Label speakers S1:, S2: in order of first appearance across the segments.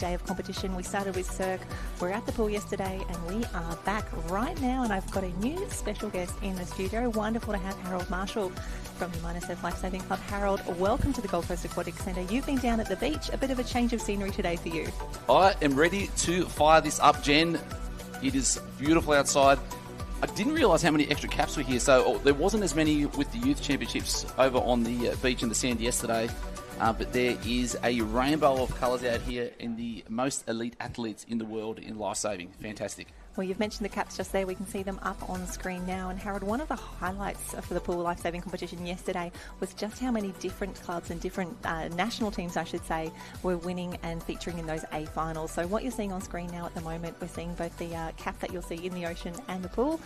S1: Day of competition. We started with Cirque. We're at the pool yesterday and we are back right now, and I've got a new special guest in the studio. Wonderful to have Harold Marshall from the Super Lifesaving Club. Harold, welcome to the Gold Coast Aquatic Centre. You've been down at the beach. A bit of a change of scenery today for you.
S2: I am ready to fire this up, Jen. It is beautiful outside. I didn't realise how many extra caps were here, so there wasn't as many with the Youth Championships over on the beach in the sand yesterday. But there is a rainbow of colours out here in the most elite athletes in the world in lifesaving. Fantastic.
S1: Well, you've mentioned the caps just there. We can see them up on screen now. And Harold, one of the highlights for the pool lifesaving competition yesterday was just how many different clubs and different national teams, I should say, were winning and featuring in those A finals. So what you're seeing on screen now at the moment, we're seeing both the cap that you'll see in the ocean and the pool.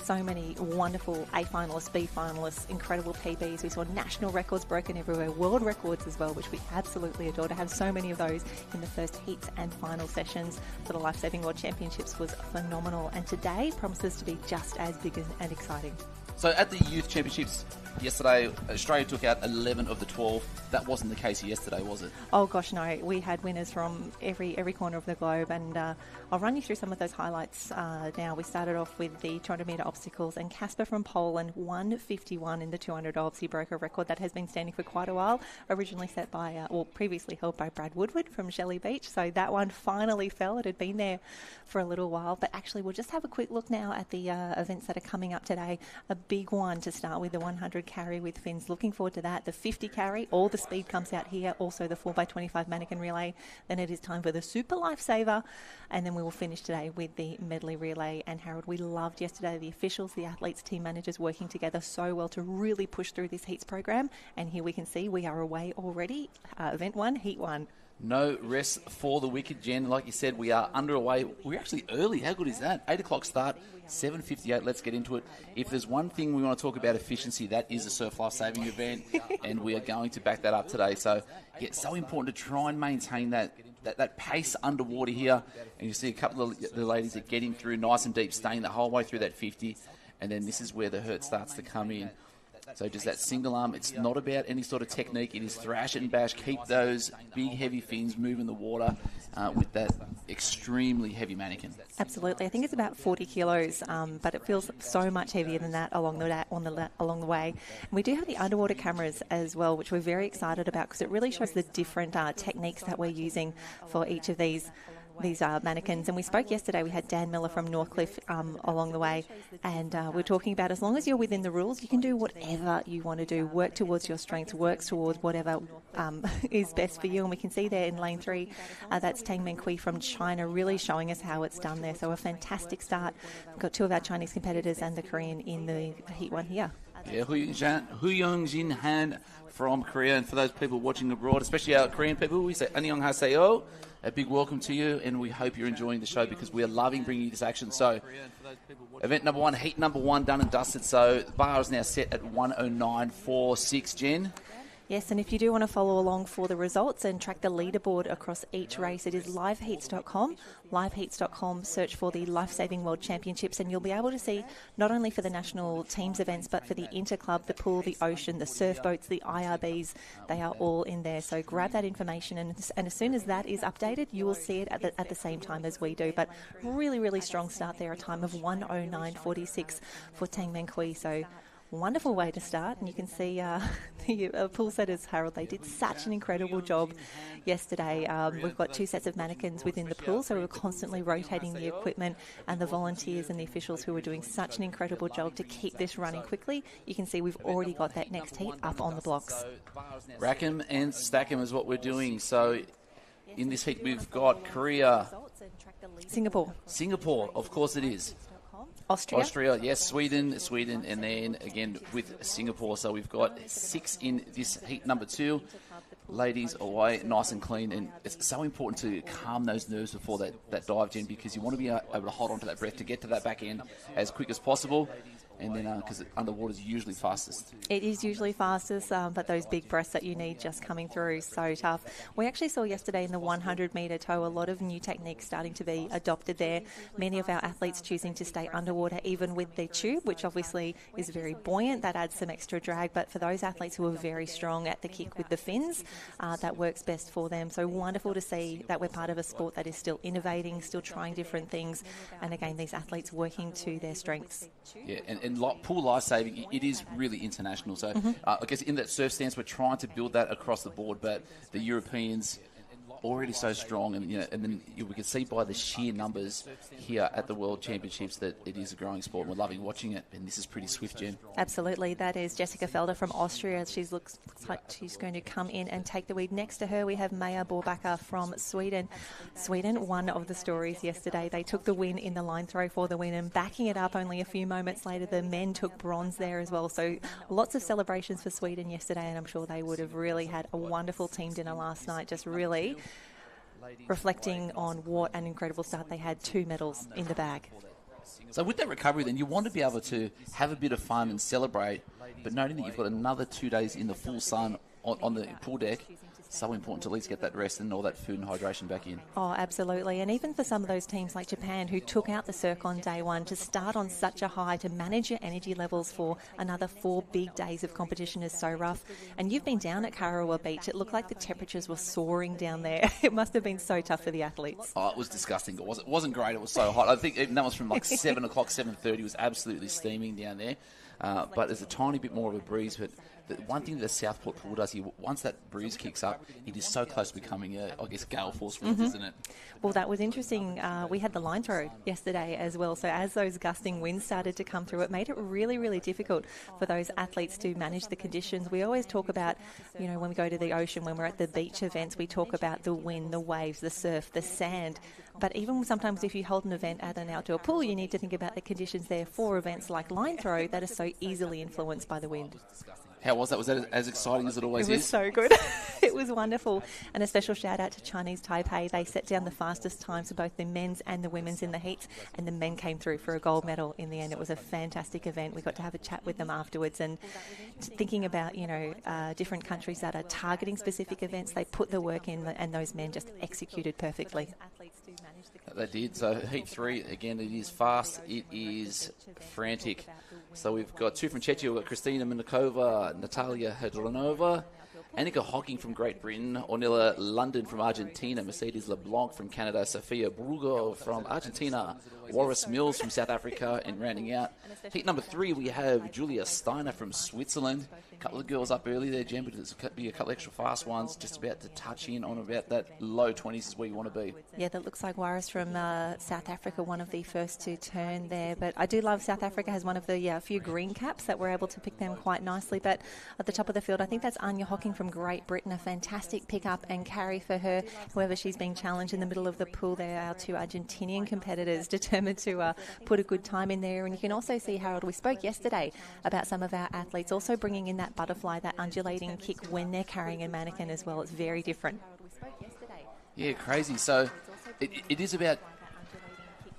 S1: So many wonderful A finalists, B finalists, incredible PBs. We saw national records broken everywhere, world records as well, which we absolutely adore. To have so many of those in the first heats and final sessions for the Lifesaving World Championships was phenomenal. And today promises to be just as big and exciting.
S2: So at the Youth Championships yesterday, Australia took out 11 of the 12. That wasn't the case yesterday, was it?
S1: Oh gosh, no. We had winners from every corner of the globe, and I'll run you through some of those highlights now. We started off with the 200-metre obstacles, and Casper from Poland won 51 in the 200 obs. He broke a record that has been standing for quite a while, originally set by, previously held by Brad Woodward from Shelley Beach. So that one finally fell. It had been there for a little while, but actually we'll just have a quick look now at the events that are coming up today. A big one to start with, the 100 carry with fins. Looking forward to that. The 50 carry, all the speed comes out here. Also the 4x25 manikin relay. Then it is time for the Super Lifesaver, and then we will finish today with the medley relay. And Harold, we loved yesterday the officials, the athletes, team managers working together so well to really push through this heats program. And here we can see we are away already. Event 1, heat 1.
S2: No rest for the wicked, Jen. Like you said, we are underway. We're actually early. How good is that? 8 o'clock start, 7:58. Let's get into it. If there's one thing we want to talk about efficiency, that is a surf life-saving event, and we are going to back that up today. So, yeah, it's so important to try and maintain that pace underwater here. And you see a couple of the ladies are getting through nice and deep, staying the whole way through that 50, and then this is where the hurt starts to come in. So just that single arm, it's not about any sort of technique. It is thrash and bash. Keep those big, heavy fins moving the water with that extremely heavy manikin.
S1: Absolutely. I think it's about 40 kilos, but it feels so much heavier than that along the way. And we do have the underwater cameras as well, which we're very excited about because it really shows the different techniques that we're using for each of these mannequins. And we spoke yesterday, we had Dan Miller from Northcliffe along the way, and we're talking about as long as you're within the rules, you can do whatever you want to do, work towards your strengths, work towards whatever is best for you. And we can see there in lane 3, that's Tang Men Kui from China, really showing us how it's done there. So a fantastic start. We've got 2 of our Chinese competitors and the Korean in the heat 1 here.
S2: Yeah, Hu Young-jin Han from Korea. And for those people watching abroad, especially our Korean people, we say annyeonghaseyo. A big welcome to you, and we hope you're enjoying the show because we are loving bringing you this action. So, event number 1, heat number 1, done and dusted. So, the bar is now set at 109.46, Jen.
S1: Yes, and if you do want to follow along for the results and track the leaderboard across each race, it is liveheats.com. Liveheats.com, search for the Lifesaving World Championships, and you'll be able to see not only for the national teams events, but for the interclub, the pool, the ocean, the surf boats, the IRBs, they are all in there. So grab that information, and as soon as that is updated, you will see it at the same time as we do. But really, really strong start there, a time of 109.46 for Tang Men Kui. So wonderful way to start, and you can see the pool setters, Harold, they did such an incredible job yesterday. We've got 2 sets of mannequins within the pool, so we were constantly rotating the equipment, and the volunteers and the officials who were doing such an incredible job to keep this running quickly. You can see we've already got that next heat up on the blocks.
S2: Rack 'em and stack 'em is what we're doing. So in this heat we've got Korea, Singapore, of course it is. Austria, yes, Sweden, and then again with Singapore. So we've got 6 in this heat number 2. Ladies away, nice and clean, and it's so important to calm those nerves before that dive, Jen, because you want to be able to hold on to that breath to get to that back end as quick as possible. and then because underwater is usually fastest.
S1: It is usually fastest, but those big breaths that you need just coming through, so tough. We actually saw yesterday in the 100-metre tow a lot of new techniques starting to be adopted there. Many of our athletes choosing to stay underwater even with their tube, which obviously is very buoyant. That adds some extra drag, but for those athletes who are very strong at the kick with the fins, that works best for them. So wonderful to see that we're part of a sport that is still innovating, still trying different things, and again, these athletes working to their strengths.
S2: Yeah, and pool lifesaving, it is really international. So I guess in that surf stance, we're trying to build that across the board, but the Europeans already so strong, and then we can see by the sheer numbers here at the World Championships that it is a growing sport. We're loving watching it, and this is pretty swift, Jen.
S1: Absolutely, that is Jessica Felder from Austria. She looks like she's going to come in and take the lead. Next to her, we have Maja Borbacker from Sweden. Sweden, one of the stories yesterday. They took the win in the line throw for the win, and backing it up only a few moments later, the men took bronze there as well. So lots of celebrations for Sweden yesterday, and I'm sure they would have really had a wonderful team dinner last night, just really reflecting on what an incredible start they had. 2 medals in the bag.
S2: So with that recovery, then you want to be able to have a bit of fun and celebrate, but noting that you've got another 2 days in the full sun on the pool deck, so important to at least get that rest and all that food and hydration back in.
S1: Oh, absolutely. And even for some of those teams like Japan who took out the circ on day one, to start on such a high, to manage your energy levels for another 4 big days of competition is so rough. And you've been down at Karawa Beach. It looked like the temperatures were soaring down there. It must have been so tough for the athletes.
S2: Oh, it was disgusting. It wasn't great. It was so hot. I think that was from like 7 o'clock, 7:30. It was absolutely steaming down there. But there's a tiny bit more of a breeze. But the one thing that the Southport pool does here, once that breeze kicks up, it is so close to becoming gale force winds, isn't it?
S1: Well, that was interesting. We had the line throw yesterday as well. So as those gusting winds started to come through, it made it really, really difficult for those athletes to manage the conditions. We always talk about, when we go to the ocean, when we're at the beach events, we talk about the wind, the waves, the surf, the sand. But even sometimes if you hold an event at an outdoor pool, you need to think about the conditions there for events like line throw that are so easily influenced by the wind.
S2: How was that? Was that as exciting as it always is?
S1: It was so good. It was wonderful. And a special shout out to Chinese Taipei. They set down the fastest times for both the men's and the women's in the heats, and the men came through for a gold medal in the end. It was a fantastic event. We got to have a chat with them afterwards, and thinking about, different countries that are targeting specific events, they put the work in, and those men just executed perfectly.
S2: They did. So heat 3, again, it is fast. It is frantic. So we've got 2 from Czechia. We've got Kristina Minikova, Natalia Hedronova, Annika Hocking from Great Britain, Ornella London from Argentina, Mercedes LeBlanc from Canada, Sofia Brugo from Argentina, Waris Mills from South Africa, and rounding out heat number 3, we have Julia Steiner from Switzerland. A couple of girls up early there, Jen, but there's be a couple extra fast ones, just about to touch in on about that low 20s is where you want to be.
S1: Yeah, that looks like Waris from South Africa, one of the first to turn there. But I do love South Africa has one of the few green caps that were able to pick them quite nicely. But at the top of the field, I think that's Anya Hocking from Great Britain, a fantastic pick-up and carry for her. However, she's being challenged in the middle of the pool there. Our 2 Argentinian competitors determined to put a good time in there. And you can also see, Harold, we spoke yesterday about some of our athletes also bringing in that butterfly, that undulating kick when they're carrying a manikin as well. It's very different.
S2: Yeah, crazy. So it is about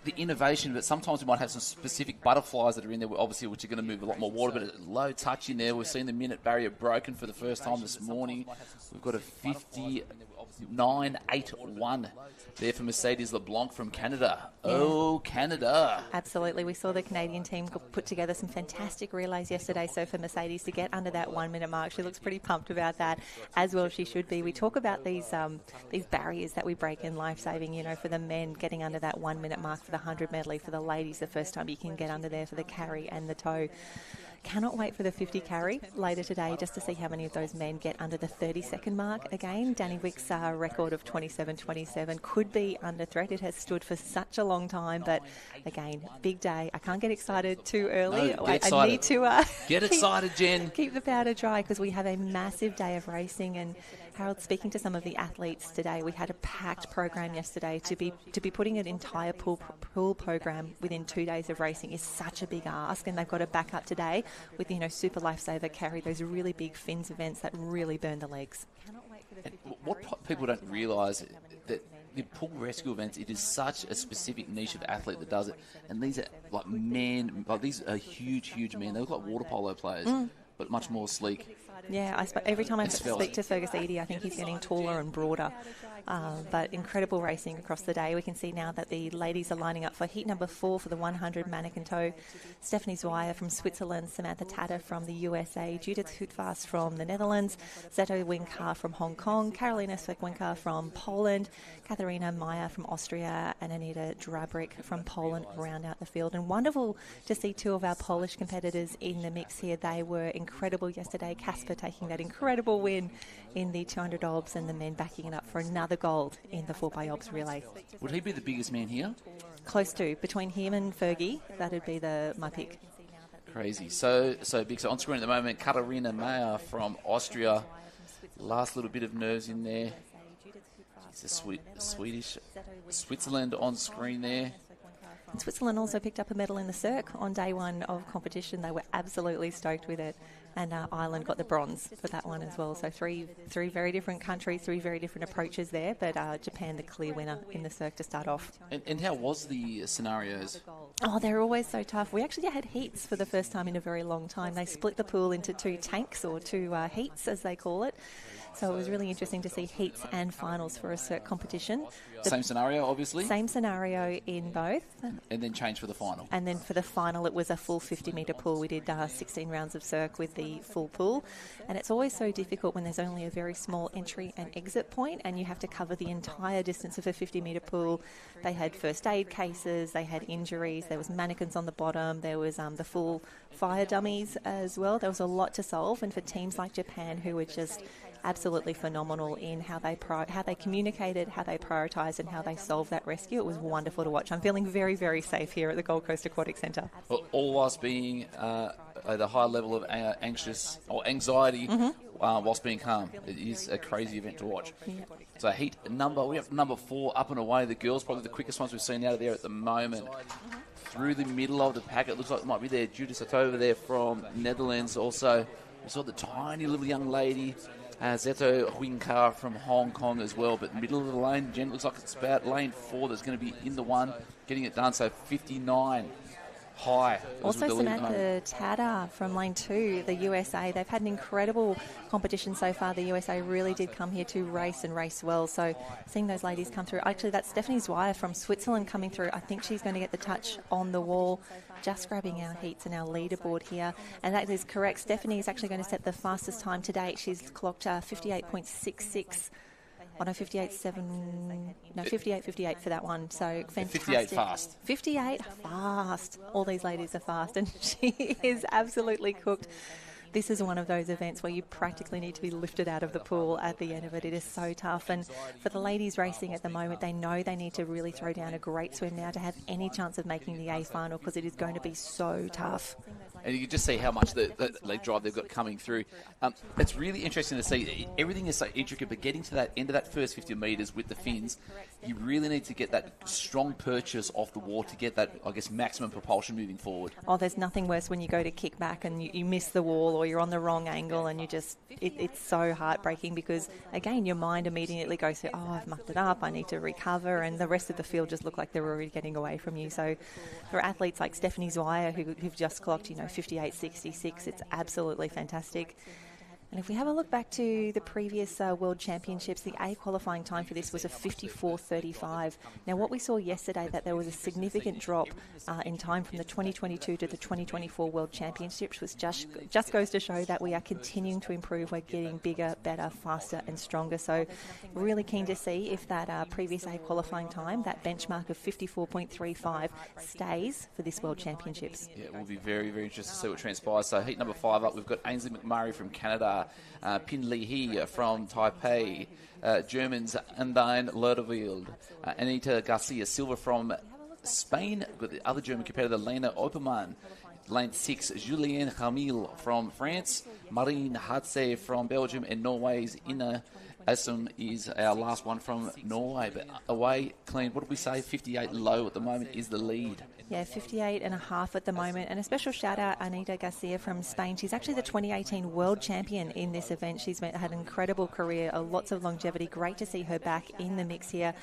S2: the innovation, but sometimes we might have some specific butterflies that are in there, obviously, which are going to move a lot more water, but a low touch in there. We've seen the minute barrier broken for the first time this morning. We've got a 59.81 there for Mercedes LeBlanc from Canada. Yeah. Oh, Canada.
S1: Absolutely. We saw the Canadian team put together some fantastic relays yesterday. So for Mercedes to get under that 1 minute mark, she looks pretty pumped about that, as well she should be. We talk about these barriers that we break in lifesaving, for the men getting under that 1 minute mark for the 100 medley, for the ladies the first time you can get under there for the carry and the tow. Cannot wait for the 50 carry later today just to see how many of those men get under the 30-second mark again. Danny Wick's record of 27.27 could be under threat. It has stood for such a long time, but again, big day. I can't get excited too early.
S2: No, get excited.
S1: I need to
S2: get excited, Jen.
S1: Keep the powder dry because we have a massive day of racing. And Harold, speaking to some of the athletes today, we had a packed program yesterday. To be putting an entire pool program within 2 days of racing is such a big ask, and they've got to back up today with Super Lifesaver carry, those really big fins events that really burn the legs.
S2: And what people don't realise that the pool rescue events, it is such a specific niche of athlete that does it. And these are these are huge men. They look like water polo players, but much more sleek.
S1: Yeah, every time I speak to Fergus Eady, I think he's getting taller and broader. But incredible racing across the day. We can see now that the ladies are lining up for heat number 4 for the 100 manikin tow. Stephanie Zweier from Switzerland, Samantha Tatter from the USA, Judith Hoetvast from the Netherlands, Zeto Winkar from Hong Kong, Karolina Swegwinka from Poland, Katharina Meyer from Austria, and Anita Drabrik from Poland round out the field. And wonderful to see 2 of our Polish competitors in the mix here. They were incredible yesterday. Casper taking that incredible win in the 200 obs, and the men backing it up for another gold in the 4x obs relay.
S2: Would he be the biggest man here?
S1: Close to. Between him and Fergie, that'd be my pick.
S2: Crazy. So big. So on screen at the moment, Katharina Meyer from Austria. Last little bit of nerves in there. It's a Swedish. Switzerland on screen there.
S1: And Switzerland also picked up a medal in the Cirque on day 1 of competition. They were absolutely stoked with it. And Ireland got the bronze for that one as well. So three very different countries, 3 very different approaches there. But Japan, the clear winner in the Cirque to start off.
S2: And how was the scenarios?
S1: Oh, they're always so tough. We actually had heats for the first time in a very long time. They split the pool into 2 tanks, or 2 heats as they call it. So it was really interesting to see heats and finals for a Cirque competition.
S2: Same scenario, obviously?
S1: Same scenario in both.
S2: And then change for the final.
S1: And then for the final, it was a full 50-metre pool. We did 16 rounds of Cirque with the full pool. And it's always so difficult when there's only a very small entry and exit point, and you have to cover the entire distance of a 50-metre pool. They had first aid cases, they had injuries, there was mannequins on the bottom, there was the full fire dummies as well. There was a lot to solve, and for teams like Japan, who were just absolutely phenomenal in how they communicated, how they prioritised, and how they solved that rescue. It was wonderful to watch. I'm feeling very, very safe here at the Gold Coast Aquatic Centre.
S2: Well, all whilst being at a high level of anxiety, whilst being calm. It is a crazy event to watch. Yeah. So we have number 4 up and away. The girls probably the quickest ones we've seen out of there at the moment. Through the middle of the pack, it looks like it might be there. Judith Satova there from Netherlands. Also, we saw the tiny little young lady. Zeto Winkar from Hong Kong as well, but middle of the lane, Jen, looks like it's about lane 4 that's going to be in the one, getting it done, so 59 high.
S1: Also Samantha Tada from lane 2, the USA. They've had an incredible competition so far. The USA really did come here to race and race well, so seeing those ladies come through. Actually, that's Stephanie Zweier from Switzerland coming through. I think she's going to get the touch on the wall, just grabbing our heats and our leaderboard here. And that is correct. Stephanie is actually going to set the fastest time to date. She's clocked 58.66. Oh, no, 58.58 for that one. So fantastic.
S2: 58 fast.
S1: 58 fast. All these ladies are fast, and she is absolutely cooked. This is one of those events where you practically need to be lifted out of the pool at the end of it. It is so tough. And for the ladies racing at the moment, they know they need to really throw down a great swim now to have any chance of making the A final, because it is going to be so tough.
S2: And you can just see how much the leg drive they've got coming through. It's really interesting to see. Everything is so intricate, but getting to that end of that first 50 metres with the fins, you really need to get that strong purchase off the wall to get that, I guess, maximum propulsion moving forward.
S1: Oh, there's nothing worse when you go to kick back and you miss the wall, or you're on the wrong angle, and you just, it's so heartbreaking, because, again, your mind immediately goes to, oh, I've mucked it up, I need to recover, and the rest of the field just look like they're already getting away from you. So for athletes like Stephanie Zweier, who've just clocked, 58.66, it's absolutely fantastic. And if we have a look back to the previous World Championships, the A qualifying time for this was a 54.35. Now, what we saw yesterday, that there was a significant drop in time from the 2022 to the 2024 World Championships, which just goes to show that we are continuing to improve. We're getting bigger, better, faster and stronger. So really keen to see if that previous A qualifying time, that benchmark of 54.35, stays for this World Championships.
S2: Yeah, it will be very, very interesting to see what transpires. So heat number 5 up, we've got Ainsley McMurray from Canada, Pin Lee He from Taipei, Germans Undine Lerderwild, Anita Garcia Silva from Spain, got the other German competitor Lena Oppermann. Lane 6, Julien Hamil from France, Marine Hadse from Belgium, and Norway's Ina Assum is our last one from Norway. But away, clean, what did we say? 58 low at the moment is the lead.
S1: Yeah, 58.5 at the moment. And a special shout out, Anita Garcia from Spain. She's actually the 2018 world champion in this event. She's had an incredible career, lots of longevity. Great to see her back in the mix here.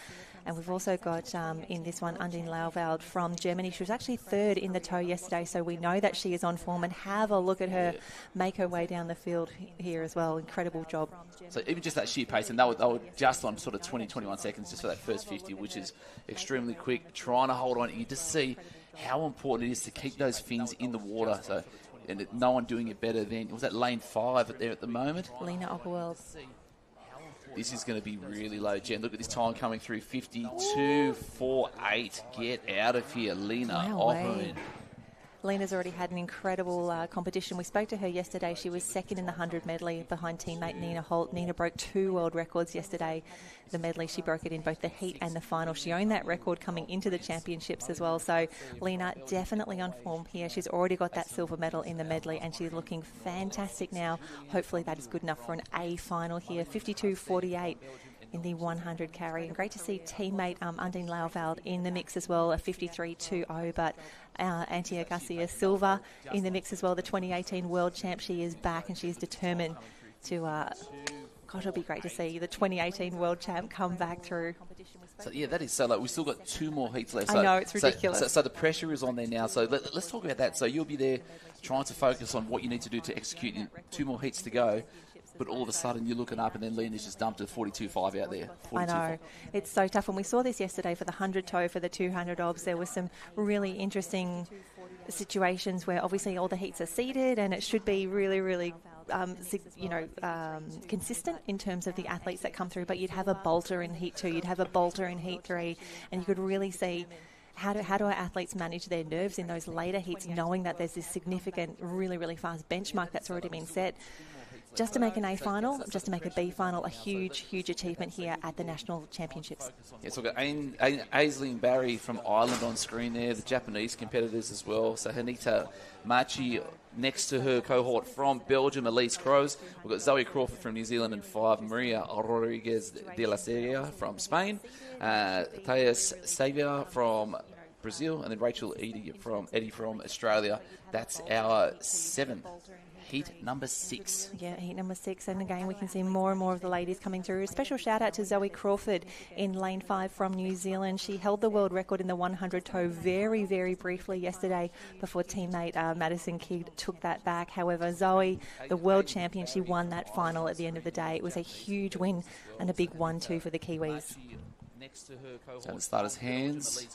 S1: And we've also got in this one Undine Lauveld from Germany. She was actually third in the tow yesterday, so we know that she is on form. And have a look at her make her way down the field here as well. Incredible job.
S2: So even just that sheer pace, and they were just on sort of 20, 21 seconds just for that first 50, which is extremely quick, trying to hold on. You just see how important it is to keep those fins in the water. So, and no one doing it better than, was that lane 5 there at the moment?
S1: Lena Opperweld.
S2: This is going to be really low, Jen. Look at this time coming through, 52.48. Get out of here, Lena Opperman.
S1: Lena's already had an incredible competition. We spoke to her yesterday. She was second in the 100 medley behind teammate Nina Holt. Nina broke 2 world records yesterday. The medley, she broke it in both the heat and the final. She owned that record coming into the championships as well. So Lena definitely on form here. She's already got that silver medal in the medley and she's looking fantastic now. Hopefully that is good enough for an A final here. 52.48. in the 100 carry. And great to see teammate Undine Lauveld in the mix as well, a 53.20. But Antia Garcia Silva in the mix as well, the 2018 world champ. She is back and she is determined to... God, it'll be great to see the 2018 world champ come back through.
S2: So, yeah, that is so. We've still got 2 more heats left. So,
S1: I know, it's ridiculous.
S2: So the pressure is on there now. So let's talk about that. So you'll be there trying to focus on what you need to do to execute. 2 more heats to go. But all of a sudden you're looking up and then Lena's just dumped a 42.5 out there.
S1: I know. It's so tough. And we saw this yesterday for the 100 tow, for the 200 obs. There were some really interesting situations where obviously all the heats are seeded and it should be really, really consistent in terms of the athletes that come through. But you'd have a bolter in heat 2, you'd have a bolter in heat 3, and you could really see how do our athletes manage their nerves in those later heats, knowing that there's this significant, really, really fast benchmark that's already been set. Just to make an A final, just to make a B final, a huge, huge achievement here at the National Championships.
S2: Yes, we've got Aisling Barry from Ireland on screen there, the Japanese competitors as well. So Hanita Machi next to her cohort from Belgium, Elise Crows. We've got Zoe Crawford from New Zealand and 5, Maria Rodriguez de la Seria from Spain, Thais Xavier from Brazil, and then Rachel Eddie from Australia. That's our 7. Heat number 6.
S1: Yeah, heat number 6. And again, we can see more and more of the ladies coming through. A special shout out to Zoe Crawford in lane 5 from New Zealand. She held the world record in the 100 tow very, very briefly yesterday before teammate Madison Kidd took that back. However, Zoe, the world champion, she won that final at the end of the day. It was a huge win and a big 1-2 for the Kiwis.
S2: So the starters' hands.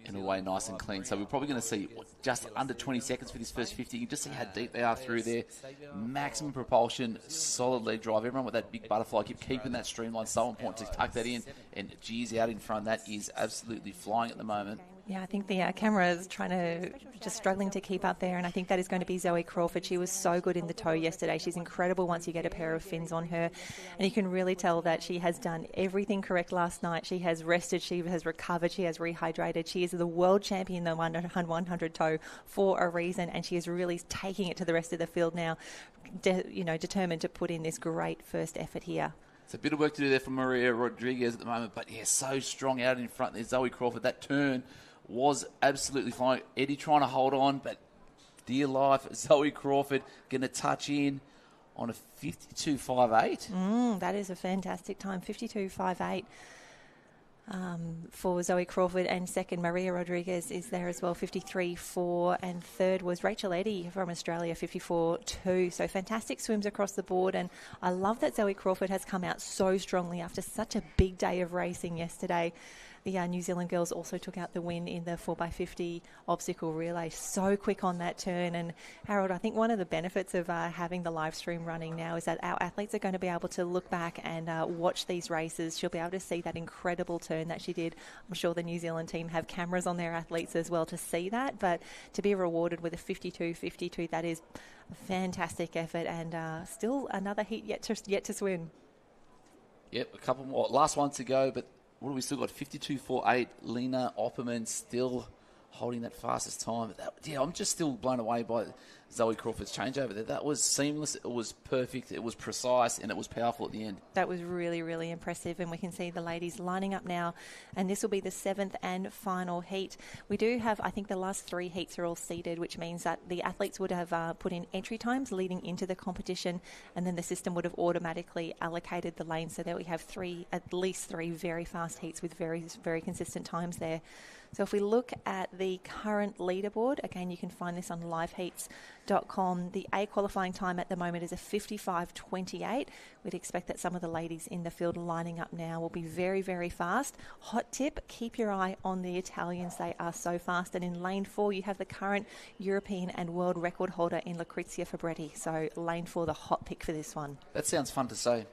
S2: And away nice and clean. So we're probably going to see just under 20 seconds for this first 50. You can just see how deep they are through there. Maximum propulsion, solid leg drive. Everyone with that big butterfly, keeping that streamline. So important to tuck that in. And geez, out in front, that is absolutely flying at the moment.
S1: Yeah, I think the camera is just struggling to keep up there, and I think that is going to be Zoe Crawford. She was so good in the tow yesterday. She's incredible once you get a pair of fins on her, and you can really tell that she has done everything correct last night. She has rested, she has recovered, she has rehydrated. She is the world champion in the 100 tow for a reason, and she is really taking it to the rest of the field now, determined to put in this great first effort here.
S2: It's a bit of work to do there for Maria Rodriguez at the moment, but yeah, so strong out in front there. Zoe Crawford, that turn was absolutely fine. Eddie trying to hold on, but dear life, Zoe Crawford going to touch in on a 52.58.
S1: That is a fantastic time, 52.58 for Zoe Crawford. And second, Maria Rodriguez is there as well, 53.4. And third was Rachel Eddy from Australia, 54.2. So fantastic swims across the board. And I love that Zoe Crawford has come out so strongly after such a big day of racing yesterday. The New Zealand girls also took out the win in the 4x50 obstacle relay. So quick on that turn. And Harold, I think one of the benefits of having the live stream running now is that our athletes are going to be able to look back and watch these races. She'll be able to see that incredible turn that she did. I'm sure the New Zealand team have cameras on their athletes as well to see that. But to be rewarded with a 52.52, that is a fantastic effort, and still another heat yet to swim.
S2: Yep, a couple more. Last one to go, but what have we still got? 52.48. Lena Opperman still holding that fastest time. I'm just still blown away by Zoe Crawford's changeover there. That was seamless, it was perfect, it was precise, and it was powerful at the end.
S1: That was really, really impressive, and we can see the ladies lining up now, and this will be the 7th and final heat. We do have, I think the last 3 heats are all seeded, which means that the athletes would have put in entry times leading into the competition, and then the system would have automatically allocated the lane so that we have at least three very fast heats with very, very consistent times there. So if we look at the current leaderboard, again, you can find this on liveheats.com. The A qualifying time at the moment is a 55.28. We'd expect that some of the ladies in the field lining up now will be very, very fast. Hot tip, keep your eye on the Italians. They are so fast. And in lane 4, you have the current European and world record holder in Lucrezia Fabretti. So lane 4, the hot pick for this one.
S2: That sounds fun to say.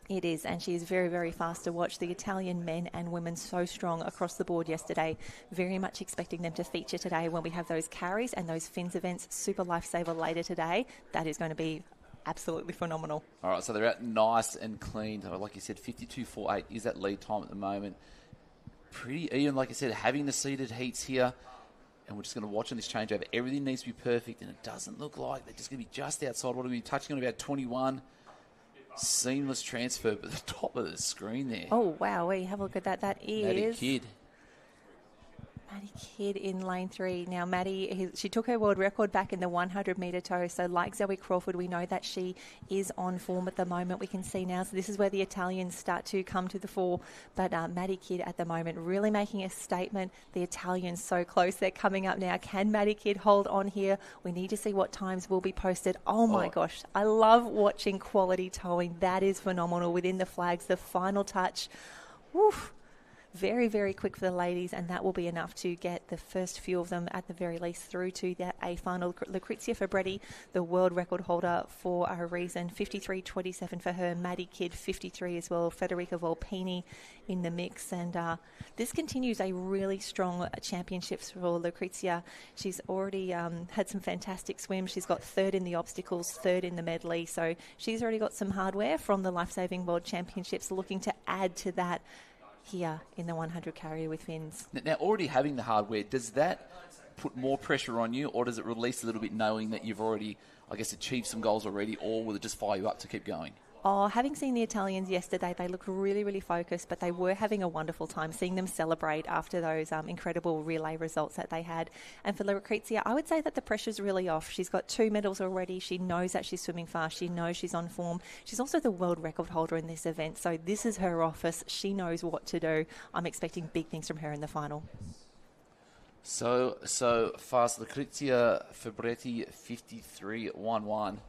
S1: It is, and she is very, very fast to watch. The Italian men and women so strong across the board yesterday. Very much expecting them to feature today when we have those carries and those fins events. Super Lifesaver later today. That is going to be absolutely phenomenal.
S2: All right, so they're out nice and clean. Like you said, 52.48 is that lead time at the moment. Pretty even, like I said, having the seeded heats here. And we're just going to watch on this changeover. Everything needs to be perfect, and it doesn't look like they're just going to be just outside. What are we touching on, about 21? Seamless transfer, but the top of the screen there.
S1: Oh, wow. We have a look at that. That is
S2: Maddie Kidd.
S1: Maddie Kidd in lane 3. Now, Maddie, she took her world record back in the 100-metre tow. So like Zoe Crawford, we know that she is on form at the moment. We can see now. So this is where the Italians start to come to the fore. But Maddie Kidd at the moment really making a statement. The Italians so close. They're coming up now. Can Maddie Kidd hold on here? We need to see what times will be posted. Oh, my gosh. I love watching quality towing. That is phenomenal. Within the flags, the final touch. Woof. Very, very quick for the ladies, and that will be enough to get the first few of them at the very least through to that A final. Lucrezia Fabretti, the world record holder for a reason, 53.27 for her. Maddie Kidd, 53 as well. Federica Volpini in the mix, and this continues a really strong championships for Lucrezia. She's already had some fantastic swims. She's got 3rd in the obstacles, 3rd in the medley, so she's already got some hardware from the Lifesaving World Championships, looking to add to that here in the 100 carrier with fins.
S2: Now, already having the hardware, does that put more pressure on you, or does it release a little bit knowing that you've already, I guess, achieved some goals already, or will it just fire you up to keep going?
S1: Oh, having seen the Italians yesterday, they looked really, really focused, but they were having a wonderful time seeing them celebrate after those incredible relay results that they had. And for Lucrezia, I would say that the pressure's really off. She's got 2 medals already. She knows that she's swimming fast. She knows she's on form. She's also the world record holder in this event, so this is her office. She knows what to do. I'm expecting big things from her in the final.
S2: So fast. Lucrezia Fabretti, 53.11.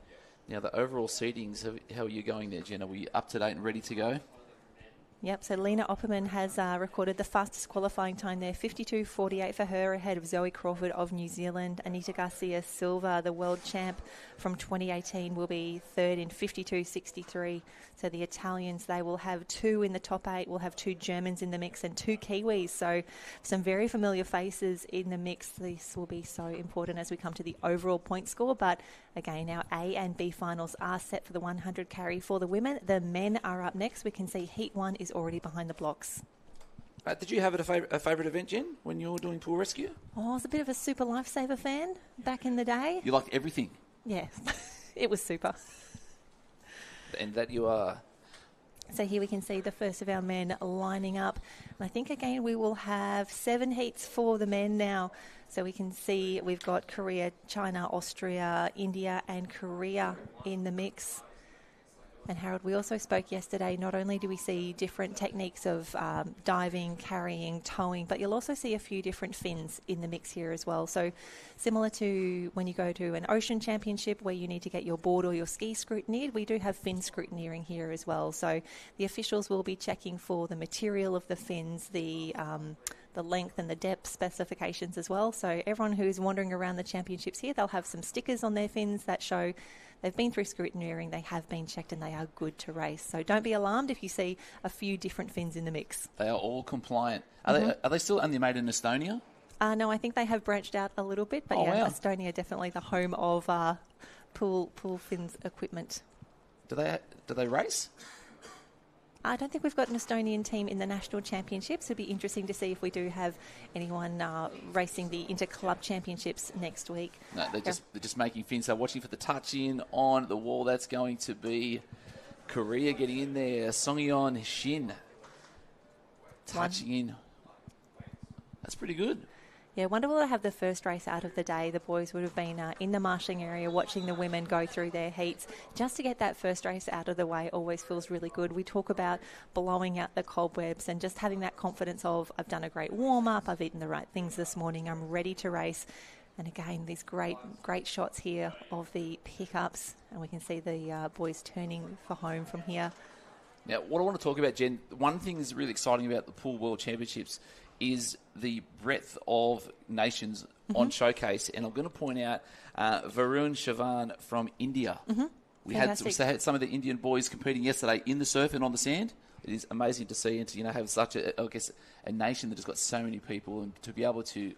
S2: Now, the overall seedings, how are you going there, Jen? Are we up to date and ready to go?
S1: Yep, so Lena Opperman has recorded the fastest qualifying time there, 52.48 for her, ahead of Zoe Crawford of New Zealand. Anita Garcia Silva, the world champ from 2018, will be 3rd in 52.63. So the Italians, they will have 2 in the top 8. We'll have 2 Germans in the mix and 2 Kiwis. So some very familiar faces in the mix. This will be so important as we come to the overall point score. But again, our A and B finals are set for the 100 carry for the women. The men are up next. We can see Heat 1 is already behind the blocks.
S2: Did you have a favourite event, Jen, when you were doing pool rescue?
S1: Oh, I was a bit of a Super Lifesaver fan back in the day.
S2: You liked everything?
S1: Yes, it was super.
S2: And that you are.
S1: So here we can see the first of our men lining up. And I think, again, we will have 7 heats for the men now. So we can see we've got Korea, China, Austria, India and Korea in the mix. And Harold, we also spoke yesterday, not only do we see different techniques of diving, carrying, towing, but you'll also see a few different fins in the mix here as well. So similar to when you go to an ocean championship where you need to get your board or your ski scrutineered, we do have fin scrutineering here as well. So the officials will be checking for the material of the fins, the length and the depth specifications as well. So everyone who's wandering around the championships here, they'll have some stickers on their fins that show they've been through scrutineering, they have been checked, and they are good to race. So don't be alarmed if you see a few different fins in the mix.
S2: They are all compliant. Are they still only made in Estonia?
S1: No, I think they have branched out a little bit, but
S2: wow.
S1: Estonia definitely the home of pool fins equipment.
S2: Do they race?
S1: I don't think we've got an Estonian team in the national championships. It'd be interesting to see if we do have anyone racing the inter-club championships next week.
S2: No, they're just making fins. So watching for the touch in on the wall. That's going to be Korea getting in there. Songyeon Shin touching in. That's pretty good.
S1: Yeah, wonderful to have the first race out of the day. The boys would have been in the marshalling area watching the women go through their heats. Just to get that first race out of the way always feels really good. We talk about blowing out the cobwebs and just having that confidence of, I've done a great warm-up, I've eaten the right things this morning, I'm ready to race. And again, these great shots here of the pickups. And we can see the boys turning for home from here.
S2: Now, what I want to talk about, Jen, one thing that's really exciting about the Pool World Championships is the breadth of nations on showcase. And I'm going to point out Varun Chavan from India. We had some of the Indian boys competing yesterday in the surf and on the sand. It is amazing to see and to have such a nation that has got so many people, and to be able to,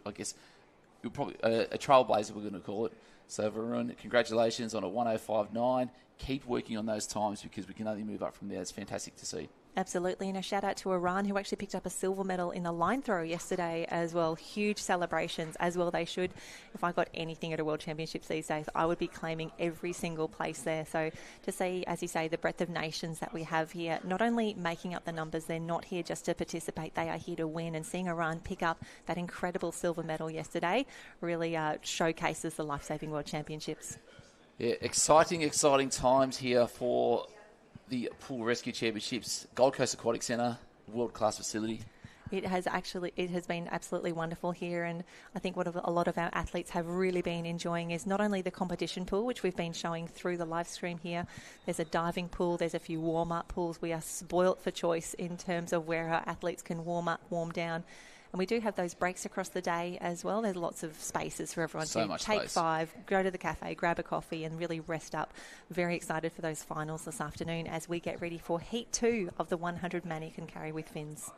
S2: you're probably a trailblazer, we're going to call it. So Varun, congratulations on a 105.9. Keep working on those times, because we can only move up from there. It's fantastic to see.
S1: Absolutely, and a shout out to Iran, who actually picked up a silver medal in the line throw yesterday as well. Huge celebrations, as well they should. If I got anything at a World Championships these days, I would be claiming every single place there. So to see, as you say, the breadth of nations that we have here, not only making up the numbers, they're not here just to participate, they are here to win. And seeing Iran pick up that incredible silver medal yesterday really showcases the Lifesaving World Championships.
S2: Yeah, exciting times here for the Pool Rescue Championships. Gold Coast Aquatic Centre, world-class facility.
S1: It has been absolutely wonderful here, and I think what a lot of our athletes have really been enjoying is not only the competition pool, which we've been showing through the live stream here. There's a diving pool, there's a few warm-up pools. We are spoilt for choice in terms of where our athletes can warm up, warm down. And we do have those breaks across the day as well. There's lots of spaces for everyone to take
S2: space.
S1: 5, go to the cafe, grab a coffee and really rest up. Very excited for those finals this afternoon as we get ready for Heat 2 of the 100 manikin carry with fins.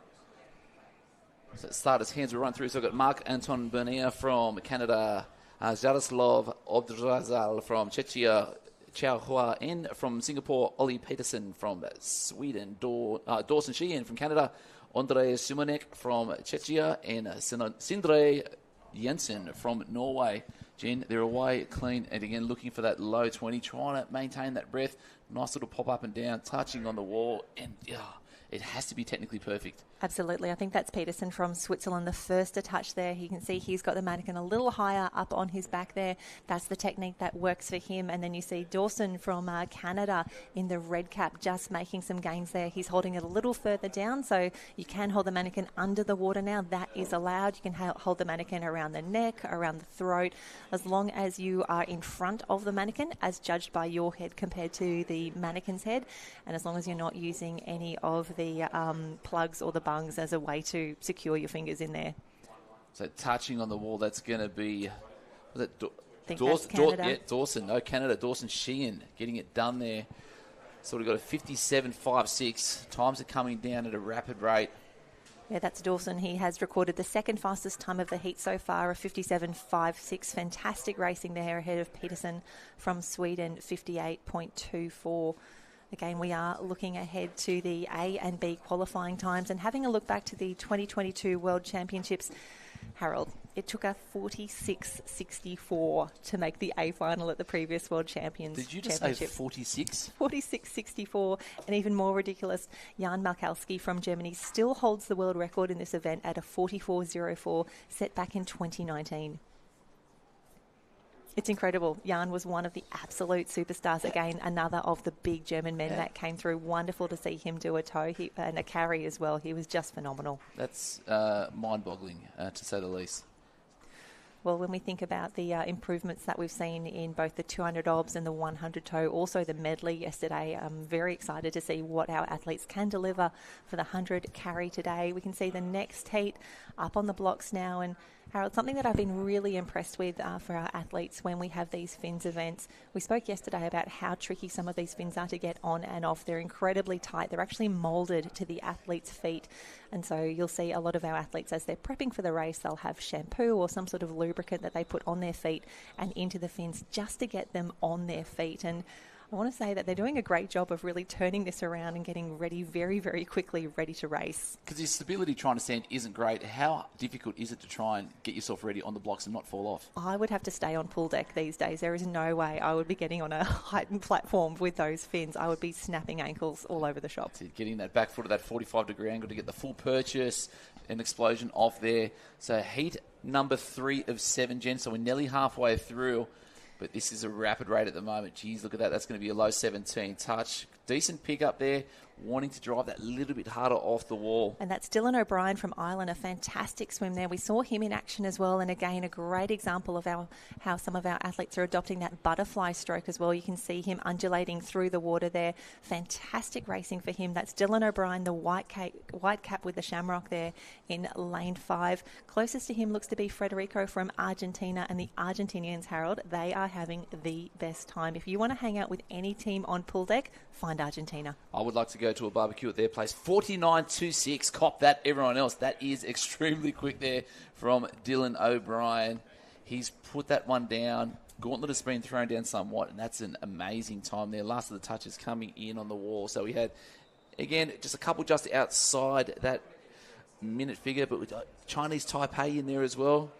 S2: So starters' hands will run through. So I've got Marc-Antoine Bernier from Canada, Jaroslav Odrazal from Czechia, Chao Hua En from Singapore, Ollie Peterson from Sweden, Dawson Sheehan from Canada, Andrei Simonek from Czechia, and Sindre Jensen from Norway. Jen, they're away clean, and again looking for that low 20, trying to maintain that breath. Nice little pop up and down, touching on the wall, and it has to be technically perfect.
S1: Absolutely. I think that's Peterson from Switzerland, the first to touch there. You can see he's got the mannequin a little higher up on his back there. That's the technique that works for him. And then you see Dawson from Canada in the red cap just making some gains there. He's holding it a little further down, so you can hold the mannequin under the water now. That is allowed. You can hold the mannequin around the neck, around the throat, as long as you are in front of the mannequin as judged by your head compared to the mannequin's head, and as long as you're not using any of the plugs or the bungs as a way to secure your fingers in there.
S2: So touching on the wall, that's going to be
S1: Canada.
S2: Dawson. No, Canada. Dawson Sheehan getting it done there. So we've got a 57.56. Times are coming down at a rapid rate.
S1: Yeah, that's Dawson. He has recorded the second fastest time of the heat so far, a 57.56. Fantastic racing there ahead of Peterson from Sweden, 58.24. Again, we are looking ahead to the A and B qualifying times and having a look back to the 2022 World Championships. Harold, it took a 46.64 to make the A final at the previous World Champions.
S2: Did you just say 46?
S1: 46.64, and even more ridiculous, Jan Malkowski from Germany still holds the world record in this event at a 44.04 set back in 2019. It's incredible. Jan was one of the absolute superstars. Again, another of the big German men that came through. Wonderful to see him do a tow and a carry as well. He was just phenomenal.
S2: That's mind-boggling, to say the least.
S1: Well, when we think about the improvements that we've seen in both the 200 obs and the 100 tow, also the medley yesterday, I'm very excited to see what our athletes can deliver for the 100 carry today. We can see the next heat up on the blocks now, and Harold, something that I've been really impressed with for our athletes when we have these fins events. We spoke yesterday about how tricky some of these fins are to get on and off. They're incredibly tight. They're actually moulded to the athlete's feet. And so you'll see a lot of our athletes, as they're prepping for the race, they'll have shampoo or some sort of lubricant that they put on their feet and into the fins just to get them on their feet. And I want to say that they're doing a great job of really turning this around and getting ready very, very quickly, ready to race.
S2: Because his stability trying to stand isn't great. How difficult is it to try and get yourself ready on the blocks and not fall off?
S1: I would have to stay on pool deck these days. There is no way I would be getting on a heightened platform with those fins. I would be snapping ankles all over the shop.
S2: Getting that back foot at that 45-degree angle to get the full purchase, an explosion off there. So heat number 3 of 7, Jen. So we're nearly halfway through. But this is a rapid rate at the moment. Geez, look at that. That's going to be a low 17 touch. Decent pick up there, wanting to drive that little bit harder off the wall.
S1: And that's Dylan O'Brien from Ireland, a fantastic swim there. We saw him in action as well. And again, a great example of how some of our athletes are adopting that butterfly stroke as well. You can see him undulating through the water there. Fantastic racing for him. That's Dylan O'Brien, the white cap with the shamrock there in lane 5. Closest to him looks to be Federico from Argentina. And the Argentinians, Harold, they are having the best time. If you want to hang out with any team on pool deck, find Argentina.
S2: I would like to go to a barbecue at their place. 49.26. Cop that, everyone else. That is extremely quick there from Dylan O'Brien. He's put that one down. Gauntlet has been thrown down somewhat, and that's an amazing time there. Last of the touches coming in on the wall. So we had, again, just a couple just outside that minute figure, but with Chinese Taipei in there as well.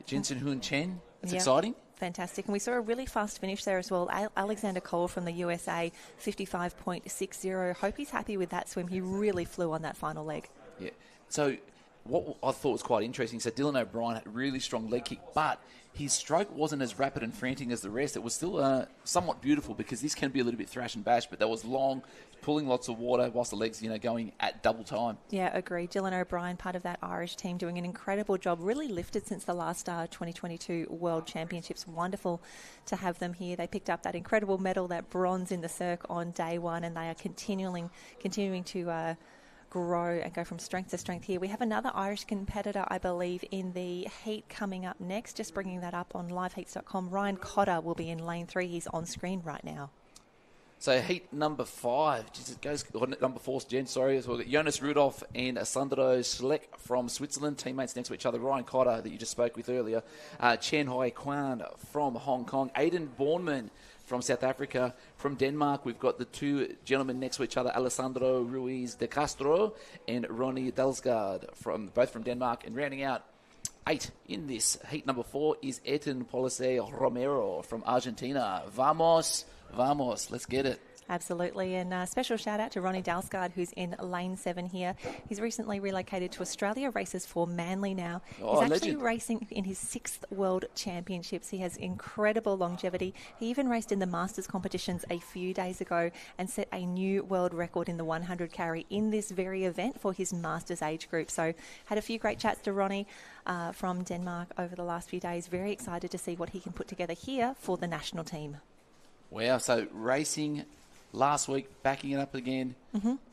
S2: Jensen Hun Chen. That's exciting.
S1: Fantastic. And we saw a really fast finish there as well. Alexander Cole from the USA, 55.60. Hope he's happy with that swim. He really flew on that final leg.
S2: Yeah. So what I thought was quite interesting, so Dylan O'Brien had a really strong leg kick, but his stroke wasn't as rapid and frantic as the rest. It was still somewhat beautiful because this can be a little bit thrash and bash, but that was long, pulling lots of water whilst the legs, going at double time.
S1: Yeah, agreed. Dylan O'Brien, part of that Irish team, doing an incredible job. Really lifted since the last 2022 World Championships. Wonderful to have them here. They picked up that incredible medal, that bronze in the circ on day 1, and they are continuing to grow and go from strength to strength here. We have another Irish competitor, I believe, in the heat coming up next. Just bringing that up on liveheats.com. Ryan Cotter will be in lane 3. He's on screen right now.
S2: So heat number 5, it goes number 4, Jen, sorry. So we've got Jonas Rudolph and Sandro Schleck from Switzerland, teammates next to each other. Ryan Cotter, that you just spoke with earlier. Chen Hoi Kwan from Hong Kong. Aidan Bourneman from South Africa. From Denmark, we've got the 2 gentlemen next to each other, Alessandro Ruiz de Castro and Ronnie Dalsgaard, both from Denmark. And rounding out 8 in this heat number 4 is Etan Police Romero from Argentina. Vamos, let's get it.
S1: Absolutely, and a special shout out to Ronnie Dalsgaard, who's in lane 7 here. He's recently relocated to Australia, races for Manly now. He's actually racing in his 6th World Championships. He has incredible longevity. He even raced in the Masters competitions a few days ago and set a new world record in the 100 carry in this very event for his Masters age group. So had a few great chats to Ronnie from Denmark over the last few days. Very excited to see what he can put together here for the national team.
S2: Wow, so racing last week, backing it up again,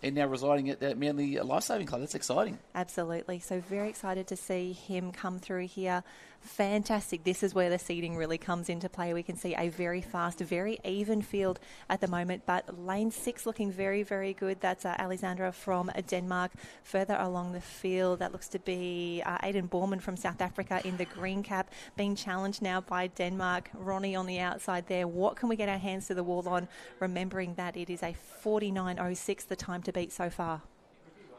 S2: and now residing at that Manly Lifesaving Club. That's exciting.
S1: Absolutely. So very excited to see him come through here. Fantastic. This is where the seeding really comes into play. We can see a very fast, very even field at the moment, but lane 6 looking very, very good. That's Alexandra from Denmark. Further along the field, that looks to be Aidan Bourneman from South Africa in the green cap, being challenged now by Denmark. Ronnie on the outside there. What can we get our hands to the wall on, remembering that it is a 49.06, the time to beat so far?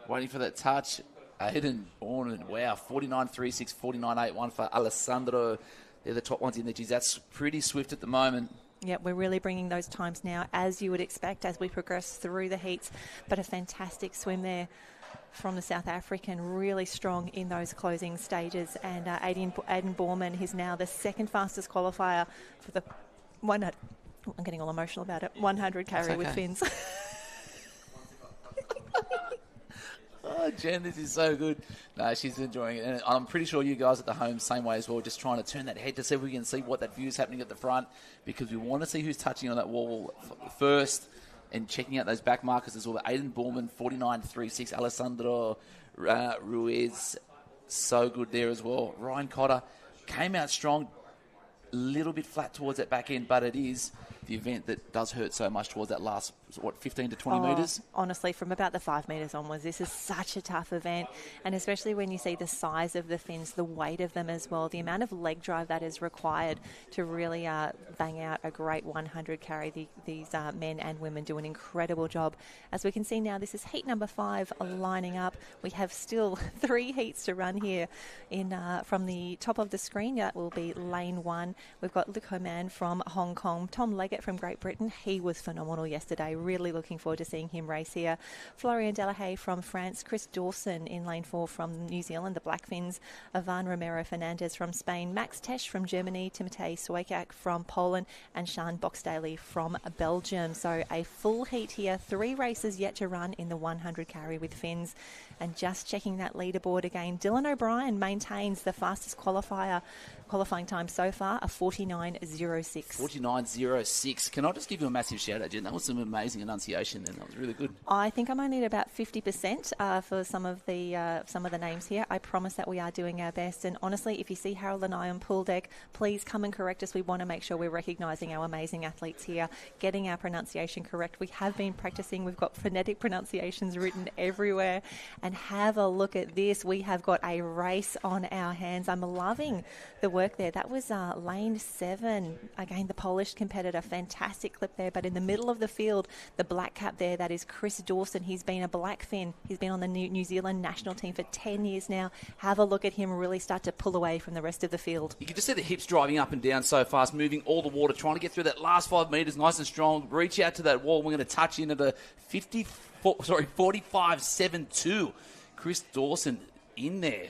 S2: Waiting for that touch. Aidan Bourneman, wow, 49.36, 49.81 for Alessandro. They're the top ones in there. Geez, that's pretty swift at the moment.
S1: Yeah, we're really bringing those times now, as you would expect, as we progress through the heats. But a fantastic swim there from the South African, really strong in those closing stages. And Aidan Bourneman is now the 2nd fastest qualifier for the 100. I'm getting all emotional about it. 100 carry with fins.
S2: Oh, Jen, this is so good. No, she's enjoying it. And I'm pretty sure you guys at the home, same way as well, just trying to turn that head to see if we can see what that view is happening at the front, because we want to see who's touching on that wall first and checking out those back markers as well. Aidan Bourneman, 49.36. Alessandro Ruiz, so good there as well. Ryan Cotter came out strong, a little bit flat towards that back end, but it is the event that does hurt so much towards that last, 15 to 20 metres?
S1: Honestly, from about the 5 metres onwards, this is such a tough event. And especially when you see the size of the fins, the weight of them as well, the amount of leg drive that is required to really bang out a great 100 carry. These men and women do an incredible job. As we can see now, this is heat number 5 lining up. We have still 3 heats to run here from the top of the screen. That will be lane 1. We've got Luke Homan from Hong Kong, Tom Leggett from Great Britain. He was phenomenal yesterday. Really looking forward to seeing him race here. Florian Delahaye from France, Chris Dawson in lane 4 from New Zealand, the Blackfins, Ivan Romero Fernandez from Spain, Max Tesch from Germany, Timotej Sojak from Poland, and Sean Boxdaly from Belgium. So a full heat here, 3 races yet to run in the 100 carry with fins. And just checking that leaderboard again, Dylan O'Brien maintains the fastest qualifying time so far, a 49.06.
S2: 49.06. Can I just give you a massive shout out, Jen? That was some amazing enunciation then. That was really good.
S1: I think I'm only at about 50% for some of the names here. I promise that we are doing our best. And honestly, if you see Harold and I on pool deck, please come and correct us. We want to make sure we're recognising our amazing athletes here, getting our pronunciation correct. We have been practicing. We've got phonetic pronunciations written everywhere. And have a look at this. We have got a race on our hands. I'm loving the work there. That was lane 7. Again, the Polish competitor. Fantastic clip there. But in the middle of the field, the black cap there, that is Chris Dawson. He's been a blackfin. He's been on the New Zealand national team for 10 years now. Have a look at him really start to pull away from the rest of the field.
S2: You can just see the hips driving up and down so fast, moving all the water, trying to get through that last 5 metres nice and strong. Reach out to that wall. We're going to touch in at a 45.72. Chris Dawson in there.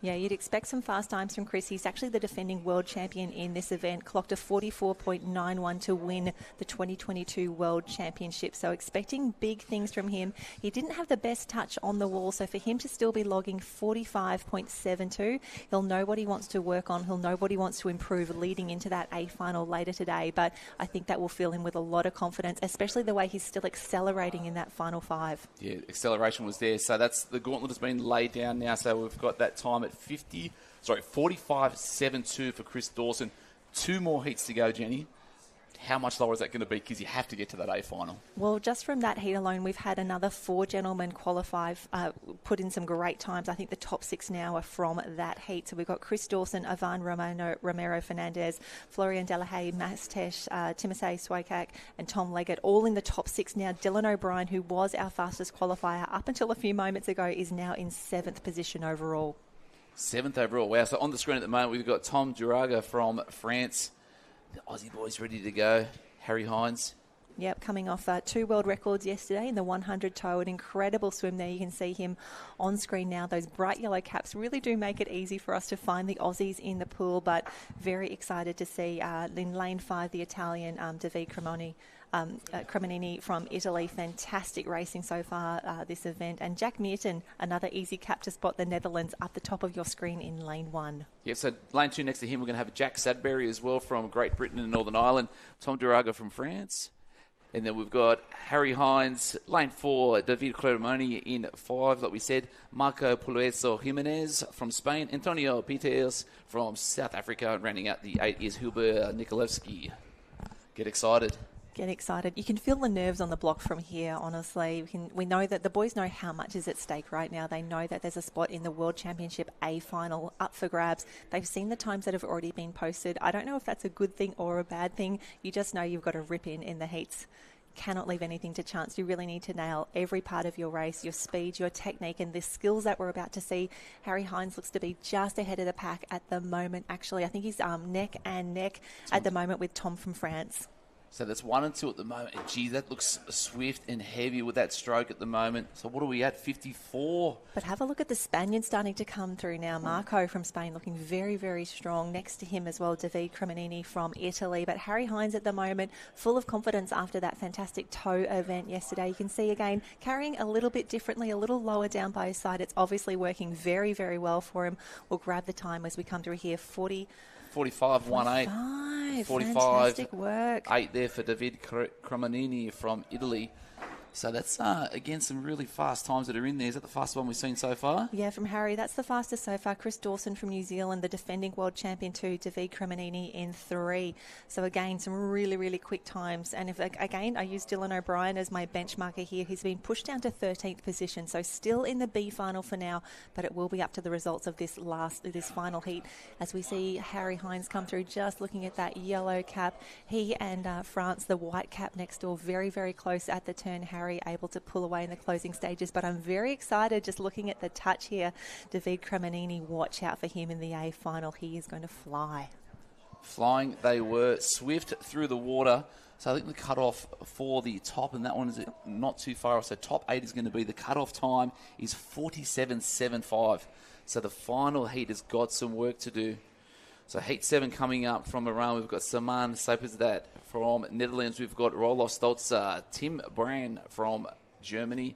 S1: Yeah, you'd expect some fast times from Chris. He's actually the defending world champion in this event, clocked a 44.91 to win the 2022 World Championship. So expecting big things from him. He didn't have the best touch on the wall, so for him to still be logging 45.72, he'll know what he wants to work on. He'll know what he wants to improve leading into that A final later today. But I think that will fill him with a lot of confidence, especially the way he's still accelerating in that final 5.
S2: Yeah, acceleration was there. So that's the gauntlet has been laid down now. So we've got that time at 45.72 for Chris Dawson. 2 more heats to go, Jenny. How much lower is that going to be? Because you have to get to that A final.
S1: Well, just from that heat alone, we've had another 4 gentlemen qualify, put in some great times. I think the top 6 now are from that heat. So we've got Chris Dawson, Ivan Romero Fernandez, Florian Delahaye, Max Tesch, Timotej Sojak, and Tom Leggett, all in the top 6 now. Dylan O'Brien, who was our fastest qualifier up until a few moments ago, is now in 7th position overall.
S2: 7th overall. Wow. So on the screen at the moment, we've got Tom Duraga from France. The Aussie boys ready to go. Harry Hines.
S1: Yep, coming off 2 world records yesterday in the 100 toe. An incredible swim there. You can see him on screen now. Those bright yellow caps really do make it easy for us to find the Aussies in the pool, but very excited to see in lane 5 the Italian David Cremonini from Italy. Fantastic racing so far this event. And Jack Meerton, another easy cap to spot the Netherlands up the top of your screen in lane 1.
S2: Yeah, so lane 2 next to him, we're going to have Jack Sadbury as well from Great Britain and Northern Ireland. Tom Duraga from France. And then we've got Harry Hines, lane 4, David Cremoni in 5, like we said. Marco Puleso Jimenez from Spain. Antonio Peters from South Africa. Rounding out the 8 is Huber Nikolevsky. Get excited.
S1: Get excited. You can feel the nerves on the block from here, honestly. We know that the boys know how much is at stake right now. They know that there's a spot in the World Championship A final up for grabs. They've seen the times that have already been posted. I don't know if that's a good thing or a bad thing. You just know you've got to rip in the heats. Cannot leave anything to chance. You really need to nail every part of your race, your speed, your technique, and the skills that we're about to see. Harry Hines looks to be just ahead of the pack at the moment. Actually, I think he's neck and neck at the moment with Tom from France.
S2: So that's 1 and 2 at the moment. And gee, that looks swift and heavy with that stroke at the moment. So what are we at? 54.
S1: But have a look at the Spaniards starting to come through now. Marco from Spain looking very, very strong. Next to him as well, David Cremonini from Italy. But Harry Hines at the moment, full of confidence after that fantastic toe event yesterday. You can see again, carrying a little bit differently, a little lower down by his side. It's obviously working very, very well for him. We'll grab the time as we come through here.
S2: 45.18. 45.
S1: Fantastic work.
S2: 8 there for David Cremonini from Italy. So that's, again, some really fast times that are in there. Is that the fastest one we've seen so far?
S1: Yeah, from Harry, that's the fastest so far. Chris Dawson from New Zealand, the defending world champion too, David Cremonini in 3. So again, some really, really quick times. And I use Dylan O'Brien as my benchmarker here. He's been pushed down to 13th position, so still in the B final for now, but it will be up to the results of this final heat. As we see Harry Hines come through, just looking at that yellow cap. He and France, the white cap next door, very, very close at the turn. Harry able to pull away in the closing stages, but I'm very excited just looking at the touch here. David Cremonini, watch out for him in the A final. He is going to fly.
S2: Flying, they were swift through the water. So I think the cutoff for the top, and that one is not too far off. So top 8 is going to be, the cutoff time is 47.75. So the final heat has got some work to do. So heat 7 coming up from Iran. We've got Saman Sapazdat from Netherlands. We've got Roloff Stoltz, Tim Brand from Germany,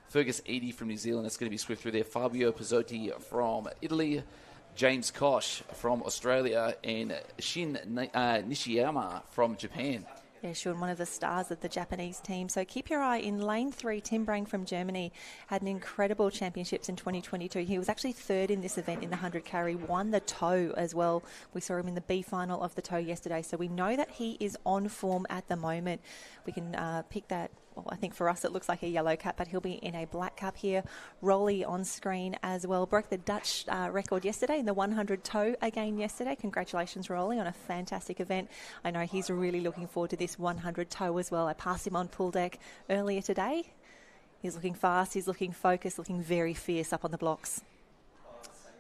S2: Fergus Eadie from New Zealand. That's going to be swift through there. Fabio Pizzotti from Italy, James Koch from Australia, and Shin Nishiyama from Japan.
S1: Yeah, Sean, one of the stars of the Japanese team. So keep your eye in lane 3. Tim Brang from Germany had an incredible championships in 2022. He was actually 3rd in this event in the 100 carry, won the tow as well. We saw him in the B final of the tow yesterday. So we know that he is on form at the moment. We can pick that. Well, I think for us it looks like a yellow cap, but he'll be in a black cap here. Rolly on screen as well. Broke the Dutch record yesterday in the 100 tow again yesterday. Congratulations, Rolly, on a fantastic event. I know he's really looking forward to this 100 tow as well. I passed him on pool deck earlier today. He's looking fast, he's looking focused, looking very fierce up on the blocks.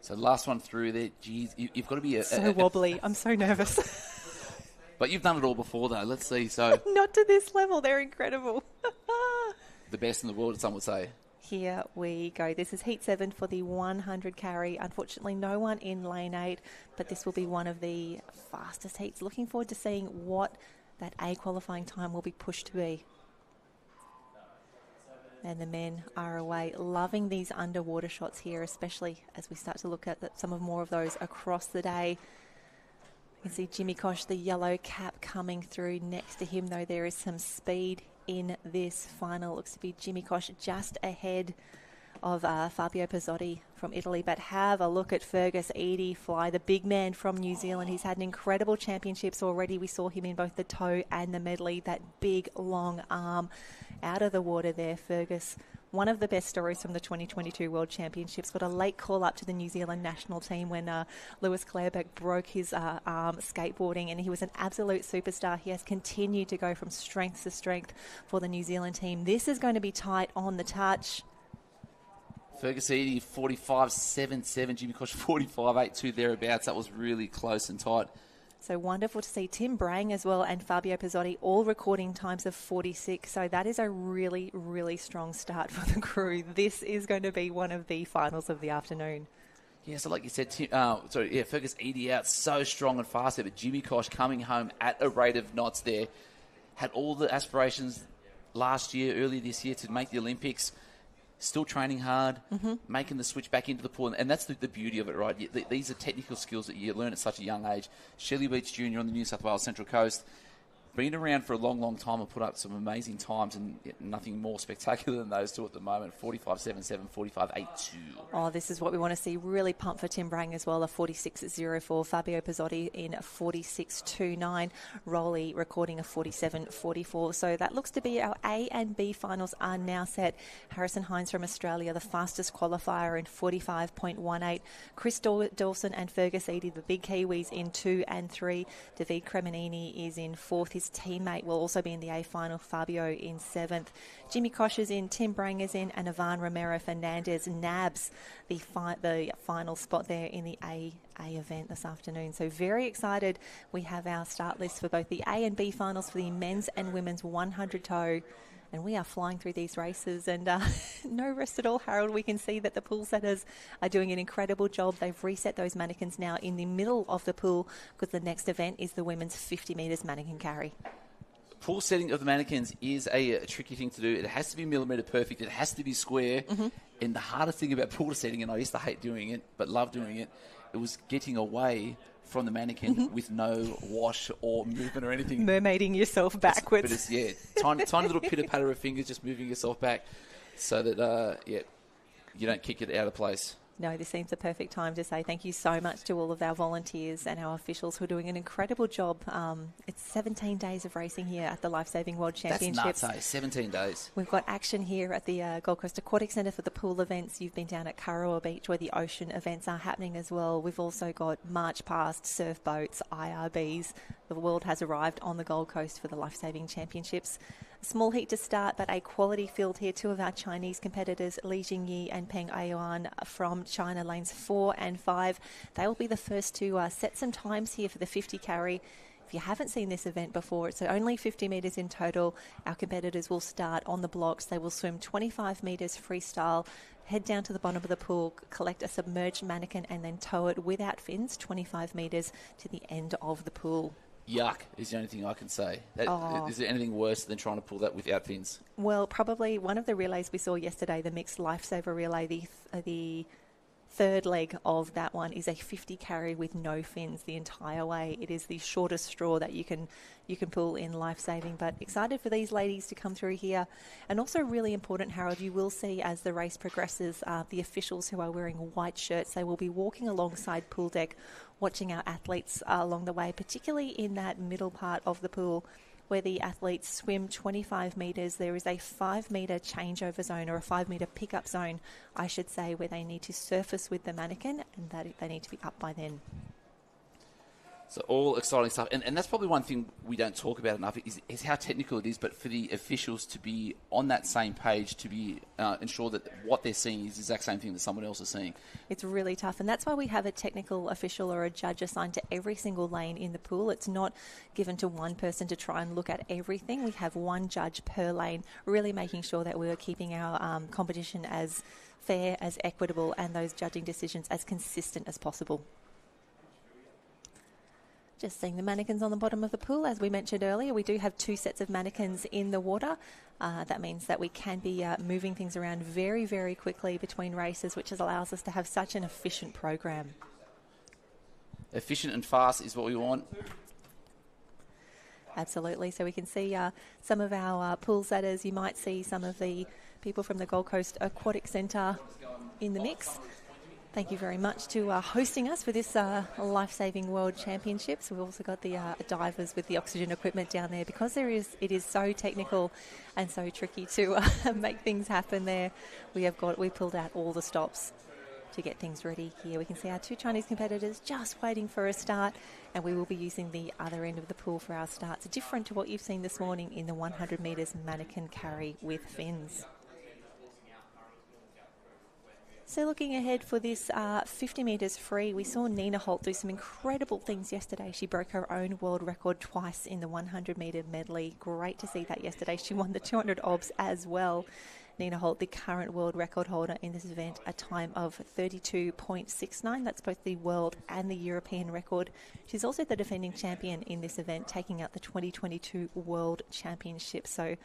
S2: So last one through there. Geez, you've got to be
S1: so wobbly. I'm so nervous.
S2: But you've done it all before, though. Let's see. So
S1: not to this level. They're incredible.
S2: The best in the world, some would say.
S1: Here we go. This is heat 7 for the 100 carry. Unfortunately, no one in lane 8, but this will be one of the fastest heats. Looking forward to seeing what that A qualifying time will be pushed to be. And the men are away, loving these underwater shots here, especially as we start to look at some of more of those across the day. You can see Jimmy Koch, the yellow cap, coming through. Next to him, though, there is some speed in this final. Looks to be Jimmy Koch just ahead of Fabio Pizzotti from Italy. But have a look at Fergus Eadie fly, the big man from New Zealand. He's had an incredible championships already. We saw him in both the tow and the medley. That big, long arm out of the water there, Fergus. One of the best stories from the 2022 World Championships. Got a late call up to the New Zealand national team when Lewis Clarebeck broke his arm skateboarding, and he was an absolute superstar. He has continued to go from strength to strength for the New Zealand team. This is going to be tight on the touch.
S2: Fergus Eadie 45.77, Jimmy Koch 45.82 thereabouts. That was really close and tight.
S1: So wonderful to see Tim Brang as well and Fabio Pizzotti all recording times of 46. So that is a really, really strong start for the crew. This is going to be one of the finals of the afternoon.
S2: Yeah, so like you said, Fergus Eadie out so strong and fast there, but Jimmy Koch coming home at a rate of knots there. Had all the aspirations earlier this year to make the Olympics. Still training hard, making the switch back into the pool. And that's the beauty of it, right? These are technical skills that you learn at such a young age. Shelley Beach Jr. on the New South Wales Central Coast. Been around for a long, long time and put up some amazing times, and nothing more spectacular than those two at the moment. 45.77, 45.82.
S1: Oh, this is what we want to see. Really pumped for Tim Brang as well, a 46.04. Fabio Pizzotti in a 46.29. Rolly recording a 47.44. So that looks to be our A and B finals are now set. Harrison Hines from Australia, the fastest qualifier in 45.18. Chris Dawson and Fergus Eadie, the big Kiwis, in 2 and 3. David Cremonini is in 4th. His teammate will also be in the A final, Fabio in 7th. Jimmy Koch is in, Tim Brang is in, and Ivan Romero Fernandez nabs the final spot there in the A event this afternoon. So very excited. We have our start list for both the A and B finals for the men's and women's 100 tow. And we are flying through these races, and no rest at all, Harold. We can see that the pool setters are doing an incredible job. They've reset those mannequins now in the middle of the pool, because the next event is the women's 50 metres mannequin carry.
S2: Pool setting of the mannequins is a tricky thing to do. It has to be millimetre perfect. It has to be square. And the hardest thing about pool setting, and I used to hate doing it, but love doing it, it was getting away from the mannequin with no wash or movement or anything.
S1: Mermaiding yourself backwards.
S2: But it's, yeah, tiny little pitter-patter of fingers just moving yourself back so that, you don't kick it out of place.
S1: No, this seems the perfect time to say thank you so much to all of our volunteers and our officials who are doing an incredible job. It's 17 days of racing here at the Lifesaving World Championships.
S2: That's nuts, 17 days.
S1: We've got action here at the Gold Coast Aquatic Centre for the pool events. You've been down at Kurrawa Beach where the ocean events are happening as well. We've also got march past, surf boats, IRBs. The world has arrived on the Gold Coast for the Lifesaving Championships. A small heat to start, but a quality field here. Two of our Chinese competitors, Li Jingyi and Peng Ayuan from China, lanes 4 and 5. They will be the first to set some times here for the 50 carry. If you haven't seen this event before, it's only 50 metres in total. Our competitors will start on the blocks. They will swim 25 metres freestyle, head down to the bottom of the pool, collect a submerged mannequin and then tow it without fins 25 metres to the end of the pool.
S2: Yuck is the only thing I can say. Is there anything worse than trying to pull that without fins?
S1: Well, probably one of the relays we saw yesterday, the mixed Lifesaver relay, the third leg of that one is a 50 carry with no fins the entire way. It is the shortest straw that you can pull in Lifesaving, but excited for these ladies to come through here. And also really important, Harold, you will see as the race progresses, the officials who are wearing white shirts, they will be walking alongside pool deck, watching our athletes along the way, particularly in that middle part of the pool where the athletes swim 25 metres. There is a 5 metre changeover zone, or a 5 metre pickup zone, I should say, where they need to surface with the mannequin and that they need to be up by then.
S2: So all exciting stuff. And that's probably one thing we don't talk about enough is how technical it is, but for the officials to be on that same page, to be ensure that what they're seeing is the exact same thing that someone else is seeing.
S1: It's really tough, and that's why we have a technical official or a judge assigned to every single lane in the pool. It's not given to one person to try and look at everything. We have one judge per lane, really making sure that we are keeping our competition as fair, as equitable, and those judging decisions as consistent as possible. Just seeing the mannequins on the bottom of the pool. As we mentioned earlier, we do have 2 sets of mannequins in the water. That means that we can be moving things around very, very quickly between races, which allows us to have such an efficient program.
S2: Efficient and fast is what we want.
S1: Absolutely. So we can see some of our pool setters. You might see some of the people from the Gold Coast Aquatic Centre in the mix. Thank you very much to hosting us for this Lifesaving World Championships. We've also got the divers with the oxygen equipment down there because it is so technical and so tricky to make things happen there. We pulled out all the stops to get things ready here. We can see our 2 Chinese competitors just waiting for a start, and we will be using the other end of the pool for our starts, different to what you've seen this morning in the 100 metres mannequin carry with fins. So looking ahead for this 50 metres free, we saw Nina Holt do some incredible things yesterday. She broke her own world record twice in the 100 metre medley. Great to see that yesterday. She won the 200 obs as well. Nina Holt, the current world record holder in this event, a time of 32.69. That's both the world and the European record. She's also the defending champion in this event, taking out the 2022 World Championship. So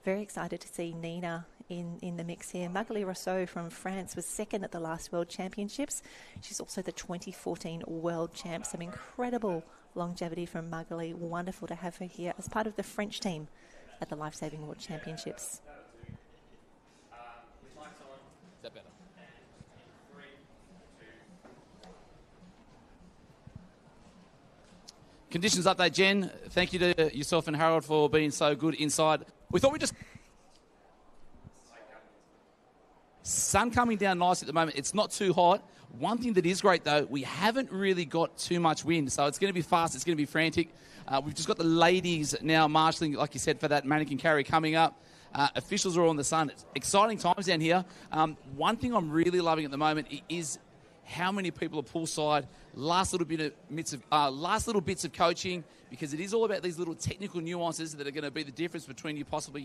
S1: very excited to see Nina in the mix here. Magali Rousseau from France was second at the last World Championships. She's also the 2014 World Champ. Some incredible longevity from Magali. Wonderful to have her here as part of the French team at the Lifesaving World Championships.
S2: Is that better? Conditions update, Jen. Thank you to yourself and Harold for being so good inside. We thought we'd just... Sun coming down nice at the moment. It's not too hot. One thing that is great, though, we haven't really got too much wind, so it's going to be fast. It's going to be frantic. We've just got the ladies now marshalling, like you said, for that mannequin carry coming up. Officials are all in the sun. It's exciting times down here. One thing I'm really loving at the moment is how many people are poolside. Last little bits of coaching, because it is all about these little technical nuances that are going to be the difference between you possibly,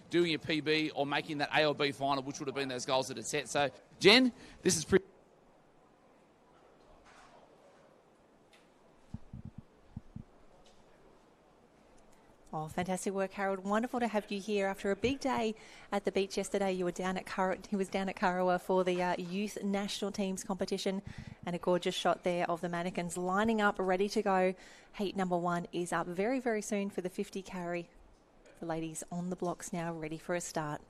S2: doing your PB or making that A or B final, which would have been those goals that it set. So, Jen, this is pretty...
S1: Oh, fantastic work, Harold. Wonderful to have you here after a big day at the beach yesterday. You were down at he was down at Karawa for the youth national teams competition, and a gorgeous shot there of the mannequins lining up, ready to go. Heat number 1 is up very, very soon for the 50 carry. The ladies on the blocks now, ready for a start.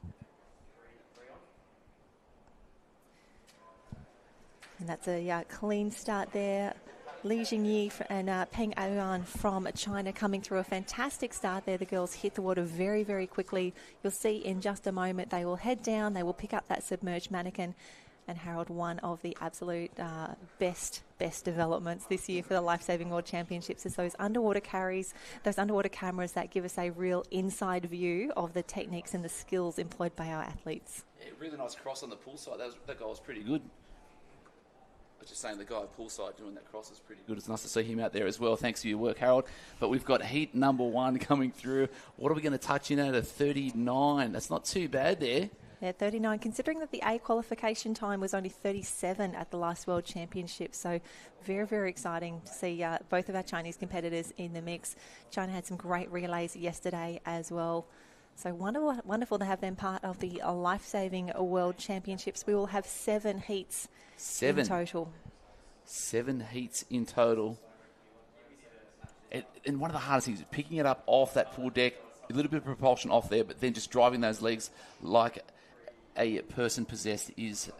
S1: And that's a clean start there. Li Jingyi and Peng Ayuan from China coming through a fantastic start there. The girls hit the water very, very quickly. You'll see in just a moment they will head down, they will pick up that submerged mannequin. And Harold, one of the absolute best developments this year for the Lifesaving World Championships is those underwater carries, those underwater cameras that give us a real inside view of the techniques and the skills employed by our athletes.
S2: Yeah, really nice cross on the pool side. That goal was pretty good. Just saying the guy at poolside doing that cross is pretty good. It's nice to see him out there as well. Thanks for your work, Harold. But we've got heat number 1 coming through. What are we going to touch in at a 39? That's not too bad there.
S1: Yeah, 39, considering that the A qualification time was only 37 at the last World Championship. So very, very exciting to see both of our Chinese competitors in the mix. China had some great relays yesterday as well. So wonderful to have them part of the Lifesaving World Championships. We will have 7 heats in total.
S2: 7 heats in total. And one of the hardest things is picking it up off that pool deck, a little bit of propulsion off there, but then just driving those legs like a person possessed is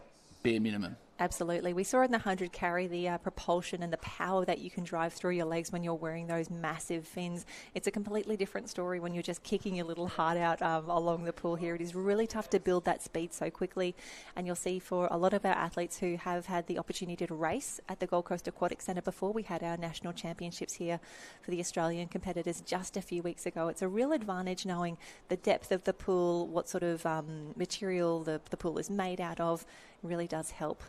S2: bare minimum.
S1: Absolutely. We saw in the 100 carry the propulsion and the power that you can drive through your legs when you're wearing those massive fins. It's a completely different story when you're just kicking your little heart out along the pool here. It is really tough to build that speed so quickly. And you'll see for a lot of our athletes who have had the opportunity to race at the Gold Coast Aquatic Centre before, we had our national championships here for the Australian competitors just a few weeks ago. It's a real advantage knowing the depth of the pool, what sort of material the pool is made out of. It really does help.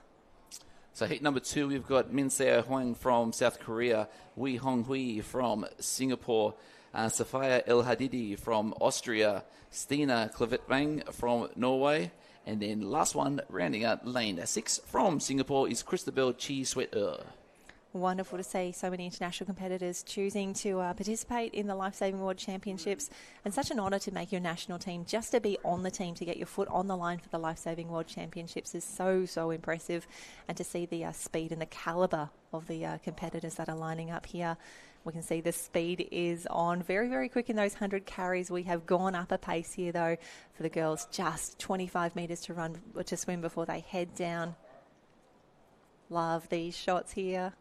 S2: So heat number 2, we've got Min Seo Huang from South Korea, Wei Hong Hui from Singapore, Safia El Hadidi from Austria, Stina Klevetvang from Norway, and then last one, rounding out lane 6 from Singapore, is Christabel Chi Sweat-Er.
S1: Wonderful to see so many international competitors choosing to participate in the Lifesaving World Championships, and such an honour to make your national team. Just to be on the team, to get your foot on the line for the Lifesaving World Championships is so impressive, and to see the speed and the calibre of the competitors that are lining up here. We can see the speed is on very, very quick in those 100 carries. We have gone up a pace here though for the girls, just 25 metres to swim before they head down. Love these shots here.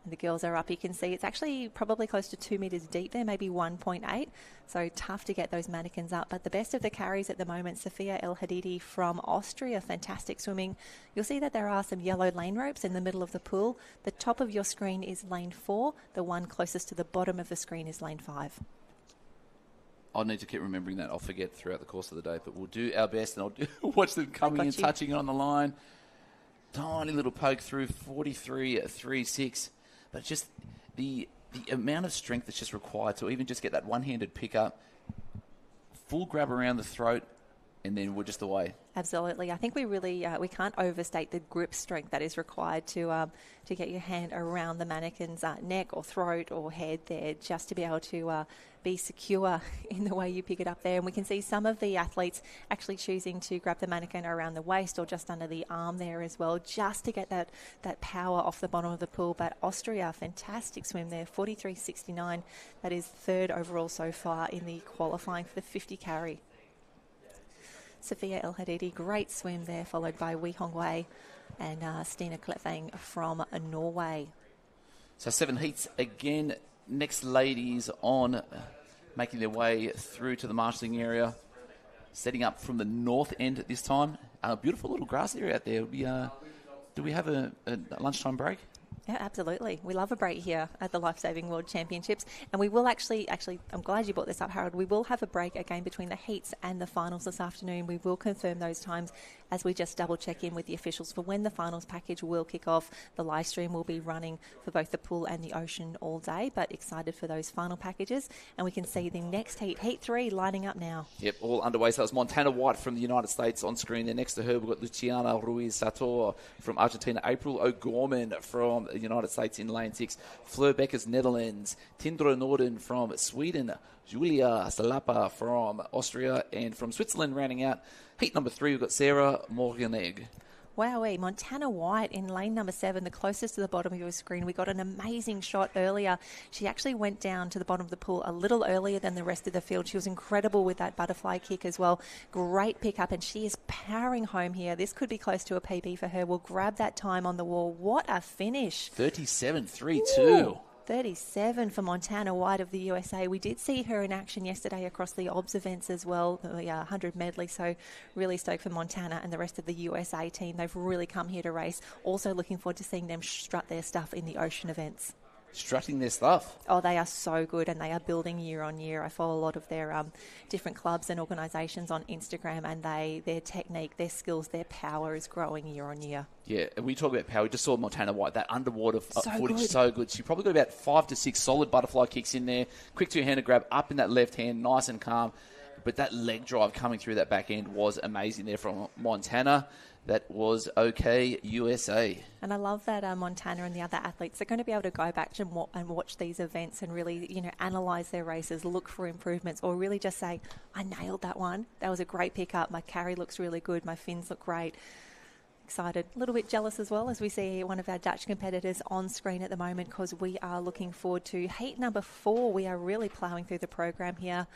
S1: And the girls are up. You can see it's actually probably close to 2 metres deep there, maybe 1.8. So tough to get those mannequins up. But the best of the carries at the moment, Safia El Hadidi from Austria, fantastic swimming. You'll see that there are some yellow lane ropes in the middle of the pool. The top of your screen is lane 4. The one closest to the bottom of the screen is lane 5.
S2: I'll need to keep remembering that. I'll forget throughout the course of the day, but we'll do our best, and I'll watch them coming in, touching it on the line. Tiny little poke through, 43.36. But just the amount of strength that's just required to even just get that one-handed pickup, full grab around the throat, and then we're just away.
S1: Absolutely. I think we really we can't overstate the grip strength that is required to get your hand around the mannequin's neck or throat or head there, just to be able to be secure in the way you pick it up there. And we can see some of the athletes actually choosing to grab the mannequin around the waist or just under the arm there as well, just to get that power off the bottom of the pool. But Austria, fantastic swim there, 43.69. That is 3rd overall so far in the qualifying for the 50 carry. Safia El Hadidi, great swim there, followed by Wei Hong Wei and Stina Klevetvang from Norway.
S2: So 7 heats again. Next ladies on, making their way through to the marshalling area, setting up from the north end at this time. Beautiful little grass area out there. Do we have a lunchtime break?
S1: Yeah, absolutely. We love a break here at the Lifesaving World Championships. And we will actually, I'm glad you brought this up, Harold. We will have a break again between the heats and the finals this afternoon. We will confirm those times as we just double check in with the officials for when the finals package will kick off. The live stream will be running for both the pool and the ocean all day, but excited for those final packages. And we can see the next heat, Heat 3, lining up now.
S2: Yep, all underway. So that's Montana White from the United States on screen there. Next to her, we've got Luciana Ruiz Sator from Argentina, April O'Gorman from the United States in lane 6. Fleur Beckers, Netherlands. Tindra Norden from Sweden. Julia Salapa from Austria. And from Switzerland, rounding out heat number 3, we've got Sarah Morganegg.
S1: Wowee, Montana White in lane number 7, the closest to the bottom of your screen. We got an amazing shot earlier. She actually went down to the bottom of the pool a little earlier than the rest of the field. She was incredible with that butterfly kick as well. Great pickup, and she is powering home here. This could be close to a PB for her. We'll grab that time on the wall. What a finish.
S2: 37.32.
S1: 37 for Montana White of the USA. We did see her in action yesterday across the OBS events as well, the 100 medley, so really stoked for Montana and the rest of the USA team. They've really come here to race. Also looking forward to seeing them strut their stuff in the ocean events.
S2: Strutting their stuff.
S1: Oh, they are so good, and they are building year on year. I follow a lot of their different clubs and organisations on Instagram, and their technique, their skills, their power is growing year on year.
S2: Yeah, and we talk about power. We just saw Montana White, that underwater footage,
S1: good.
S2: so good. She probably got about 5 to 6 solid butterfly kicks in there. Quick two-handed grab up in that left hand, nice and calm. But that leg drive coming through that back end was amazing there from Montana. That was okay, USA.
S1: And I love that Montana and the other athletes are going to be able to go back and watch these events and really, analyse their races, look for improvements, or really just say, I nailed that one. That was a great pickup. My carry looks really good. My fins look great. Excited. A little bit jealous as well as we see one of our Dutch competitors on screen at the moment, because we are looking forward to heat number 4. We are really ploughing through the program here.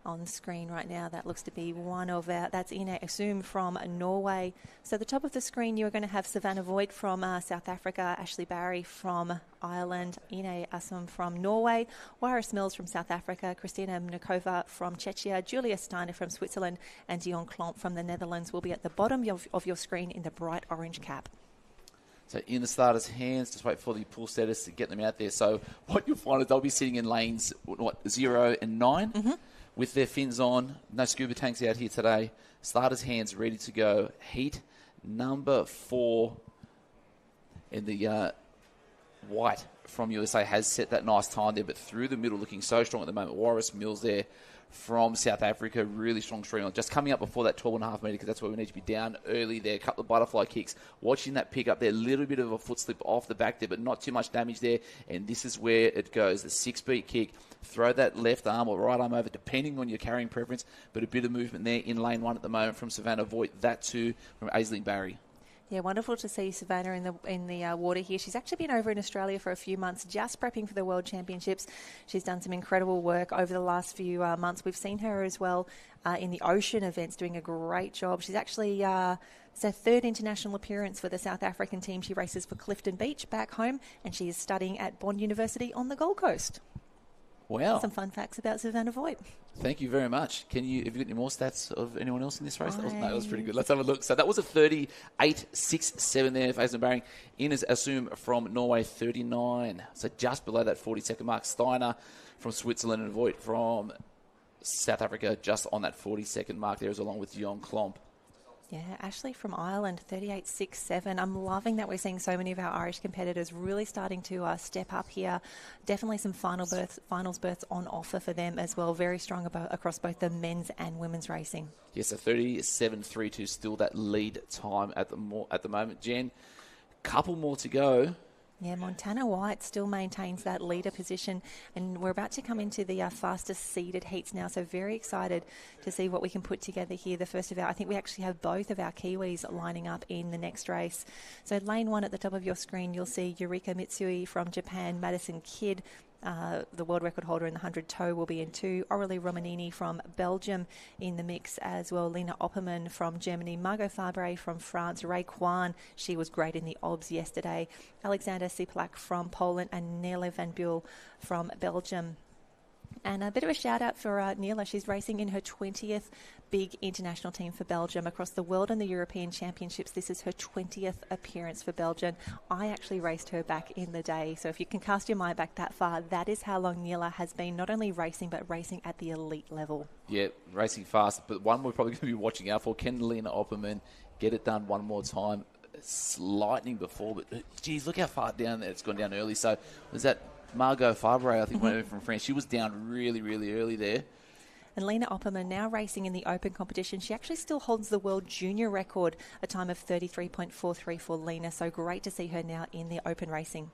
S1: On screen right now, that looks to be one of that's Ine Assume from Norway. So the top of the screen, you're going to have Savannah Voigt from South Africa, Ashley Barry from Ireland, Ine Assume from Norway, Waris Mills from South Africa, Christina Mnikova from Czechia, Julia Steiner from Switzerland, and Dion Klomp from the Netherlands will be at the bottom of your screen in the bright orange cap.
S2: So in the starters' hands, just wait for the pool status to get them out there. So what you'll find is they'll be sitting in lanes 0 and 9. Mm-hmm. With their fins on, no scuba tanks out here today. Starters' hands ready to go. Heat number 4. And the White from USA has set that nice time there, but through the middle looking so strong at the moment. Waris Mills there from South Africa, really strong stream on. Just coming up before that 12.5 metre, because that's where we need to be down early there. A couple of butterfly kicks. Watching that pick up there, a little bit of a foot slip off the back there, but not too much damage there. And this is where it goes. The 6-beat kick. Throw that left arm or right arm over, depending on your carrying preference, but a bit of movement there in lane 1 at the moment from Savannah Voigt. That too from Aisling Barry. Yeah,
S1: wonderful to see Savannah in the water here. She's actually been over in Australia for a few months, just prepping for the World Championships. She's done some incredible work over the last few months. We've seen her as well in the ocean events, doing a great job. She's actually it's her 3rd international appearance for the South African team. She races for Clifton Beach back home, and she is studying at Bond University on the Gold Coast.
S2: Wow.
S1: Some fun facts about Savannah Voigt.
S2: Thank you very much. Have you got any more stats of anyone else in this race? That was pretty good. Let's have a look. So that was a 38.67 there for Aisling Barry. Ines Assume from Norway, 39. So just below that 40-second mark. Steiner from Switzerland and Voigt from South Africa just on that 40-second mark there, as along with Dion Klomp.
S1: Yeah, Ashley from Ireland, 38.67. I'm loving that we're seeing so many of our Irish competitors really starting to step up here. Definitely some finals berths on offer for them as well. Very strong across both the men's and women's racing.
S2: Yes, so 37.32 still that lead time at the moment. Jen, couple more to go.
S1: Yeah, Montana White still maintains that leader position, and we're about to come into the fastest seeded heats now, so very excited to see what we can put together here. The first of I think we actually have both of our Kiwis lining up in the next race. So lane 1 at the top of your screen, you'll see Yurika Mitsui from Japan, Madison Kidd, the world record holder in the 100 toe, will be in 2. Aurélie Romanini from Belgium in the mix as well. Lena Opperman from Germany. Margot Fabre from France. Ray Kwan, she was great in the OBS yesterday. Alexander Siplak from Poland, and Nele van Buel from Belgium. And a bit of a shout out for Neela. She's racing in her 20th big international team for Belgium across the World and the European Championships. This is her 20th appearance for Belgium. I actually raced her back in the day. So if you can cast your mind back that far, that is how long Neela has been not only racing, but racing at the elite level. Yeah, racing fast. But one we're probably going to be watching out for, can Lena Opperman get it done one more time? It's lightning before, but geez, look how far down there it's gone down early. So was that Margot Fabre, I think, went over from France. She was down really, really early there. And Lena Opperman now racing in the open competition. She actually still holds the world junior record, a time of 33.43 for Lena. So great to see her now in the open racing.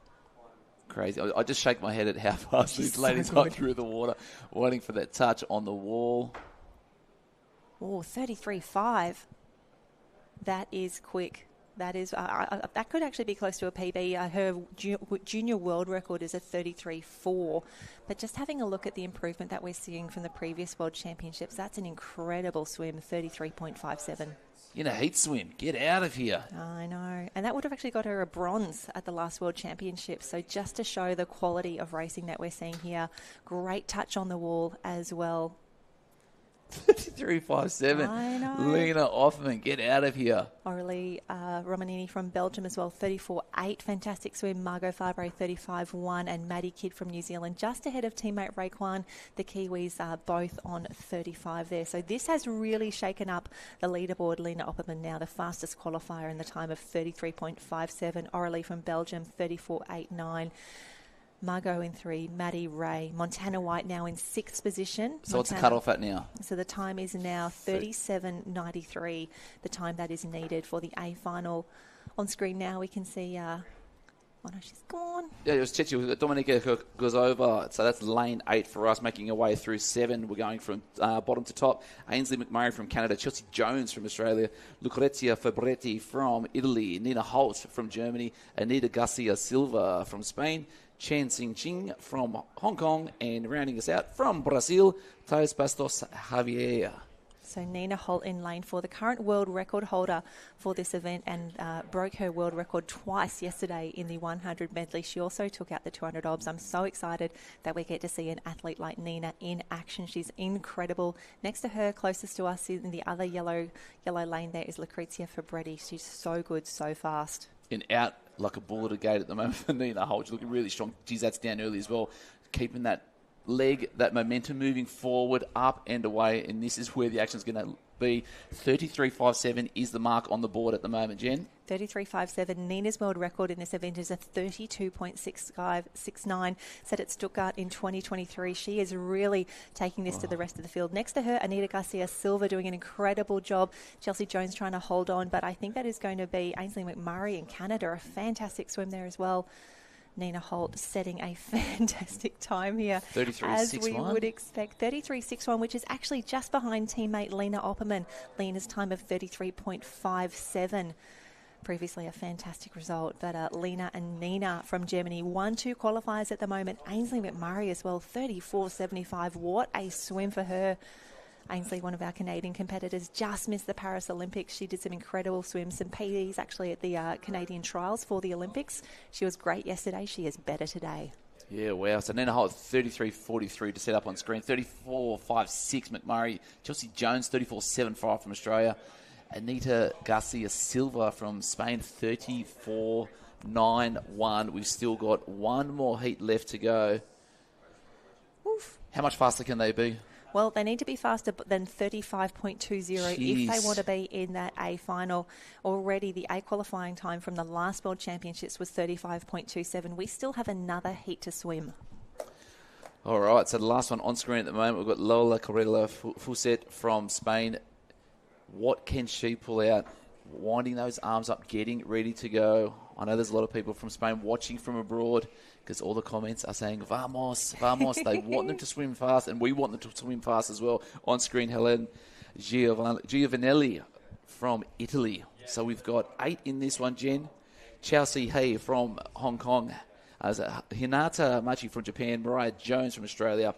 S2: Crazy. I just shake my head at how fast these ladies got through the water, waiting for that touch on the wall.
S1: Oh, 33.5. That is quick. That is that could actually be close to a PB. Her junior world record is a 33.4. But just having a look at the improvement that we're seeing from the previous World Championships, that's an incredible swim, 33.57.
S2: In a heat swim. Get out of here.
S1: I know. And that would have actually got her a bronze at the last World Championship. So just to show the quality of racing that we're seeing here, great touch on the wall as well.
S2: 33.57.
S1: I know.
S2: Lena Offman, get out of here.
S1: Aurélie Romanini from Belgium as well, 34.8. Fantastic swim. Margot Fabre, 35.1. And Maddie Kidd from New Zealand, just ahead of teammate Raekwon. The Kiwis are both on 35 there. So this has really shaken up the leaderboard. Lena Opperman now the fastest qualifier in the time of 33.57. Aurélie from Belgium, 34.89. Margot in 3, Maddie, Ray, Montana White now in 6th position.
S2: So what's the cut-off at now?
S1: So the time is now 37.93, the time that is needed for the A final. On screen now we can see, oh no, she's gone.
S2: Yeah, it was Chichi. Dominika goes over. So that's lane 8 for us, making our way through 7. We're going from bottom to top. Ainsley McMurray from Canada, Chelsea Jones from Australia, Lucrezia Fabretti from Italy, Nina Holt from Germany, Anita Garcia Silva from Spain, Chen Xingqing from Hong Kong, and rounding us out from Brazil, Thais Bastos Javier.
S1: So Nina Holt in lane 4, the current world record holder for this event, and broke her world record twice yesterday in the 100 medley. She also took out the 200 obs. I'm so excited that we get to see an athlete like Nina in action. She's incredible. Next to her, closest to us in the other yellow lane there is Lucrezia Fabretti. She's so good, so fast.
S2: And out like a bull at a gate at the moment for Nina Holt. She's looking really strong. Geez, that's down early as well. Keeping that leg, that momentum moving forward, up and away. And this is where the action's going to be. 33.57 is the mark on the board at the moment, Jen.
S1: 33.57. Nina's world record in this event is a 32.69, set at Stuttgart in 2023. She is really taking this to the rest of the field. Next to her, Anita Garcia Silva doing an incredible job. Chelsea Jones trying to hold on, but I think that is going to be Ainsley McMurray in Canada. A fantastic swim there as well. Nina Holt setting a fantastic time here.
S2: 33.61.
S1: As we would expect. 33.61, which is actually just behind teammate Lena Opperman. Lena's time of 33.57. Previously a fantastic result, but Lena and Nina from Germany, 1-2 qualifiers at the moment. Ainsley McMurray as well, 34.75. What a swim for her. Ainsley, one of our Canadian competitors, just missed the Paris Olympics. She did some incredible swims, some PDs actually at the Canadian trials for the Olympics. She was great yesterday. She is better today.
S2: Yeah, wow. So Nina Holt, 33.43 to set up on screen. 34.56 McMurray. Chelsea Jones, 34.75 from Australia. Anita Garcia Silva from Spain, 34.91. We've still got one more heat left to go.
S1: Oof.
S2: How much faster can they be?
S1: Well, they need to be faster than 35.20
S2: Jeez.
S1: if they want to be in that A final. Already the A qualifying time from the last World Championships was 35.27. We still have another heat to swim.
S2: All right, so the last one on screen at the moment, we've got Lola Corella Fuset from Spain. What can she pull out? Winding those arms up, getting ready to go. I know there's a lot of people from Spain watching from abroad because all the comments are saying, vamos, vamos. They want them to swim fast, and we want them to swim fast as well. On screen, Helen Giovanelli from Italy. So we've got 8 in this one, Jen. Chelsea Hay from Hong Kong. Hinata Machi from Japan. Mariah Jones from Australia.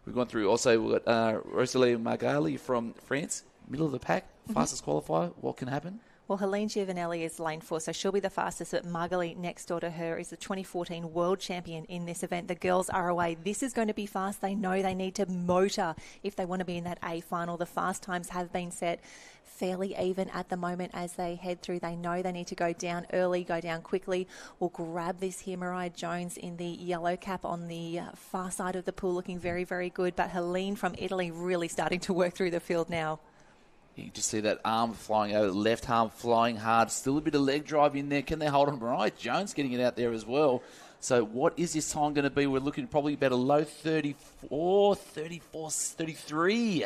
S2: We've gone through also, we've got Rosalie Magali from France. Middle of the pack, fastest qualifier. What can happen?
S1: Well, Helene Giovanelli is lane 4, so she'll be the fastest, but Margali next door to her is the 2014 world champion in this event. The girls are away. This is going to be fast. They know they need to motor if they want to be in that A final. The fast times have been set fairly even at the moment as they head through. They know they need to go down early, go down quickly. We'll grab this here. Mariah Jones in the yellow cap on the far side of the pool looking very, very good, but Helene from Italy really starting to work through the field now.
S2: You just see that arm flying over, left arm flying hard. Still a bit of leg drive in there. Can they hold on? Mariah Jones getting it out there as well. So what is this time going to be? We're looking probably about a low 34, 33.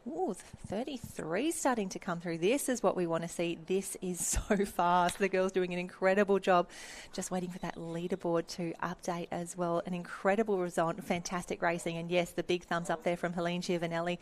S1: Ooh, 33 starting to come through. This is what we want to see. This is so fast. The girls doing an incredible job. Just waiting for that leaderboard to update as well. An incredible result. Fantastic racing. And yes, the big thumbs up there from Helene Giovanelli.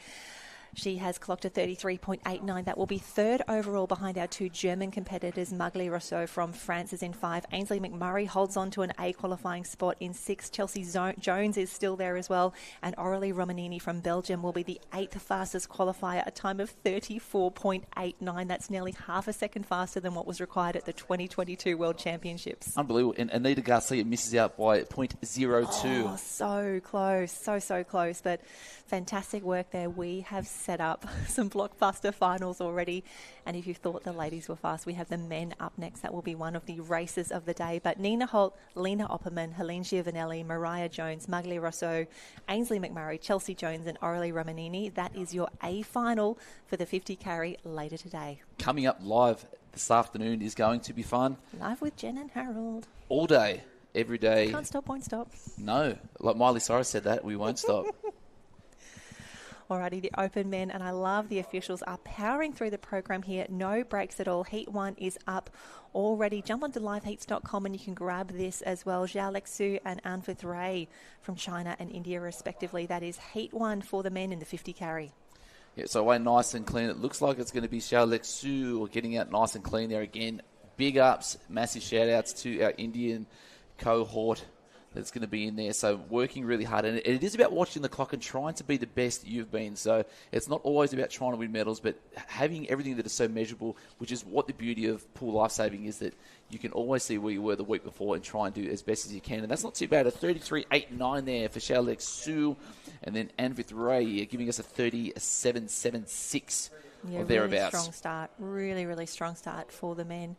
S1: She has clocked a 33.89. That will be third overall behind our two German competitors. Medley Rousseau from France is in 5. Ainsley McMurray holds on to an A qualifying spot in 6. Chelsea Jones is still there as well. And Aurélie Romanini from Belgium will be the 8th fastest qualifier, a time of 34.89. That's nearly half a second faster than what was required at the 2022 World Championships.
S2: Unbelievable. And Anita Garcia misses out by 0.02.
S1: Oh, so close. So close. But fantastic work there. We have set up some blockbuster finals already. And if you thought the ladies were fast, we have the men up next. That will be one of the races of the day. But Nina Holt, Lena Opperman, Helene Giovanelli, Mariah Jones, Medley Rousseau, Ainsley McMurray, Chelsea Jones and Aurélie Romanini. That is your A final for the 50 carry later today.
S2: Coming up live this afternoon is going to be fun.
S1: Live with Jen and Harold.
S2: All day, every day.
S1: Can't stop, won't stop.
S2: No, like Miley Cyrus said that, we won't stop.
S1: Alrighty, the open men, and I love the officials are powering through the program here. No breaks at all. Heat 1 is up already. Jump onto liveheats.com and you can grab this as well. Zhao Lexu and Anfith Ray from China and India respectively. That is Heat 1 for the men in the 50 carry.
S2: Yeah, so away nice and clean. It looks like it's going to be Zhao Lexu getting out nice and clean there again. Big ups, massive shout outs to our Indian cohort that's going to be in there. So working really hard. And it is about watching the clock and trying to be the best you've been. So it's not always about trying to win medals, but having everything that is so measurable, which is what the beauty of Pool Lifesaving is, that you can always see where you were the week before and try and do as best as you can. And that's not too bad. A 33.89 there for Zhao Lexu. And then Anvith Ray giving us a 37.76 or thereabouts.
S1: Really strong start. Really strong start for the men.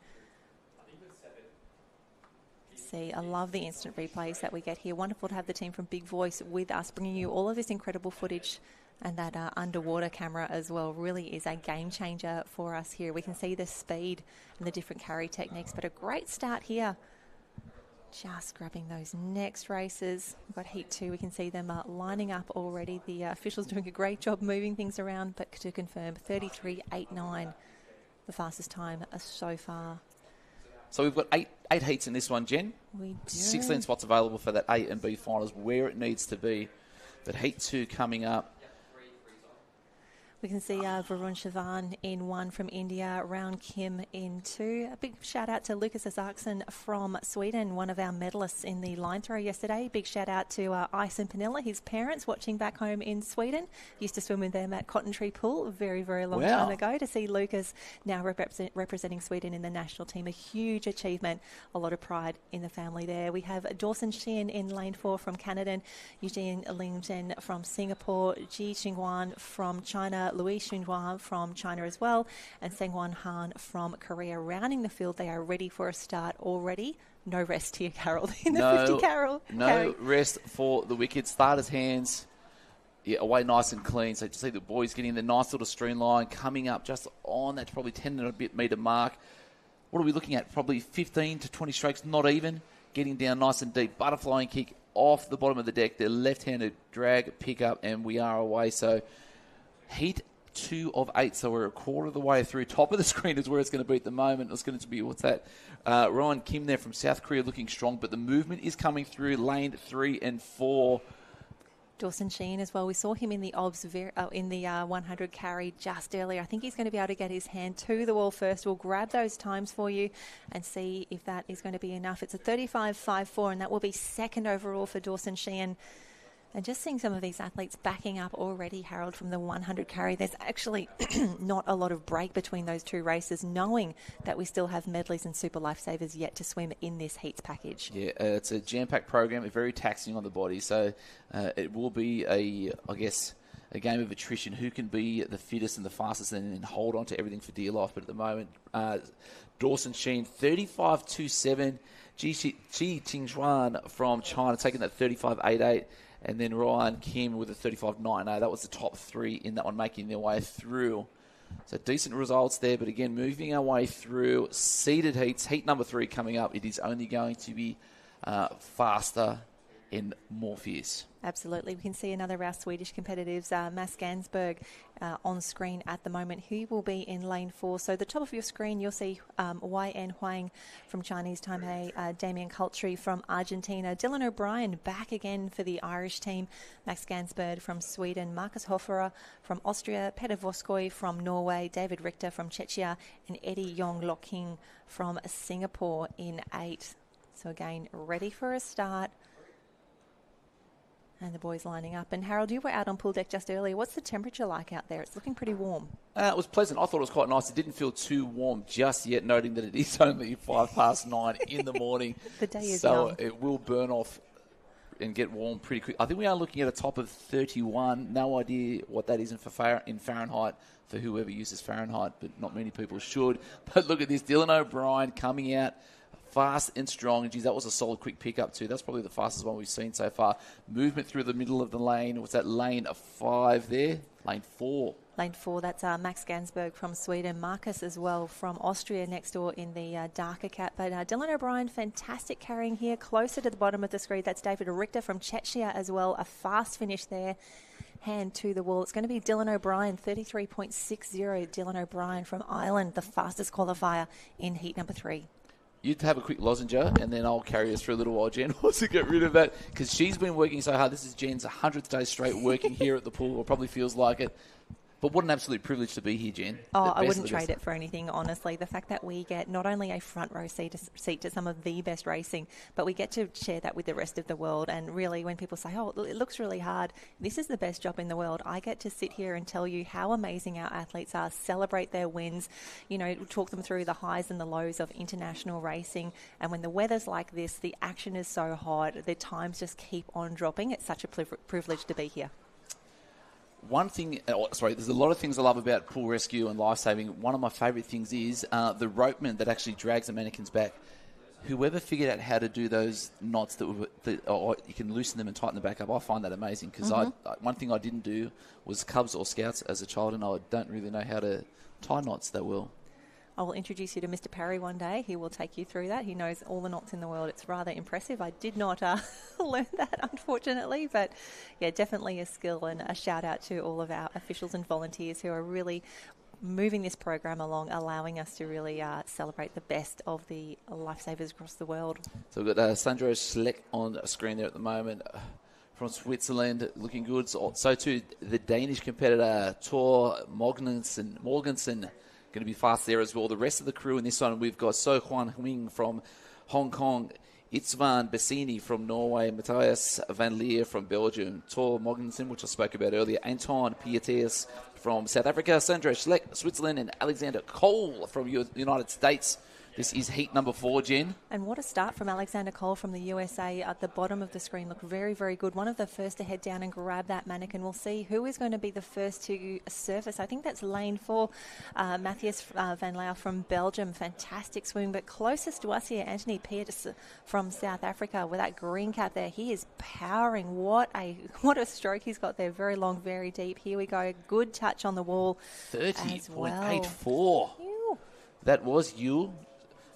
S1: I love the instant replays that we get here. Wonderful to have the team from Big Voice with us, bringing you all of this incredible footage, and that underwater camera as well really is a game changer for us here. We can see the speed and the different carry techniques, but a great start here. Just grabbing those next races. We've got Heat 2. We can see them lining up already. The officials doing a great job moving things around, but to confirm, 33.89, the fastest time so far.
S2: So we've got eight heats in this one, Jen.
S1: We do.
S2: 16 spots available for that A and B finals, where it needs to be. But Heat 2 coming up.
S1: We can see Varun Chavan in 1 from India, Round Kim in 2. A big shout out to Lucas Isaksson from Sweden, one of our medalists in the line throw yesterday. Big shout out to Ice and Pernilla, his parents watching back home in Sweden. Used to swim with them at Cotton Tree Pool a very long time ago. To see Lucas now representing Sweden in the national team, a huge achievement. A lot of pride in the family there. We have Dawson Shin in lane 4 from Canada, Eugene Lingzhen from Singapore, Ji Xingguan from China, Louis Xinhua from China as well, and Sengwan Han from Korea. Rounding the field, they are ready for a start already. No rest here, Carol, in the 50 carry.
S2: No rest for the wicked. Starters' hands, away nice and clean. So to see the boys getting the nice little streamline, coming up just on that probably 10 and a bit metre mark. What are we looking at? Probably 15 to 20 strokes, not even. Getting down nice and deep. Butterflying kick off the bottom of the deck. Their left-handed drag, pick up, and we are away. So Heat 2 of 8, so we're a quarter of the way through. Top of the screen is where it's going to be at the moment. It's going to be, Ryan Kim there from South Korea looking strong, but the movement is coming through lane 3 and 4.
S1: Dawson Sheen as well. We saw him in the obs in the 100 carry just earlier. I think he's going to be able to get his hand to the wall first. We'll grab those times for you and see if that is going to be enough. It's a 35.54, and that will be second overall for Dawson Sheen. And just seeing some of these athletes backing up already, Harold, from the 100 carry, there's actually not a lot of break between those two races, knowing that we still have medleys and Super Lifesavers yet to swim in this heats package. Yeah,
S2: it's a jam-packed program, very taxing on the body. So it will be, a game of attrition. Who can be the fittest and the fastest and hold on to everything for dear life. But at the moment, Dawson Sheen, 35.27. Ji Qingchuan from China taking that 35.88. And then Ryan Kim with a 35.90. That was the top 3 in that one, making their way through. So decent results there, but again, moving our way through seeded heats. Heat number 3 coming up. It is only going to be faster and more fierce.
S1: Absolutely. We can see another of our Swedish competitors, Mads Gansberg, on screen at the moment. He will be in lane 4. So the top of your screen, you'll see YN Huang from Chinese Taipei, Damien Coultry from Argentina, Dylan O'Brien back again for the Irish team, Max Gansberg from Sweden, Marcus Hoferer from Austria, Peter Voskoy from Norway, David Richter from Czechia, and Eddie Yong Locking from Singapore in 8. So again, ready for a start. And the boys lining up. And Harold, you were out on pool deck just earlier. What's the temperature like out there? It's looking pretty warm.
S2: It was pleasant. I thought it was quite nice. It didn't feel too warm just yet, noting that it is only 9:05 in the morning.
S1: The day is
S2: so
S1: young.
S2: It will burn off and get warm pretty quick. I think we are looking at a top of 31. No idea what that is in Fahrenheit for whoever uses Fahrenheit, but not many people should. But look at this. Dylan O'Brien coming out fast and strong. And geez, that was a solid quick pickup too. That's probably the fastest one we've seen so far. Movement through the middle of the lane. What's that, lane 5 there? Lane 4.
S1: Lane 4, that's Max Gansberg from Sweden. Marcus as well from Austria next door in the darker cap. But Dylan O'Brien, fantastic carrying here. Closer to the bottom of the screen, that's David Richter from Czechia as well. A fast finish there. Hand to the wall. It's going to be Dylan O'Brien, 33.60. Dylan O'Brien from Ireland, the fastest qualifier in heat number 3.
S2: You'd have a quick lozenge, and then I'll carry us for a little while, Jen, once to get rid of that, because she's been working so hard. This is Jen's 100th day straight working here at the pool, or probably feels like it. But what an absolute privilege to be here, Jen.
S1: Oh, I wouldn't trade it for anything, honestly. The fact that we get not only a front row seat to some of the best racing, but we get to share that with the rest of the world. And really, when people say, oh, it looks really hard, this is the best job in the world. I get to sit here and tell you how amazing our athletes are, celebrate their wins, talk them through the highs and the lows of international racing. And when the weather's like this, the action is so hot, the times just keep on dropping. It's such a privilege to be here.
S2: One thing, there's a lot of things I love about pool rescue and lifesaving. One of my favourite things is the ropeman that actually drags the mannequins back. Whoever figured out how to do those knots or you can loosen them and tighten them back up, I find that amazing. Because one thing I didn't do was Cubs or Scouts as a child, and I don't really know how to tie knots that well.
S1: I will introduce you to Mr. Parry one day. He will take you through that. He knows all the knots in the world. It's rather impressive. I did not learn that, unfortunately, but yeah, definitely a skill, and a shout out to all of our officials and volunteers who are really moving this program along, allowing us to really celebrate the best of the lifesavers across the world. So
S2: we've got Sandro Schleck on a screen there at the moment. From Switzerland, looking good. So too, the Danish competitor, Tor Morgensen, going to be fast there as well. The rest of the crew in this one, we've got So Huan Huing from Hong Kong, Itzvan Bassini from Norway, Matthias Van Leer from Belgium, Tor Morgensen, which I spoke about earlier, Anton Pietes from South Africa, Sandro Schleck, Switzerland, and Alexander Cole from United States. This is heat number 4, Jen.
S1: And what a start from Alexander Cole from the USA. At the bottom of the screen, looked very, very good. One of the first to head down and grab that mannequin. We'll see who is going to be the first to surface. I think that's lane 4, Matthias Van Leer from Belgium. Fantastic swing, but closest to us here, Anthony Peters from South Africa with that green cap there. He is powering. What a stroke he's got there. Very long, very deep. Here we go. Good touch on the wall.
S2: 30.84. That was you.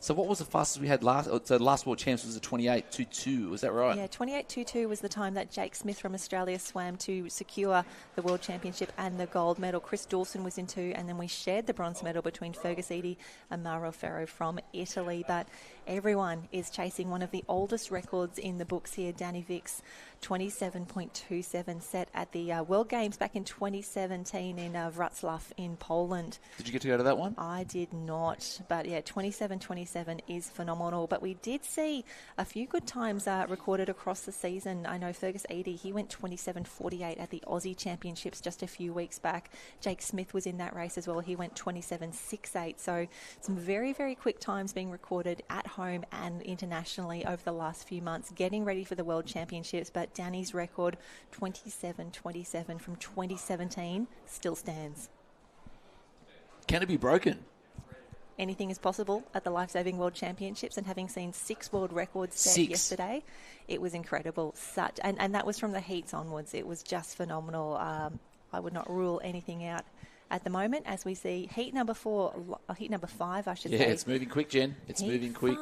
S2: So what was the fastest we had last? So the last World Champs was a 28.22. Was that right?
S1: Yeah, 28.22 was the time that Jake Smith from Australia swam to secure the World Championship and the gold medal. Chris Dawson was in 2, and then we shared the bronze medal between Fergus Eady and Mauro Ferro from Italy. But everyone is chasing one of the oldest records in the books here. Danny Vicks, 27.27, set at the World Games back in 2017 in Wrocław in Poland.
S2: Did you get to go to that one?
S1: I did not, but yeah, 27.27 is phenomenal. But we did see a few good times recorded across the season. I know Fergus Eady, he went 27.48 at the Aussie Championships just a few weeks back. Jake Smith was in that race as well. He went 27.68. So some very, very quick times being recorded at home and internationally over the last few months, getting ready for the World Championships. But Danny's record, 27.27 from 2017, still stands.
S2: Can it be broken?
S1: Anything is possible at the Lifesaving World Championships, and having seen 6 world records set yesterday, it was incredible. And that was from the heats onwards. It was just phenomenal. I would not rule anything out at the moment as we see heat number 5, I should say.
S2: Yeah, it's moving quick, Jen. It's moving quick.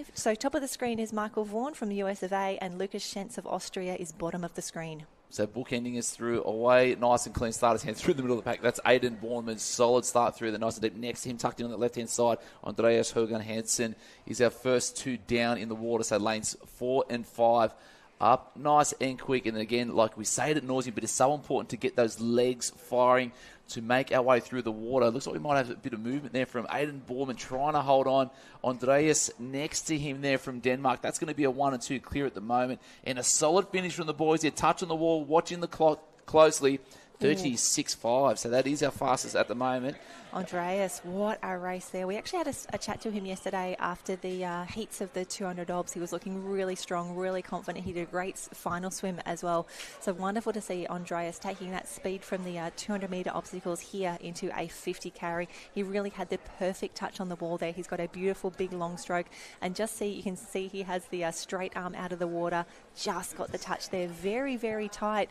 S1: 5. So top of the screen is Michael Vaughan from the US of A, and Lucas Schenz of Austria is bottom of the screen.
S2: So bookending is through away, nice and clean start his hand through the middle of the pack. That's Aidan Borman's solid start through the nice and deep. Next to him, tucked in on the left-hand side, Andreas Hogan Hansen is our first 2 down in the water. So lanes 4 and 5 up, nice and quick. And again, like we say it at nauseam, but it's so important to get those legs firing to make our way through the water. Looks like we might have a bit of movement there from Aidan Borman trying to hold on. Andreas next to him there from Denmark. That's going to be a 1 and 2 clear at the moment. And a solid finish from the boys here. Touch on the wall, watching the clock closely. 36.5. So that is our fastest at the moment.
S1: Andreas, what a race there. We actually had a chat to him yesterday after the heats of the 200 obs. He was looking really strong, really confident. He did a great final swim as well. So wonderful to see Andreas taking that speed from the 200-metre obstacles here into a 50 carry. He really had the perfect touch on the wall there. He's got a beautiful big long stroke. And you can see he has the straight arm out of the water. Just got the touch there. Very, very tight.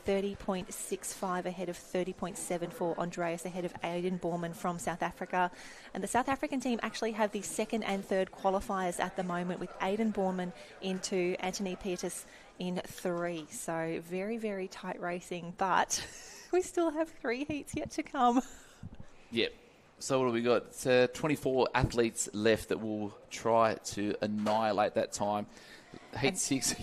S1: 30.65 ahead of 30.74. Andreas ahead of Aidan Borman from South Africa. And the South African team actually have the second and third qualifiers at the moment, with Aidan Borman into Anthony Peters in 3. So very, very tight racing, but we still have 3 heats yet to come.
S2: Yep. So what have we got? 24 athletes left that will try to annihilate that time. Heat 6,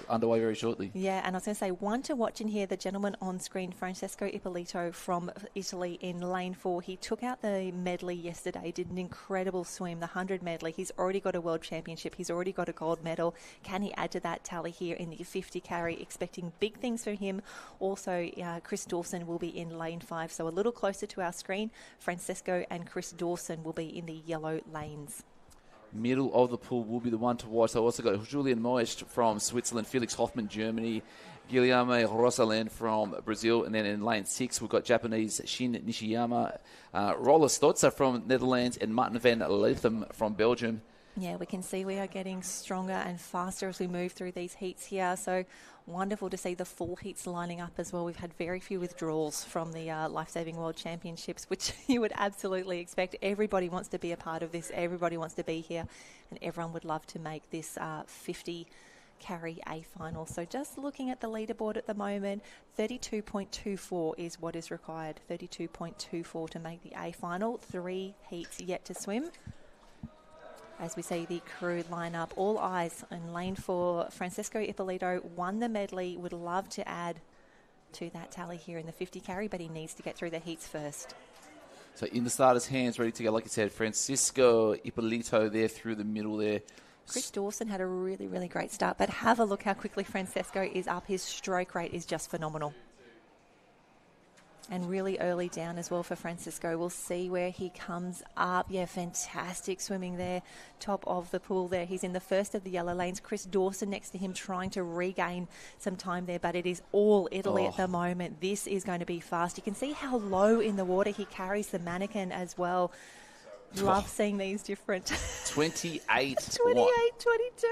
S2: underway very shortly.
S1: Yeah, and I was going to say, one to watch in here, the gentleman on screen, Francesco Ippolito from Italy in lane 4. He took out the medley yesterday, did an incredible swim, the 100 medley. He's already got a world championship. He's already got a gold medal. Can he add to that tally here in the 50 carry? Expecting big things from him. Also, Chris Dawson will be in lane 5, so a little closer to our screen. Francesco and Chris Dawson will be in the yellow lanes.
S2: Middle of the pool will be the one to watch. So also got Julian Moist from Switzerland, Felix Hoffmann, Germany, Guilherme Rosalind from Brazil, and then in lane 6 we've got Japanese Shin Nishiyama, Roller Stotzer from Netherlands, and Martin van Lethem from Belgium.
S1: Yeah, we can see we are getting stronger and faster as we move through these heats here. So wonderful to see the full heats lining up as well. We've had very few withdrawals from the Lifesaving World Championships, which you would absolutely expect. Everybody wants to be a part of this. Everybody wants to be here, and everyone would love to make this 50 carry A final. So just looking at the leaderboard at the moment, 32.24 is what is required. 32.24 to make the A final. 3 heats yet to swim. As we see the crew line up, all eyes in lane 4. Francesco Ippolito won the medley, would love to add to that tally here in the 50 carry, but he needs to get through the heats first.
S2: So in the starter's hands, ready to go, like you said, Francisco Ippolito there through the middle there.
S1: Chris Dawson had a really, really great start, but have a look how quickly Francesco is up. His stroke rate is just phenomenal. And really early down as well for Francisco. We'll see where he comes up. Yeah, fantastic swimming there. Top of the pool there. He's in the first of the yellow lanes. Chris Dawson next to him trying to regain some time there, but it is all Italy at the moment. This is going to be fast. You can see how low in the water he carries the manikin as well. Love seeing these different.
S2: 28.
S1: 22.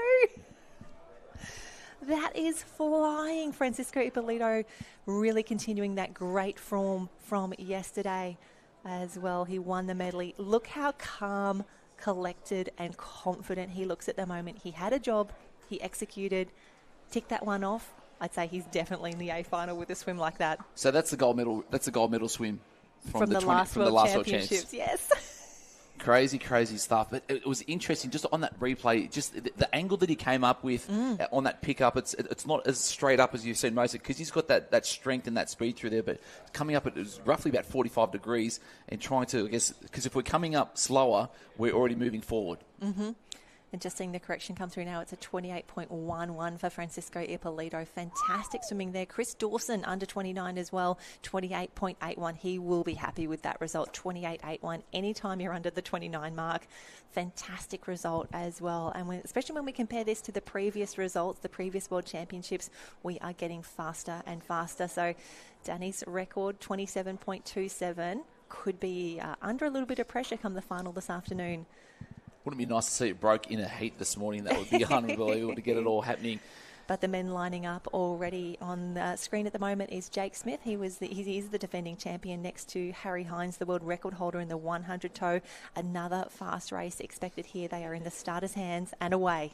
S1: That is flying. Francisco Ippolito really continuing that great form from yesterday as well. He won the medley. Look how calm, collected and confident he looks at the moment. He had a job. He executed. Tick that one off. I'd say he's definitely in the A final with a swim like that.
S2: So that's the gold medal. That's the gold medal swim
S1: from the last World Championships. Yes.
S2: Crazy stuff. But it was interesting just on that replay, just the angle that he came up with on that pickup. It's not as straight up as you've seen most of it, because he's got that strength and that speed through there. But coming up, it was roughly about 45 degrees and trying to, I guess, because if we're coming up slower, we're already moving forward. Mm-hmm.
S1: And just seeing the correction come through now, it's a 28.11 for Francisco Ippolito. Fantastic swimming there. Chris Dawson, under 29 as well, 28.81. He will be happy with that result, 28.81. Anytime you're under the 29 mark, fantastic result as well. And especially when we compare this to the previous results, the previous World Championships, we are getting faster and faster. So Danny's record, 27.27, could be under a little bit of pressure come the final this afternoon.
S2: Wouldn't it be nice to see it broke in a heat this morning? That would be unbelievable to get it all happening.
S1: But the men lining up already on the screen at the moment is Jake Smith. He is the defending champion next to Harry Hines, the world record holder in the 100 toe. Another fast race expected here. They are in the starters' hands and away.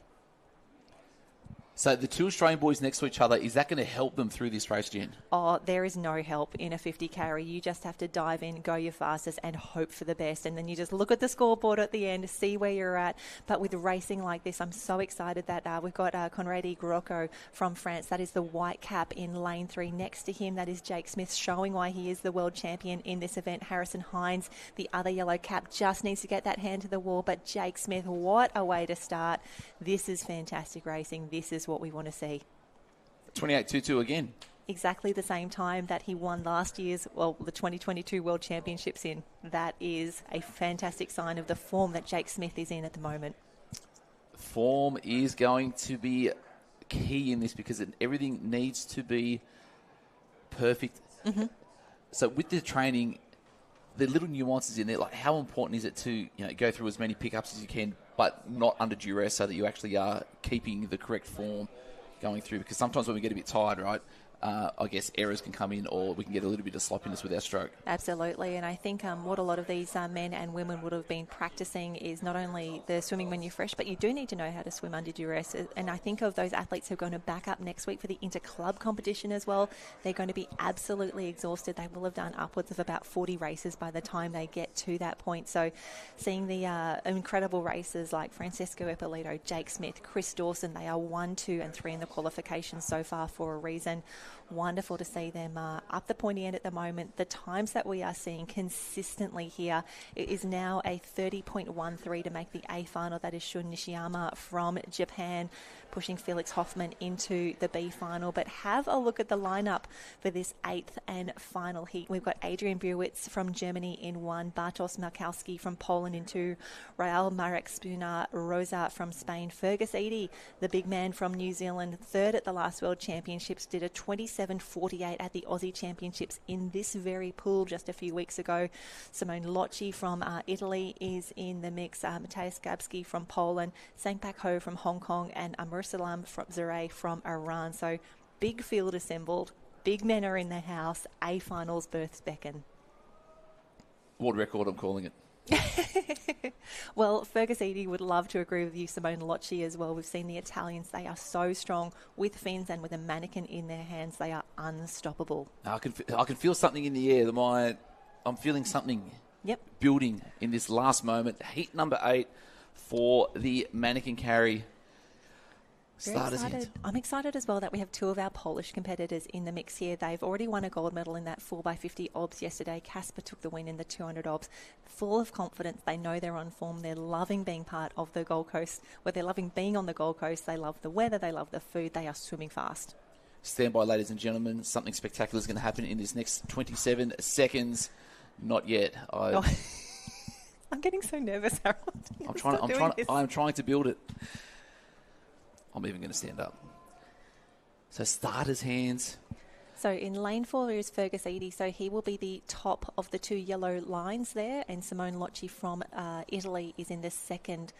S2: So the two Australian boys next to each other, is that going to help them through this race, Jen?
S1: Oh, there is no help in a 50 carry. You just have to dive in, go your fastest and hope for the best. And then you just look at the scoreboard at the end, see where you're at. But with racing like this, I'm so excited that we've got Conradi Grocco from France. That is the white cap in lane 3. Next to him, that is Jake Smith, showing why he is the world champion in this event. Harrison Hines, the other yellow cap, just needs to get that hand to the wall. But Jake Smith, what a way to start. This is fantastic racing. This is what we want to see.
S2: 28.22 again.
S1: Exactly the same time that he won last year's, the 2022 World Championships in. That is a fantastic sign of the form that Jake Smith is in at the moment.
S2: Form is going to be key in this because everything needs to be perfect. Mm-hmm. So with the training, the little nuances in there, like how important is it to go through as many pickups as you can, but not under duress, so that you actually are keeping the correct form going through? Because sometimes when we get a bit tired, right, I guess errors can come in, or we can get a little bit of sloppiness with our stroke.
S1: Absolutely, and I think what a lot of these men and women would have been practicing is not only the swimming when you're fresh, but you do need to know how to swim under duress. And I think of those athletes who are going to back up next week for the inter-club competition as well. They're going to be absolutely exhausted. They will have done upwards of about 40 races by the time they get to that point. So seeing the incredible races like Francesco Ippolito, Jake Smith, Chris Dawson, they are 1, 2 and 3 in the qualifications so far for a reason. Wonderful to see them up the pointy end at the moment. The times that we are seeing consistently here, it is now a 30.13 to make the A final. That is Shun Nishiyama from Japan, pushing Felix Hoffman into the B final. But have a look at the lineup for this 8th and final heat. We've got Adrian Buwitz from Germany in 1, Bartosz Malkowski from Poland in 2, Raul Marek Spooner Rosa from Spain, Fergus Eadie, the big man from New Zealand, 3rd at the last World Championships, did a 27.48 at the Aussie Championships in this very pool just a few weeks ago. Simone Locci from Italy is in the mix, Mateusz Gabski from Poland, Sangpak Ho from Hong Kong, and Salam from Zareh from Iran. So big field assembled, big men are in the house, A finals births beckon.
S2: World record, I'm calling it.
S1: Well, Fergus Eadie would love to agree with you, Simone Locci as well. We've seen the Italians, they are so strong with fins and with a manikin in their hands. They are unstoppable.
S2: I can feel something in the air. I'm feeling something building in this last moment. Heat number 8 for the manikin carry. I'm excited as well that we have 2 of our Polish competitors in the mix here. They've already won a gold medal in that 4x50 obs yesterday. Casper took the win in the 200 obs. Full of confidence. They know they're on form. They're loving being part of the Gold Coast. They're loving being on the Gold Coast. They love the weather. They love the food. They are swimming fast. Stand by, ladies and gentlemen. Something spectacular is going to happen in this next 27 seconds. Not yet. I'm
S1: getting so nervous, Harold.
S2: I'm trying to build it. I'm even going to stand up. So starters' hands.
S1: So in lane 4 is Fergus Eadie. So he will be the top of the 2 yellow lines there. And Simone Locci from Italy is in the second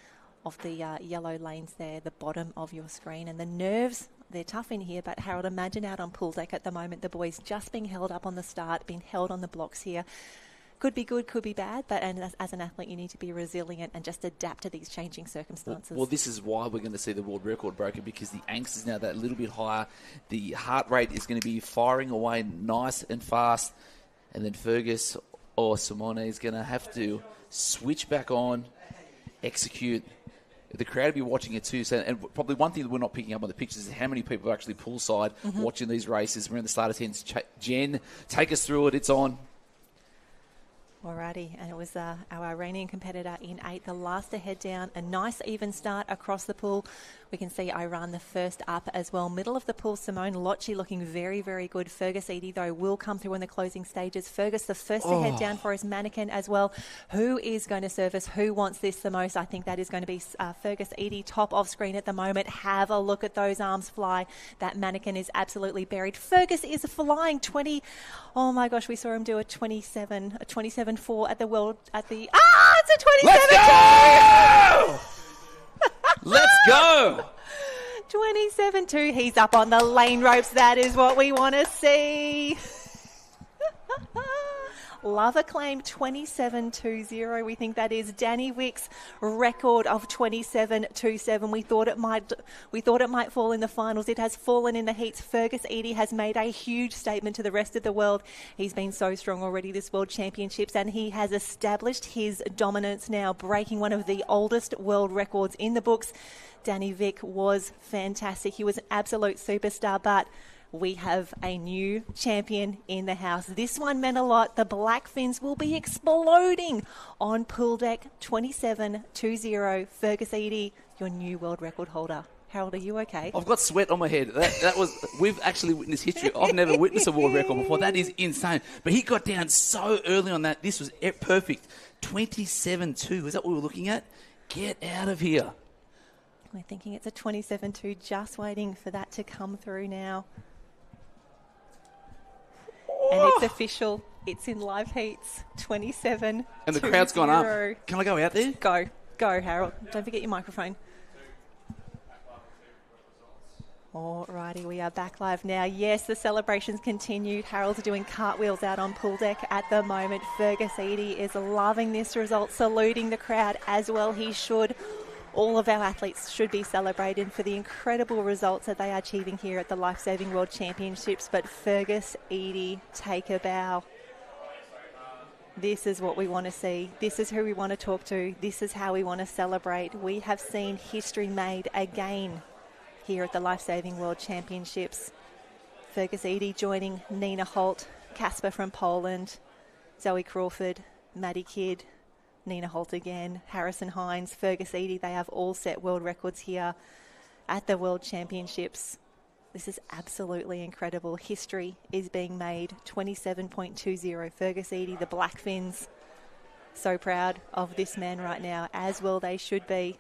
S1: of the yellow lanes there, the bottom of your screen. And the nerves, they're tough in here. But Harold, imagine out on pool deck at the moment, the boys just being held up on the start, being held on the blocks here. Could be good, could be bad, but as an athlete, you need to be resilient and just adapt to these changing circumstances.
S2: Well, this is why we're going to see the world record broken, because the angst is now that little bit higher. The heart rate is going to be firing away nice and fast, and then Fergus or Simone is going to have to switch back on, execute. The crowd will be watching it too. So, and probably one thing that we're not picking up on the pictures is how many people are actually poolside watching these races. We're in the starters' hands. Jen, take us through it. It's on.
S1: Alrighty, and it was our Iranian competitor in 8, the last to head down. A nice even start across the pool. We can see Iran the first up as well. Middle of the pool, Simone Locci looking very, very good. Fergus Eadie, though, will come through in the closing stages. Fergus the first to head down for his manikin as well. Who is going to service? Who wants this the most? I think that is going to be Fergus Eadie, top of screen at the moment. Have a look at those arms fly. That manikin is absolutely buried. Fergus is flying 20. Oh my gosh, we saw him do a 27.4 at the world it's a 27.
S2: Let's go! Let's go!
S1: 27.2. He's up on the lane ropes. That is what we want to see. Love Acclaim 27.20. We think that is Danny Wick's record of 27.27. We thought it might fall in the finals. It has fallen in the heats. Fergus Eadie has made a huge statement to the rest of the world. He's been so strong already this World Championships, and he has established his dominance now, breaking one of the oldest world records in the books. Danny Wick was fantastic. He was an absolute superstar, but we have a new champion in the house. This one meant a lot. The Black Fins will be exploding on pool deck. 27.20. Fergus Eadie, your new world record holder. Harold, are you okay?
S2: I've got sweat on my head. We've actually witnessed history. I've never witnessed a world record before. That is insane. But he got down so early on that. This was perfect. 27.2. Is that what we were looking at? Get out of here.
S1: We're thinking it's a 27.2. Just waiting for that to come through now. And it's official. It's in live heats. 27.
S2: And the crowd's gone up. Can I go out there?
S1: Go, Harold. Don't forget your microphone. Alrighty, we are back live now. Yes, the celebrations continue. Harold's doing cartwheels out on pool deck at the moment. Fergus Eadie is loving this result, saluting the crowd as well he should. All of our athletes should be celebrated for the incredible results that they are achieving here at the Lifesaving World Championships. But Fergus Eadie, take a bow. This is what we want to see. This is who we want to talk to. This is how we want to celebrate. We have seen history made again here at the Lifesaving World Championships. Fergus Eadie joining Nina Holt, Casper from Poland, Zoe Crawford, Maddie Kidd, Nina Holt again, Harrison Hines, Fergus Eadie. They have all set world records here at the World Championships. This is absolutely incredible. History is being made. 27.20. Fergus Eadie, the Black Fins. So proud of this man right now, as well they should be.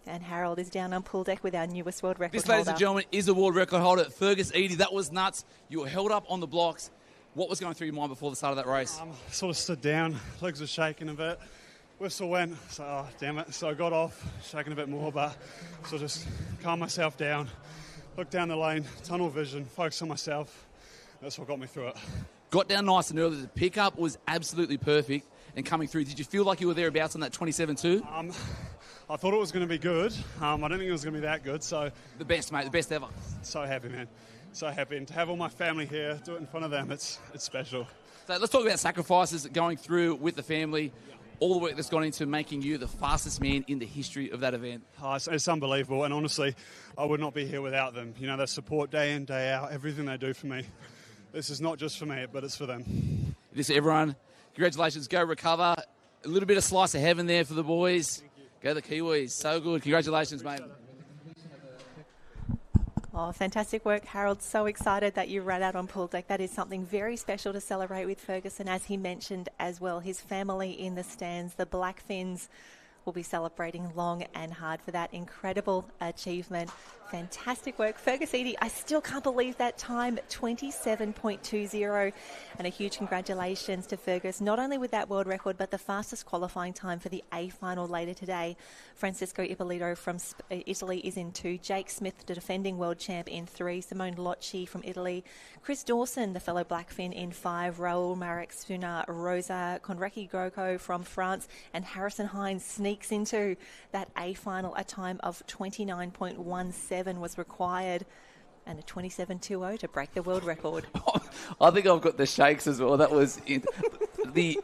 S1: And Harold is down on pool deck with our newest world record holder.
S3: This, ladies and gentlemen, is a world record holder. Fergus Eadie, that was nuts. You were held up on the blocks. What was going through your mind before the start of that race?
S4: Sort of stood down, legs were shaking a bit. Whistle went, so oh, damn it. So I got off, shaking a bit more, but so just calm myself down, look down the lane, tunnel vision, focus on myself. That's what got me through it.
S3: Got down nice and early. The pickup was absolutely perfect and coming through. Did you feel like you were thereabouts on that 27.2?
S4: I thought it was going to be good. I didn't think it was going to be that good. So
S3: the best, mate, the best ever.
S4: So happy, man. So happy, and to have all my family here, do it in front of them, it's special.
S3: So let's talk about sacrifices going through with the family, all the work that's gone into making you the fastest man in the history of that event.
S4: Oh, it's unbelievable, and honestly, I would not be here without them. You know, their support day in, day out, everything they do for me. This is not just for me, but it's for them.
S3: It is everyone. Congratulations, go recover. A little bit of slice of heaven there for the boys. Go the Kiwis, so good. Congratulations, mate.
S1: Oh, fantastic work, Harold. So excited that you ran out on pool deck. That is something very special to celebrate with Ferguson, as he mentioned as well. His family in the stands, the Black Fins, will be celebrating long and hard for that incredible achievement. Fantastic work. Fergus Eadie, I still can't believe that time, 27.20. And a huge congratulations to Fergus, not only with that world record, but the fastest qualifying time for the A final later today. Francisco Ippolito from Italy is in 2. Jake Smith, the defending world champ, in 3. Simone Locci from Italy. Chris Dawson, the fellow Blackfin, in 5. Raul Marek Suna, Rosa Conrecki Groko from France. And Harrison Hines sneaks into that A final. A time of 29.17 was required, and a 27.20 to break the world record.
S2: I think I've got the shakes as well. That was the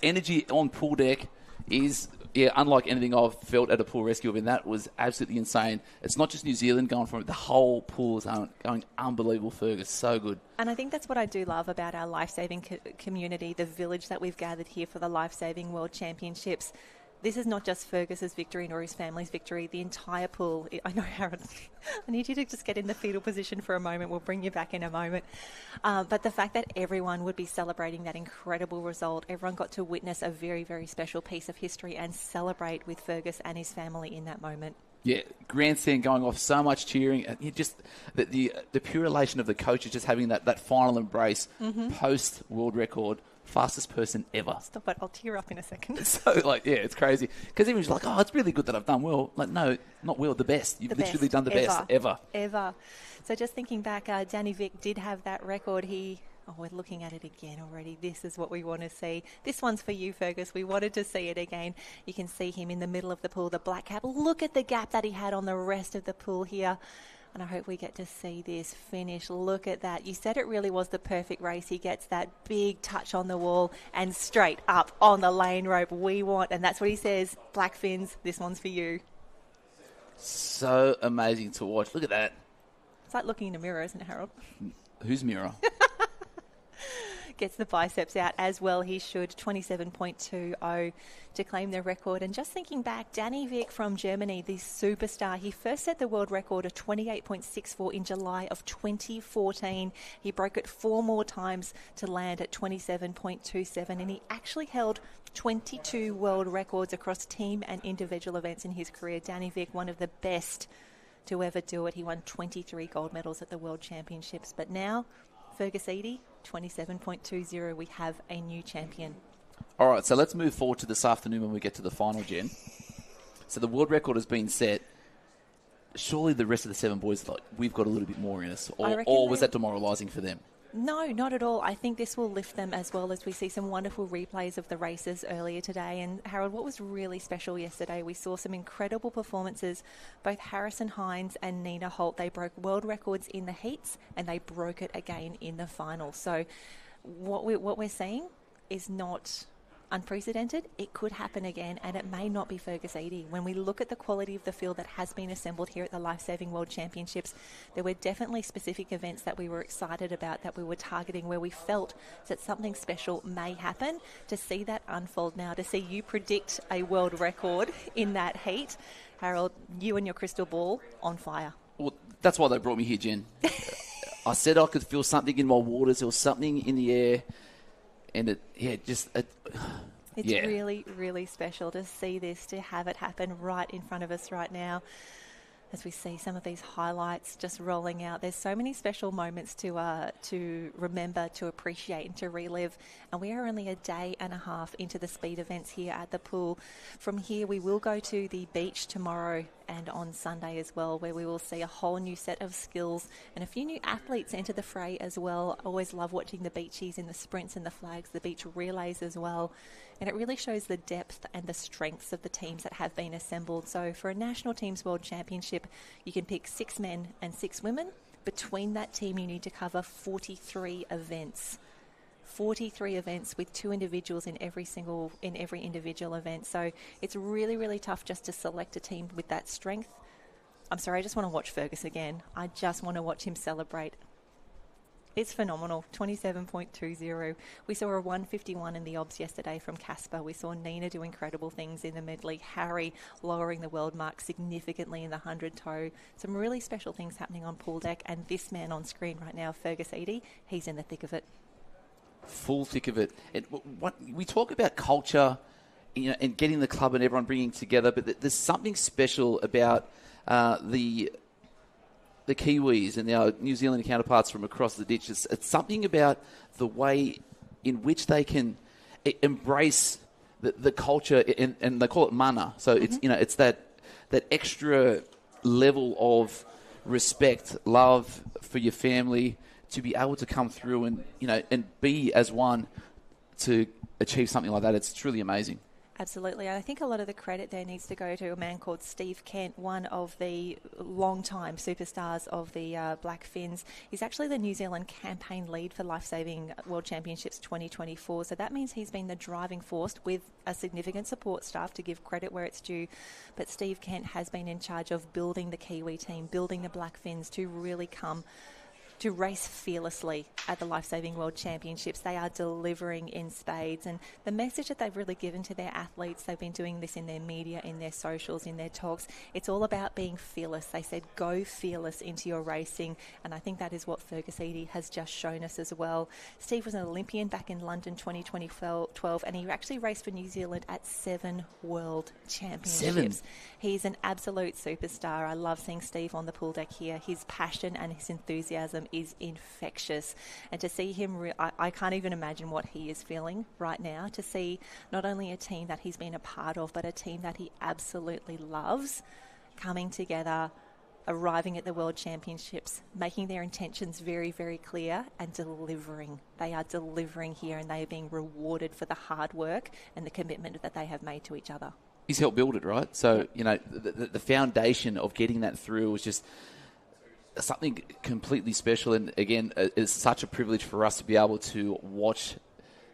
S2: energy on pool deck is unlike anything I've felt at a pool rescue event. That was absolutely insane. It's not just New Zealand going from it; the whole pool is going unbelievable. Fergus, so good. And
S1: I think that's what I do love about our Lifesaving community, the village that we've gathered here for the Lifesaving World Championships. This is not just Fergus's victory nor his family's victory. The entire pool, I know, Harold, I need you to just get in the fetal position for a moment. We'll bring you back in a moment. But the fact that everyone would be celebrating that incredible result, everyone got to witness a very, very special piece of history and celebrate with Fergus and his family in that moment.
S2: Yeah, grandstand going off, so much cheering. And just the pure elation of the coaches just having that final embrace post-world record fastest person ever.
S1: Stop it. I'll tear up in a second.
S2: So, it's crazy. Because even she's like, oh, it's really good that I've done well. Like, no, not well, the best. You've literally done the best ever.
S1: Ever. So just thinking back, Danny Vick did have that record. We're looking at it again already. This is what we want to see. This one's for you, Fergus. We wanted to see it again. You can see him in the middle of the pool, the black cap. Look at the gap that he had on the rest of the pool here. And I hope we get to see this finish. Look at that. You said it really was the perfect race. He gets that big touch on the wall and straight up on the lane rope. We want, and that's what he says, Black Fins, this one's for you.
S2: So amazing to watch. Look at that.
S1: It's like looking in a mirror, isn't it, Harold?
S2: Whose mirror?
S1: Gets the biceps out as well. He should 27.20 to claim the record. And just thinking back, Danny Vick from Germany, the superstar, he first set the world record of 28.64 in July of 2014. He broke it 4 more times to land at 27.27, and he actually held 22 world records across team and individual events in his career. Danny Vick, one of the best to ever do it. He won 23 gold medals at the World Championships. But now, Fergus Eady, 27.20, we have a new champion.
S2: All right, so let's move forward to this afternoon when we get to the final, Jen. So the world record has been set. Surely the rest of the 7 boys thought, we've got a little bit more in us. Or was that demoralising for them?
S1: No, not at all. I think this will lift them as well as we see some wonderful replays of the races earlier today. And Harold, what was really special yesterday, we saw some incredible performances. Both Harrison Hines and Nina Holt, they broke world records in the heats and they broke it again in the final. So what we're seeing is not unprecedented. It could happen again, and it may not be Fergus Eady. When we look at the quality of the field that has been assembled here at the Lifesaving World Championships, there were definitely specific events that we were excited about, that we were targeting, where we felt that something special may happen. To see that unfold now, to see you predict a world record in that heat, Harold, you and your crystal ball on fire.
S2: Well, that's why they brought me here, Jen. I said I could feel something in my waters. There was something in the air. And it's
S1: really, really special to see this, to have it happen right in front of us right now. As we see some of these highlights just rolling out, there's so many special moments to remember, to appreciate and to relive. And we are only a day and a half into the speed events here at the pool. From here, we will go to the beach tomorrow and on Sunday as well, where we will see a whole new set of skills and a few new athletes enter the fray as well. Always love watching the beachies in the sprints and the flags, the beach relays as well. And it really shows the depth and the strengths of the teams that have been assembled. So for a National Teams World Championship, you can pick 6 men and 6 women. Between that team, you need to cover 43 events. 43 events with 2 individuals in every individual event. So it's really, really tough just to select a team with that strength. I'm sorry, I just want to watch Fergus again. I just want to watch him celebrate. It's phenomenal, 27.20. We saw a 151 in the obs yesterday from Casper. We saw Nina do incredible things in the medley. Harry lowering the world mark significantly in the 100 toe. Some really special things happening on pool deck. And this man on screen right now, Fergus Eady, he's in the thick of it.
S2: Full thick of it. And what we talk about culture, and getting the club and everyone bringing together, but there's something special about the Kiwis and our New Zealand counterparts from across the ditch. It's something about the way in which they can embrace the culture, and they call it mana. So it's that extra level of respect, love for your family, to be able to come through and be as one to achieve something like that. It's truly amazing.
S1: Absolutely. And I think a lot of the credit there needs to go to a man called Steve Kent, one of the long-time superstars of the Black Fins. He's actually the New Zealand campaign lead for Lifesaving World Championships 2024. So that means he's been the driving force with a significant support staff, to give credit where it's due. But Steve Kent has been in charge of building the Kiwi team, building the Black Fins to really come to race fearlessly at the Lifesaving World Championships. They are delivering in spades, and the message that they've really given to their athletes, they've been doing this in their media, in their socials, in their talks. It's all about being fearless. They said, go fearless into your racing, and I think that is what Fergus Eady has just shown us as well. Steve was an Olympian back in London 2012, and he actually raced for New Zealand at 7 World Championships.
S2: 7.
S1: He's an absolute superstar. I love seeing Steve on the pool deck here. His passion and his enthusiasm is infectious. And to see him, I can't even imagine what he is feeling right now, to see not only a team that he's been a part of, but a team that he absolutely loves coming together, arriving at the World Championships, making their intentions very, very clear and delivering. They are delivering here, and they are being rewarded for the hard work and the commitment that they have made to each other.
S2: He's helped build it, right? So, you know, the foundation of getting that through was just something completely special. And again, it's such a privilege for us to be able to watch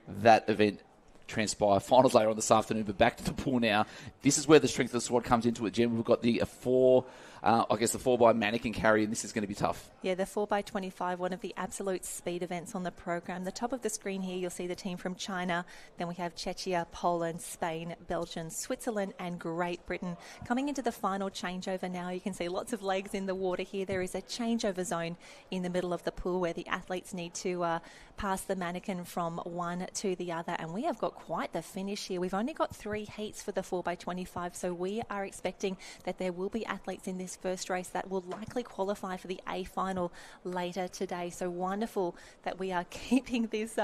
S2: that event transpire. Finals later on this afternoon, but back to the pool now. This is where the strength of the squad comes into it, Jen. We've got the 4 by manikin carry, and this is going to be tough.
S1: Yeah, the 4x25, one of the absolute speed events on the program. The top of the screen here, you'll see the team from China. Then we have Czechia, Poland, Spain, Belgium, Switzerland, and Great Britain. Coming into the final changeover now, you can see lots of legs in the water here. There is a changeover zone in the middle of the pool where the athletes need to pass the manikin from one to the other. And we have got quite the finish here. We've only got 3 heats for the 4x25, so we are expecting that there will be athletes in this first race that will likely qualify for the A final later today. So wonderful that we are keeping this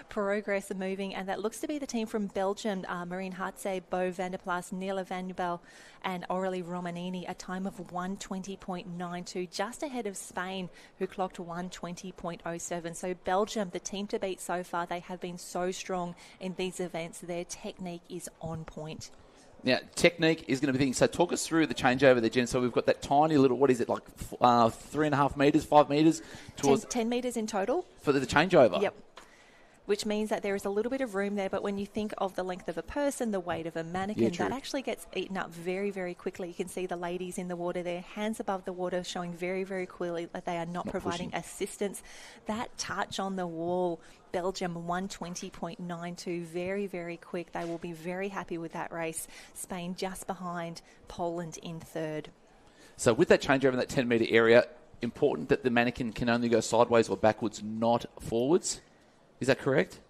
S1: progress moving, and that looks to be the team from Belgium, Marine Hartze, Bo van der Plas, Nila van Bel and Aurélie Romanini, a time of 1:20.92, just ahead of Spain, who clocked 1:20.07. So Belgium, the team to beat so far. They have been so strong in these events. Their technique is on point.
S2: Now, technique is going to be the thing. So talk us through the changeover there, Jen. So we've got that tiny little, what is it, like 3.5 metres, 5 metres?
S1: 10 metres in total.
S2: For the changeover?
S1: Yep. Which means that there is a little bit of room there, but when you think of the length of a person, the weight of a mannequin, that actually gets eaten up very, very quickly. You can see the ladies in the water there, hands above the water, showing very, very clearly that they are not providing assistance. That touch on the wall, Belgium 1:20.92, very, very quick. They will be very happy with that race. Spain just behind, Poland in third.
S2: So with that changeover in that 10-metre area, important that the mannequin can only go sideways or backwards, not forwards. Is that correct?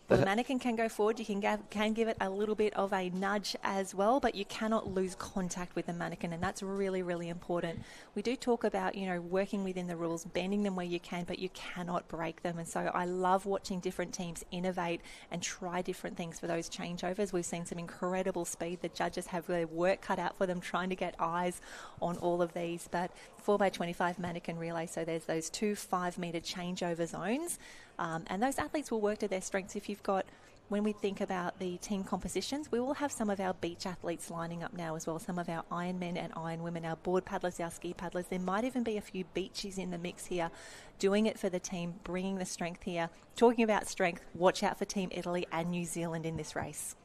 S1: Well, the mannequin can go forward. You can give it a little bit of a nudge as well, but you cannot lose contact with the mannequin, and that's really, really important. We do talk about, working within the rules, bending them where you can, but you cannot break them. And so I love watching different teams innovate and try different things for those changeovers. We've seen some incredible speed. The judges have their work cut out for them trying to get eyes on all of these. But 4x25 mannequin relay, so there's those 2 5-metre changeover zones. And those athletes will work to their strengths. If you've got, when we think about the team compositions, we will have some of our beach athletes lining up now as well, some of our Ironmen and Ironwomen, our board paddlers, our ski paddlers. There might even be a few beachies in the mix here, doing it for the team, bringing the strength here. Talking about strength, watch out for Team Italy and New Zealand in this race.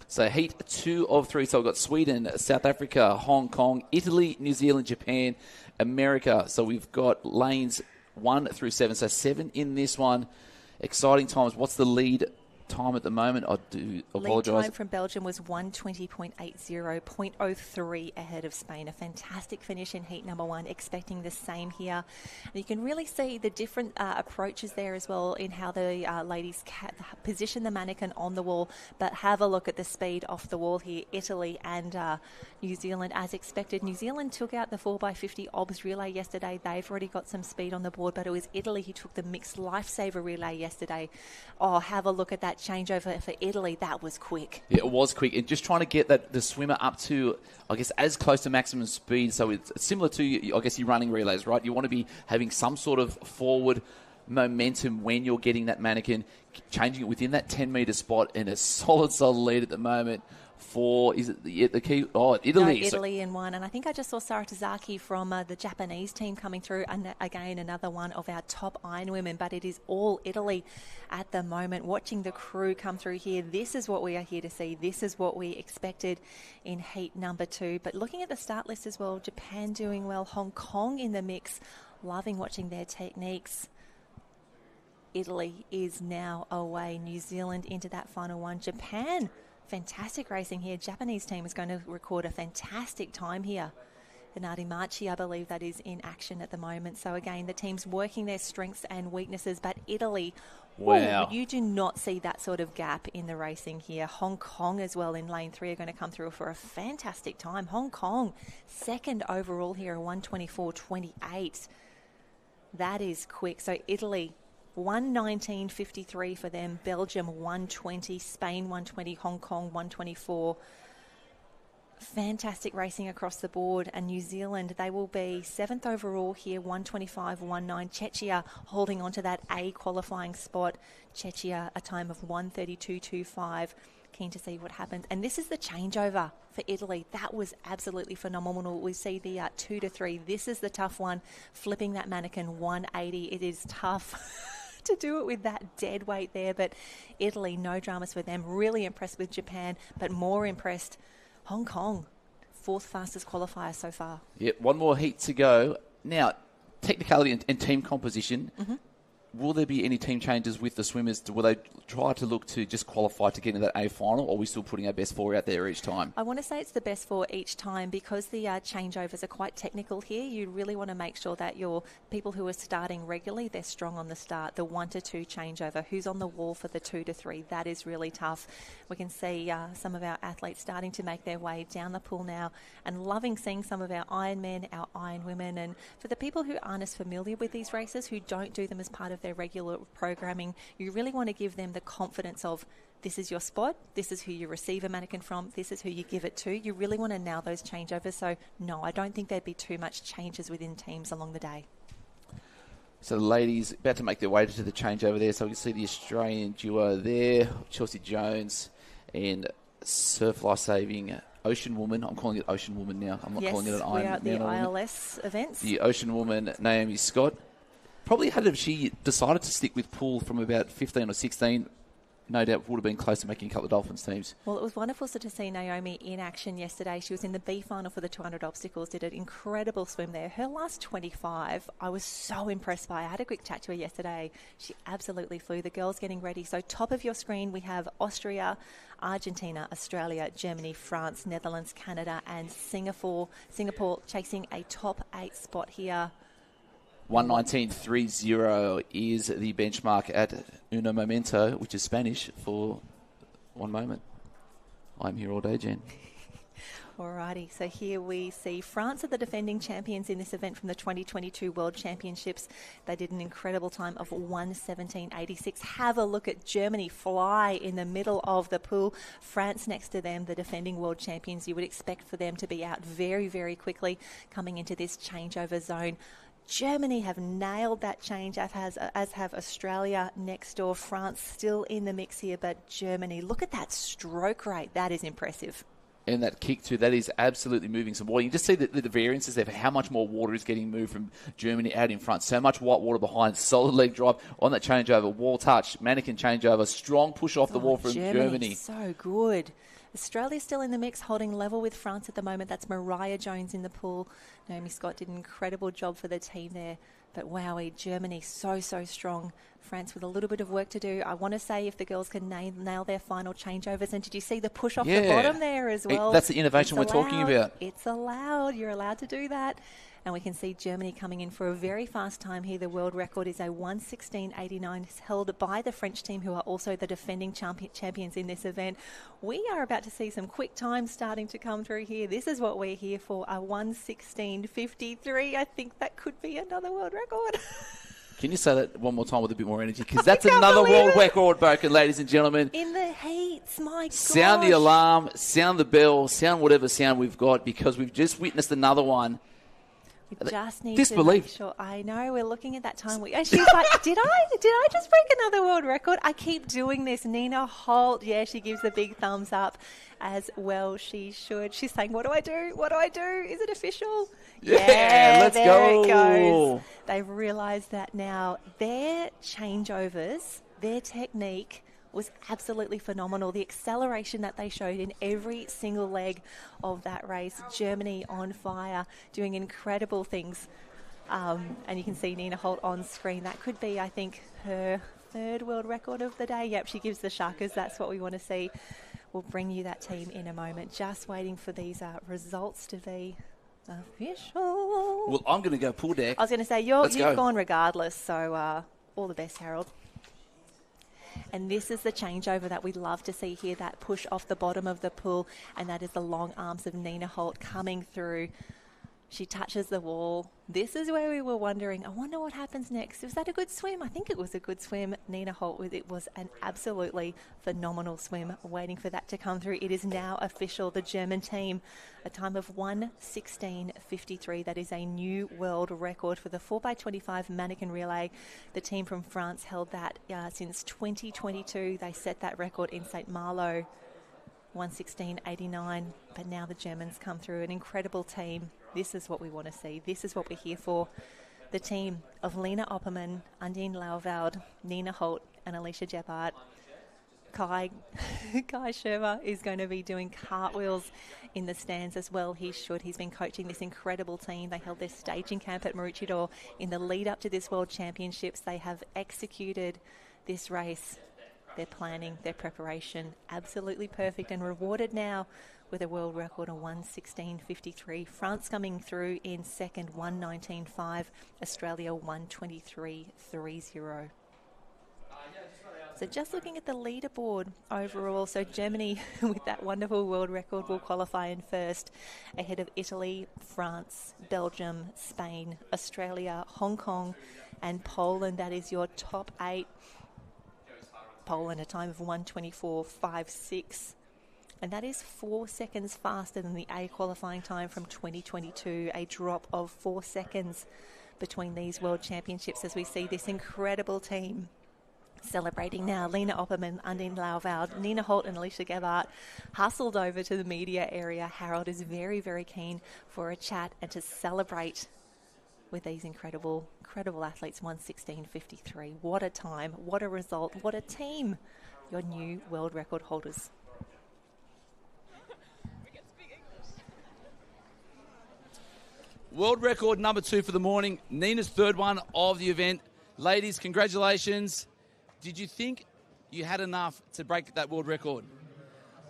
S2: So heat 2 of 3. So we've got Sweden, South Africa, Hong Kong, Italy, New Zealand, Japan, America. So we've got lanes 1 through 7. So 7 in this one. Exciting times. What's the lead time at the moment? I do apologise.
S1: Lead time from Belgium was 1:20.80, 0.03 ahead of Spain. A fantastic finish in heat number 1. Expecting the same here. And you can really see the different approaches there as well in how the ladies position the mannequin on the wall. But have a look at the speed off the wall here. Italy and New Zealand, as expected. New Zealand took out the 4x50 OBS relay yesterday. They've already got some speed on the board, but it was Italy who took the mixed Lifesaver relay yesterday. Oh, have a look at that changeover for Italy. That was quick.
S2: Yeah, it was quick. And just trying to get the swimmer up to, I guess, as close to maximum speed. So it's similar to, I guess, your running relays, right? You want to be having some sort of forward momentum when you're getting that mannequin, changing it within that 10-metre spot, and a solid lead at the moment for, is it the key? Oh, Italy.
S1: No, Italy in 1. And I think I just saw Sara Tazaki from the Japanese team coming through. And again, another one of our top iron women. But it is all Italy at the moment. Watching the crew come through here. This is what we are here to see. This is what we expected in heat number 2. But looking at the start list as well, Japan doing well. Hong Kong in the mix. Loving watching their techniques. Italy is now away. New Zealand into that final one. Japan, fantastic racing here. Japanese team is going to record a fantastic time here. Inadi Marchi, I believe, that is in action at the moment. So again, the team's working their strengths and weaknesses, but Italy, wow, you do not see that sort of gap in the racing here. Hong Kong as well in lane 3 are going to come through for a fantastic time. Hong Kong, second overall here, 1:24.28. That is quick. So Italy, 1:19.53 for them. Belgium, 1:20. Spain, 1:20. Hong Kong, 1:24. Fantastic racing across the board. And New Zealand, they will be 7th overall here, 1:25.19. Czechia holding on to that A qualifying spot. Czechia, a time of 1:32.25. Keen to see what happens. And this is the changeover for Italy. That was absolutely phenomenal. We see the 2 to 3. This is the tough one. Flipping that manikin 180. It is tough to do it with that dead weight there. But Italy, no dramas for them. Really impressed with Japan, but more impressed Hong Kong. 4th fastest qualifier so far.
S2: Yep, one more heat to go. Now, technicality and team composition. Mm-hmm. Will there be any team changes with the swimmers? Will they try to look to just qualify to get into that A final, or are we still putting our best four out there each time?
S1: I want to say it's the best four each time because the changeovers are quite technical here. You really want to make sure that your people who are starting regularly, they're strong on the start. The 1 to 2 changeover, who's on the wall for the 2 to 3, that is really tough. We can see some of our athletes starting to make their way down the pool now and loving seeing some of our Ironmen, our Ironwomen. And for the people who aren't as familiar with these races, who don't do them as part of their regular programming, you really want to give them the confidence of this is your spot, this is who you receive a manikin from, this is who you give it to. You really want to nail those changeovers. So no, I don't think there'd be too much changes within teams along the day.
S2: So the ladies about to make their way to the changeover there. So we can see the Australian duo there, Chelsea Jones and Surf Lifesaving Ocean Woman. I'm calling it Ocean Woman now. I'm not calling it an Iron Man.
S1: Yes, we are at the ILS events.
S2: The Ocean Woman, Naomi Scott. Probably had if she decided to stick with pool from about 15 or 16, no doubt would have been close to making a couple of Dolphins teams.
S1: Well, it was wonderful to see Naomi in action yesterday. She was in the B final for the 200 obstacles, did an incredible swim there. Her last 25, I was so impressed by. I had a quick chat to her yesterday. She absolutely flew. The girls getting ready. So top of your screen, we have Austria, Argentina, Australia, Germany, France, Netherlands, Canada, and Singapore. Singapore chasing a top 8 spot here.
S2: 1:19.30 is the benchmark at Uno Momento, which is Spanish for one moment. I'm here all day, Jen.
S1: Alrighty, so here we see France are the defending champions in this event from the 2022 World Championships. They did an incredible time of 1:17.86. Have a look at Germany fly in the middle of the pool. France next to them, the defending world champions. You would expect for them to be out very, very quickly coming into this changeover zone. Germany have nailed that change, as have Australia next door. France still in the mix here, but Germany, look at that stroke rate. That is impressive.
S2: And that kick too, that is absolutely moving some water. You just see the variances there for how much more water is getting moved from Germany out in front. So much white water behind, solid leg drive on that changeover, wall touch, manikin changeover, strong push off the wall from Germany.
S1: So good. Australia's still in the mix, holding level with France at the moment. That's Mariah Jones in the pool. Naomi Scott did an incredible job for the team there. But wowee, Germany so strong. France with a little bit of work to do. I want to say if the girls can nail their final changeovers. And did you see the push off the bottom there as well?
S2: That's the innovation we're talking about.
S1: It's allowed. You're allowed to do that. And we can see Germany coming in for a very fast time here. The world record is a 1:16.89. It's held by the French team, who are also the defending champions in this event. We are about to see some quick times starting to come through here. This is what we're here for, a 1:16.53. I think that could be another world record.
S2: Can you say that one more time with a bit more energy? Because that's another world record broken, ladies and gentlemen.
S1: In the heats, my God.
S2: Sound the alarm, sound the bell, sound whatever sound we've got, because we've just witnessed another one.
S1: We just need
S2: Disbelief.
S1: to make sure. I know, we're looking at that time. And she's like, did I just break another world record? I keep doing this. Nina Holt, yeah, she gives a big thumbs up, as well she should. She's saying, what do I do? What do I do? Is it official?
S2: Yeah, let's go.
S1: It goes. They've realised that now. Their changeovers, their technique was absolutely phenomenal. The acceleration that they showed in every single leg of that race. Germany on fire, doing incredible things. And you can see Nina Holt on screen. That could be, I think, her 3rd world record of the day. Yep, she gives the sharkers. That's what we want to see. We'll bring you that team in a moment. Just waiting for these results to be official.
S2: Well, I'm going to go pool deck.
S1: I was going to say, you've gone regardless. So all the best, Harold. And this is the changeover that we'd love to see here, that push off the bottom of the pool, and that is the long arms of Nina Holt coming through. She touches the wall. This is where we were wondering, I wonder what happens next. Was that a good swim? I think it was a good swim. Nina Holt, it was an absolutely phenomenal swim. Waiting for that to come through. It is now official. The German team, a time of 1:16.53. That is a new world record for the 4x25 mannequin relay. The team from France held that since 2022. They set that record in St. Malo. 1:16.89, but now the Germans come through. An incredible team. This is what we want to see. This is what we're here for. The team of Lena Opperman, Undine Lauwald, Nina Holt, and Alicia Gebhardt. Kai Sherva is going to be doing cartwheels in the stands as well. He should. He's been coaching this incredible team. They held their staging camp at Maroochydore in the lead up to this World Championships. They have executed this race. Their planning, their preparation, absolutely perfect and rewarded now with a world record of 1:16.53. France coming through in second, 1:19.5. Australia, 1:23.30. So just looking at the leaderboard overall, so Germany with that wonderful world record will qualify in first, ahead of Italy, France, Belgium, Spain, Australia, Hong Kong and Poland. That is your top 8. Poland, a time of 1:24.56. And that is 4 seconds faster than the A qualifying time from 2022, a drop of 4 seconds between these World Championships as we see this incredible team celebrating now. Lena Opperman, Undine Lauwald, Nina Holt and Alicia Gebhardt hustled over to the media area. Harold is very, very keen for a chat and to celebrate with these incredible athletes. 1:16.53. What a time, what a result, what a team. Your new world record holders.
S3: World record number 2 for the morning. Nina's third one of the event. Ladies, congratulations. Did you think you had enough to break that world record?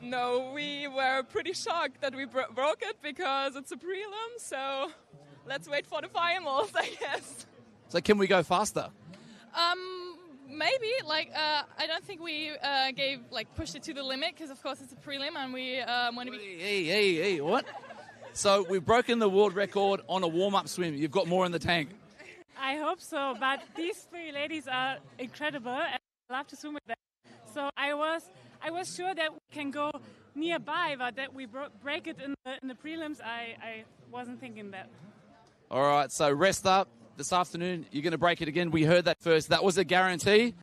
S5: No, we were pretty shocked that we broke it because it's a prelim, so let's wait for the finals, I guess.
S3: So can we go faster?
S5: Maybe. I don't think we pushed it to the limit because, of course, it's a prelim and we want to be...
S3: Hey, what? So we've broken the world record on a warm-up swim. You've got more in the tank.
S6: I hope so, but these 3 ladies are incredible and I love to swim with them. So I was sure that we can go nearby, but that we break it in the prelims, I wasn't thinking that.
S3: All right, so rest up. This afternoon, you're going to break it again. We heard that first. That was a guarantee.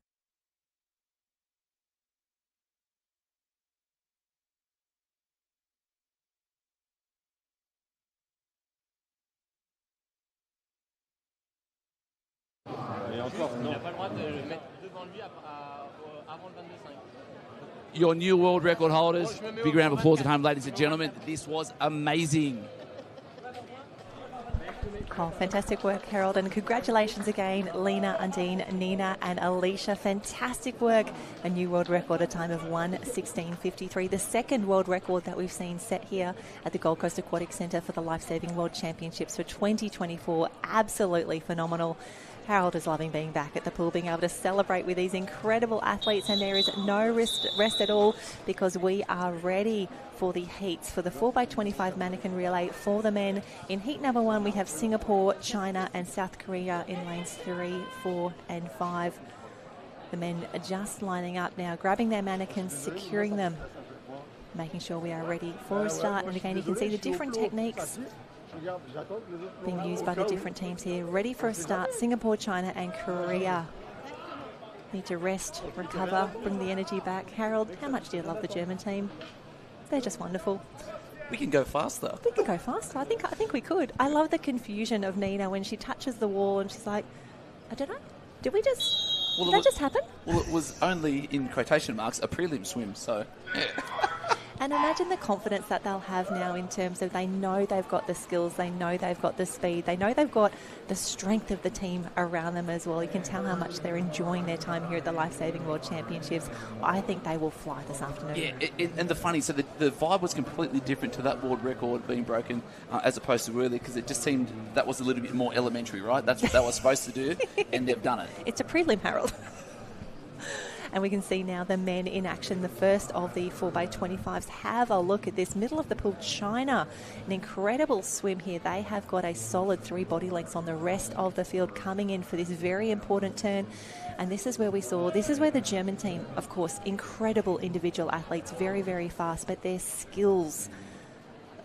S3: Your new world record holders. Big round of applause at home, ladies and gentlemen. This was amazing.
S1: Oh, fantastic work, Harold, and congratulations again, Lena, Undine, Nina and Alicia. Fantastic work. A new world record, a time of 1:16.53. The second world record that we've seen set here at the Gold Coast Aquatic Centre for the Lifesaving World Championships for 2024. Absolutely phenomenal. Harold is loving being back at the pool, being able to celebrate with these incredible athletes, and there is no rest at all because we are ready for the heats for the 4x25 mannequin relay for the men. In heat number 1, we have Singapore, China and South Korea in lanes 3, 4 and 5. The men are just lining up now, grabbing their mannequins, securing them, making sure we are ready for a start. And again, you can see the different techniques being used by the different teams here. Ready for a start. Singapore, China and Korea need to rest, recover, bring the energy back. Harold, how much do you love the German team? They're just wonderful.
S2: We can go faster.
S1: We can go faster. I think we could. I love the confusion of Nina when she touches the wall and she's like, I don't know, did that just happen?
S2: Well, it was only, in quotation marks, a prelim swim, so... Yeah.
S1: And imagine the confidence that they'll have now in terms of they know they've got the skills, they know they've got the speed, they know they've got the strength of the team around them as well. You can tell how much they're enjoying their time here at the Lifesaving World Championships. I think they will fly this afternoon.
S2: Yeah, and the funny, so the vibe was completely different to that world record being broken as opposed to earlier, because it just seemed that was a little bit more elementary, right? That's what they were supposed to do, and they've done it.
S1: It's a prelim, Harold. And we can see now the men in action. The first of the 4x25s. Have a look at this. Middle of the pool, China. An incredible swim here. They have got a solid 3 body lengths on the rest of the field coming in for this very important turn. And this is where the German team, of course, incredible individual athletes, very, very fast, but their skills.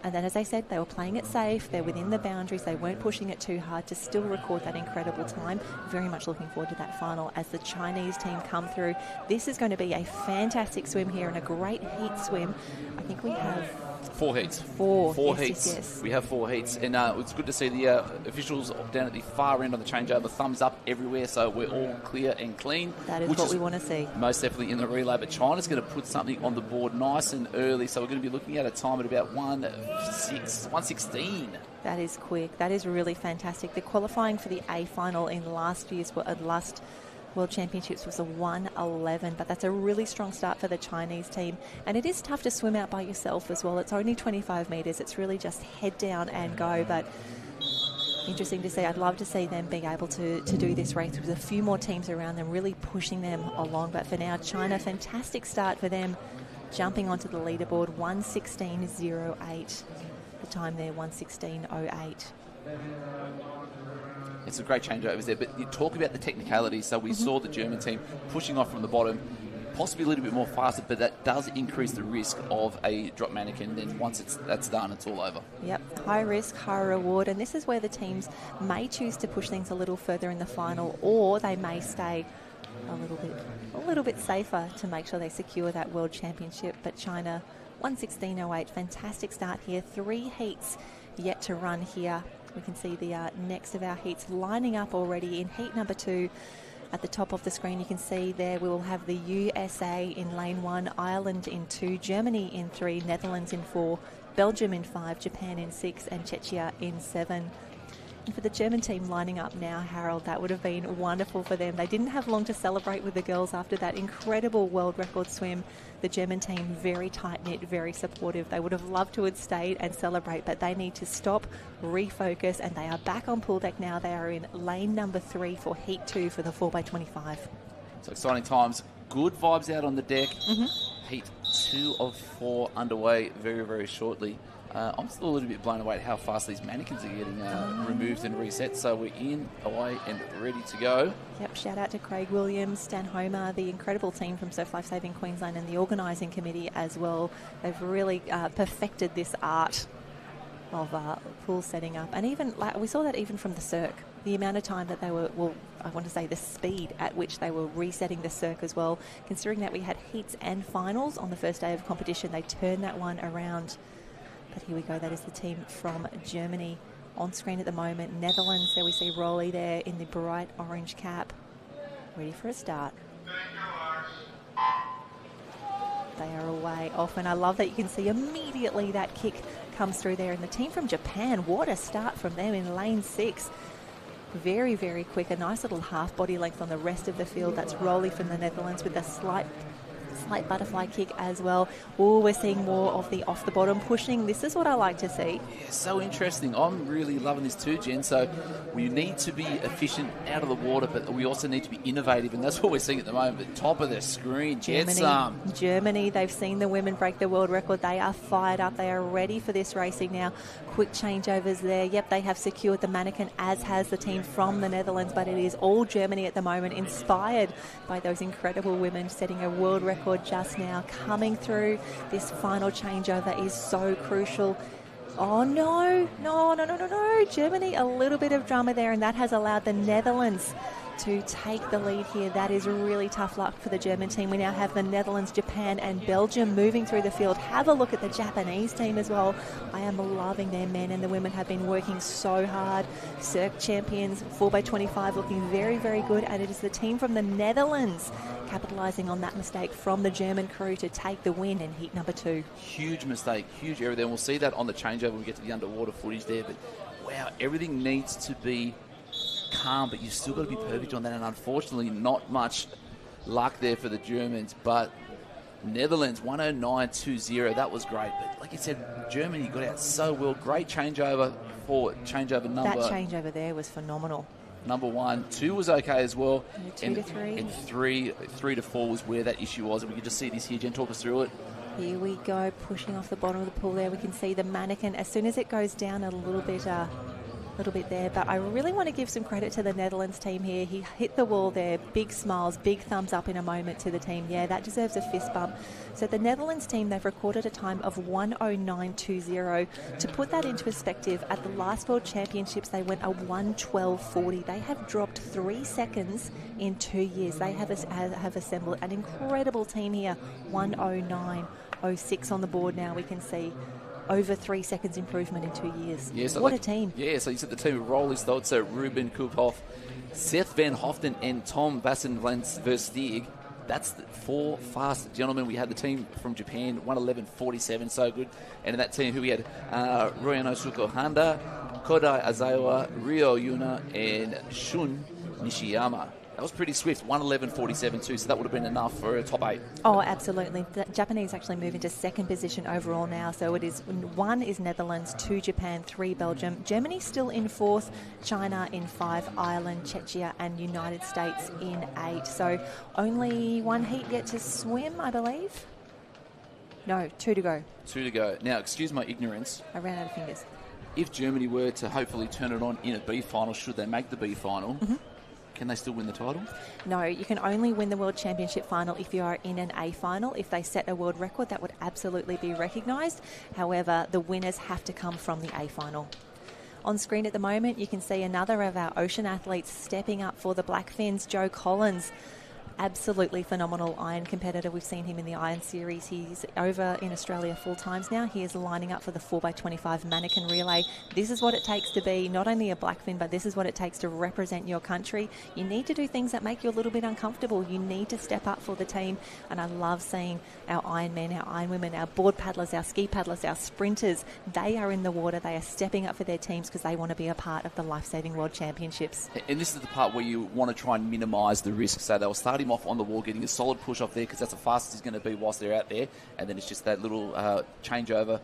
S1: And then, as I said, they were playing it safe. They're within the boundaries. They weren't pushing it too hard to still record that incredible time. Very much looking forward to that final as the Chinese team come through. This is going to be a fantastic swim here and a great heat swim. I think we have
S2: 4 heats.
S1: Four
S2: heats.
S1: Yes.
S2: We have 4 heats. And it's good to see the officials down at the far end of the changeover. Thumbs up everywhere, so we're all clear and clean.
S1: That is what we want to see.
S2: Most definitely in the relay. But China's going to put something on the board nice and early. So we're going to be looking at a time at about 1:16.
S1: That is quick. That is really fantastic. The qualifying for the A final in last World Championships was a 1:11, but that's a really strong start for the Chinese team. And it is tough to swim out by yourself as well. It's only 25 metres. It's really just head down and go. But interesting to see. I'd love to see them being able to do this race with a few more teams around them, really pushing them along. But for now, China, fantastic start for them, jumping onto the leaderboard, 1:16.08. The time there, 1:16.08.
S2: It's a great changeovers there, but you talk about the technicalities. So we saw the German team pushing off from the bottom, possibly a little bit more faster, but that does increase the risk of a drop manikin. Then once that's done, it's all over.
S1: Yep, high risk, high reward, and this is where the teams may choose to push things a little further in the final, or they may stay a little bit safer to make sure they secure that World Championship. But China, 1:16.08, fantastic start here. 3 heats yet to run here. We can see the next of our heats lining up already. In heat number 2, at the top of the screen, you can see there we will have the USA in lane 1, Ireland in 2, Germany in 3, Netherlands in 4, Belgium in 5, Japan in 6, and Czechia in 7. And for the German team lining up now, Harold, that would have been wonderful for them. They didn't have long to celebrate with the girls after that incredible world record swim. The German team, very tight-knit, very supportive. They would have loved to have stayed and celebrate, but they need to stop, refocus, and they are back on pool deck now. They are in lane number 3 for heat 2 for the 4x25.
S2: So exciting times. Good vibes out on the deck. Heat 2 of 4 underway very, very shortly. I'm still a little bit blown away at how fast these mannequins are getting removed and reset. So we're in, away, and ready to go.
S1: Yep, shout out to Craig Williams, Stan Homer, the incredible team from Super Lifesaving Queensland and the organising committee as well. They've really perfected this art of pool setting up. And even we saw that even from the circ. The amount of time that they were, I want to say the speed at which they were resetting the circ as well. Considering that we had heats and finals on the first day of competition, they turned that one around. But here we go, that is the team from Germany on screen at the moment. Netherlands, there we see Rolly there in the bright orange cap. Ready for a start. They are away off, and I love that you can see immediately that kick comes through there. And the team from Japan, what a start from them in lane 6. Very, very quick. A nice little half body length on the rest of the field. That's Rolly from the Netherlands with a slight butterfly kick as well. Oh, we're seeing more of the off the bottom pushing. This is what I like to see.
S2: Yeah, so interesting. I'm really loving this too, Jen. So we need to be efficient out of the water, but we also need to be innovative, and that's what we're seeing at the moment. Top of the screen,
S1: Germany, they've seen the women break the world record. They are fired up. They are ready for this racing now. Quick changeovers there. Yep, they have secured the mannequin, as has the team from the Netherlands, but it is all Germany at the moment, inspired by those incredible women setting a world record just now. Coming through, this final changeover is so crucial. Oh no, Germany, a little bit of drama there, and that has allowed the Netherlands to take the lead here. That is really tough luck for the German team. We now have the Netherlands, Japan and Belgium moving through the field. Have a look at the Japanese team as well. I am loving their men, and the women have been working so hard. Circ champions, 4x25 looking very, very good, and it is the team from the Netherlands capitalising on that mistake from the German crew to take the win in heat number 2.
S2: Huge mistake, huge error there. We'll see that on the changeover when we get to the underwater footage there, but wow, everything needs to be calm, but you've still got to be perfect on that, and unfortunately not much luck there for the Germans. But Netherlands 109.20, that was great. But like you said, Germany got out so well. Great changeover for changeover number.
S1: That changeover there was phenomenal.
S2: number 1. 2 was okay as well.
S1: And 2 to 3.
S2: And 3 to 4 was where that issue was. And we could just see this here. Jen, talk us through it.
S1: Here we go, pushing off the bottom of the pool there. We can see the manikin as soon as it goes down a little bit there. But I really want to give some credit to the Netherlands team here. He hit the wall there. Big smiles, big thumbs up in a moment to the team. Yeah, that deserves a fist bump. So the Netherlands team, they've recorded a time of 1:09.20. To put that into perspective, at the last World Championships, they went a 1:12.40. They have dropped 3 seconds in 2 years. They have assembled an incredible team here. 1:09.06 on the board now. We can see over 3 seconds improvement in 2 years. Yeah, so what a team.
S2: Yeah, so you said the team of Rolly Stolzer, Ruben Koophoff, Seth Van Hoften and Tom Vassen van Versteeg. That's the 4 fast gentlemen. We had the team from Japan, 1:11.47, so good. And in that team, who we had Ryonosuke Honda, Kodai Azawa, Ryo Yuna, and Shun Nishiyama. That was pretty swift, 1:11.47 too, so that would have been enough for a top 8.
S1: Oh, absolutely. The Japanese actually move into second position overall now. So it is 1 is Netherlands, 2 Japan, 3 Belgium. Germany still in 4th, China in 5, Ireland, Czechia and United States in 8. So only 1 heat yet to swim, I believe. No, 2 to go.
S2: 2 to go. Now, excuse my ignorance.
S1: I ran out of fingers.
S2: If Germany were to hopefully turn it on in a B final, should they make the B final, can they still win the title?
S1: No, you can only win the World Championship final if you are in an A final. If they set a world record, that would absolutely be recognised. However, the winners have to come from the A final. On screen at the moment, you can see another of our ocean athletes stepping up for the Black Fins, Joe Collins. Absolutely phenomenal iron competitor. We've seen him in the Iron Series. He's over in Australia 4 times now. He is lining up for the 4x25 manikin relay. This is what it takes to be not only a blackfin, but this is what it takes to represent your country. You need to do things that make you a little bit uncomfortable. You need to step up for the team. And I love seeing our iron men, our iron women, our board paddlers, our ski paddlers, our sprinters. They are in the water. They are stepping up for their teams because they want to be a part of the Lifesaving World Championships.
S2: And this is the part where you want to try and minimise the risk. So they'll start him off on the wall, getting a solid push off there because that's the fastest he's going to be whilst they're out there. And then it's just that little changeover,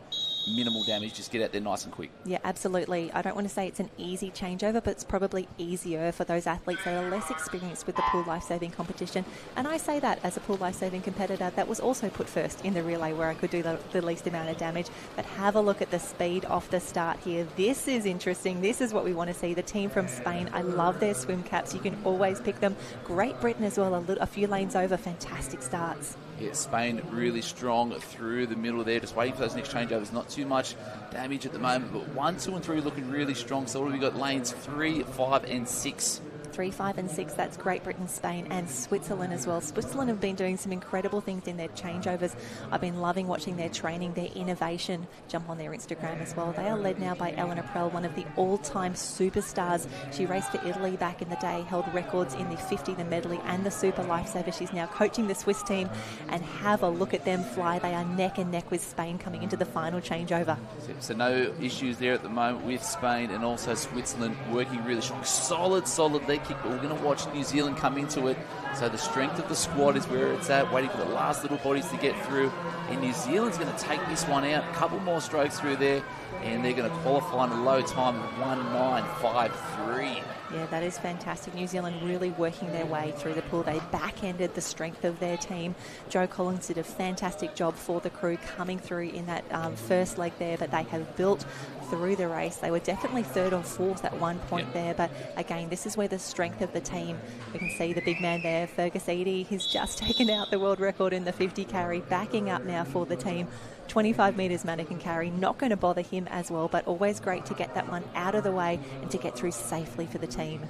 S2: minimal damage, just get out there nice and quick. Yeah, absolutely. I don't want to say it's an easy changeover, but it's probably easier for those athletes that are less experienced with the pool lifesaving competition. And I say that as a pool lifesaving competitor that was also put first in the relay where I could do the least amount of damage. But have a look at the speed off the start here. This is interesting. This is what we want to see. The team from Spain, I love their swim caps. You can always pick them. Great Britain as well, a few lanes over. Fantastic starts. Yeah, Spain really strong through the middle there, just waiting for those next changeovers. Not too much damage at the moment, but 1, 2 and 3 looking really strong. So what have we got? Lanes 3, 5 and 6. 3, 5 and 6, that's Great Britain, Spain and Switzerland as well. Switzerland have been doing some incredible things in their changeovers. I've been loving watching their training, their innovation. Jump on their Instagram as well. They are led now by Eleanor Prell, one of the all-time superstars. She raced for Italy back in the day, held records in the 50, the medley and the Super Lifesaver. She's now coaching the Swiss team, and have a look at them fly. They are neck and neck with Spain coming into the final changeover. So no issues there at the moment with Spain, and also Switzerland working really strong. Solid leg kick, but we're going to watch New Zealand come into it. So the strength of the squad is where it's at, waiting for the last little bodies to get through. And New Zealand's going to take this one out. A couple more strokes through there, and they're going to qualify in a low time of 1:09.53. Yeah, that is fantastic. New Zealand really working their way through the pool. They back-ended the strength of their team. Joe Collins did a fantastic job for the crew coming through in that first leg there, but they have built through the race. They were definitely 3rd or 4th at one point there, but again, this is where the strength of the team, you can see the big man there, Fergus Eadie, he's just taken out the world record in the 50 carry, backing up now for the team. 25 metres manikin carry, not going to bother him as well, but always great to get that one out of the way and to get through safely for the team.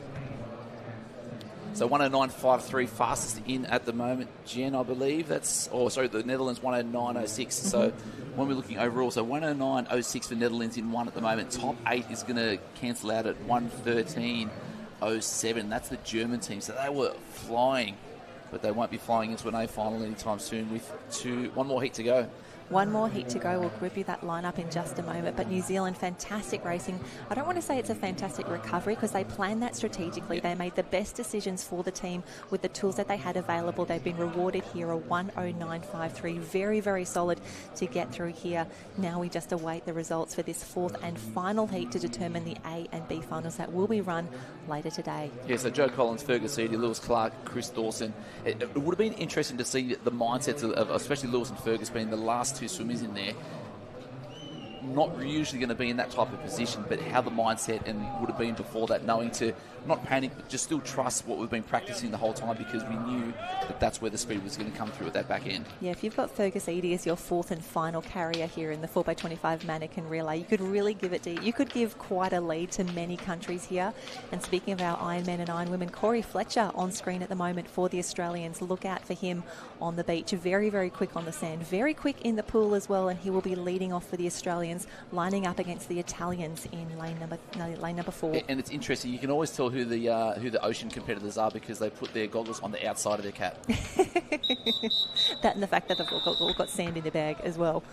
S2: So 1:09.53 fastest in at the moment, Jen, I believe. The Netherlands 1:09.06. So when we're looking overall, so 1:09.06 for Netherlands in 1 at the moment. Top 8 is going to cancel out at 1:13.07. That's the German team. So they were flying, but they won't be flying into an A final anytime soon with one more heat to go.
S1: One more heat to go. We'll grip you that lineup in just a moment. But New Zealand, fantastic racing. I don't want to say it's a fantastic recovery because they planned that strategically. They made the best decisions for the team with the tools that they had available. They've been rewarded here, a 109.53. Very, very solid to get through here. Now we just await the results for this fourth and final heat to determine the A and B finals that will be run later today.
S2: Yeah, so Joe Collins, Fergus Eady, Lewis Clark, Chris Dawson. It would have been interesting to see the mindsets of especially Lewis and Fergus being the last two swimmers in there. Not usually going to be in that type of position, but how the mindset and would have been before that, knowing to not panic, but just still trust what we've been practicing the whole time, because we knew that that's where the speed was going to come through at that back end.
S1: Yeah, if you've got Fergus Eady as your fourth and final carrier here in the 4x25 mannequin relay, you could really give it to, you could give quite a lead to many countries here. And speaking of our Ironmen and Ironwomen, Corey Fletcher on screen at the moment for the Australians. Look out for him on the beach. Very, very quick on the sand, very quick in the pool as well, and he will be leading off for the Australians, lining up against the Italians in lane number 4.
S2: And it's interesting, you can always tell who the ocean competitors are because they put their goggles on the outside of their cap.
S1: That and the fact that they've all got sand in their bag as well.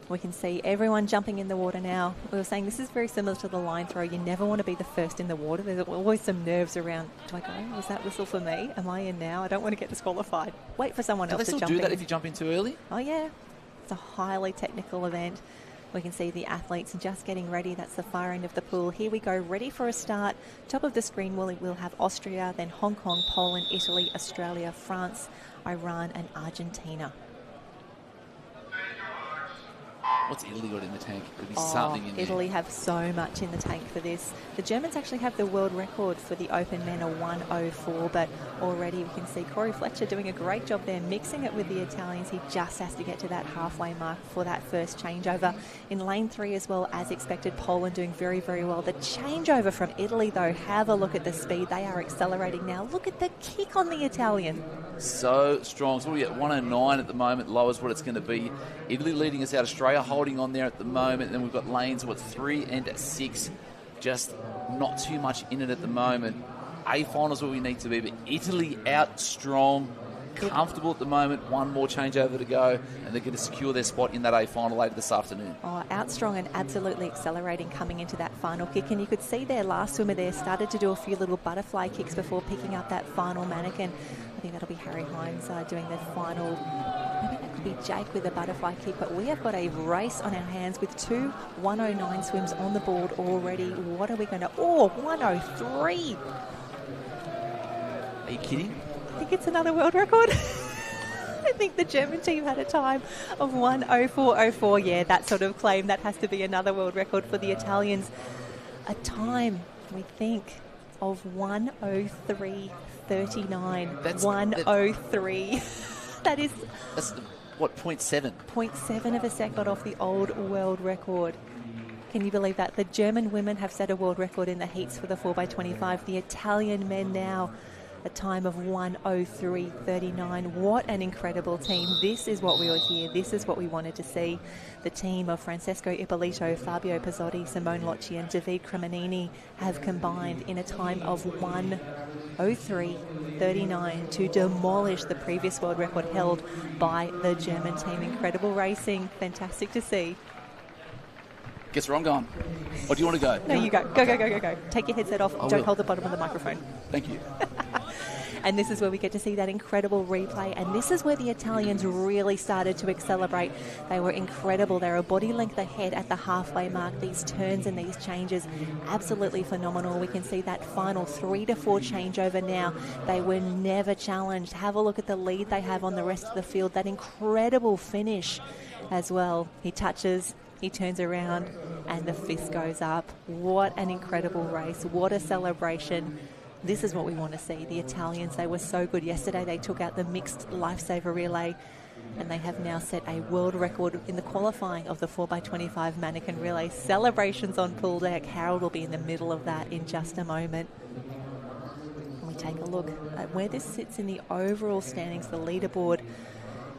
S1: We can see everyone jumping in the water now. We were saying this is very similar to the line throw. You never want to be the first in the water. There's always some nerves around. Do I go? Was that whistle for me? Am I in now? I don't want to get disqualified. Wait for someone else to jump in.
S2: Do they still do that if you jump in too early?
S1: Oh, yeah. It's a highly technical event. We can see the athletes just getting ready. That's the far end of the pool. Here we go, ready for a start. Top of the screen, we'll have Austria, then Hong Kong, Poland, Italy, Australia, France, Iran, and Argentina.
S2: What's Italy got in the tank? There'll be something in there.
S1: Italy have so much in the tank for this. The Germans actually have the world record for the open men, a 1:04, but already we can see Corey Fletcher doing a great job there, mixing it with the Italians. He just has to get to that halfway mark for that first changeover. In lane 3 as well, as expected, Poland doing very, very well. The changeover from Italy, though, have a look at the speed. They are accelerating now. Look at the kick on the Italian.
S2: So strong. So we're at 109 at the moment, lowers what it's going to be. Italy leading us out. Australia holding on there at the moment. And then we've got lanes, 3 and 6. Just not too much in it at the moment. A finals where we need to be, but Italy out strong, comfortable at the moment. One more changeover to go, and they're going to secure their spot in that A final later this afternoon.
S1: Oh, out strong and absolutely accelerating coming into that final kick. And you could see their last swimmer there started to do a few little butterfly kicks before picking up that final mannequin. I think that'll be Harry Hines doing their final. Maybe that could be Jake with a butterfly kick, but we have got a race on our hands with 2 109 swims on the board already. What are we going to... Oh, 103!
S2: Are you kidding?
S1: I think it's another world record. I think the German team had a time of 1:04.04. Yeah, that sort of claim, that has to be another world record for the Italians. A time, we think, of 1:03.39. 1:03. That's
S2: what, 0.7?
S1: 0.7 of a second off the old world record. Can you believe that? The German women have set a world record in the heats for the 4x25. The Italian men now, a time of 1:03.39. What an incredible team. This is what we were here. This is what we wanted to see. The team of Francesco Ippolito, Fabio Pizzotti, Simone Locci and David Cremonini have combined in a time of 1:03.39 to demolish the previous world record held by the German team. Incredible racing. Fantastic to see.
S2: Guess where I'm going. Or do you want to go?
S1: No, you go. Go. Take your headset off. Don't hold the bottom of the microphone.
S2: Thank you.
S1: And this is where we get to see that incredible replay. And this is where the Italians really started to accelerate. They were incredible. They were a body length ahead at the halfway mark. These turns and these changes, absolutely phenomenal. We can see that final 3 to 4 changeover now. They were never challenged. Have a look at the lead they have on the rest of the field. That incredible finish as well. He touches, he turns around, and the fist goes up. What an incredible race. What a celebration. This is what we want to see. The Italians, they were so good. Yesterday they took out the mixed Lifesaver relay, and they have now set a world record in the qualifying of the 4x25 mannequin relay. Celebrations on pool deck. Harold will be in the middle of that in just a moment. And we take a look at where this sits in the overall standings, the leaderboard.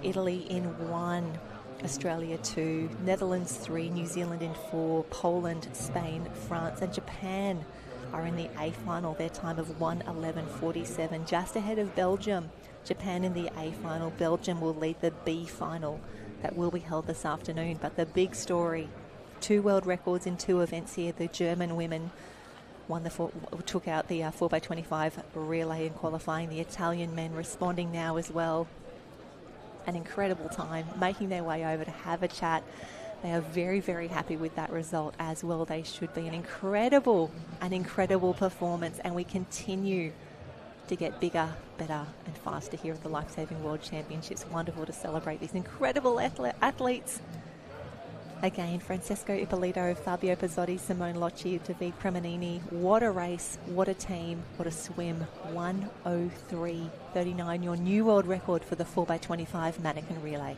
S1: Italy in 1, Australia 2, Netherlands 3, New Zealand in 4, Poland, Spain, France and Japan are in the A final, their time of 1:11.47, just ahead of Belgium. Japan in the A final. Belgium will lead the B final that will be held this afternoon. But the big story, 2 world records in 2 events here. The German women took out the 4x25 relay in qualifying. The Italian men responding now as well. An incredible time, making their way over to have a chat. They are very, very happy with that result, as well they should be. An incredible performance, and we continue to get bigger, better and faster here at the Lifesaving World Championships. Wonderful to celebrate these incredible athletes. Again, Francesco Ippolito, Fabio Pizzotti, Simone Locci, David Cremonini. What a race, what a team, what a swim. 1:03.39, your new world record for the 4x25 mannequin relay.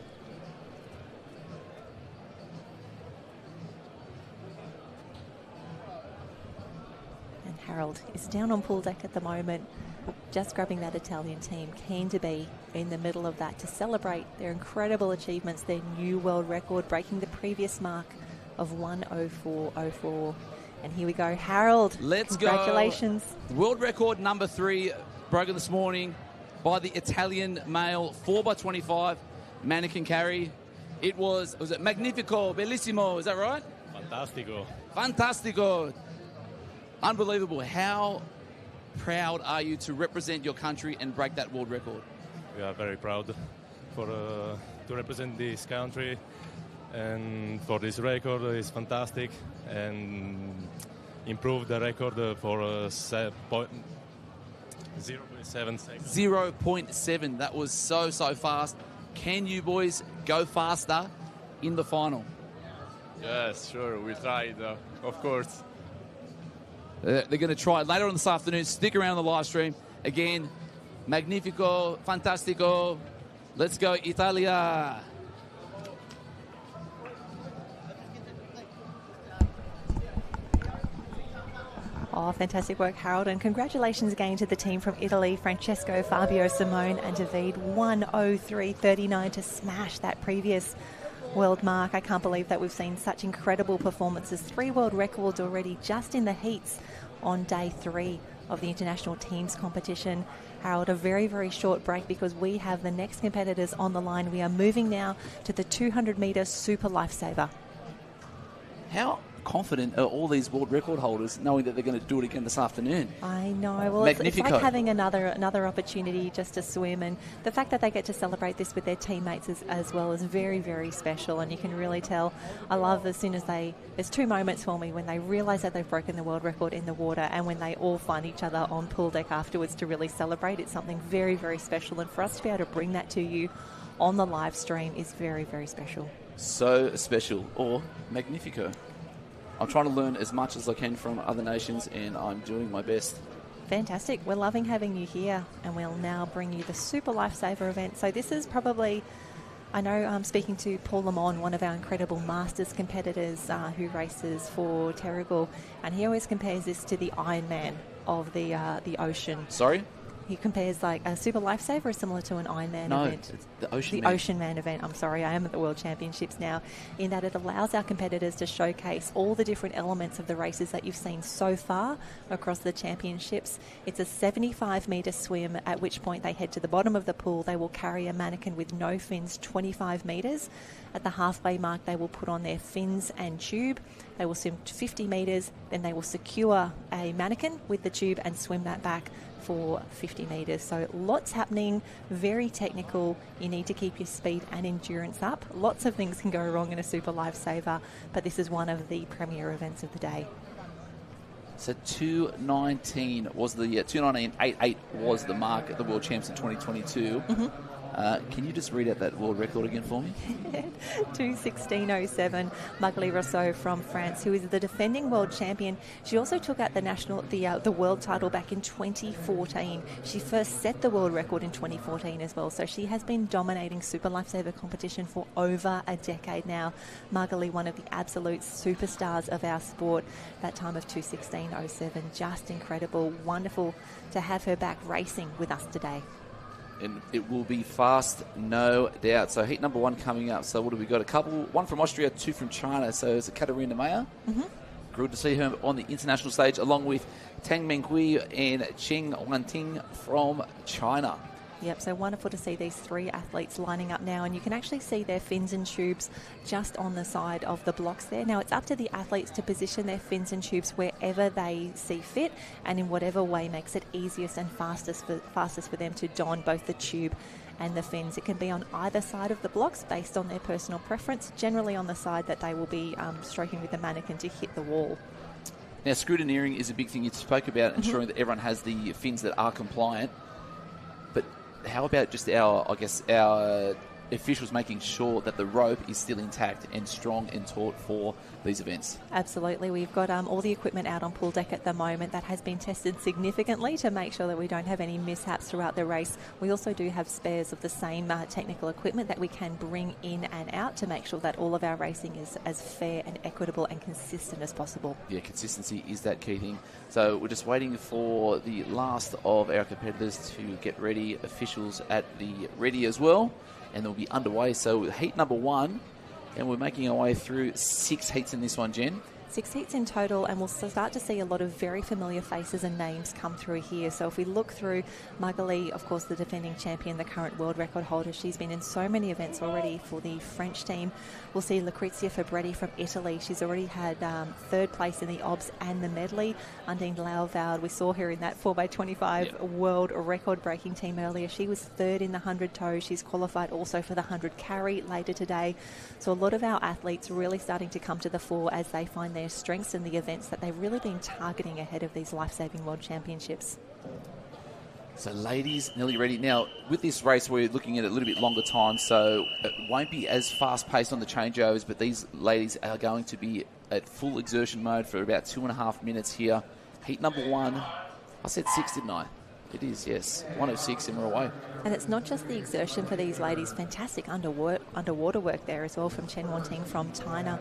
S1: And Harold is down on pool deck at the moment, just grabbing that Italian team, keen to be in the middle of that to celebrate their incredible achievements, their new world record, breaking the previous mark of 1:04.04. And here we go, Harold.
S3: Let's
S1: Congratulations.
S3: go. World record number 3 broken this morning by the Italian male 4x25 mannequin carry. Was it magnifico, bellissimo, is that right? Fantastico. Unbelievable. How proud are you to represent your country and break that world record?
S7: We are very proud to represent this country, and for this record is fantastic, and improve the record for 0.7 seconds.
S3: 0.7. That was so fast. Can you boys go faster in the final?
S7: Yes, sure. We tried, of course.
S3: They're going to try later on this afternoon. Stick around the live stream. Again, magnifico, fantastico. Let's go, Italia.
S1: Oh, fantastic work, Harold. And congratulations again to the team from Italy, Francesco, Fabio, Simone and David. 1:03.39 to smash that previous world mark. I can't believe that we've seen such incredible performances. 3 world records already just in the heats on day 3 of the international teams competition. Harold, a very, very short break because we have the next competitors on the line. We are moving now to the 200-metre Super Lifesaver.
S2: How confident are all these world record holders knowing that they're going to do it again this afternoon?
S1: I know. Well, it's like having another opportunity just to swim, and the fact that they get to celebrate this with their teammates as well is very, very special. And you can really tell. I love as soon as there's 2 moments for me when they realise that they've broken the world record in the water, and when they all find each other on pool deck afterwards to really celebrate. It's something very, very special, and for us to be able to bring that to you on the live stream is very, very special.
S2: So special, or magnifico. I'm trying to learn as much as I can from other nations, and I'm doing my best.
S1: Fantastic. We're loving having you here, and we'll now bring you the Super Lifesaver event. So this is probably, I know I'm speaking to Paul Lamont, one of our incredible Masters competitors who races for Terrigal, and he always compares this to the Ironman of the ocean.
S2: Sorry?
S1: He compares like a Super Lifesaver is similar to an Ironman event.
S2: It's the Ocean
S1: Man. Ocean Man event. I'm sorry, I am at the World Championships now. In that it allows our competitors to showcase all the different elements of the races that you've seen so far across the championships. It's a 75-metre swim, at which point they head to the bottom of the pool. They will carry a mannequin with no fins 25 metres. At the halfway mark, they will put on their fins and tube. They will swim 50 metres. Then they will secure a mannequin with the tube and swim that back for 50 metres. So lots happening, very technical. You need to keep your speed and endurance up. Lots of things can go wrong in a Super Lifesaver, but this is one of the premier events of the day.
S2: So 2:19 was the 2:19.88 was the mark at the World Champs in 2022. Mm-hmm. Can you just read out that world record again for me?
S1: 2:16.07. Medley Rousseau from France, who is the defending world champion. She also took out the world title back in 2014. She first set the world record in 2014 as well. So she has been dominating Super Lifesaver competition for over a decade now. Magali, one of the absolute superstars of our sport. That time of 2:16.07, just incredible. Wonderful to have her back racing with us today.
S2: And it will be fast, no doubt. So heat number 1 coming up. So what have we got? A couple, 1 from Austria, 2 from China. So it's Katarina Meyer. Mm-hmm. Good to see her on the international stage, along with Tang Menghui and Cheng Wanting from China.
S1: Yep, so wonderful to see these three athletes lining up now, and you can actually see their fins and tubes just on the side of the blocks there. Now, it's up to the athletes to position their fins and tubes wherever they see fit and in whatever way makes it easiest and fastest for them to don both the tube and the fins. It can be on either side of the blocks based on their personal preference, generally on the side that they will be stroking with the mannequin to hit the wall.
S2: Now, scrutineering is a big thing. You spoke about ensuring that everyone has the fins that are compliant. But how about just our officials making sure that the rope is still intact and strong and taut for these events?
S1: Absolutely. We've got all the equipment out on pool deck at the moment that has been tested significantly to make sure that we don't have any mishaps throughout the race. We also do have spares of the same technical equipment that we can bring in and out to make sure that all of our racing is as fair and equitable and consistent as possible. Yeah,
S2: consistency is that key thing. So we're just waiting for the last of our competitors to get ready, officials at the ready as well, and they'll be underway. So heat number 1, and we're making our way through 6 heats in this one, Jen.
S1: 6 heats in total, and we'll start to see a lot of very familiar faces and names come through here. So if we look through Magali, of course, the defending champion, the current world record holder, she's been in so many events already for the French team. We'll see Lucrezia Fabretti from Italy. She's already had 3rd place in the OBS and the medley. Undine Lauvard, we saw her in that 4x25 world record-breaking team earlier. She was 3rd in the 100 toes. She's qualified also for the 100 carry later today. So a lot of our athletes really starting to come to the fore as they find their strengths in the events that they've really been targeting ahead of these Lifesaving World Championships.
S2: So ladies, nearly ready. Now, with this race, we're looking at a little bit longer time, so it won't be as fast-paced on the changeovers, but these ladies are going to be at full exertion mode for about 2.5 minutes here. Heat number 1, I said 6, didn't I? It is, yes. 1:06 and we're away.
S1: And it's not just the exertion for these ladies. Fantastic underwater work there as well from Chen Wanting from China.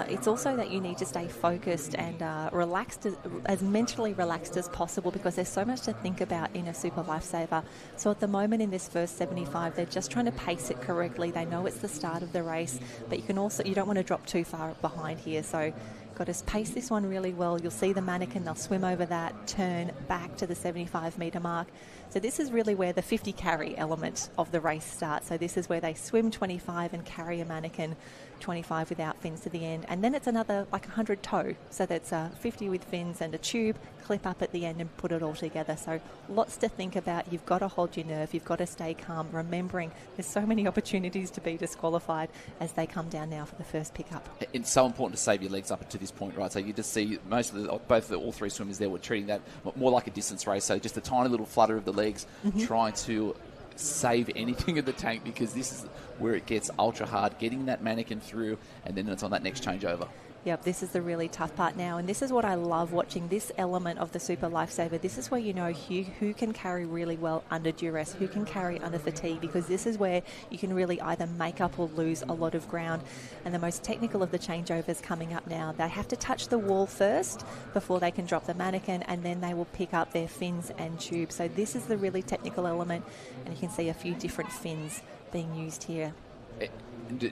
S1: It's also that you need to stay focused and relaxed, as mentally relaxed as possible, because there's so much to think about in a Super Lifesaver. So at the moment in this first 75, they're just trying to pace it correctly. They know it's the start of the race, but you don't want to drop too far behind here. So got to pace this one really well. You'll see the mannequin, they'll swim over that, turn back to the 75 metre mark. So this is really where the 50 carry element of the race starts. So this is where they swim 25 and carry a mannequin 25 without fins to the end. And then it's another like 100 toe. So that's 50 with fins and a tube, clip up at the end and put it all together. So lots to think about. You've got to hold your nerve. You've got to stay calm, remembering there's so many opportunities to be disqualified as they come down now for the first pickup.
S2: It's so important to save your legs up to this point, right? So you just see all 3 swimmers there were treating that more like a distance race. So just a tiny little flutter of the legs, trying to save anything in the tank, because this is where it gets ultra hard, getting that mannequin through, and then it's on that next changeover.
S1: Yep, this is the really tough part now, and this is what I love watching this element of the Super Lifesaver. This is where you know who can carry really well under duress, who can carry under fatigue, because this is where you can really either make up or lose a lot of ground. And the most technical of the changeovers coming up now, they have to touch the wall first before they can drop the mannequin, and then they will pick up their fins and tube. So this is the really technical element, and you can see a few different fins being used here.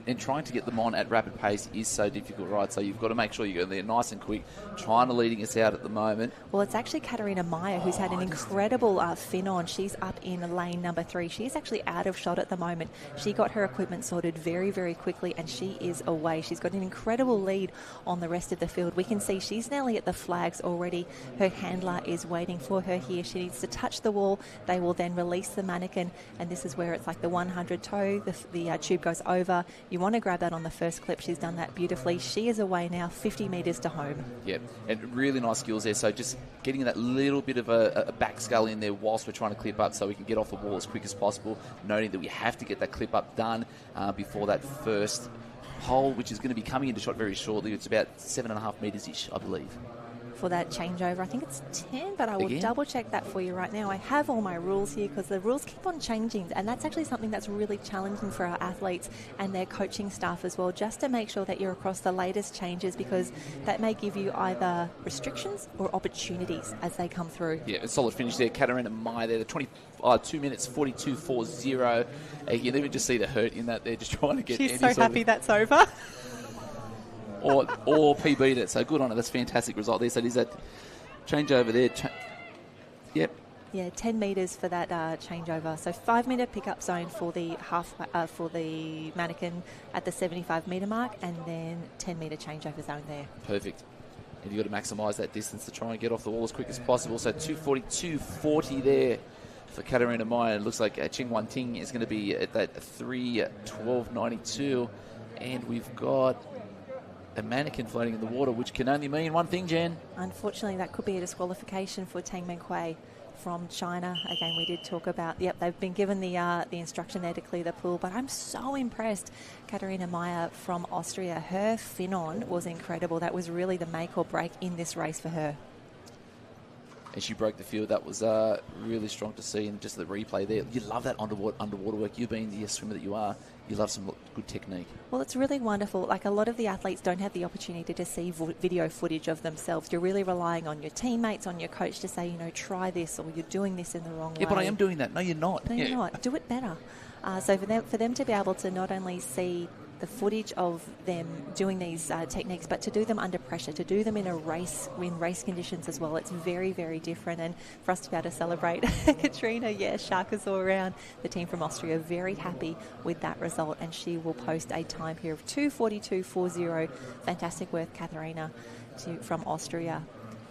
S2: And trying to get them on at rapid pace is so difficult, right? So you've got to make sure you go there nice and quick. China leading us out at the moment.
S1: Well, it's actually Katarina Meyer who's had an incredible fin on. She's up in lane number 3. She's actually out of shot at the moment. She got her equipment sorted very, very quickly, and she is away. She's got an incredible lead on the rest of the field. We can see she's nearly at the flags already. Her handler is waiting for her here. She needs to touch the wall. They will then release the mannequin, and this is where it's like the 100 toe. The tube goes over. You want to grab that on the first clip. She's done that beautifully. She is away now, 50 metres to home.
S2: Yep, and really nice skills there. So just getting that little bit of a back scull in there whilst we're trying to clip up so we can get off the wall as quick as possible, noting that we have to get that clip up done before that first hole, which is going to be coming into shot very shortly. It's about 7.5 metres-ish, I believe.
S1: For that changeover, I think it's 10, but I will double check that for you right now. I have all my rules here because the rules keep on changing, and that's actually something that's really challenging for our athletes and their coaching staff as well, just to make sure that you're across the latest changes, because that may give you either restrictions or opportunities as they come through.
S2: Yeah, a solid finish there. Katarina Meyer there, the 2 minutes 42.40. You can even just see the hurt in that. They're just trying to get.
S1: She's so happy that's over.
S2: or PB'd it, so good on it. That's a fantastic result there. So there's that change over there. Yep,
S1: Yeah, 10 metres for that changeover. So 5 metre pickup zone for the for the mannequin at the 75 metre mark, and then 10 metre changeover zone there.
S2: Perfect. And you've got to maximise that distance to try and get off the wall as quick as possible. So 2:42.40 there for Katarina Meyer. It looks like Ching Wan Ting is going to be at that 3:12.92, and we've got a mannequin floating in the water, which can only mean one thing, Jen.
S1: Unfortunately, that could be a disqualification for Tang Menghui from China. Again, we did talk about, they've been given the instruction there to clear the pool, but I'm so impressed. Katarina Meyer from Austria, her fin-on was incredible. That was really the make or break in this race for her.
S2: And she broke the field. That was really strong to see, and just the replay there. You love that underwater work. You being the swimmer that you are, you love some good technique.
S1: Well, it's really wonderful. Like, a lot of the athletes don't have the opportunity to see video footage of themselves. You're really relying on your teammates, on your coach to say, try this, or you're doing this in the wrong way.
S2: Yeah, but I am doing that. No, you're not.
S1: No, you're not. Do it better. So for them to be able to not only see the footage of them doing these techniques, but to do them under pressure, to do them in race conditions as well. It's very, very different. And for us to be able to celebrate Katrina, Sharkas all around, the team from Austria, very happy with that result. And she will post a time here of 2:42.40. Fantastic work, Katharina, from Austria.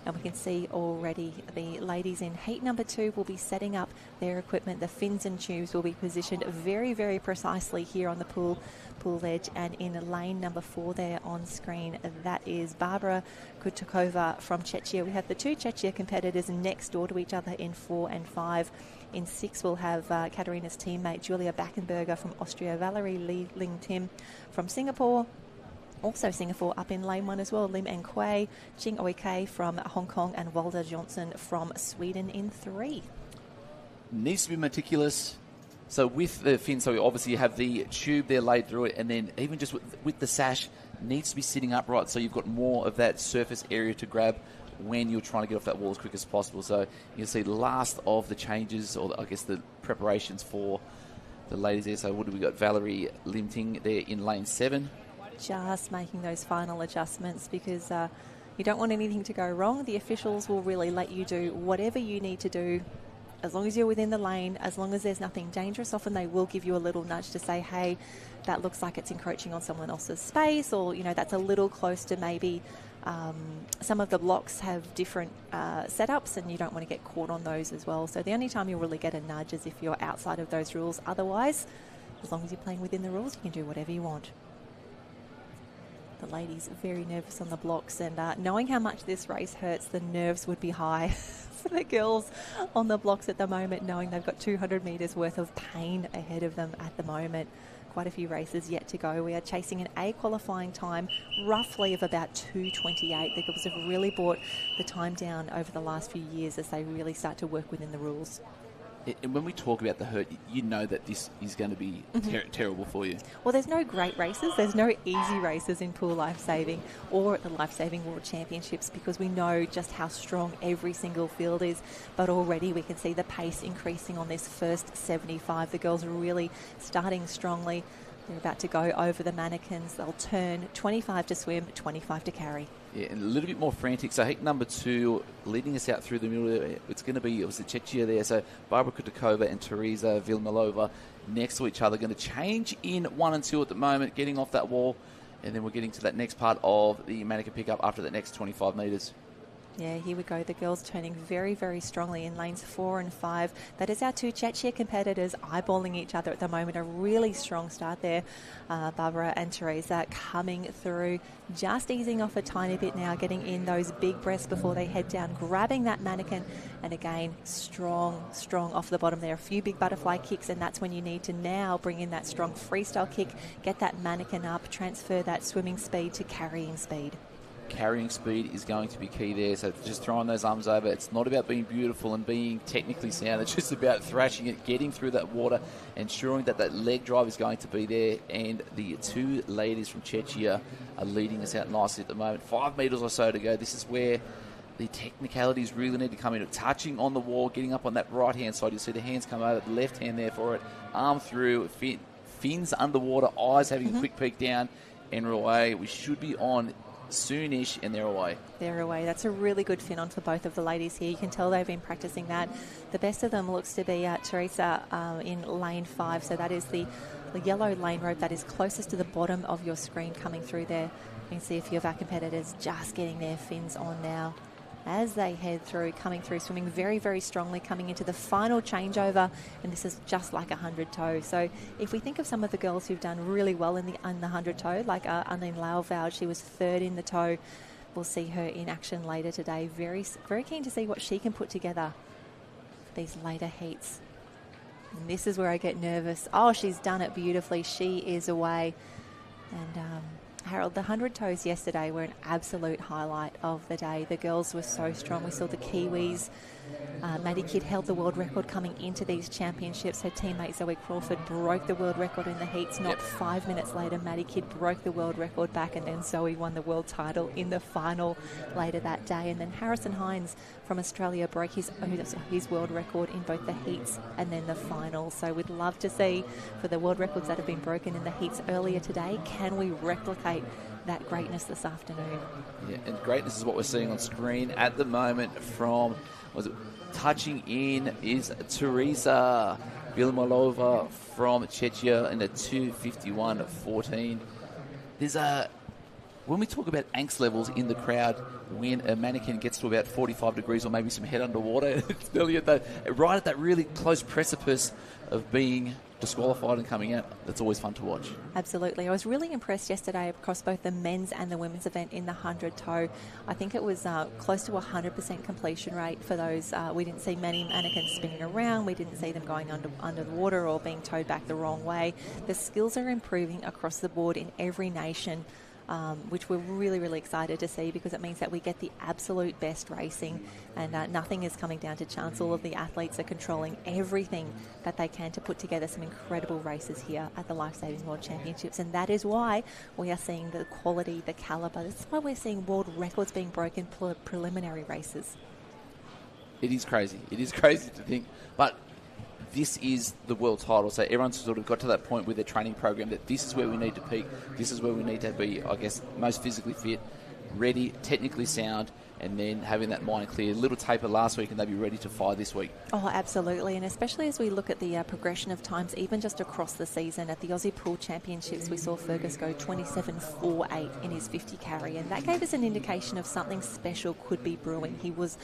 S1: And we can see already the ladies in heat number 2 will be setting up their equipment. The fins and tubes will be positioned very, very precisely here on the pool edge. And in lane number 4 there on screen, that is Barbara Kutukova from Czechia. We have the 2 Czechia competitors next door to each other in 4 and 5. In 6, we'll have Katarina's teammate Julia Backenberger from Austria, Valerie Li Ling Tim from Singapore. Also Singapore up in lane 1 as well, Lim En Kui, Ching Oike from Hong Kong, and Walder Johnson from Sweden in 3.
S2: Needs to be meticulous. So with the fin, so we obviously have the tube there laid through it, and then even just with the sash, needs to be sitting upright so you've got more of that surface area to grab when you're trying to get off that wall as quick as possible. So you'll see the last of the changes, or I guess the preparations for the ladies there. So what do we got? Valerie Lim Ting there in lane 7.
S1: Just making those final adjustments because you don't want anything to go wrong. The officials will really let you do whatever you need to do as long as you're within the lane, as long as there's nothing dangerous. Often they will give you a little nudge to say, hey, that looks like it's encroaching on someone else's space, or, that's a little close to maybe some of the blocks have different setups and you don't want to get caught on those as well. So the only time you'll really get a nudge is if you're outside of those rules. Otherwise, as long as you're playing within the rules, you can do whatever you want. The ladies very nervous on the blocks, and knowing how much this race hurts, the nerves would be high for the girls on the blocks at the moment, knowing they've got 200 metres worth of pain ahead of them at the moment. Quite a few races yet to go. We are chasing an A qualifying time roughly of about 2:28. The girls have really brought the time down over the last few years as they really start to work within the rules.
S2: And when we talk about the hurt, you know that this is going to be terrible for you.
S1: Well, there's no great races. There's no easy races in pool lifesaving or at the Lifesaving World Championships because we know just how strong every single field is. But already we can see the pace increasing on this first 75. The girls are really starting strongly. They're about to go over the mannequins. They'll turn 25 to swim, 25 to carry.
S2: Yeah, and a little bit more frantic. So heat number 2, leading us out through the middle, it's going to be, it was the Czechia there. So Barbara Kutukova and Teresa Vilmalova next to each other. Going to change in 1 and 2 at the moment, getting off that wall. And then we're getting to that next part of the mannequin pickup after that next 25 metres.
S1: Yeah, here we go. The girls turning very, very strongly in lanes 4 and 5. That is our 2 Czechia competitors eyeballing each other at the moment. A really strong start there. Barbara and Teresa coming through, just easing off a tiny bit now, getting in those big breaths before they head down, grabbing that mannequin. And again, strong off the bottom there. A few big butterfly kicks, and that's when you need to now bring in that strong freestyle kick, get that mannequin up, transfer that swimming speed to carrying speed.
S2: Carrying speed is going to be key there. So just throwing those arms over. It's not about being beautiful and being technically sound. It's just about thrashing it, getting through that water, ensuring that that leg drive is going to be there. And the 2 ladies from Czechia are leading us out nicely at the moment. 5 metres or so to go. This is where the technicalities really need to come in. Touching on the wall, getting up on that right-hand side. You'll see the hands come over, the left hand there for it. Arm through, fins underwater, eyes having a quick peek down. And away. We should be on soonish, and they're away.
S1: They're away. That's a really good fin on for both of the ladies here. You can tell they've been practicing that. The best of them looks to be Teresa in lane 5. So that is the yellow lane rope that is closest to the bottom of your screen coming through there. You can see a few of our competitors just getting their fins on now as they head through, coming through, swimming very, very strongly, coming into the final changeover, and this is just like 100 toe. So if we think of some of the girls who've done really well in the 100 toe, like Annelien Lauveld, she was 3rd in the toe. We'll see her in action later today. Very, very keen to see what she can put together for these later heats. And this is where I get nervous. Oh, she's done it beautifully. She is away. And Harold, the 100 toes yesterday were an absolute highlight of the day. The girls were so strong. We saw the Kiwis. Maddie Kidd held the world record coming into these championships. Her teammate Zoe Crawford broke the world record in the heats. Not 5 minutes later, Maddie Kidd broke the world record back, and then Zoe won the world title in the final later that day. And then Harrison Hines from Australia broke his world record in both the heats and then the final. So we'd love to see, for the world records that have been broken in the heats earlier today, can we replicate that greatness this afternoon?
S2: Yeah, and greatness is what we're seeing on screen at the moment from... touching in is Teresa Vilmalova from Czechia in a 2:51.14. When we talk about angst levels in the crowd, when a mannequin gets to about 45 degrees or maybe some head underwater, it's nearly right at that really close precipice of being disqualified and coming out. That's always fun to watch.
S1: Absolutely. I was really impressed yesterday across both the men's and the women's event in the 100 toe. I think it was close to 100% completion rate for those. We didn't see many mannequins spinning around. We didn't see them going under the water or being towed back the wrong way. The skills are improving across the board in every nation, which we're really, really excited to see, because it means that we get the absolute best racing, and nothing is coming down to chance. All of the athletes are controlling everything that they can to put together some incredible races here at the Lifesaving World Championships, and that is why we are seeing the quality, the calibre. That's why we're seeing world records being broken preliminary races.
S2: It is crazy. It is crazy to think, but this is the world title, so everyone's sort of got to that point with their training program that this is where we need to peak, this is where we need to be, I guess, most physically fit, ready, technically sound, and then having that mind clear. A little taper last week and they'll be ready to fire this week.
S1: Oh, absolutely. And especially as we look at the progression of times, even just across the season. At the Aussie Pool Championships, we saw Fergus go 27.48 in his 50 carry, and that gave us an indication of something special could be brewing. He was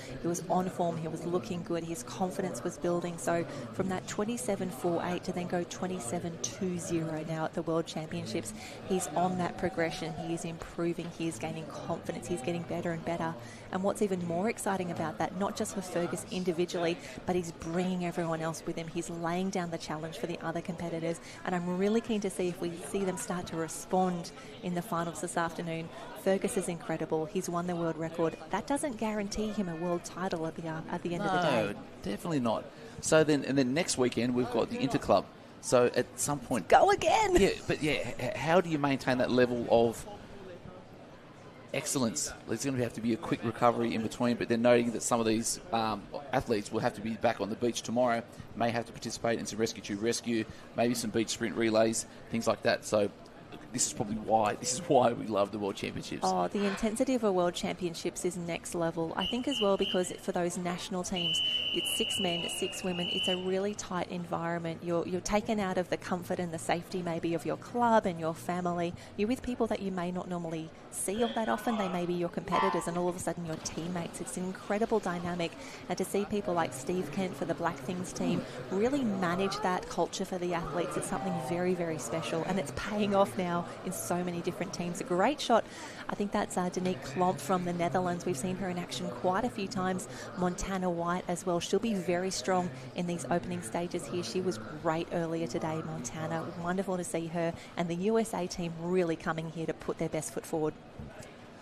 S1: on form, he was looking good, his confidence was building. So from that 27.48 to then go 27.20 now at the World Championships, he's on that progression. He is improving, he is gaining confidence, he's getting better and better. And what's even more exciting about that, not just for Fergus individually, but he's bringing everyone else with him. He's laying down the challenge for the other competitors. And I'm really keen to see if we see them start to respond in the finals this afternoon. Fergus is incredible. He's won the world record. That doesn't guarantee him a world title at the end of the day.
S2: No, definitely not. So then next weekend we've got the Interclub. So at some point...
S1: Go again!
S2: Yeah, but how do you maintain that level of excellence? There's going to have to be a quick recovery in between, but then noting that some of these athletes will have to be back on the beach tomorrow, may have to participate in some rescue tube rescue, maybe some beach sprint relays, things like that. So this is why we love the World Championships.
S1: Oh, the intensity of a World Championships is next level. I think as well because for those national teams, it's 6 men, 6 women. It's a really tight environment. You're taken out of the comfort and the safety maybe of your club and your family. You're with people that you may not normally see all that often. They may be your competitors and all of a sudden your teammates. It's an incredible dynamic. And to see people like Steve Kent for the Black Things team really manage that culture for the athletes, it's something very, very special. And it's paying off now in so many different teams. A great shot. I think that's Danique Klomp from the Netherlands. We've seen her in action quite a few times. Montana White as well. She'll be very strong in these opening stages here. She was great earlier today, Montana. Wonderful to see her. And the USA team really coming here to put their best foot forward.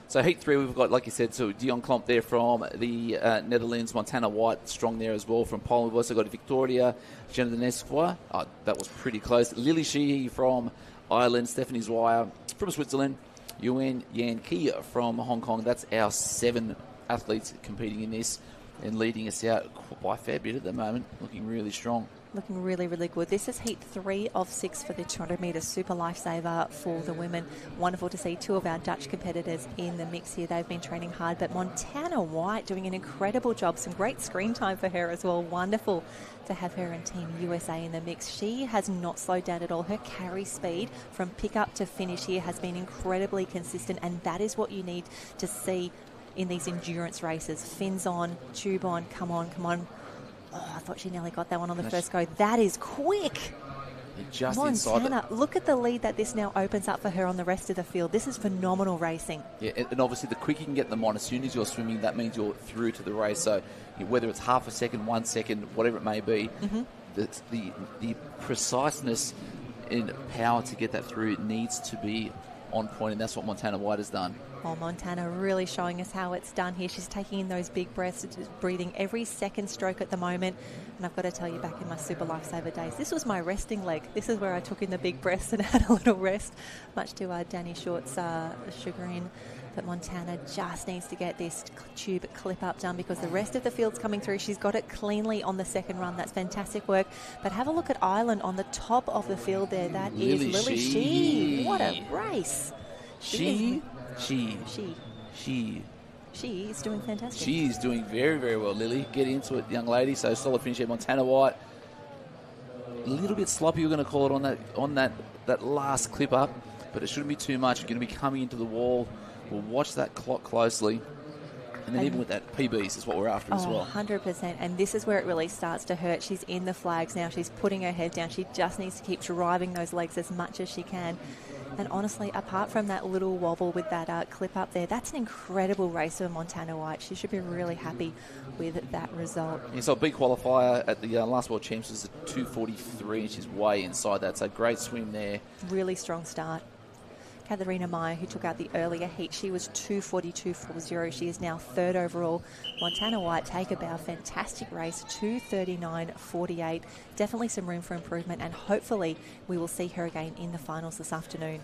S2: So heat 3, we've got, like you said, so Dion Klomp there from the Netherlands, Montana White strong there as well from Poland. We've also got Victoria Genenesqua. Oh, that was pretty close. Lily Sheehy from Ireland, Stephanie Zweier from Switzerland, Yuan Yan Ki from Hong Kong. That's our 7 athletes competing in this and leading us out by a fair bit at the moment, looking really strong.
S1: Looking really, really good. This is heat 3 of 6 for the 200 metre Super Lifesaver for the women. Wonderful to see two of our Dutch competitors in the mix here. They've been training hard, but Montana White doing an incredible job. Some great screen time for her as well. Wonderful to have her in Team USA in the mix. She has not slowed down at all. Her carry speed from pick up to finish here has been incredibly consistent, and that is what you need to see in these endurance races. Fins on, tube on, come on, come on. Oh, I thought she nearly got that one on the first go. That is quick.
S2: Just
S1: Montana,
S2: inside
S1: look at the lead that this now opens up for her on the rest of the field. This is phenomenal racing.
S2: Yeah, and obviously the quicker you can get them on, as soon as you're swimming, that means you're through to the race. So whether it's half a second, 1 second, whatever it may be, the preciseness and power to get that through needs to be on point, and that's what Montana White has done.
S1: Oh, Montana really showing us how it's done here. She's taking in those big breaths, breathing every second stroke at the moment. And I've got to tell you, back in my Super Lifesaver days, this was my resting leg. This is where I took in the big breaths and had a little rest, much to Danny Short's chagrin. But Montana just needs to get this tube clip up done because the rest of the field's coming through. She's got it cleanly on the second run. That's fantastic work. But have a look at Ireland on the top of the field there. That is Lily Shee. What a race.
S2: She
S1: is doing fantastic.
S2: She's doing very, very well, Lily. Get into it, young lady. So solid finish here. Montana White, a little bit sloppy, we're going to call it, on that last clip up, but it shouldn't be too much. You're going to be coming into the wall. We'll watch that clock closely. And then even with that, PBs is what we're after as well.
S1: 100%. And this is where it really starts to hurt. She's in the flags now. She's putting her head down. She just needs to keep driving those legs as much as she can. And honestly, apart from that little wobble with that clip up there, that's an incredible race for Montana White. She should be really happy with that result.
S2: Yeah, so a big qualifier at the last World Champs was at 2:43, and she's way inside that. So great swim there.
S1: Really strong start. Katharina Meyer, who took out the earlier heat, she was 2:42.40. She is now third overall. Montana White, take a bow. Fantastic race, 2:39.48. Definitely some room for improvement, and hopefully we will see her again in the finals this afternoon.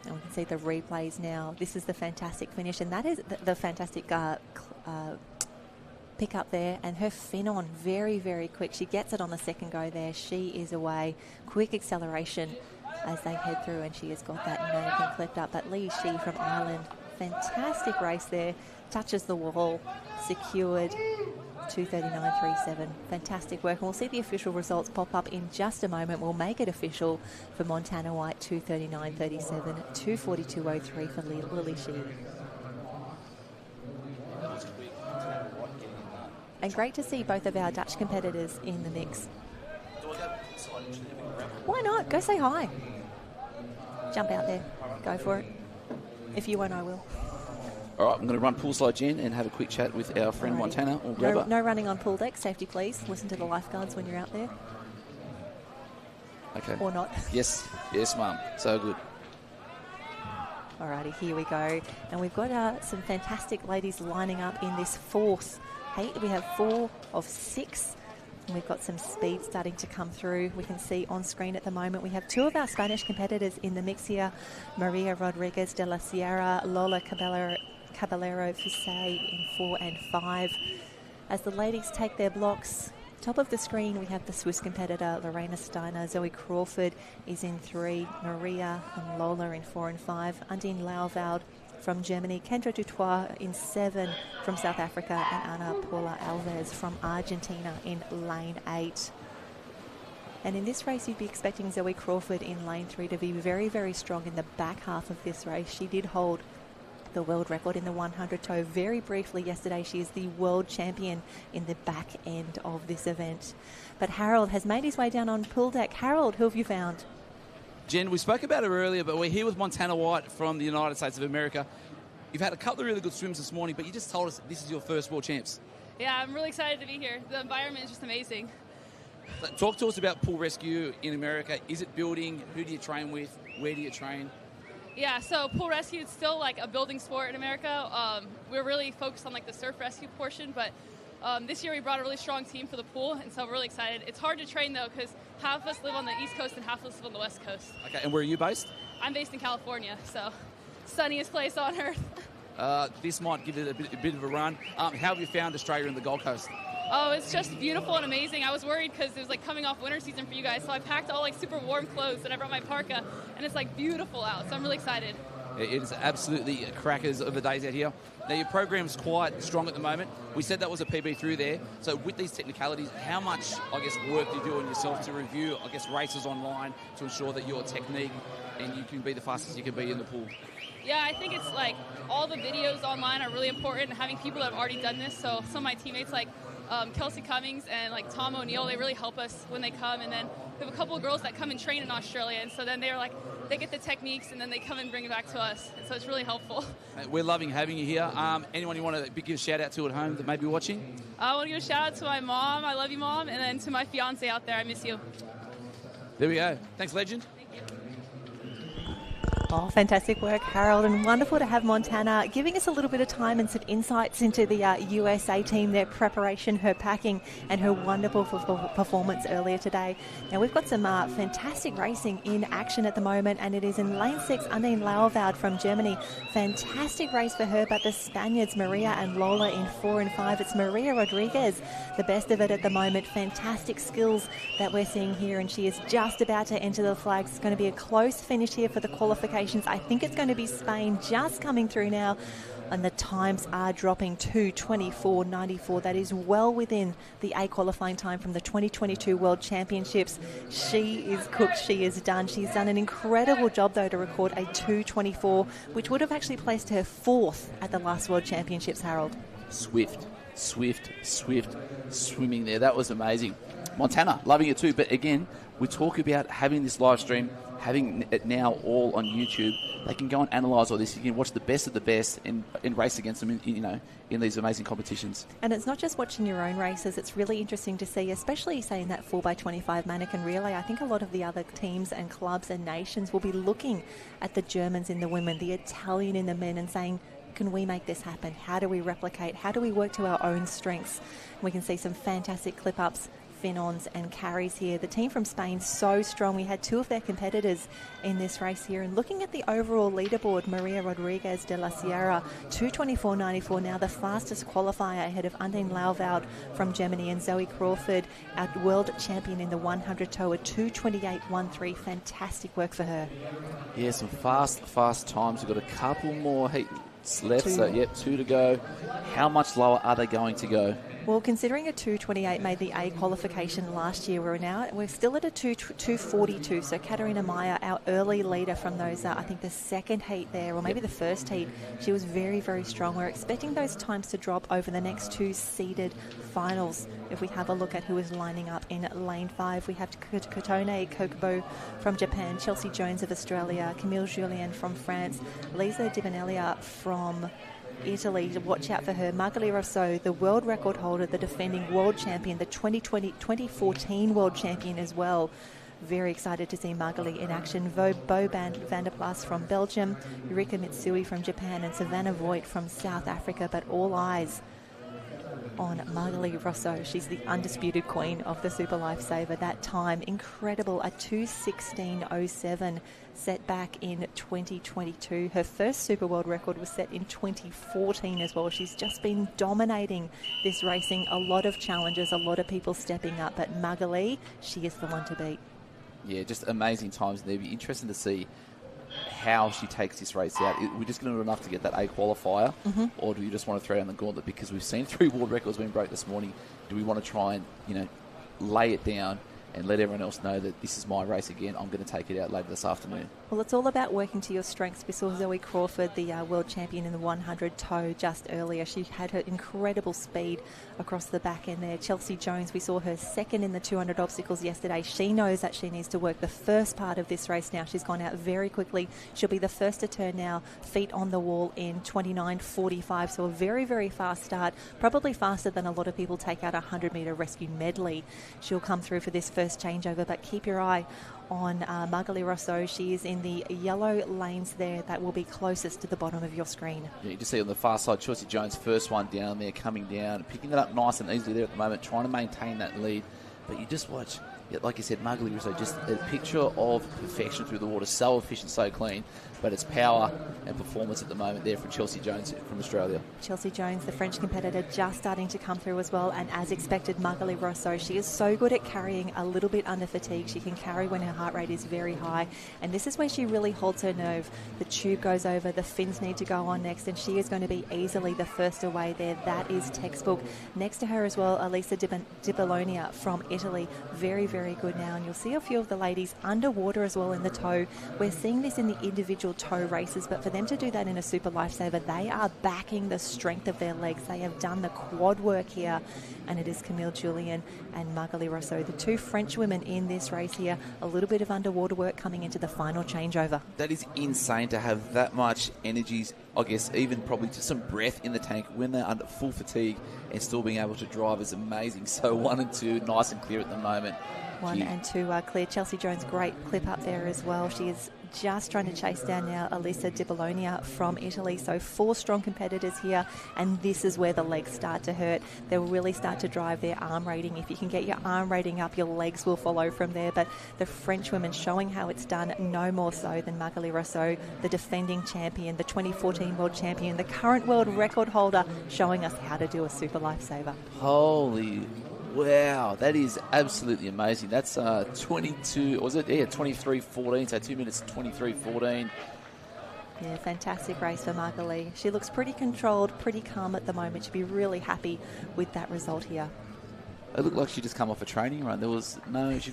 S1: And we can see the replays now. This is the fantastic finish, and that is the fantastic pick up there, and her fin on very, very quick. She gets it on the second go there. She is away. Quick acceleration as they head through, and she has got that mannequin clipped up. But Lee Shee from Ireland, fantastic race there, touches the wall, secured 2:39.37. Fantastic work, and we'll see the official results pop up in just a moment. We'll make it official for Montana White, 2:39.37, 2:42.03 for Lily Shee. And great to see both of our Dutch competitors in the mix. Why not? Go say hi. Jump out there. Go for it. If you won't, I will.
S2: All right, I'm going to run poolside, Jen, and have a quick chat with our friend Montana.
S1: No running on pool deck. Safety, please. Listen to the lifeguards when you're out there.
S2: Okay.
S1: Or not.
S2: Yes, Mum. So good.
S1: Alrighty, here we go. And we've got some fantastic ladies lining up in this fourth heat. We have 4 of 6. And we've got some speed starting to come through. We can see on screen at the moment we have 2 of our Spanish competitors in the mix here. Maria Rodriguez de la Sierra, Lola Caballero Fusay in 4 and 5. As the ladies take their blocks, top of the screen we have the Swiss competitor Lorena Steiner. Zoe Crawford is in 3. Maria and Lola in 4 and 5. Undine Lauveld from Germany, Kendra Dutoit in 7 from South Africa, and Ana Paula Alves from Argentina in lane 8. And in this race, you'd be expecting Zoe Crawford in lane 3 to be very, very strong in the back half of this race. She did hold the world record in the 100 toe very briefly yesterday. She is the world champion in the back end of this event. But Harold has made his way down on pool deck. Harold, who have you found?
S3: Jen, we spoke about her earlier, but we're here with Montana White from the United States of America. You've had a couple of really good swims this morning, but you just told us this is your first World Champs.
S5: Yeah, I'm really excited to be here. The environment is just amazing.
S3: Talk to us about pool rescue in America. Is it building? Who do you train with? Where do you train?
S5: Yeah, so pool rescue is still like a building sport in America. We're really focused on like the surf rescue portion, but this year we brought a really strong team for the pool, and so we're really excited. It's hard to train though because half of us live on the East Coast and half of us live on the West Coast.
S3: Okay, and where are you based?
S5: I'm based in California, so sunniest place on earth.
S3: This might give it a bit of a run. How have you found Australia and the Gold Coast?
S5: Oh, it's just beautiful and amazing. I was worried because it was like coming off winter season for you guys, so I packed all like super warm clothes and I brought my parka, and it's like beautiful out, so I'm really excited.
S3: It is absolutely crackers of the days out here. Now, your program's quite strong at the moment. We said that was a PB through there. So with these technicalities, how much, I guess, work do you do on yourself to review, I guess, races online to ensure that your technique and you can be the fastest you can be in the pool?
S5: Yeah, I think it's like all the videos online are really important, and having people that have already done this. So some of my teammates like Kelsey Cummings and like Tom O'Neill, they really help us when they come. And then we have a couple of girls that come and train in Australia, and so then they're like, they get the techniques and then they come and bring it back to us. And so it's really helpful.
S3: We're loving having you here. Anyone you want to give a shout out to at home that may be watching?
S5: I want to give a shout out to my mom. I love you, Mom. And then to my fiance out there. I miss you.
S3: There we go. Thanks, legend.
S1: Oh, fantastic work, Harold, and wonderful to have Montana giving us a little bit of time and some insights into the USA team, their preparation, her packing, and her wonderful performance earlier today. Now, we've got some fantastic racing in action at the moment, and it is in lane 6, Undine Lauerwald from Germany. Fantastic race for her, but the Spaniards, Maria and Lola, in 4 and 5. It's Maria Rodriguez, the best of it at the moment. Fantastic skills that we're seeing here, and she is just about to enter the flags. It's going to be a close finish here for the qualification. I think it's going to be Spain just coming through now, and the times are dropping to 24.94. That is well within the A qualifying time from the 2022 World Championships. She is cooked. She is done. She's done an incredible job, though, to record a 2:24, which would have actually placed her 4th at the last World Championships, Harold.
S2: Swift swimming there. That was amazing. Montana, loving it too. But again, we talk about having this live stream, having it now all on YouTube. They can go and analyse all this. You can watch the best of the best and race against them in these amazing competitions.
S1: And it's not just watching your own races. It's really interesting to see, especially say in that 4x25 mannequin relay. I think a lot of the other teams and clubs and nations will be looking at the Germans in the women, the Italian in the men, and saying, can we make this happen? How do we replicate? How do we work to our own strengths? We can see some fantastic clip-ups, fin-ons and carries here. The team from Spain, so strong. We had 2 of their competitors in this race here. And looking at the overall leaderboard, Maria Rodriguez de la Sierra, 2:24.94, now the fastest qualifier ahead of Undine Lauwald from Germany, and Zoe Crawford, our world champion in the 100 tow, a 2:28.13. Fantastic work for her.
S2: Yeah, some fast times. We've got a couple more heats left,
S1: 2.
S2: so 2 to go. How much lower are they going to go?
S1: Well, considering a 2:28 made the A qualification last year, we're still at a 2:42. So Katarina Meyer, our early leader from those, I think the second heat there, or maybe the first heat, she was very, very strong. We're expecting those times to drop over the next 2 seeded finals. If we have a look at who is lining up in lane 5, we have Kotone Kokubo from Japan, Chelsea Jones of Australia, Camille Julien from France, Lisa Di Benelia from Italy. Watch out for her. Magali Rousseau, the world record holder, the defending world champion, the 2014 world champion as well. Very excited to see Magali in action. Bo van der Plas from Belgium, Eureka Mitsui from Japan, and Savannah Voigt from South Africa. But all eyes on Magali Rousseau. She's the undisputed queen of the Super Lifesaver. That time, incredible, a 2:16.07 set back in 2022. Her first Super World record was set in 2014 as well. She's just been dominating this racing. A lot of challenges, a lot of people stepping up, but Magali, she is the one to beat.
S2: Yeah, just amazing times. It'll be interesting to see how she takes this race out. We're just going to do enough to get that A qualifier, or do we just want to throw down the gauntlet? Because we've seen 3 world records being broke this morning. Do we want to try and, lay it down and let everyone else know that this is my race again? I'm going to take it out later this afternoon.
S1: Well, it's all about working to your strengths. We saw Zoe Crawford, the world champion in the 100 tow just earlier. She had her incredible speed across the back end there. Chelsea Jones, we saw her second in the 200 obstacles yesterday. She knows that she needs to work the first part of this race now. She's gone out very quickly. She'll be the first to turn now, feet on the wall in 29.45. So a very, very fast start, probably faster than a lot of people take out a 100-metre rescue medley. She'll come through for this first changeover, but keep your eye on Magali Rousseau. She is in the yellow lanes there that will be closest to the bottom of your screen.
S2: Yeah, you just see on the far side, Chelsea Jones, first one down there, coming down, picking it up nice and easily there at the moment, trying to maintain that lead. But you just watch Yeah, like you said, Margaret Rousseau, just a picture of perfection through the water. So efficient, so clean. But it's power and performance at the moment there from Chelsea Jones from Australia.
S1: Chelsea Jones, the French competitor, just starting to come through as well. And as expected, Margaret Rousseau, she is so good at carrying a little bit under fatigue. She can carry when her heart rate is very high. And this is where she really holds her nerve. The tube goes over, the fins need to go on next, and she is going to be easily the first away there. That is textbook. Next to her as well, Elisa Di Bologna from Italy. Very, very good now. And you'll see a few of the ladies underwater as well in the tow. We're seeing this in the individual tow races, but for them to do that in a Super Lifesaver, they are backing the strength of their legs. They have done the quad work here, and it is Camille Julien and Margaret Rousseau, the two French women in this race here. A little bit of underwater work coming into the final changeover.
S2: That is insane to have that much energy, I guess even probably just some breath in the tank when they're under full fatigue and still being able to drive is amazing. So 1 and 2, nice and clear at the moment.
S1: 1 and 2 are clear. Chelsea Jones, great clip up there as well. She is just trying to chase down now Elisa Di Bologna from Italy. So 4 strong competitors here, and this is where the legs start to hurt. They'll really start to drive their arm rating. If you can get your arm rating up, your legs will follow from there. But the French women showing how it's done, no more so than Margaret Rousseau, the defending champion, the 2014 world champion, the current world record holder, showing us how to do a Super Lifesaver.
S2: Holy wow, that is absolutely amazing. That's 22, was it? Yeah, 23.14, so 2 minutes 23.14.
S1: Yeah, fantastic race for Margaret. She looks pretty controlled, pretty calm at the moment. She'd be really happy with that result here.
S2: It looked like she just come off a training run. There was no, she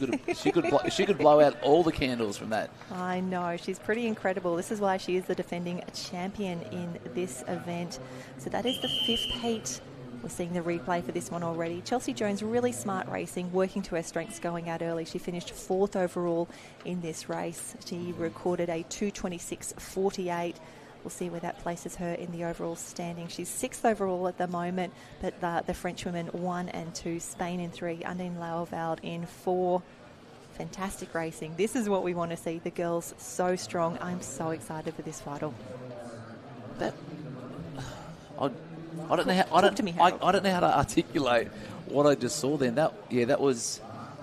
S2: could blow out all the candles from that.
S1: I know, she's pretty incredible. This is why she is the defending champion in this event. So that is the 5th heat. We're seeing the replay for this one already. Chelsea Jones, really smart racing, working to her strengths, going out early. She finished 4th overall in this race. She recorded a 2:26.48. We'll see where that places her in the overall standing. She's 6th overall at the moment, but the French women 1 and 2, Spain in 3, Undine Lauerveld in 4. Fantastic racing. This is what we want to see. The girls so strong. I'm so excited for this final.
S2: I don't know how to articulate what I just saw then. That was,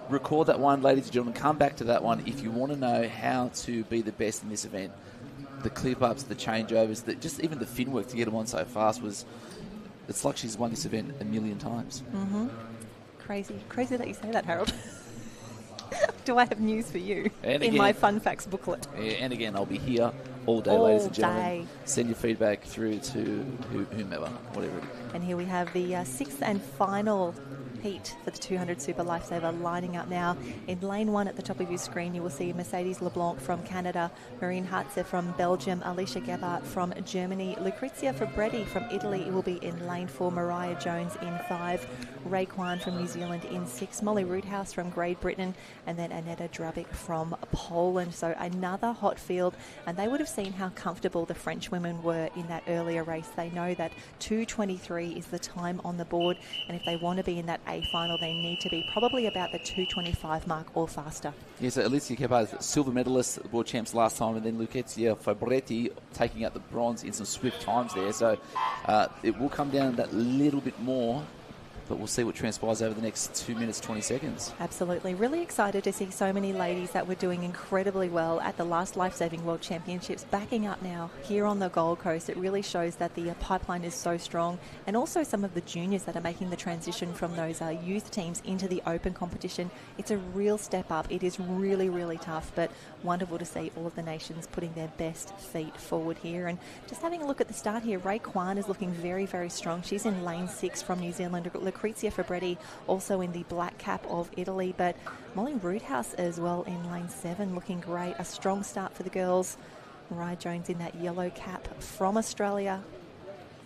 S2: record that one, ladies and gentlemen. Come back to that one if you want to know how to be the best in this event. The clip ups, the changeovers, just even the fin work to get them on so fast it's like she's won this event a million times.
S1: Mm-hmm. Crazy that you say that, Harold. Do I have news for you in my fun facts booklet?
S2: Yeah, and again, I'll be here all day, ladies and gentlemen. Send your feedback through to whomever, whatever it is.
S1: And here we have the 6th and final heat for the 200 Super Lifesaver lining up now. In lane 1 at the top of your screen, you will see Mercedes LeBlanc from Canada, Marine Hartze from Belgium, Alicia Gebhardt from Germany, Lucrezia Fabretti from Italy. It will be in lane 4, Mariah Jones in 5, Ray Kwan from New Zealand in 6, Molly Roothouse from Great Britain, and then Aneta Drabik from Poland. So another hot field, and they would have seen how comfortable the French women were in that earlier race. They know that 2:23 is the time on the board, and if they want to be in that A final, they need to be probably about the 2:25 mark or faster.
S2: Yeah, so Alicia Gebhardt, silver medalist, world champs last time, and then Lucrezia Fabretti taking out the bronze in some swift times there. So it will come down that little bit more, but we'll see what transpires over the next 2 minutes, 20 seconds.
S1: Absolutely. Really excited to see so many ladies that were doing incredibly well at the last Lifesaving World Championships backing up now here on the Gold Coast. It really shows that the pipeline is so strong, and also some of the juniors that are making the transition from those youth teams into the open competition. It's a real step up. It is really, really tough, but wonderful to see all of the nations putting their best feet forward here. And just having a look at the start here, Ray Kwan is looking very, very strong. She's in lane 6 from New Zealand. Lucrezia Fabretti also in the black cap of Italy, but Molly Roothouse as well in lane 7, looking great. A strong start for the girls. Mariah Jones in that yellow cap from Australia.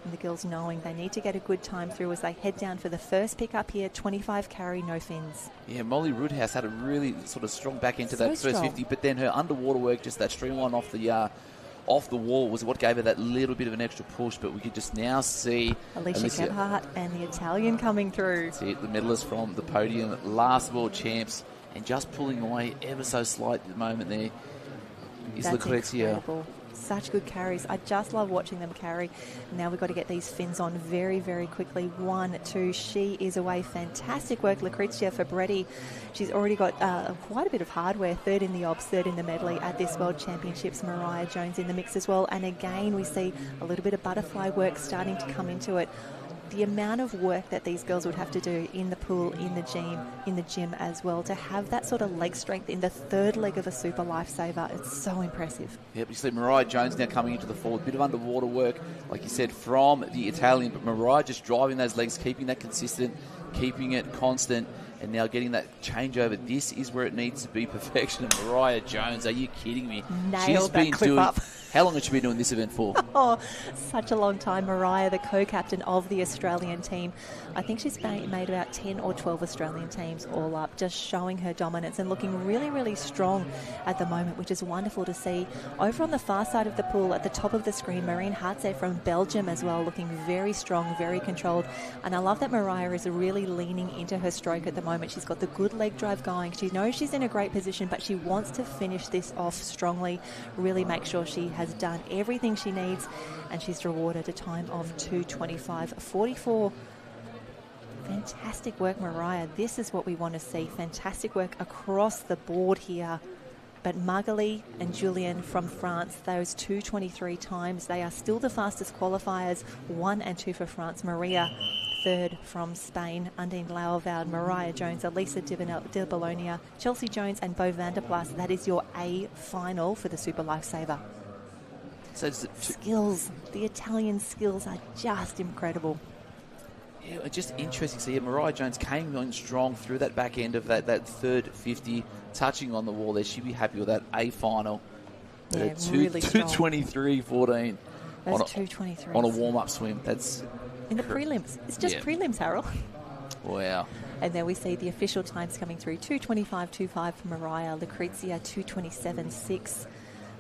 S1: And the girls knowing they need to get a good time through as they head down for the first pickup here, 25 carry, no fins.
S2: Yeah, Molly Roothouse had a really sort of strong back into that
S1: strong.
S2: first 50, but then her underwater work, just that streamline off the wall was what gave her that little bit of an extra push, but we could just now see
S1: Alicia Gebhardt and the Italian coming through.
S2: See the medalist from the podium, last world champs, and just pulling away ever so slight at the moment there is
S1: That's
S2: Lucrezia.
S1: incredible. Such good carries. I just love watching them carry. Now we've got to get these fins on very, very quickly. 1, 2, she is away. Fantastic work, Lucrezia Fabretti. She's already got quite a bit of hardware. 3rd in the obs, 3rd in the medley at this World Championships. Mariah Jones in the mix as well. And again, we see a little bit of butterfly work starting to come into it. The amount of work that these girls would have to do in the pool, in the gym as well, to have that sort of leg strength in the 3rd leg of a Super Lifesaver, it's so impressive.
S2: Yep, you see Mariah Jones now coming into the forward, bit of underwater work, like you said, from the Italian, but Mariah just driving those legs, keeping that consistent, keeping it constant, and now getting that changeover. This is where it needs to be perfection. And Mariah Jones, are you kidding me?
S1: Nailed that clip up.
S2: How long has she been doing this event for?
S1: Oh, such a long time. Mariah, the co-captain of the Australian team. I think she's made about 10 or 12 Australian teams all up, just showing her dominance and looking really, really strong at the moment, which is wonderful to see. Over on the far side of the pool, at the top of the screen, Marine Hartze from Belgium as well, looking very strong, very controlled. And I love that Mariah is really leaning into her stroke at the moment. She's got the good leg drive going. She knows she's in a great position, but she wants to finish this off strongly, really make sure she has done everything she needs, and she's rewarded a time of 2:25.44. Fantastic work, Mariah. This is what we want to see. Fantastic work across the board here. But Magali and Julien from France, those 2:23 times, they are still the fastest qualifiers. 1 and 2 for France. Maria, 3rd from Spain. Undine Lauerveld, Mariah Jones, Elisa de Bologna, Chelsea Jones and Bo van der Plas. That is your A final for the Super Lifesaver.
S2: So
S1: skills. The Italian skills are just incredible.
S2: Yeah, just interesting to see. Mariah Jones came on strong through that back end of that 3rd 50, touching on the wall there. She'd be happy with that A final.
S1: Yeah, really strong.
S2: 2:23.14.
S1: Those 2:23
S2: on a warm-up swim. That's
S1: in the prelims. It's just prelims, Harold.
S2: Wow.
S1: And then we see the official times coming through. 2:25.25 for Mariah. Lucrezia, 2:27.6.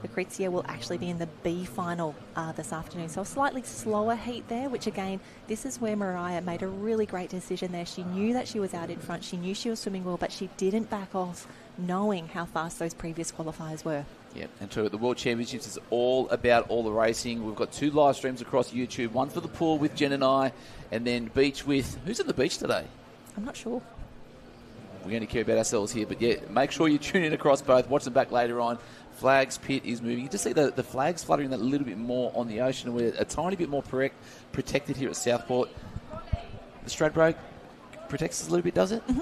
S1: Lucrezia will actually be in the B final this afternoon. So a slightly slower heat there, which again, this is where Mariah made a really great decision there. She knew that she was out in front. She knew she was swimming well, but she didn't back off, knowing how fast those previous qualifiers were.
S2: Yep, and true. The World Championships is all about all the racing. We've got 2 live streams across YouTube, one for the pool with Jen and I, and then beach with... Who's at the beach today?
S1: I'm not sure.
S2: We only care about ourselves here, but yeah, make sure you tune in across both. Watch them back later on. Flags pit is moving. You just see the flags fluttering a little bit more on the ocean. We're a tiny bit more protected here at Southport. The Stradbroke protects us a little bit, does it?
S1: Mm-hmm.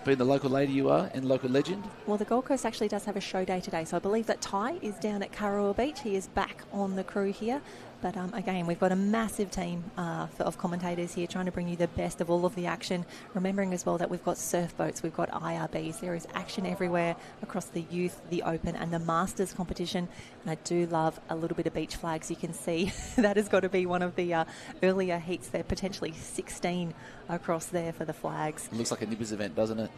S2: Being the local lady you are and local legend.
S1: Well, the Gold Coast actually does have a show day today, so I believe that Ty is down at Kurrawa Beach. He is back on the crew here. But again, we've got a massive team of commentators here trying to bring you the best of all of the action. Remembering as well that we've got surf boats, we've got IRBs. There is action everywhere across the youth, the open and the masters competition. And I do love a little bit of beach flags. You can see that has got to be one of the earlier heats there, potentially 16 across there for the flags.
S2: It looks like a Nippers event, doesn't it?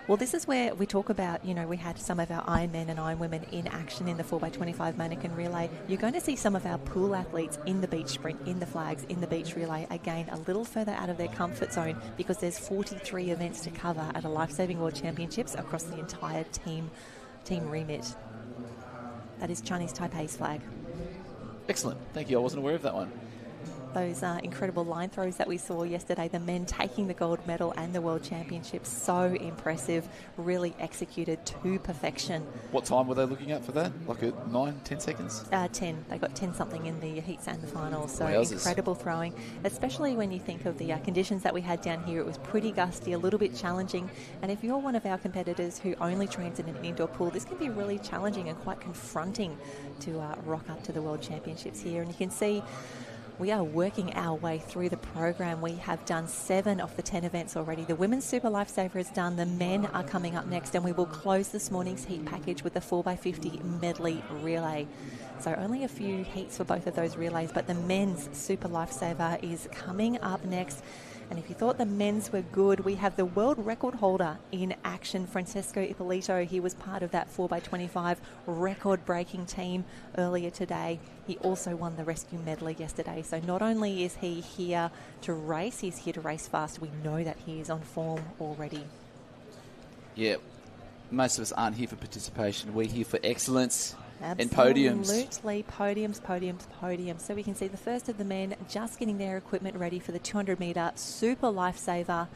S1: Well, this is where we talk about, we had some of our Ironmen and Ironwomen in action in the 4x25 mannequin relay. You're going to see some of our pool athletes in the beach sprint, in the flags, in the beach relay, again, a little further out of their comfort zone because there's 43 events to cover at a Lifesaving World Championships across the entire team remit. That is Chinese Taipei's flag.
S2: Excellent. Thank you. I wasn't aware of that one.
S1: Those incredible line throws that we saw yesterday, the men taking the gold medal and the World Championships, so impressive, really executed to perfection.
S2: What time were they looking at for that? Like 9-10 seconds?
S1: 10. They got 10 something in the heats and the finals, so
S2: Wowzers.
S1: Incredible throwing, especially when you think of the conditions that we had down here. It was pretty gusty, a little bit challenging, and if you're one of our competitors who only trains in an indoor pool, this can be really challenging and quite confronting to rock up to the World Championships here. And you can see we are working our way through the program. We have done 7 of the 10 events already. The Women's Super Lifesaver is done. The men are coming up next, and we will close this morning's heat package with the 4x50 medley relay. So only a few heats for both of those relays, but the men's Super Lifesaver is coming up next. And if you thought the men's were good, we have the world record holder in action, Francesco Ippolito. He was part of that 4x25 record-breaking team earlier today. He also won the rescue medley yesterday. So not only is he here to race, he's here to race fast. We know that he is on form already.
S2: Yeah, most of us aren't here for participation. We're here for excellence. And podiums.
S1: Absolutely, podiums. So we can see the first of the men just getting their equipment ready for the 200-metre Super Lifesaver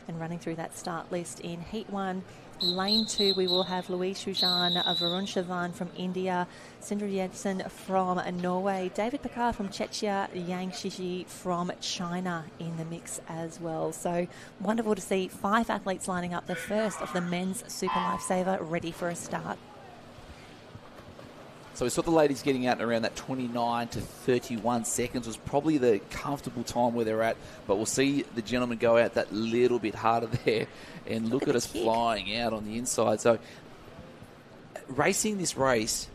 S1: and running through that start list in Heat 1. Lane 2, we will have Louise Shujan, Varun Chavan from India, Sindre Jensen from Norway, David Picard from Czechia, Yang Shishi from China in the mix as well. So wonderful to see 5 athletes lining up, the first of the men's Super Lifesaver ready for a start.
S2: So we saw the ladies getting out around that 29 to 31 seconds was probably the comfortable time where they're at. But we'll see the gentlemen go out that little bit harder there. And look at us flying out on the inside. So racing this race,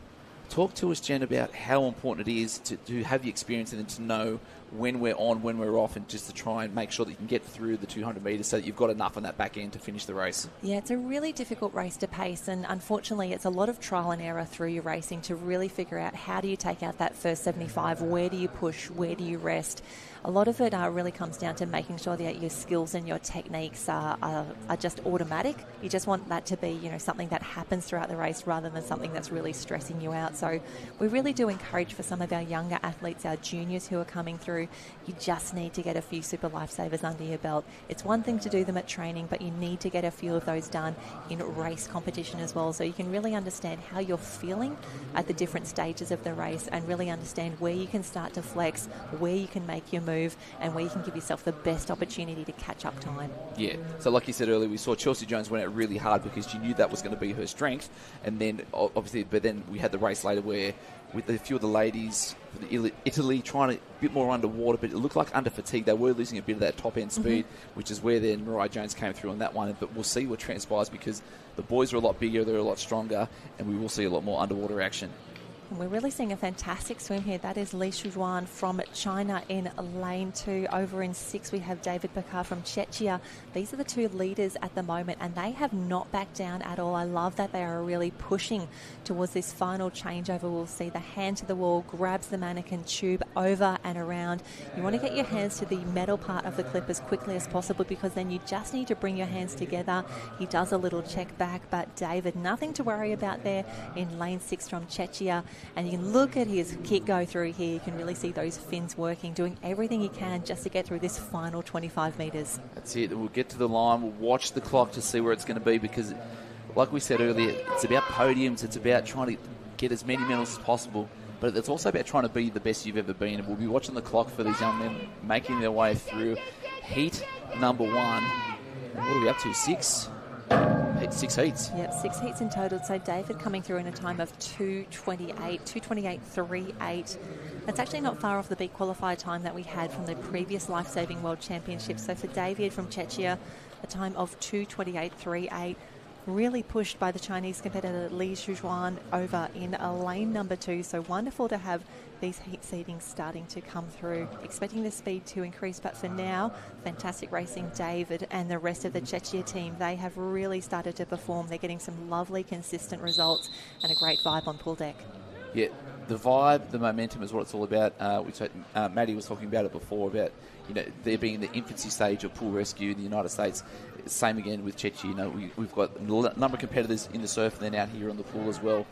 S2: talk to us, Jen, about how important it is to have the experience and then to know when we're on, when we're off, and just to try and make sure that you can get through the 200 metres so that you've got enough on that back end to finish the race.
S1: Yeah, it's a really difficult race to pace, and unfortunately it's a lot of trial and error through your racing to really figure out how do you take out that first 75, where do you push, where do you rest. A lot of it really comes down to making sure that your skills and your techniques are just automatic. You just want that to be, something that happens throughout the race rather than something that's really stressing you out. So we really do encourage for some of our younger athletes, our juniors who are coming through, you just need to get a few Super Lifesavers under your belt. It's one thing to do them at training, but you need to get a few of those done in race competition as well, so you can really understand how you're feeling at the different stages of the race and really understand where you can start to flex, where you can make your move, and where you can give yourself the best opportunity to catch up time.
S2: Yeah, so like you said earlier, we saw Chelsea Jones went out really hard because she knew that was going to be her strength, and then obviously, but then we had the race later where with a few of the ladies from Italy trying a bit more underwater, but it looked like under fatigue. They were losing a bit of that top-end speed, which is where then Mariah Jones came through on that one. But we'll see what transpires because the boys are a lot bigger, they're a lot stronger, and we will see a lot more underwater action.
S1: And we're really seeing a fantastic swim here. That is Li Shujuan from China in lane 2. Over in 6, we have David Picard from Czechia. These are the 2 leaders at the moment, and they have not backed down at all. I love that they are really pushing towards this final changeover. We'll see the hand to the wall, grabs the manikin tube over and around. You want to get your hands to the metal part of the clip as quickly as possible because then you just need to bring your hands together. He does a little check back, but David, nothing to worry about there in lane 6 from Czechia. And you can look at his kick go through here. You can really see those fins working, doing everything he can just to get through this final 25 metres.
S2: That's it. We'll get to the line. We'll watch the clock to see where it's going to be because, like we said earlier, it's about podiums. It's about trying to get as many medals as possible. But it's also about trying to be the best you've ever been. And we'll be watching the clock for these young men making their way through heat number 1. What are we up to? 6 heats.
S1: Yep, 6 heats in total. So David coming through in a time of 2:28.38. That's actually not far off the beat qualifier time that we had from the previous Lifesaving World Championships. So for David from Czechia, a time of 2:28.38. Really pushed by the Chinese competitor Li Shujuan over in lane number 2. So wonderful to have these heat seedings starting to come through. Expecting the speed to increase, but for now, fantastic racing. David and the rest of the Czechia team, they have really started to perform. They're getting some lovely, consistent results and a great vibe on pool deck.
S2: Yeah, the vibe, the momentum is what it's all about. Maddie was talking about it before, about there being in the infancy stage of pool rescue in the United States. Same again with Czechia. We've got a number of competitors in the surf and then out here on the pool as well.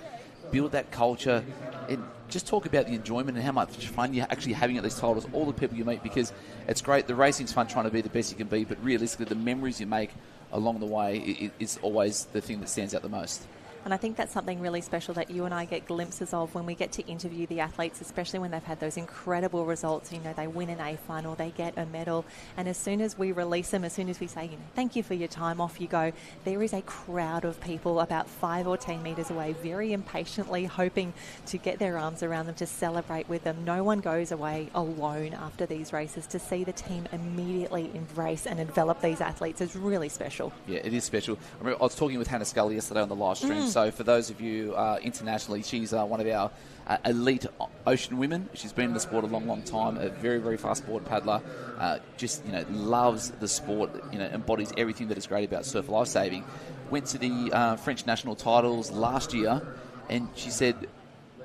S2: Build that culture and just talk about the enjoyment and how much fun you're actually having at these titles, all the people you meet, because it's great. The racing's fun trying to be the best you can be, but realistically the memories you make along the way is always the thing that stands out the most.
S1: And I think that's something really special that you and I get glimpses of when we get to interview the athletes, especially when they've had those incredible results. They win an A final, they get a medal. And as soon as we release them, as soon as we say, thank you for your time, off you go, there is a crowd of people about 5 or 10 metres away, very impatiently hoping to get their arms around them to celebrate with them. No one goes away alone after these races. To see the team immediately embrace and envelop these athletes is really special.
S2: Yeah, it is special. I was talking with Hannah Scully yesterday on the live stream. So for those of you internationally, she's one of our elite ocean women. She's been in the sport a long, long time. A very, very fast board paddler. Loves the sport. Embodies everything that is great about surf lifesaving. Went to the French national titles last year, and she said,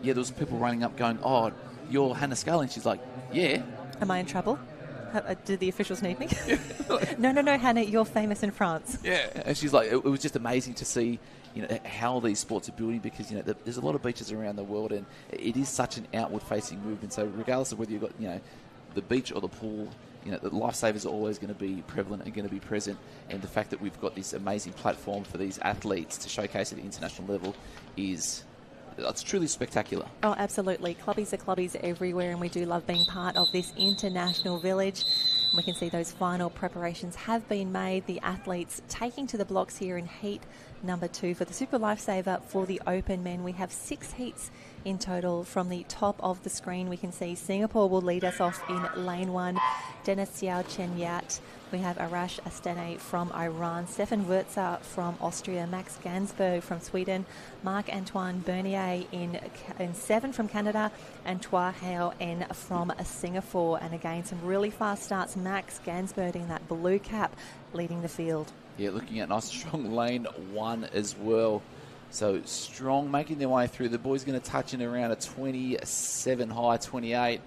S2: there was people running up going, "Oh, you're Hannah Scully," and she's like, "Yeah."
S1: Am I in trouble? Did the officials need me? No, Hannah, you're famous in France.
S2: Yeah, and she's like, it was just amazing to see, how these sports are building, because there's a lot of beaches around the world, and it is such an outward-facing movement. So regardless of whether you've got the beach or the pool, the lifesavers are always going to be prevalent and going to be present. And the fact that we've got this amazing platform for these athletes to showcase at the international level it's truly spectacular.
S1: Oh, absolutely. Clubbies are clubbies everywhere, and we do love being part of this international village. We can see those final preparations have been made. The athletes taking to the blocks here in heat number 2 for the Super Lifesaver for the Open men. We have 6 heats in total. From the top of the screen, we can see Singapore will lead us off in lane 1. Dennis Xiao Chen Yat. We have Arash Astane from Iran, Stefan Wurzer from Austria, Max Gansberg from Sweden, Marc-Antoine Bernier in 7 from Canada, and Tua Hao N from Singapore. And again, some really fast starts. Max Gansberg in that blue cap leading the field.
S2: Yeah, looking at nice strong lane 1 as well. So strong, making their way through. The boys going to touch in around a 27 high, 28.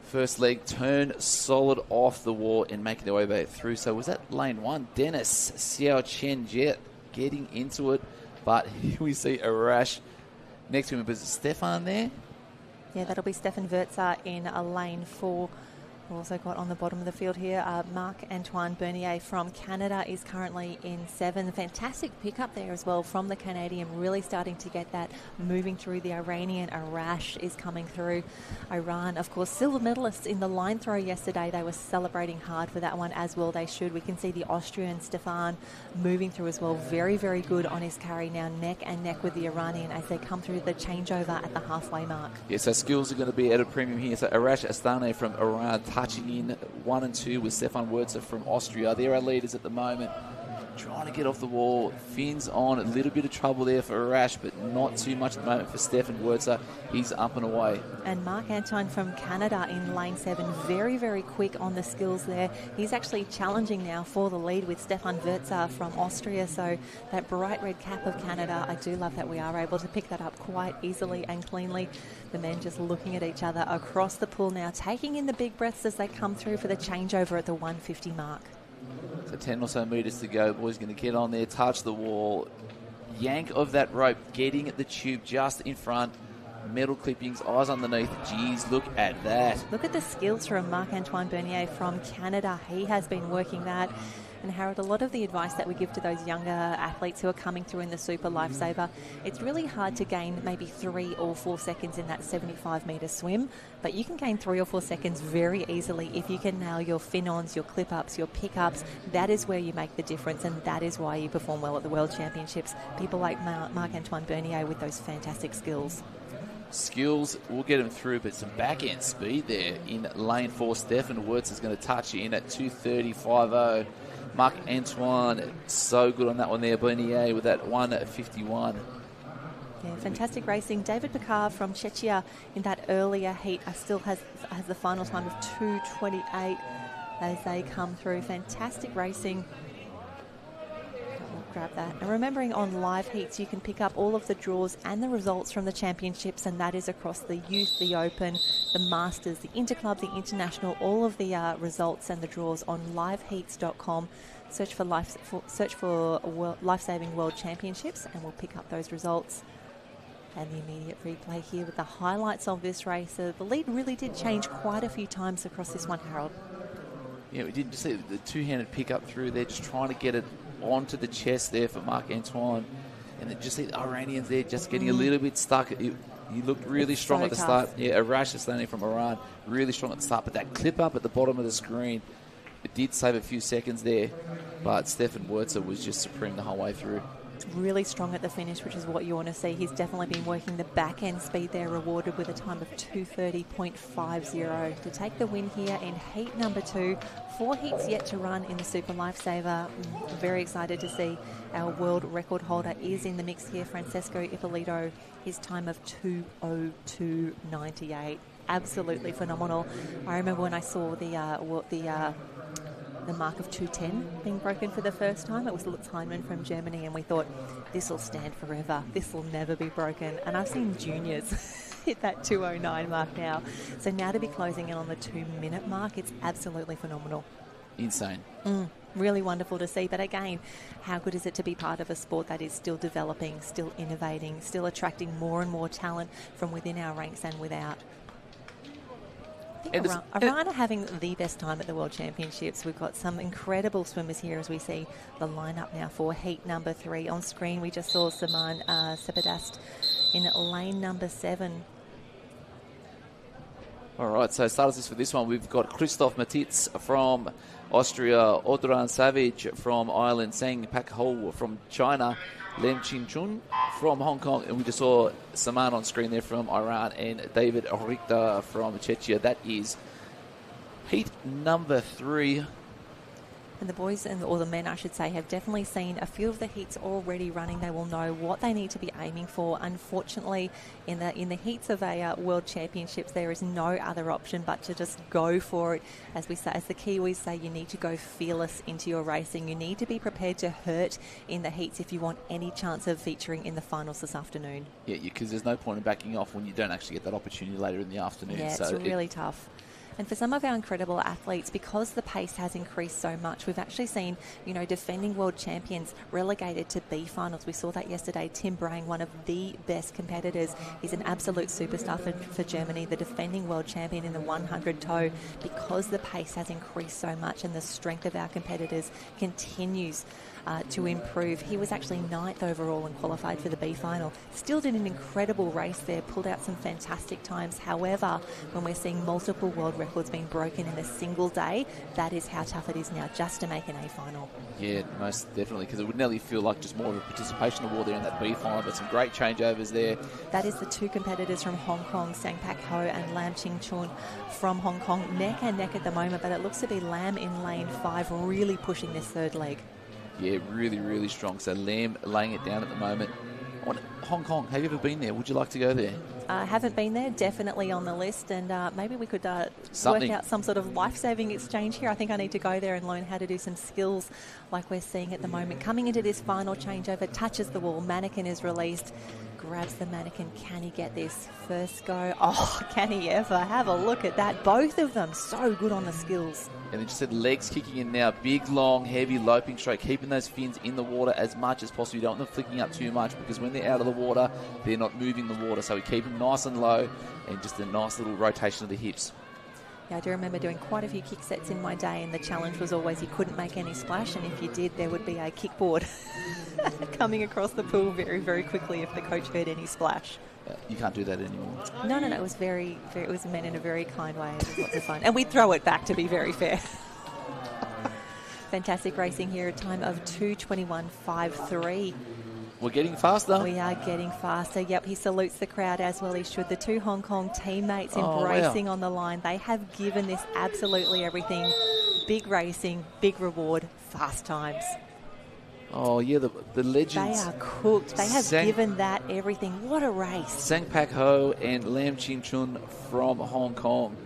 S2: First leg turn solid off the wall and making their way back through. So was that lane 1? Dennis Xiao Chen Jet getting into it. But here we see Arash next to him. But is it Stefan there?
S1: Yeah, that'll be Stefan Wurzer in a lane 4. We've also got on the bottom of the field here, Marc-Antoine Bernier from Canada is currently in 7. Fantastic pickup there as well from the Canadian, really starting to get that moving through. The Iranian Arash is coming through. Iran, of course, silver medalists in the line throw yesterday. They were celebrating hard for that one, as well they should. We can see the Austrian Stefan moving through as well. Very, very good on his carry now, neck and neck with the Iranian as they come through the changeover at the halfway mark.
S2: Yeah, so skills are going to be at a premium here. So Arash Astane from Iran touching in 1 and 2 with Stefan Wurzer from Austria. They're our leaders at the moment. Trying to get off the wall. Fins on. A little bit of trouble there for Arash, but not too much at the moment for Stefan Wurzer. He's up and away.
S1: And Marc-Antoine from Canada in lane 7. Very, very quick on the skills there. He's actually challenging now for the lead with Stefan Wurzer from Austria. So that bright red cap of Canada, I do love that we are able to pick that up quite easily and cleanly. The men just looking at each other across the pool now, taking in the big breaths as they come through for the changeover at the 150 mark.
S2: So 10 or so metres to go. Boys going to get on there, touch the wall, yank of that rope, getting at the tube just in front. Metal clippings, eyes underneath. Geez, look at that.
S1: Look at the skills from Marc-Antoine Bernier from Canada. He has been working that. And Harold, a lot of the advice that we give to those younger athletes who are coming through in the Super Lifesaver, it's really hard to gain maybe 3 or 4 seconds in that 75-metre swim, but you can gain 3 or 4 seconds very easily if you can nail your fin-ons, your clip-ups, your pick-ups. That is where you make the difference, and that is why you perform well at the World Championships. People like Marc-Antoine Bernier with those fantastic skills.
S2: Skills will get him through, but some back-end speed there in lane 4. Stefan Wurzer is going to touch in at 2:30.50. Marc-Antoine, so good on that one there. Bernier with that 1:51.
S1: Yeah, fantastic racing. David Picard from Czechia in that earlier heat still has the final time of 2:28 as they come through. Fantastic racing. Grab that. And remembering on live heats, you can pick up all of the draws and the results from the championships, and that is across the youth, the open, the masters, the interclub, the international, all of the results and the draws on liveheats.com. Search for Lifesaving World Championships, and we'll pick up those results. And the immediate replay here with the highlights of this race. The lead really did change quite a few times across this one, Harold.
S2: Yeah, we did see the two-handed pick up through there, just trying to get it onto the chest there for Marc-Antoine. And then just see the Iranians there just getting a little bit stuck. He looked really strong at the start. Yeah, Arash Astane from Iran, really strong at the start. But that clip up at the bottom of the screen, it did save a few seconds there. But Stefan Wurzer was just supreme the whole way through.
S1: Really strong at the finish, which is what you want to see. He's definitely been working the back end speed there, rewarded with a time of 2:30.50 to take the win here in heat number 2. 4 heats yet to run in the Super Lifesaver. Very excited to see our world record holder is in the mix here, Francesco Ippolito. His time of 2:02.98. Absolutely phenomenal. I remember when I saw the the mark of 210 being broken for the first time. It was Lutz Heinemann from Germany, and we thought, this will stand forever. This will never be broken. And I've seen juniors hit that 209 mark now. So now to be closing in on the 2-minute mark, it's absolutely phenomenal.
S2: Insane.
S1: Really wonderful to see. But again, how good is it to be part of a sport that is still developing, still innovating, still attracting more and more talent from within our ranks and without? I think Iran are having the best time at the World Championships. We've got some incredible swimmers here as we see the lineup now for heat number 3. On screen, we just saw Saman Sepedast in lane number 7.
S2: All right, so starters for this one, we've got Christoph Matitz from Austria, Odran Savage from Ireland, Sang Pak Ho from China, Lem Chin Chun from Hong Kong, and we just saw Saman on screen there from Iran, and David Richter from Czechia. That is heat number 3.
S1: And the boys, or the men I should say, have definitely seen a few of the heats already running. They will know what they need to be aiming for. Unfortunately, in the heats of a World Championships, there is no other option but to just go for it. As we say, as the Kiwis say, you need to go fearless into your racing. You need to be prepared to hurt in the heats if you want any chance of featuring in the finals this afternoon.
S2: Yeah, because there's no point in backing off when you don't actually get that opportunity later in the afternoon.
S1: Yeah,
S2: so
S1: it's really tough. And for some of our incredible athletes, because the pace has increased so much, we've actually seen, defending world champions relegated to B finals. We saw that yesterday. Tim Brang, one of the best competitors, he's an absolute superstar for Germany, the defending world champion in the 100 toe. Because the pace has increased so much and the strength of our competitors continues to improve. He was actually 9th overall and qualified for the B final. Still did an incredible race there, pulled out some fantastic times. However, when we're seeing multiple world records being broken in a single day, that is how tough it is now just to make an A final.
S2: Yeah, most definitely, because it would nearly feel like just more of a participation award there in that B final, but some great changeovers there.
S1: That is the 2 competitors from Hong Kong, Sang Pak Ho and Lam Ching Chun from Hong Kong, neck and neck at the moment, but it looks to be Lam in lane 5 really pushing this third leg.
S2: Yeah, really, really strong. So Lam laying it down at the moment. Hong Kong, have you ever been there? Would you like to go there?
S1: Haven't been there, definitely on the list, and maybe we could work out some sort of life-saving exchange here. I think I need to go there and learn how to do some skills like we're seeing at the moment. Coming into this final changeover, touches the wall, manikin is released, grabs the manikin. Can he get this? First go. Oh, can he ever? Have a look at that. Both of them so good on the skills.
S2: And then just said legs kicking in now. Big, long, heavy loping stroke, keeping those fins in the water as much as possible. You don't want them flicking up too much because when they're out of the water, they're not moving the water. So we keep them nice and low and just a nice little rotation of the hips.
S1: Yeah, I do remember doing quite a few kick sets in my day, and the challenge was always you couldn't make any splash, and if you did, there would be a kickboard coming across the pool very, very quickly if the coach heard any splash.
S2: You can't do that anymore.
S1: No, it was very, very, it was meant in a very kind way. It was lots of fun. And we'd throw it back, to be very fair. Fantastic racing here, a time of 2:21.53.
S2: We're getting faster.
S1: We are getting faster. Yep, he salutes the crowd as well he should. The 2 Hong Kong teammates embracing on the line. They have given this absolutely everything. Big racing, big reward, fast times.
S2: Oh, yeah, the legends.
S1: They are cooked. They have given that everything. What a race.
S2: Sang Pak Ho and Lam Chin Chun from Hong Kong.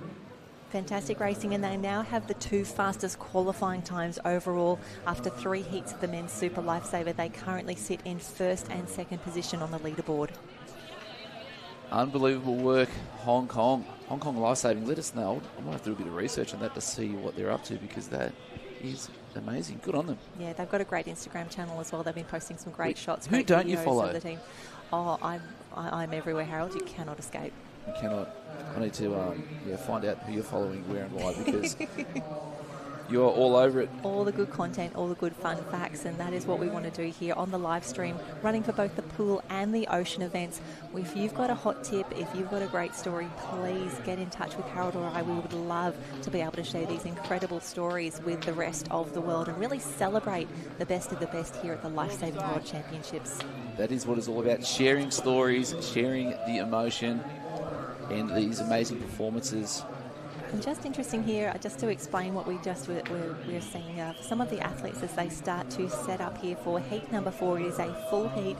S1: Fantastic racing, and they now have the 2 fastest qualifying times overall after 3 heats of the men's Super Lifesaver. They currently sit in 1st and 2nd position on the leaderboard.
S2: Unbelievable work, Hong Kong. Hong Kong Lifesaving, let us know. I might have to do a bit of research on that to see what they're up to because that is amazing. Good on them.
S1: Yeah, they've got a great Instagram channel as well. They've been posting some great shots.
S2: Who
S1: great
S2: don't you
S1: videos
S2: follow?
S1: of the team. Oh, I'm everywhere, Harold. You cannot escape.
S2: You cannot. I need to find out who you're following, where and why, because you're all over it.
S1: All the good content, all the good fun facts, and that is what we want to do here on the live stream, running for both the pool and the ocean events. If you've got a hot tip, if you've got a great story, please get in touch with Harold or I. We would love to be able to share these incredible stories with the rest of the world and really celebrate the best of the best here at the Lifesaving World Championships.
S2: That is what it's all about, sharing stories, sharing the emotion and these amazing performances.
S1: And just interesting here, just to explain what we're seeing, some of the athletes as they start to set up here for heat number 4, it is a full heat.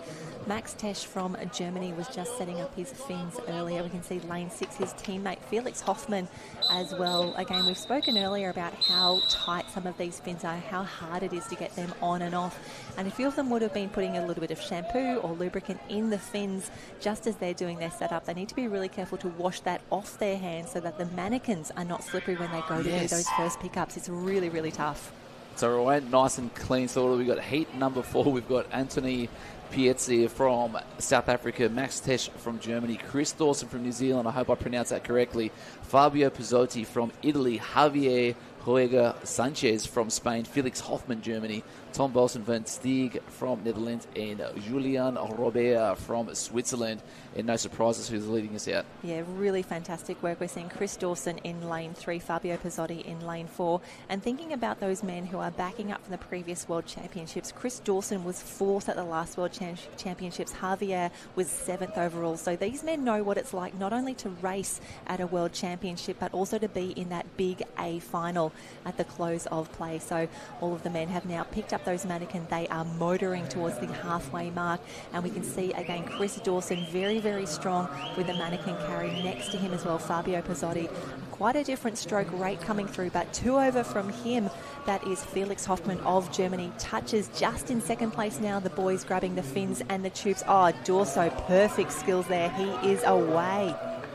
S1: Max Tesch from Germany was just setting up his fins earlier. We can see lane 6, his teammate Felix Hoffmann as well. Again, we've spoken earlier about how tight some of these fins are, how hard it is to get them on and off. And a few of them would have been putting a little bit of shampoo or lubricant in the fins just as they're doing their setup. They need to be really careful to wash that off their hands so that the mannequins are not slippery when they go to do those first pickups. It's really, really tough.
S2: So we went nice and clean. So we've got heat number 4. We've got Anthony Pietzi from South Africa, Max Tesch from Germany, Chris Dawson from New Zealand, I hope I pronounced that correctly, Fabio Pizzotti from Italy, Javier Hoega Sanchez from Spain, Felix Hoffmann, Germany, Tom Bolson van Stieg from Netherlands, and Julian Robert from Switzerland. And no surprises who's leading us out.
S1: Yeah, really fantastic work. We're seeing Chris Dawson in lane 3, Fabio Pizzotti in lane 4. And thinking about those men who are backing up from the previous World Championships, Chris Dawson was 4th at the last World Championships. Javier was 7th overall. So these men know what it's like not only to race at a World Championship, but also to be in that big A final at the close of play. So all of the men have now picked up those mannequins. They are motoring towards the halfway mark. And we can see, again, Chris Dawson very, very strong with the mannequin carry next to him as well, Fabio Pizzotti. Quite a different stroke rate coming through, but 2 over from him. That is Felix Hoffmann of Germany. Touches just in second place now. The boys grabbing the fins and the tubes. Oh, Dorso, perfect skills there. He is away.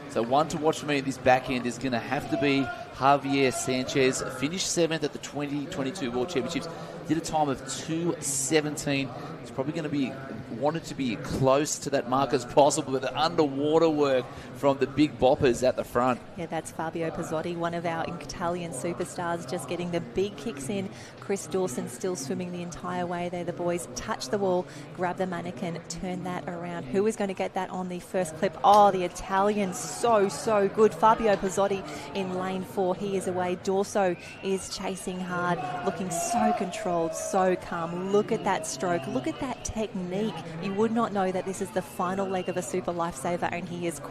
S2: So one to watch for me at this back end is going to have to be Javier Sanchez. Finished 7th at the 2022 World Championships. Did a time of 2:17. He's probably going to be wanted to be close to that mark as possible, but the underwater work from the big boppers at the front.
S1: Yeah, that's Fabio Pizzotti, one of our Italian superstars, just getting the big kicks in. Chris Dawson still swimming the entire way there. The boys touch the wall, grab the mannequin, turn that around. Who is going to get that on the first clip? Oh, the Italian, so good. Fabio Pizzotti in lane 4. He is away. Dorso is chasing hard, looking so controlled, so calm. Look at that stroke. Look at that technique. You would not know that this is the final leg of a Super Lifesaver, and he is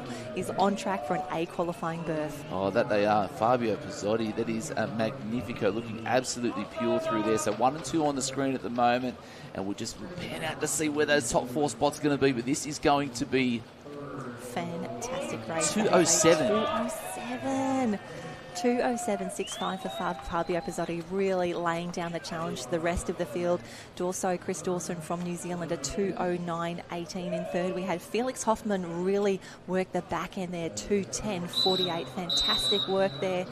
S1: on track for an A qualifying berth.
S2: Oh, that they are. Fabio Pizzotti, that is a Magnifico, looking absolutely pure through there. So 1 and 2 on the screen at the moment, and we'll just pan out to see where those top 4 spots are going to be. But this is going to be
S1: fantastic race.
S2: 2:07.
S1: 2:07. 2:07.65 for Fabio Pizzotti, really laying down the challenge to the rest of the field. Dorso, Chris Dawson from New Zealand, a 2:09.18 in third. We had Felix Hoffmann really work the back end there, 2:10.48. Fantastic work there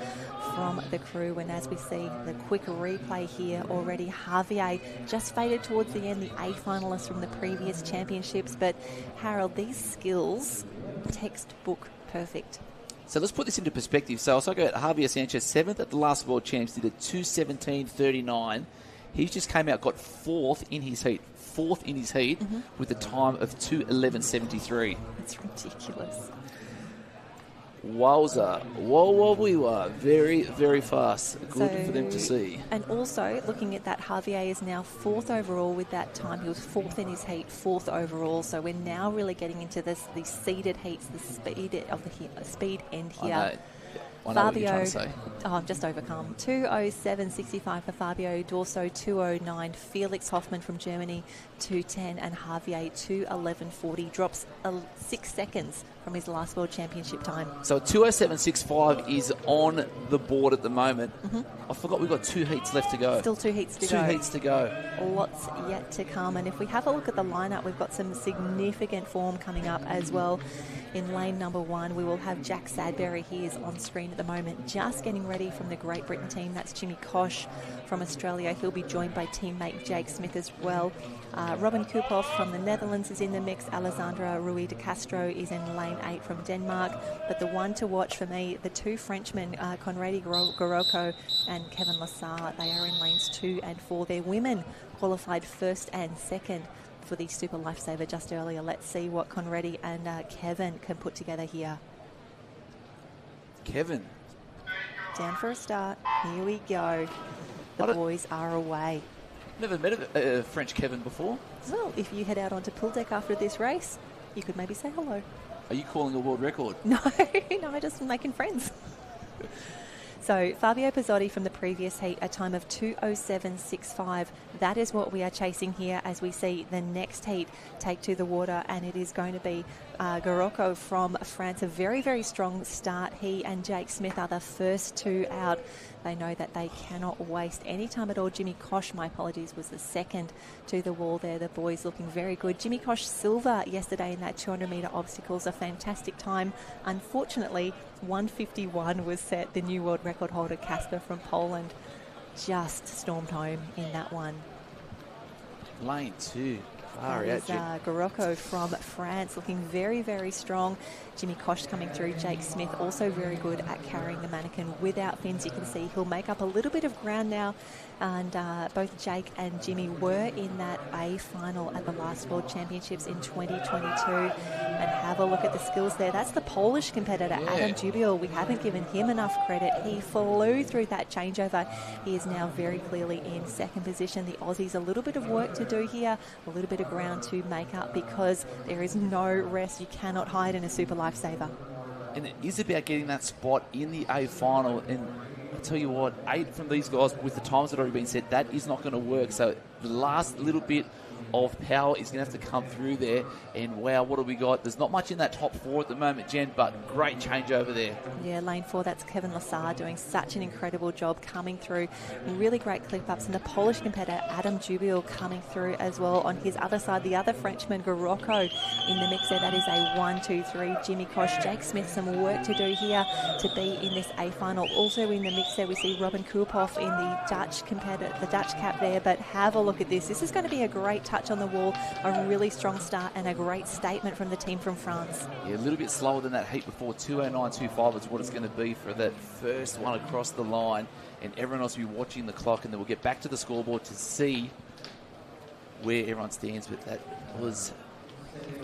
S1: from the crew. And as we see the quick replay here already, Javier just faded towards the end, the A finalist from the previous championships. But Harold, these skills, textbook perfect.
S2: So let's put this into perspective. So I'll go at Javier Sanchez, 7th at the last World Champs, did a 2:17.39. He just came out, got 4th in his heat. With a time of 2:11.73.
S1: It's ridiculous.
S2: Wowza. Whoa. Very, very fast. Good for them to see.
S1: And also, looking at that, Javier is now 4th overall with that time. He was 4th in his heat, 4th overall. So we're now really getting into the seeded heats, the speed of the speed end here.
S2: I know what you're trying to say.
S1: Oh, I'm just overcome. 2:07.65 for Fabio, Dorso 2:09, Felix Hoffmann from Germany 2:10, and Javier 2:11.40. Drops 6 seconds from his last World Championship time.
S2: So 2:07.65 is on the board at the moment. I forgot we've got 2 heats left to go.
S1: Still 2 heats to go.
S2: 2 heats to go.
S1: Lots yet to come. And if we have a look at the lineup, we've got some significant form coming up as well. In lane number 1, we will have Jack Sadbury. He is on screen at the moment, just getting ready from the Great Britain team. That's Jimmy Kosh from Australia. He'll be joined by teammate Jake Smith as well. Robin Kupov from the Netherlands is in the mix. Alessandra Rui de Castro is in lane 8 from Denmark. But the one to watch for me, the 2 Frenchmen, Conradi Goroko and Kevin Lassar, they are in lanes 2 and 4. Their women qualified 1st and 2nd for the Super Lifesaver just earlier. Let's see what Conradi and Kevin can put together here.
S2: Kevin.
S1: Down for a start. Here we go. The boys are away.
S2: Never met a French Kevin before.
S1: Well, if you head out onto pool deck after this race, you could maybe say hello.
S2: Are you calling a world record?
S1: No, just making friends. So Fabio Pizzotti from the previous heat, a time of 2:07.65. That is what we are chasing here as we see the next heat take to the water, and it is going to be Garocco from France. A very, very strong start. He and Jake Smith are the first two out. They know that they cannot waste any time at all. Jimmy Kosh, my apologies, was the second to the wall there. The boys looking very good. Jimmy Kosh silver yesterday in that 200-metre obstacles, a fantastic time. Unfortunately, 1:51 was set. The new world record holder, Casper from Poland, just stormed home in that one.
S2: Lane 2.
S1: That is Garocco from France looking very, very strong. Jimmy Kosh coming through. Jake Smith also very good at carrying the mannequin without fins. You can see he'll make up a little bit of ground now. And both Jake and Jimmy were in that A final at the last World Championships in 2022. And have a look at the skills there. That's the Polish competitor, Adam Dubiel. We haven't given him enough credit. He flew through that changeover. He is now very clearly in second position. The Aussies, a little bit of work to do here, a little bit of ground to make up, because there is no rest. You cannot hide in a Super Lifesaver.
S2: And it is about getting that spot in the A final. And I tell you what, 8 from these guys with the times that have already been set, that is not going to work. So the last little bit of power is going to have to come through there. And wow, what have we got? There's not much in that top 4 at the moment, Jen, but great change over there.
S1: Yeah, lane 4, that's Kevin Lassar doing such an incredible job coming through. Really great clip-ups. And the Polish competitor, Adam Dubiel, coming through as well on his other side. The other Frenchman, Garocco, in the mix there. That is a 1-2-3. Jimmy Kosh, Jake Smith, some work to do here to be in this A final. Also in the mix there, we see Robin Koophoff in the Dutch competitor, the Dutch cap there. But have a look at this. This is going to be a great touch on the wall, a really strong start and a great statement from the team from France.
S2: Yeah, a little bit slower than that heat before. 2:09.25 is what it's going to be for that first one across the line, and everyone else will be watching the clock, and then we'll get back to the scoreboard to see where everyone stands. But that was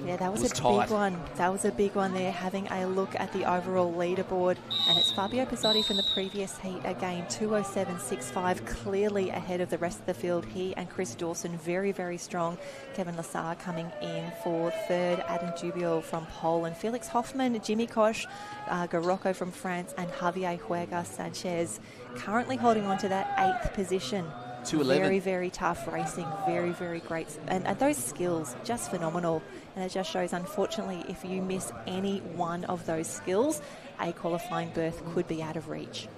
S1: that was a
S2: tight.
S1: big one. That was a big one there, having a look at the overall leaderboard. And it's Fabio Pizzotti from the previous heat again, 2:07.65, clearly ahead of the rest of the field. He and Chris Dawson very, very strong. Kevin Lassar coming in for third. Adam Dubiel from Poland. Felix Hoffman, Jimmy Kosh, Garocco from France, and Javier Huerga Sanchez currently holding on to that 8th position.
S2: 2:11.
S1: Very, very tough racing. Very, very great. And those skills, just phenomenal. And it just shows, unfortunately, if you miss any one of those skills, a qualifying berth could be out of reach.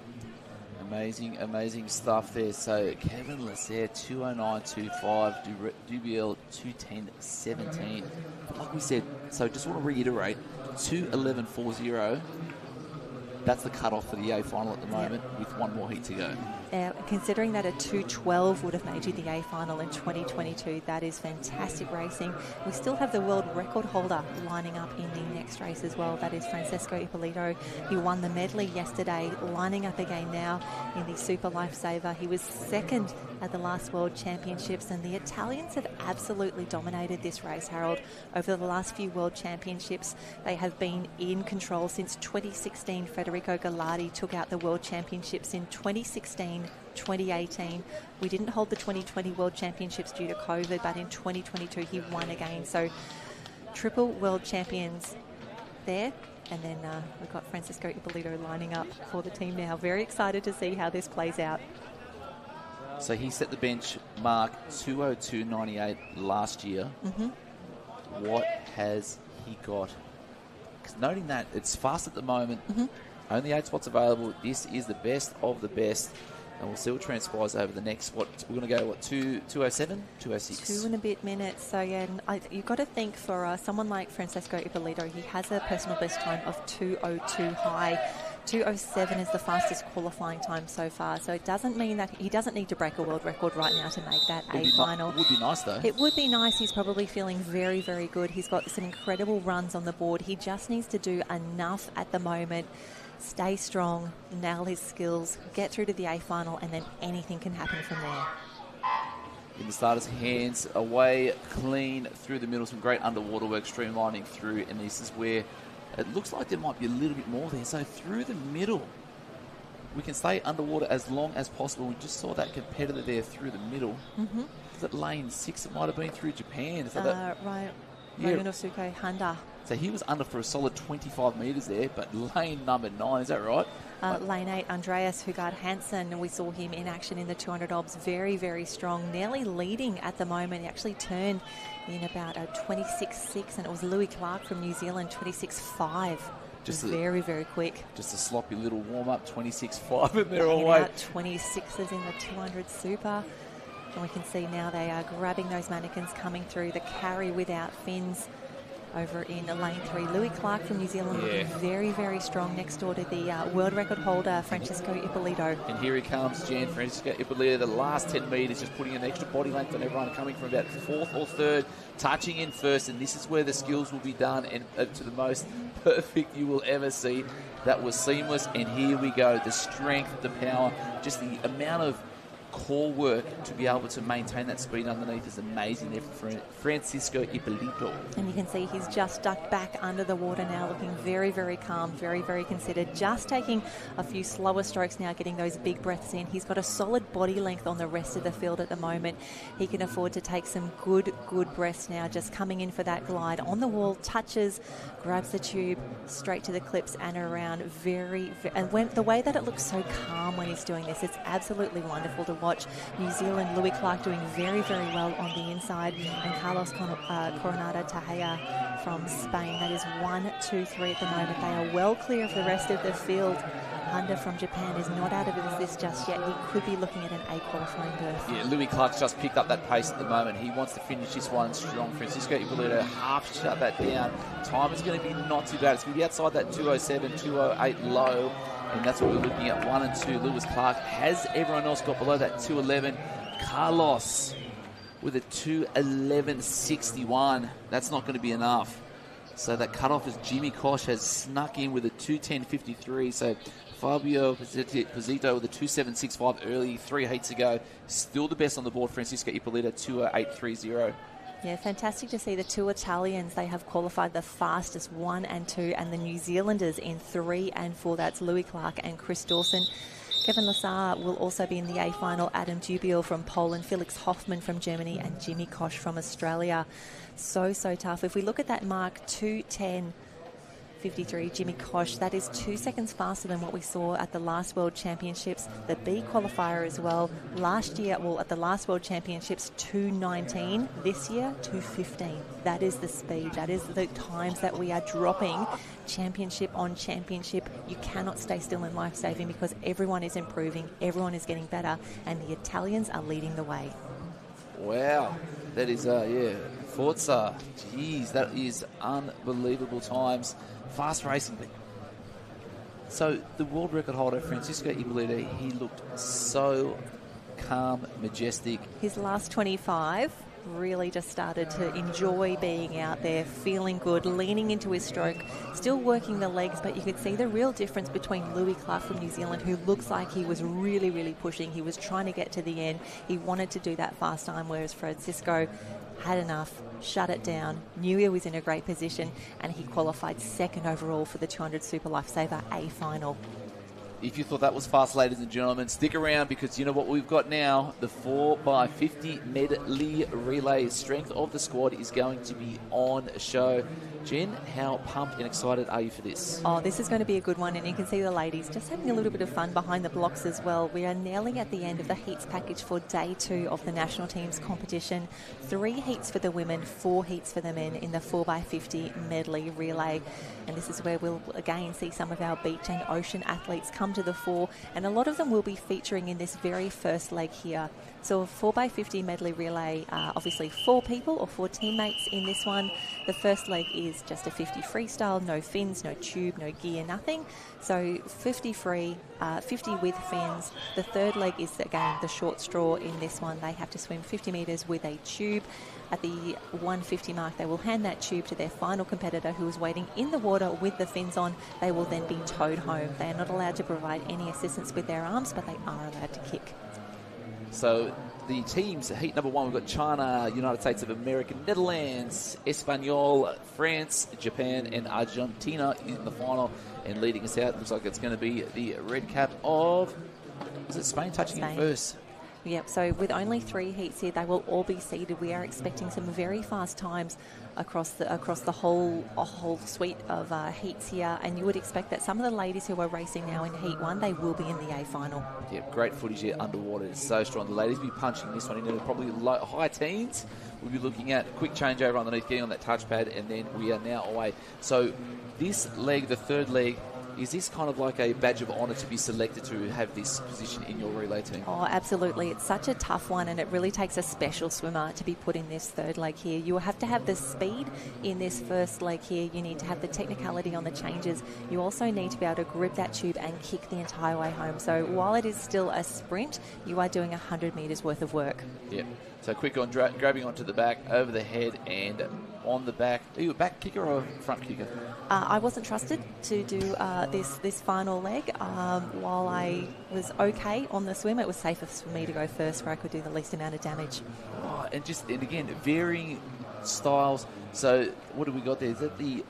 S2: Amazing, amazing stuff there. So Kevin Lasser, 2:09.25, Dubiel, 2:10.17. Like we said, so just want to reiterate, 2:11.40. That's the cut-off for the A final at the moment, with one more heat to go.
S1: Considering that a 2:12 would have made you the A final in 2022, that is fantastic racing. We still have the world record holder lining up in the next race as well. That is Francesco Ippolito. He won the medley yesterday, lining up again now in the Super Lifesaver. He was second at the last World Championships, and the Italians have absolutely dominated this race, Harold. Over the last few World Championships, they have been in control since 2016. Federico Gallardi took out the World Championships in 2016, 2018. We didn't hold the 2020 World Championships due to COVID, but in 2022 he won again. So triple world champions there. And then we've got Francesco Ippolito lining up for the team now. Very excited to see how this plays out.
S2: So he set the bench mark 2:02.98 last year. What has he got? Because noting that it's fast at the moment, only 8 spots available. This is the best of the best. And we'll see what transpires over the next, we're going to go, 2:07? 2:06?
S1: 2 and a bit minutes. So, yeah, you've got to think for someone like Francesco Ippolito, he has a personal best time of 2:02 high. 2:07 is the fastest qualifying time so far. So it doesn't mean that he doesn't need to break a world record right now to make that A final.
S2: It would be nice, though.
S1: It would be nice. He's probably feeling very, very good. He's got some incredible runs on the board. He just needs to do enough at the moment. Stay strong, nail his skills, get through to the A final, and then anything can happen from there.
S2: In the starter's hands, away, clean, through the middle, some great underwater work, streamlining through, and this is where it looks like there might be a little bit more there. So through the middle, we can stay underwater as long as possible. We just saw that competitor there through the middle. Is it lane 6? It might have been through Japan. Is that
S1: Right. Ryunosuke Honda.
S2: So he was under for a solid 25 metres there, but lane number 9, is that right?
S1: Lane 8, Andreas Hugard Hansen, we saw him in action in the 200 obs. Very, very strong, nearly leading at the moment. He actually turned in about a 26.6, and it was Louis Clark from New Zealand, 26.5. Just very, very quick.
S2: Just a sloppy little warm-up, 26.5, and they're all away.
S1: 26s in the 200 super. And we can see now they are grabbing those mannequins coming through the carry without fins. Over in lane 3, Louis Clark from New Zealand looking very, very strong next door to the world record holder, Francisco Ippolito.
S2: And here he comes, Jan. Francisco Ippolito, the last 10 metres, just putting an extra body length on everyone, coming from about 4th or 3rd, touching in first, and this is where the skills will be done, and to the most perfect you will ever see. That was seamless, and here we go. The strength, the power, just the amount of core work to be able to maintain that speed underneath is amazing there for Francisco Ippolito.
S1: And you can see he's just ducked back under the water now, looking very, very calm, very, very considered. Just taking a few slower strokes now, getting those big breaths in. He's got a solid body length on the rest of the field at the moment. He can afford to take some good breaths now, just coming in for that glide. On the wall, touches, grabs the tube, straight to the clips and around. And the way that it looks so calm when he's doing this, it's absolutely wonderful to watch. New Zealand, Louis Clark doing very, very well on the inside, and Carlos Coronado Tahea from Spain. That is 1, 2, 3 at the moment. They are well clear of the rest of the field. Honda from Japan is not out of this just yet. He could be looking at an A qualifying berth.
S2: Yeah, Louis Clark's just picked up that pace at the moment. He wants to finish this one strong. Francisco Ippolito half shut that down. Time is going to be not too bad. It's going to be outside that 207, 208 low. And that's what we're looking at, 1 and 2. Lewis Clark has everyone else got below that 211. Carlos with a 211.61. That's not going to be enough. So that cutoff is Jimmy Kosh has snuck in with a 210.53. So Fabio Posito with a 2.765 early, 3 heats ago. Still the best on the board, Francisco Ippolito, 2.0830.
S1: Yeah, fantastic to see the 2 Italians. They have qualified the fastest, 1 and 2, and the New Zealanders in 3 and 4. That's Louis Clark and Chris Dawson. Kevin Lassar will also be in the A final. Adam Dubiel from Poland, Felix Hoffmann from Germany, and Jimmy Kosh from Australia. So tough. If we look at that mark, 2:10.53, Jimmy Kosh, that is 2 seconds faster than what we saw at the last World Championships, the B qualifier as well. Last year, at the last World Championships, 2:19. This year, 2:15. That is the speed. That is the times that we are dropping championship on championship. You cannot stay still in Lifesaving because everyone is improving, everyone is getting better, and the Italians are leading the way.
S2: Wow. That is, Forza. Jeez, that is unbelievable times. Fast racing. So the world record holder, Francisco Ippolito, he looked so calm, majestic.
S1: His last 25 really just started to enjoy being out there, feeling good, leaning into his stroke, still working the legs, but you could see the real difference between Louis Clark from New Zealand, who looks like he was really, really pushing. He was trying to get to the end. He wanted to do that fast time, whereas Francisco had enough, shut it down, knew he was in a great position, and he qualified second overall for the 200 Super Lifesaver A final.
S2: If you thought that was fast, ladies and gentlemen, stick around because you know what we've got now. The 4x50 medley relay. Strength of the squad is going to be on show. Jen, how pumped and excited are you for this?
S1: Oh, this is going to be a good one, and you can see the ladies just having a little bit of fun behind the blocks as well. We are nearly at the end of the heats package for day 2 of the national team's competition. 3 heats for the women, 4 heats for the men in the 4x50 medley relay. And this is where we'll again see some of our beach and ocean athletes come to the fore, and a lot of them will be featuring in this very first leg here. So a 4x50 medley relay, obviously 4 people or 4 teammates in this one. The first leg is just a 50 freestyle, no fins, no tube, no gear, nothing. So 50 free, 50 with fins. The third leg is, again, the short straw in this one. They have to swim 50 metres with a tube. At the 150 mark, they will hand that tube to their final competitor who is waiting in the water with the fins on. They will then be towed home. They are not allowed to provide any assistance with their arms, but they are allowed to kick.
S2: So the teams, heat number 1, we've got China, United States of America, Netherlands, Espanol, France, Japan, and Argentina in the final. And leading us out, looks like it's going to be the red cap of, is it Spain touching in first?
S1: Yep, so with only 3 heats here, they will all be seeded. We are expecting some very fast times across the whole suite of heats here, and you would expect that some of the ladies who are racing now in Heat 1, they will be in the A final.
S2: Yeah, great footage here underwater. It's so strong. The ladies will be punching this one into probably high teens. We'll be looking at a quick changeover underneath, getting on that touchpad, and then we are now away. So this leg, the third leg, is this kind of like a badge of honour to be selected to have this position in your relay team?
S1: Oh, absolutely. It's such a tough one, and it really takes a special swimmer to be put in this third leg here. You have to have the speed in this first leg here. You need to have the technicality on the changes. You also need to be able to grip that tube and kick the entire way home. So while it is still a sprint, you are doing 100 metres worth of work.
S2: Yeah. So quick on grabbing onto the back, over the head, and on the back. Are you a back kicker or a front kicker?
S1: I wasn't trusted to do this final leg. While I was okay on the swim, it was safest for me to go first, where I could do the least amount of damage.
S2: Oh, and again, varying styles. So what have we got there? Is that the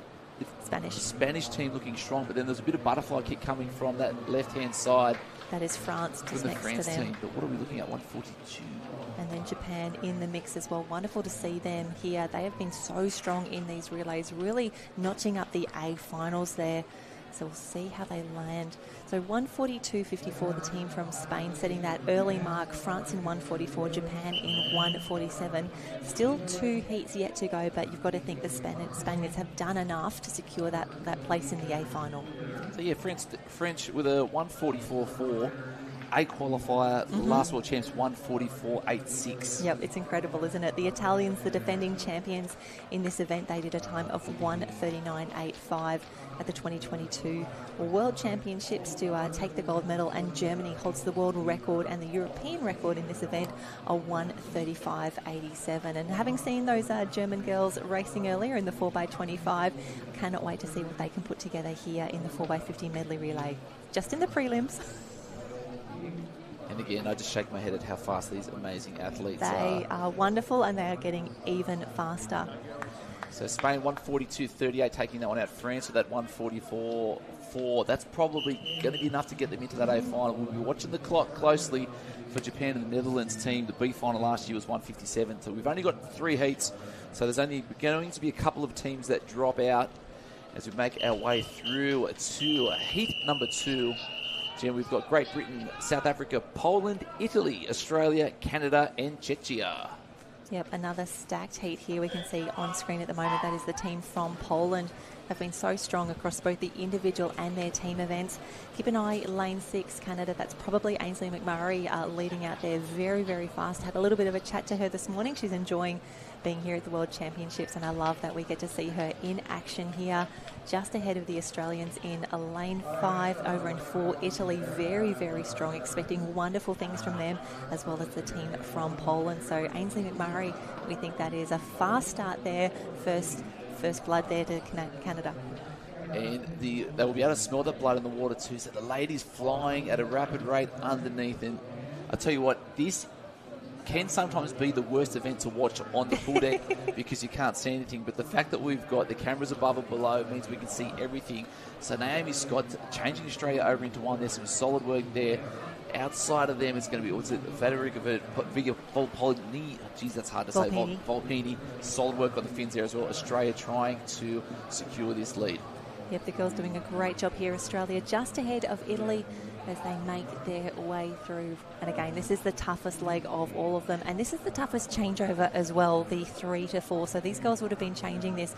S2: Spanish team looking strong, but then there's a bit of butterfly kick coming from that left-hand side.
S1: That is France, just next to them.
S2: Team. But what are we looking at? 142.
S1: And then Japan in the mix as well. Wonderful to see them here. They have been so strong in these relays, really notching up the A finals there. So we'll see how they land. So 142.54, the team from Spain setting that early mark. France in 144, Japan in 147. Still 2 heats yet to go, but you've got to think the Spaniards have done enough to secure that place in the A final.
S2: So yeah, French with a 144.4. A qualifier, the last world champs 144.86.
S1: Yep, it's incredible, isn't it? The Italians, the defending champions in this event, they did a time of 139.85 at the 2022 World Championships to take the gold medal, and Germany holds the world record and the European record in this event, a 135.87. And having seen those German girls racing earlier in the 4x25, cannot wait to see what they can put together here in the 4x50 medley relay, just in the prelims.
S2: And again, I just shake my head at how fast these amazing athletes are.
S1: They are wonderful, and they are getting even faster.
S2: So Spain 142.38, taking that one out. France with that 144.4. That's probably going to be enough to get them into that A final. We'll be watching the clock closely for Japan and the Netherlands team. The B final last year was 157. So we've only got 3 heats. So there's only going to be a couple of teams that drop out as we make our way through to heat number 2. Jim, we've got Great Britain, South Africa, Poland, Italy, Australia, Canada, and Czechia.
S1: Yep, another stacked heat here we can see on screen at the moment. That is the team from Poland. Have been so strong across both the individual and their team events. Keep an eye, lane 6, Canada. That's probably Ainsley McMurray leading out there very, very fast. Had a little bit of a chat to her this morning. She's enjoying being here at the World Championships, and I love that we get to see her in action here, just ahead of the Australians in lane 5. Over in 4, Italy, very, very strong, expecting wonderful things from them, as well as the team from Poland. So Ainsley McMurray, we think that is a fast start there, first blood there to Canada.
S2: And they will be able to smell that blood in the water too. So the ladies flying at a rapid rate underneath. And I'll tell you what, this can sometimes be the worst event to watch on the pool deck because you can't see anything. But the fact that we've got the cameras above and below means we can see everything. So Naomi Scott changing Australia over into 1. There's some solid work there. Outside of them is going to be, Federica Volpini. Geez, that's hard to say. Volpini. Solid work on the fins there as well. Australia trying to secure this lead.
S1: Yep, the girls doing a great job here. Australia just ahead of Italy as they make their way through. And again, this is the toughest leg of all of them. And this is the toughest changeover as well, the 3 to 4. So these girls would have been changing this,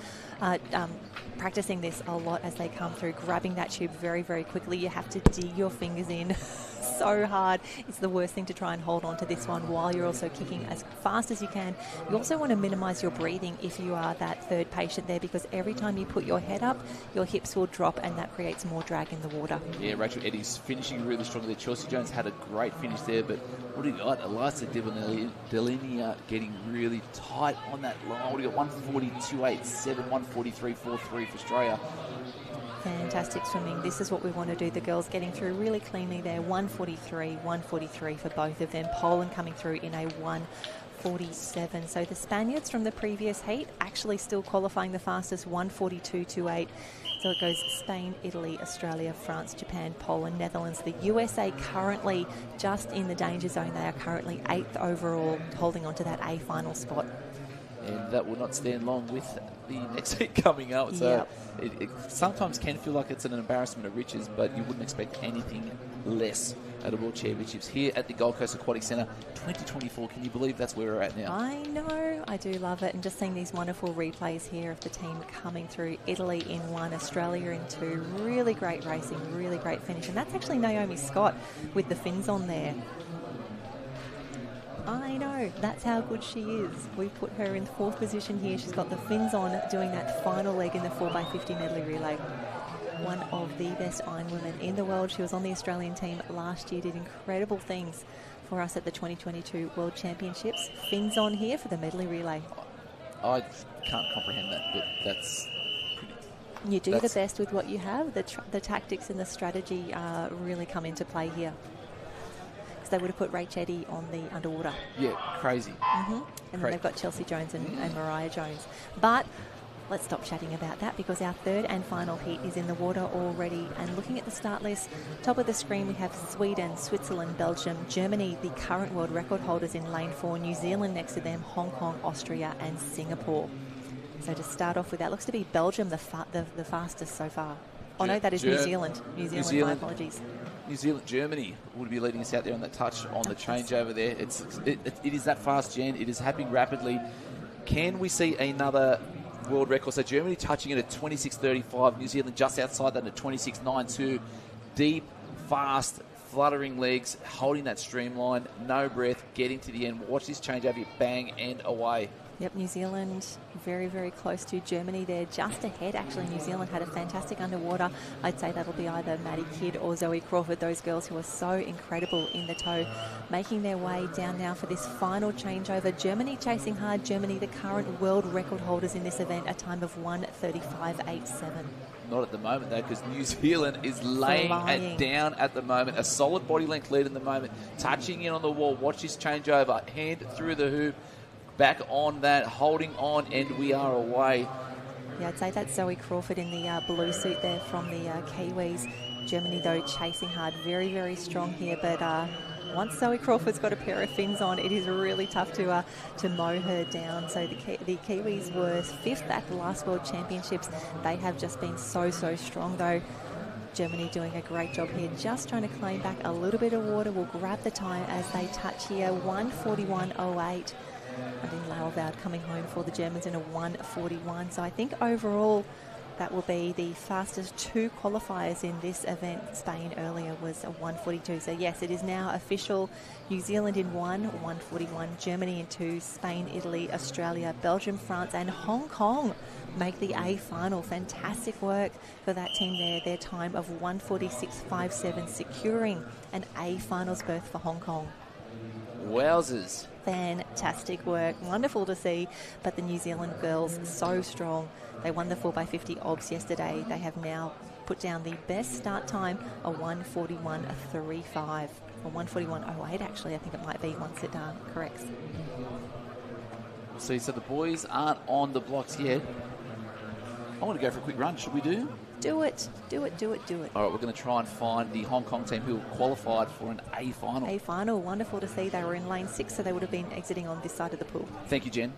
S1: practicing this a lot as they come through, grabbing that tube very, very quickly. You have to dig your fingers in so hard. It's the worst thing to try and hold on to this one while you're also kicking as fast as you can. You also want to minimize your breathing if you are that third patient there, because every time you put your head up, your hips will drop, and that creates more drag in the water. Yeah,
S2: Rachel Eddy's finishing really strong there. Chelsea Jones had a great finish there, but what do you got? Elisa Delinea getting really tight on that line. What do you got? 142.87, 143.43 for Australia.
S1: Fantastic swimming. This is what we want to do. The girls getting through really cleanly there. 143 for both of them. Poland coming through in a 1:47. So the Spaniards from the previous heat actually still qualifying the fastest, 1:42.28. So it goes Spain, Italy, Australia, France, Japan, Poland, Netherlands. The USA currently just in the danger zone. They are currently 8th overall, holding on to that A final spot.
S2: And that will not stand long with the next heat coming up. So it sometimes can feel like it's an embarrassment of riches, but you wouldn't expect anything less at the World Championships here at the Gold Coast Aquatic Centre 2024. Can you believe that's where we're at now?
S1: I know. I do love it. And just seeing these wonderful replays here of the team coming through. Italy in 1, Australia in 2. Really great racing, really great finish. And that's actually Naomi Scott with the fins on there. I know, that's how good she is. We put her in 4th position here. She's got the fins on, doing that final leg in the 4x50 medley relay. One of the best iron women in the world. She was on the Australian team last year, did incredible things for us at the 2022 World Championships. Fins on here for the medley relay.
S2: I can't comprehend that, but that's pretty...
S1: You do the best with what you have. The tactics and the strategy really come into play here. They would have put Rach Eddy on the underwater.
S2: Yeah, crazy.
S1: And then they've got Chelsea Jones and Mariah Jones. But let's stop chatting about that because our 3rd and final heat is in the water already. And looking at the start list, top of the screen we have Sweden, Switzerland, Belgium, Germany, the current world record holders in lane 4, New Zealand next to them, Hong Kong, Austria and Singapore. So to start off with that, looks to be Belgium the fastest so far. Oh no, that is New Zealand. New Zealand, my apologies.
S2: New Zealand, Germany would be leading us out there on that touch on the changeover there. It is that fast, Jen. It is happening rapidly. Can we see another world record? So Germany touching it at 26.35. New Zealand just outside that at 26.92. Deep, fast, fluttering legs, holding that streamline, no breath, getting to the end. Watch this changeover, bang, and away.
S1: Yep, New Zealand very, very close to Germany there, just ahead. Actually, New Zealand had a fantastic underwater. I'd say that'll be either Maddie Kidd or Zoe Crawford, those girls who are so incredible in the tow, making their way down now for this final changeover. Germany chasing hard. Germany, the current world record holders in this event, a time of 1:35.87.
S2: Not at the moment, though, because New Zealand is laying it down at the moment. A solid body length lead in the moment. Touching in on the wall. Watch this changeover. Hand through the hoop. Back on that, holding on, and we are away.
S1: Yeah, I'd say that's Zoe Crawford in the blue suit there from the Kiwis. Germany, though, chasing hard. Very, very strong here, but once Zoe Crawford's got a pair of fins on, it is really tough to mow her down. So the Kiwis were 5th at the last World Championships. They have just been so strong, though. Germany doing a great job here, just trying to claim back a little bit of water. We'll grab the time as they touch here, 1:41.08. Nadine Lauerwald coming home for the Germans in a 1:41. So I think overall that will be the fastest 2 qualifiers in this event. Spain earlier was a 1:42. So yes, it is now official. New Zealand in 1:41. Germany in 2. Spain, Italy, Australia, Belgium, France and Hong Kong make the A final. Fantastic work for that team there. Their time of 1:46.57, securing an A finals berth for Hong Kong.
S2: Wowzers.
S1: Fantastic work. Wonderful to see. But the New Zealand girls, so strong. They won the 4x50 obs yesterday. They have now put down the best start time, a 1:41.35. Or 1:41.08 actually, I think it might be once it corrects.
S2: See, so the boys aren't on the blocks yet. I want to go for a quick run. Should we do?
S1: Do it.
S2: All right, we're going to try and find the Hong Kong team who qualified for an A final.
S1: A final. Wonderful to see. They were in lane 6, so they would have been exiting on this side of the pool.
S2: Thank you, Jen.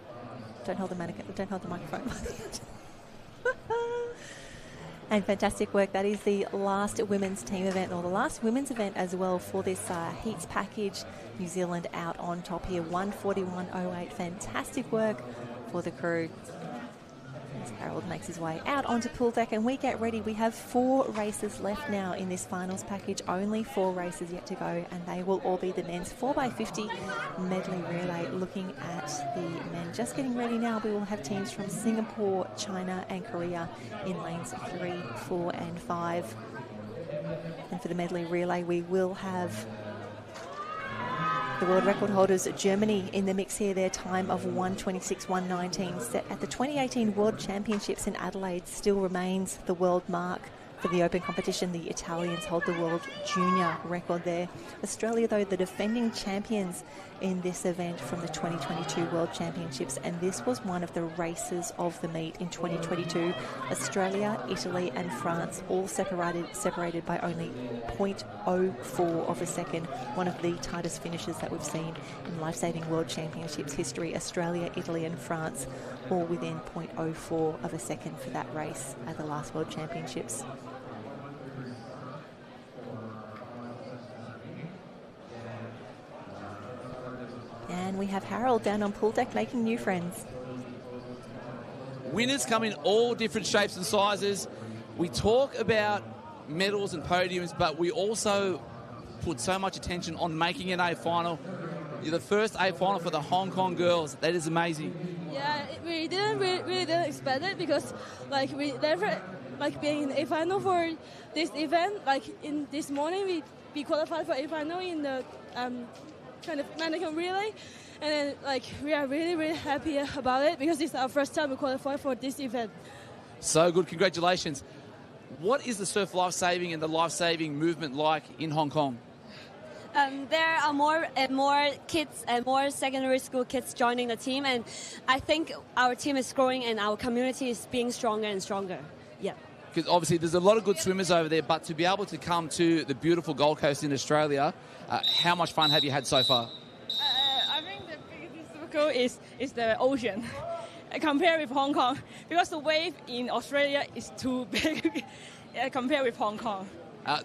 S1: Don't hold the microphone. And fantastic work. That is the last women's team event, or the last women's event as well for this heats package. New Zealand out on top here, 1:41.08. Fantastic work for the crew. As Harold makes his way out onto pool deck and we get ready. We have 4 races left now in this finals package. Only 4 races yet to go, and they will all be the men's 4x50 medley relay. Looking at the men just getting ready now, we will have teams from Singapore, China and Korea in lanes 3, 4 and 5. And for the medley relay, we will have the world record holders, Germany, in the mix here. Their time of 1:26.119, set at the 2018 World Championships in Adelaide, still remains the world mark For the open competition, the Italians hold the world junior record there. Australia, though, the defending champions in this event from the 2022 World Championships, and this was one of the races of the meet in 2022. Australia, Italy and France all separated by only 0.04 of a second, one of the tightest finishes that we've seen in Lifesaving World Championships history. Australia, Italy and France all within 0.04 of a second for that race at the last World Championships. And we have Harold down on pool deck making new friends.
S3: Winners come in all different shapes and sizes. We talk about medals and podiums, but we also put so much attention on making an A final. You're the first A final for the Hong Kong girls. That is amazing.
S8: Yeah, we really didn't expect it because we never being in A final for this event. In this morning we qualified for A final in the kind of manikin relay, and then we are really happy about it because it's our first time we qualify for this event.
S3: So good, congratulations. What is the surf lifesaving and the lifesaving movement like in Hong Kong?
S9: There are more and more kids and more secondary school kids joining the team, and I think our team is growing and our community is being stronger and stronger. Yeah.
S3: Because obviously there's a lot of good swimmers over there, but to be able to come to the beautiful Gold Coast in Australia, how much fun have you had so far?
S8: I think the biggest difficulty is the ocean compared with Hong Kong, because the wave in Australia is too big compared with Hong Kong.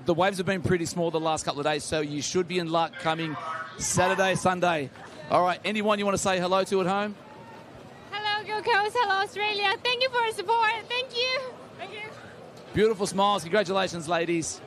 S3: The waves have been pretty small the last couple of days, so you should be in luck coming Saturday, Sunday. All right, anyone you want to say hello to at home?
S10: Hello, Gold Coast. Hello, Australia. Thank you for your support. Thank you. Thank you.
S3: Beautiful smiles. Congratulations, ladies.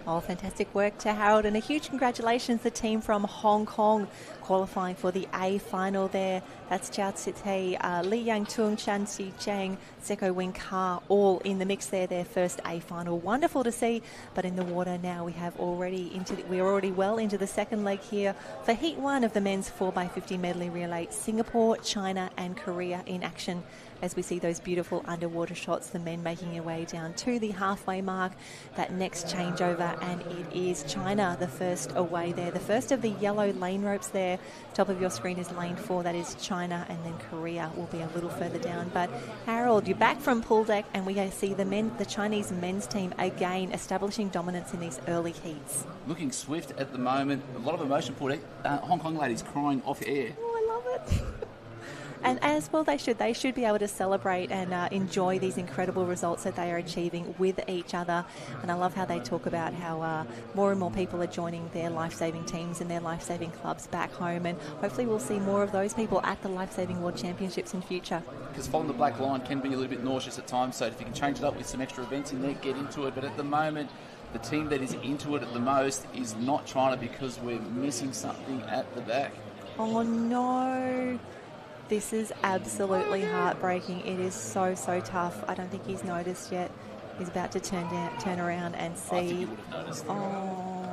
S1: Oh, fantastic work to Harold, and a huge congratulations to the team from Hong Kong qualifying for the A final there. That's Jiao Cite, Li Yangtung, Chan Si Cheng, Seko Wing Ka, all in the mix there, their first A final. Wonderful to see, but in the water now we're already well into the second leg here for Heat 1 of the men's 4x50 medley relay. Singapore, China and Korea in action as we see those beautiful underwater shots, the men making their way down to the halfway mark, that next changeover, and it is China, the first away there. The first of the yellow lane ropes there. Top of your screen is lane 4, that is China, and then Korea will be a little further down. But Harold, you're back from pool deck, and we see the Chinese men's team again establishing dominance in these early heats.
S2: Looking swift at the moment, a lot of emotion pool deck. Hong Kong ladies crying off air.
S1: Oh, I love it. And as well they should be able to celebrate and enjoy these incredible results that they are achieving with each other. And I love how they talk about how more and more people are joining their life-saving teams and their life-saving clubs back home, and hopefully we'll see more of those people at the Life-Saving World Championships in future.
S2: Because following the black line can be a little bit nauseous at times, so if you can change it up with some extra events in there, get into it. But at the moment, the team that is into it at the most is not China, because we're missing something at the back.
S1: Oh no. This is absolutely heartbreaking. It is so tough. I don't think he's noticed yet. He's about to turn around and see.
S2: I think he would have noticed.
S1: Oh,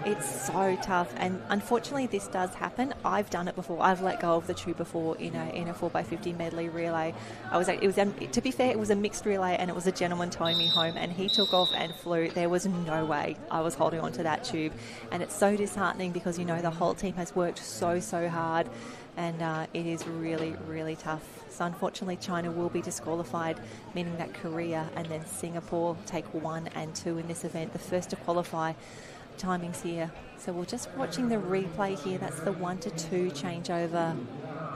S1: it's so tough. And unfortunately, this does happen. I've done it before. I've let go of the tube before in a 4x50 medley relay. To be fair, it was a mixed relay, and it was a gentleman towing me home, and he took off and flew. There was no way I was holding on to that tube, and it's so disheartening because the whole team has worked so hard. And it is really tough. So unfortunately, China will be disqualified, meaning that Korea and then Singapore take 1 and 2 in this event, the first to qualify. Timings here. So we're just watching the replay here. That's the 1 to 2 changeover,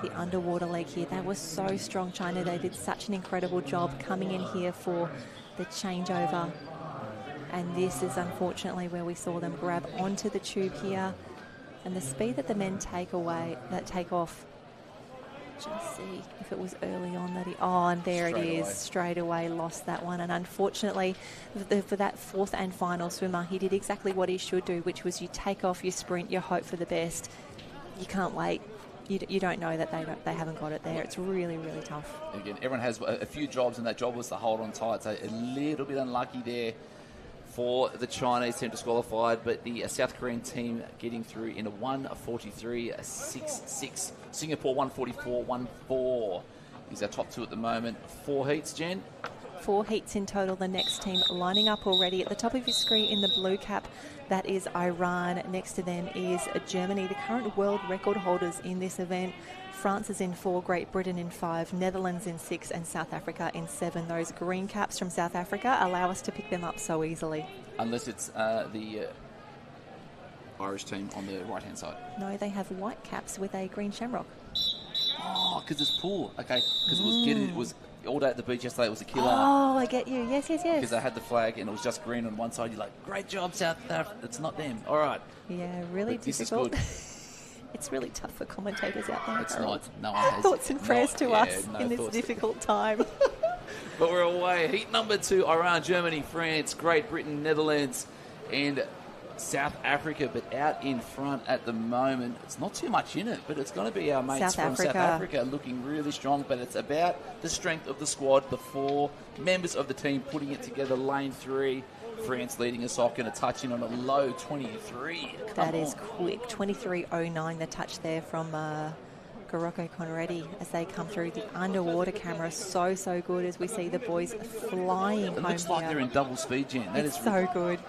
S1: the underwater leg here. That was so strong, China. They did such an incredible job coming in here for the changeover. And this is unfortunately where we saw them grab onto the tube here. And the speed that the men take off, just see if it was early on that and there it is, straight away lost that one. And unfortunately, for that fourth and final swimmer, he did exactly what he should do, which was you take off, you sprint, you hope for the best. You can't wait. You don't know that they haven't got it there. It's really tough.
S2: Again, everyone has a few jobs, and that job was to hold on tight. So a little bit unlucky there for the Chinese team disqualified, but the South Korean team getting through in a 1:43.66. Singapore 1:44.14 is our top two at the moment. 4 heats, Jen.
S1: 4 heats in total. The next team lining up already. At the top of your screen in the blue cap, that is Iran. Next to them is Germany, the current world record holders in this event. France is in 4, Great Britain in 5, Netherlands in 6, and South Africa in 7. Those green caps from South Africa allow us to pick them up so easily.
S2: Unless it's the Irish team on the right-hand side.
S1: No, they have white caps with a green shamrock.
S2: Oh, because it's pool. Okay, because it was all day at the beach yesterday. It was a killer.
S1: Oh, I get you. Yes.
S2: Because they had the flag and it was just green on one side. You're like, great job, South Africa. It's not them. All right.
S1: Yeah, really
S2: but
S1: difficult.
S2: This is good.
S1: It's really tough for commentators out there.
S2: It's not. No one has.
S1: Thoughts and prayers to us in this difficult time.
S2: But we're away. Heat number 2, Iran, Germany, France, Great Britain, Netherlands, and South Africa. But out in front at the moment, it's not too much in it, but it's going to be our mates from South Africa looking really strong. But it's about the strength of the squad, the 4 members of the team putting it together. Lane 3. France leading us off, going to touch in on a low 23.
S1: That is quick. 23.09, the touch there from Garocco Conradi as they come through. The underwater camera so good as we see the boys flying home.
S2: It looks like they're in double speed, Jen. That is
S1: so good.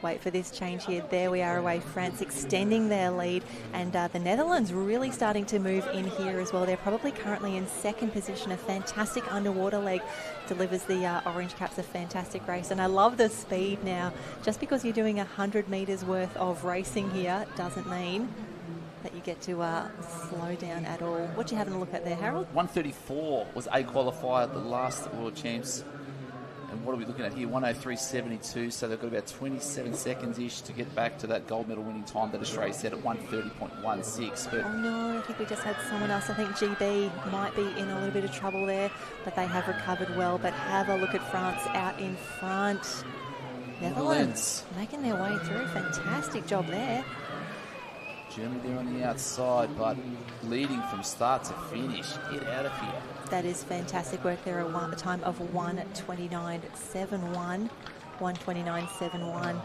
S1: Wait for this change here. There we are away. France extending their lead, and the Netherlands really starting to move in here as well. They're probably currently in 2nd position. A fantastic underwater leg delivers the orange caps a fantastic race. And I love the speed now. Just because you're doing 100 metres worth of racing here doesn't mean that you get to slow down at all. What you having a look at there, Harold?
S2: 134 was a qualifier, the last World Champs. And what are we looking at here? 103.72, so they've got about 27 seconds-ish to get back to that gold medal winning time that Australia set at 130.16. But
S1: oh no, I think we just had someone else. I think GB might be in a little bit of trouble there, but they have recovered well. But have a look at France out in front. Netherlands making their way through. Fantastic job there.
S2: Germany there on the outside, but leading from start to finish. Get out of here.
S1: That is fantastic work there. A time of 1:29.71. 1:29.71.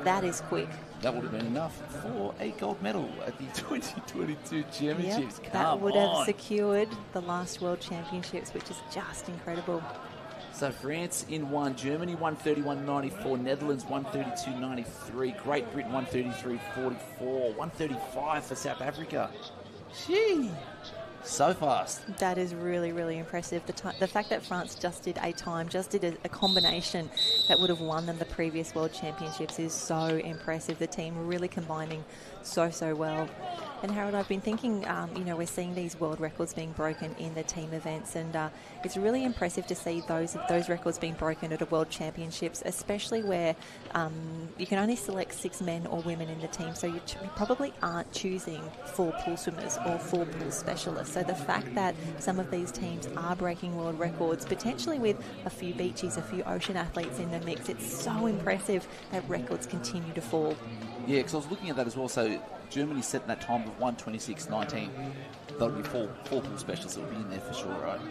S1: That is quick.
S2: That would have been enough for a gold medal at the 2022 Championships.
S1: Yep, that would have secured the last World Championships, which is just incredible.
S2: So France in 1, Germany 131.94, Netherlands 132.93, Great Britain 133.44, 135 for South Africa. Gee, so fast.
S1: That is really impressive. The fact that France just did a combination that would have won them the previous World Championships is so impressive. The team really combining so well. And Harold, I've been thinking, we're seeing these world records being broken in the team events, and it's really impressive to see those records being broken at a World Championships, especially where you can only select 6 men or women in the team, so you probably aren't choosing 4 pool swimmers or 4 pool specialists. So the fact that some of these teams are breaking world records, potentially with a few beachies, a few ocean athletes in the mix, it's so impressive that records continue to fall.
S2: Yeah, because I was looking at that as well. So Germany setting that time of 1:26.19. That'll be 4 pool specialists that will be in there for sure, right?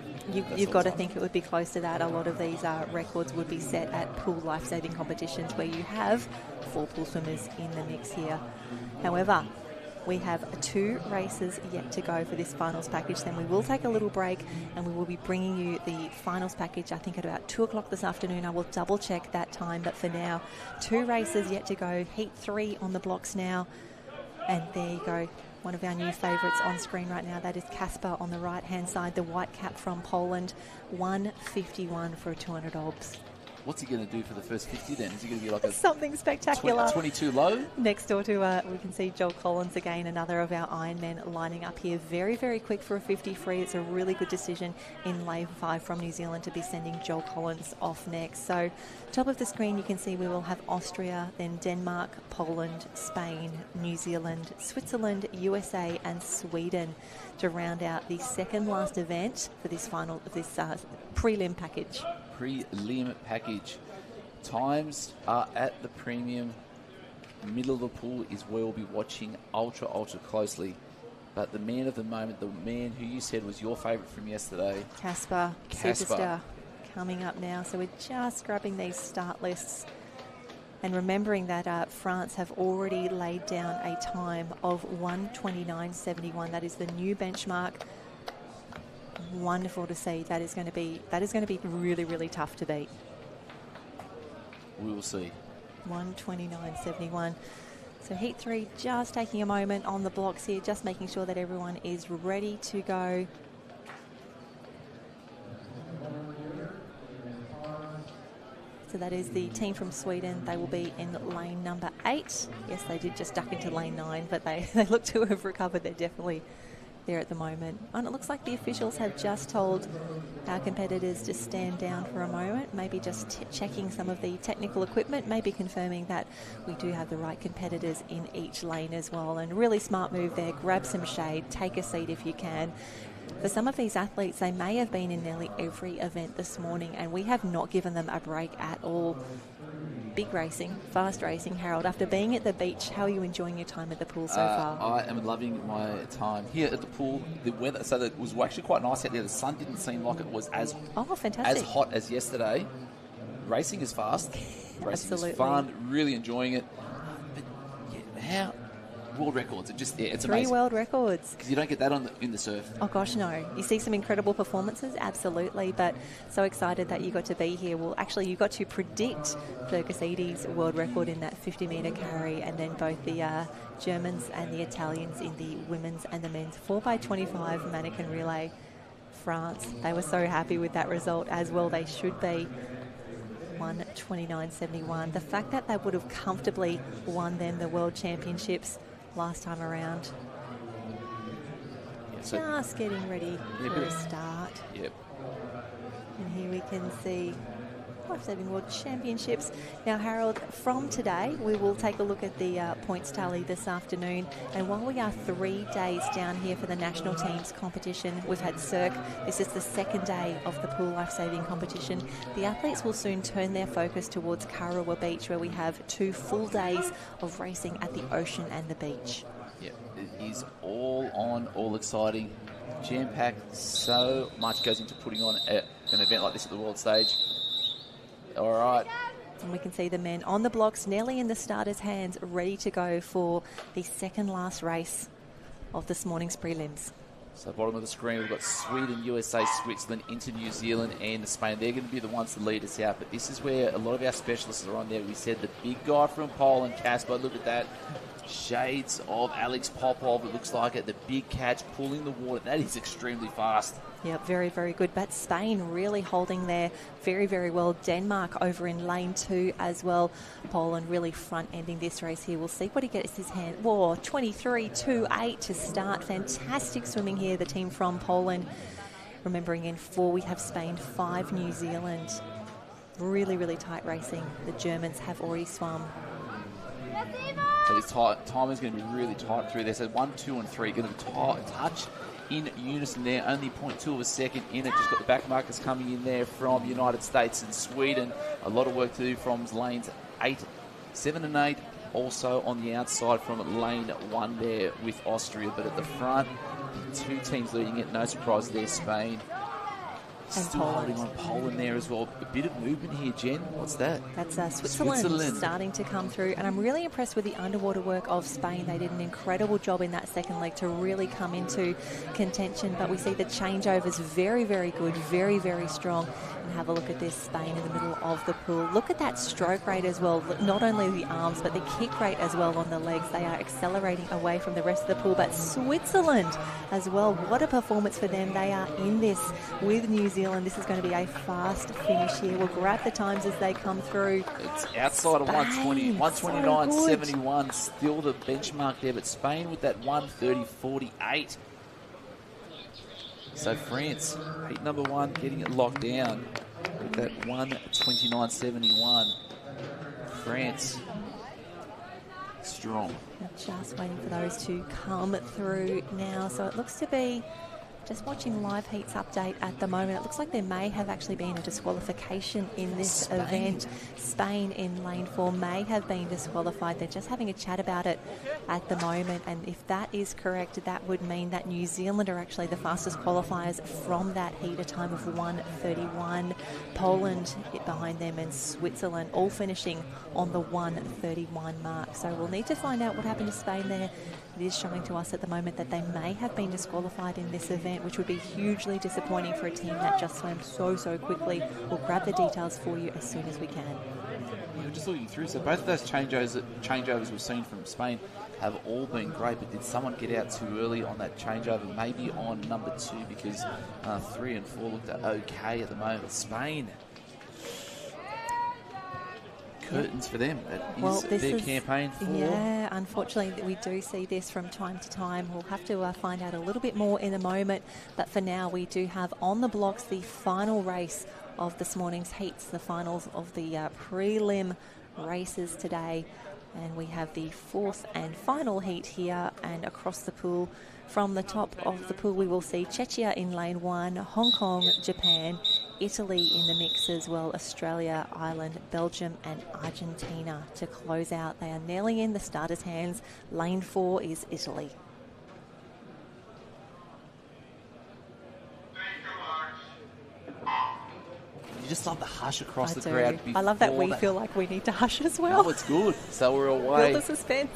S1: You've got to think it would be close to that. A lot of these records would be set at pool life-saving competitions where you have 4 pool swimmers in the mix here. However, we have 2 races yet to go for this finals package. Then we will take a little break and we will be bringing you the finals package, I think, at about 2 o'clock this afternoon. I will double check that time, but for now, 2 races yet to go. Heat 3 on the blocks now. And there you go. One of our new favourites on screen right now. That is Kasper on the right-hand side, the white cap from Poland. 1:51 for a 200 obs.
S2: What's he going to do for the first 50 then? Is he going to be like a
S1: something spectacular?
S2: 22 low?
S1: Next door to, we can see Joel Collins again, another of our Ironmen lining up here. Very quick for a 50 free. It's a really good decision in lane 5 from New Zealand to be sending Joel Collins off next. So top of the screen you can see we will have Austria, then Denmark, Poland, Spain, New Zealand, Switzerland, USA and Sweden to round out the second last event for this prelim package.
S2: Prelim package. Times are at the premium. Middle of the pool is where we'll be watching ultra closely. But the man of the moment, the man who you said was your favourite from yesterday,
S1: Kasper, superstar, coming up now. So we're just grabbing these start lists and remembering that France have already laid down a time of 1:29.71. That is the new benchmark. wonderful to see. That is going to be really, really tough to beat.
S2: We will see.
S1: 1:29.71. So heat 3 just taking a moment on the blocks here, just making sure that everyone is ready to go. So that is the team from Sweden. They will be in lane number 8. Yes, they did just duck into lane 9, but they look to have recovered. They're definitely there at the moment. And it looks like the officials have just told our competitors to stand down for a moment, maybe just checking some of the technical equipment, maybe confirming that we do have the right competitors in each lane as well. And really smart move there. Grab some shade, take a seat if you can. For some of these athletes, they may have been in nearly every event this morning, and we have not given them a break at all. Big racing, fast racing. Harold, after being at the beach, how are you enjoying your time at the pool so far?
S2: I am loving my time here at the pool. The weather, so that it was actually quite nice out there. The sun didn't seem like it was as hot as yesterday. Racing is fast. Racing is fun. Really enjoying it. But yeah, how world records? It's amazing.
S1: 3 world records.
S2: Because you don't get that in the surf.
S1: Oh gosh, no. You see some incredible performances, absolutely, but so excited that you got to be here. Well, actually, you got to predict Fergus Eadie's world record in that 50-metre carry, and then both the Germans and the Italians in the women's and the men's 4x25 manikin relay. France, they were so happy with that result, as well they should be. 1:29.71. The fact that they would have comfortably won them the World Championships last time around.
S2: Yeah, so
S1: just getting ready for a start.
S2: Yep.
S1: And here we can see Lifesaving World Championships. Now, Harold, from today, we will take a look at the points tally this afternoon. And while we are 3 days down here for the national teams competition, we've had Cirque. This is the second day of the pool lifesaving competition. The athletes will soon turn their focus towards Karawa Beach, where we have 2 full days of racing at the ocean and the beach.
S2: Yeah, it is all on, all exciting, jam-packed. So much goes into putting on an event like this at the world stage. All right.
S1: And we can see the men on the blocks, nearly in the starters' hands, ready to go for the second last race of this morning's prelims.
S2: So bottom of the screen, we've got Sweden, USA, Switzerland, into New Zealand and Spain. They're going to be the ones to lead us out. But this is where a lot of our specialists are on there. We said the big guy from Poland, Casper, look at that. Shades of Alex Popov, it looks like it. The big catch pulling the water. That is extremely fast.
S1: Yeah, very, very good. But Spain really holding there very, very well. Denmark over in lane 2 as well. Poland really front-ending this race here. We'll see what he gets his hand. Whoa, 23.28 to start. Fantastic swimming here, the team from Poland. Remembering in 4, we have Spain, 5, New Zealand. Really, really tight racing. The Germans have already swum.
S2: So this time is going to be really tight through there. So 1, 2, and 3 going to touch in unison there. Only 0.2 of a second in it. Just got the back markers coming in there from United States and Sweden. A lot of work to do from lanes 7 and 8. Also on the outside from lane 1 there with Austria. But at the front, 2 teams leading it. No surprise there, Spain.
S1: And
S2: still holding on Poland there as well. A bit of movement here, Jen. What's that?
S1: That's Switzerland starting to come through. And I'm really impressed with the underwater work of Spain. They did an incredible job in that second leg to really come into contention. But we see the changeovers very, very good, very, very strong. And have a look at this, Spain in the middle of the pool. Look at that stroke rate as well. Not only the arms, but the kick rate as well on the legs. They are accelerating away from the rest of the pool. But Switzerland as well. What a performance for them. They are in this with New Zealand. This is going to be a fast finish here. We'll grab the times as they come through.
S2: It's outside of 120, 129.71. Still the benchmark there, but Spain with that 130.48. So France, heat number 1, getting it locked down with that 129.71. France, strong.
S1: Just waiting for those to come through now. So it looks to be, just watching live heats update at the moment, it looks like there may have actually been a disqualification in this event. Spain in lane 4 may have been disqualified. They're just having a chat about it at the moment, and if that is correct, that would mean that New Zealand are actually the fastest qualifiers from that heat, a time of 1:31. Poland behind them, and Switzerland all finishing on the 1:31 mark. So we'll need to find out what happened to Spain there. It is showing to us at the moment that they may have been disqualified in this event, which would be hugely disappointing for a team that just swam so quickly. We'll grab the details for you as soon as we can.
S2: We're just looking through. So both of those changeovers we've seen from Spain have all been great, but did someone get out too early on that changeover? Maybe on number 2, because 3 and 4 looked okay at the moment. Spain, curtains for them. That is their campaign for.
S1: Yeah, unfortunately we do see this from time to time. We'll have to find out a little bit more in a moment, but for now we do have on the blocks the final race of this morning's heats, the finals of the prelim races today. And we have the 4th and final heat here, and across the pool, from the top of the pool, we will see Czechia in lane 1, Hong Kong, Japan, Italy in the mix as well, Australia, Ireland, Belgium and Argentina to close out. They are nearly in the starters' hands. Lane 4 is Italy.
S2: You just love the hush across the crowd.
S1: I love that we feel like we need to hush as well.
S2: No, it's good. So we're away.
S1: Build the suspense.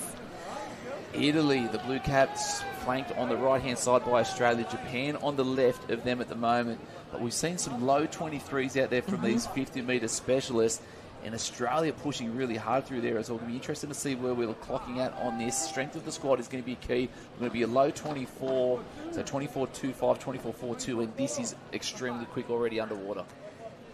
S2: Italy, the Blue Caps, flanked on the right-hand side by Australia. Japan on the left of them at the moment. But we've seen some low 23s out there from these 50-metre specialists. And Australia pushing really hard through there as well. It'll be interesting to see where we're clocking at on this. Strength of the squad is going to be key. We're going to be a low 24, so 24.25, 24.42, and this is extremely quick already underwater.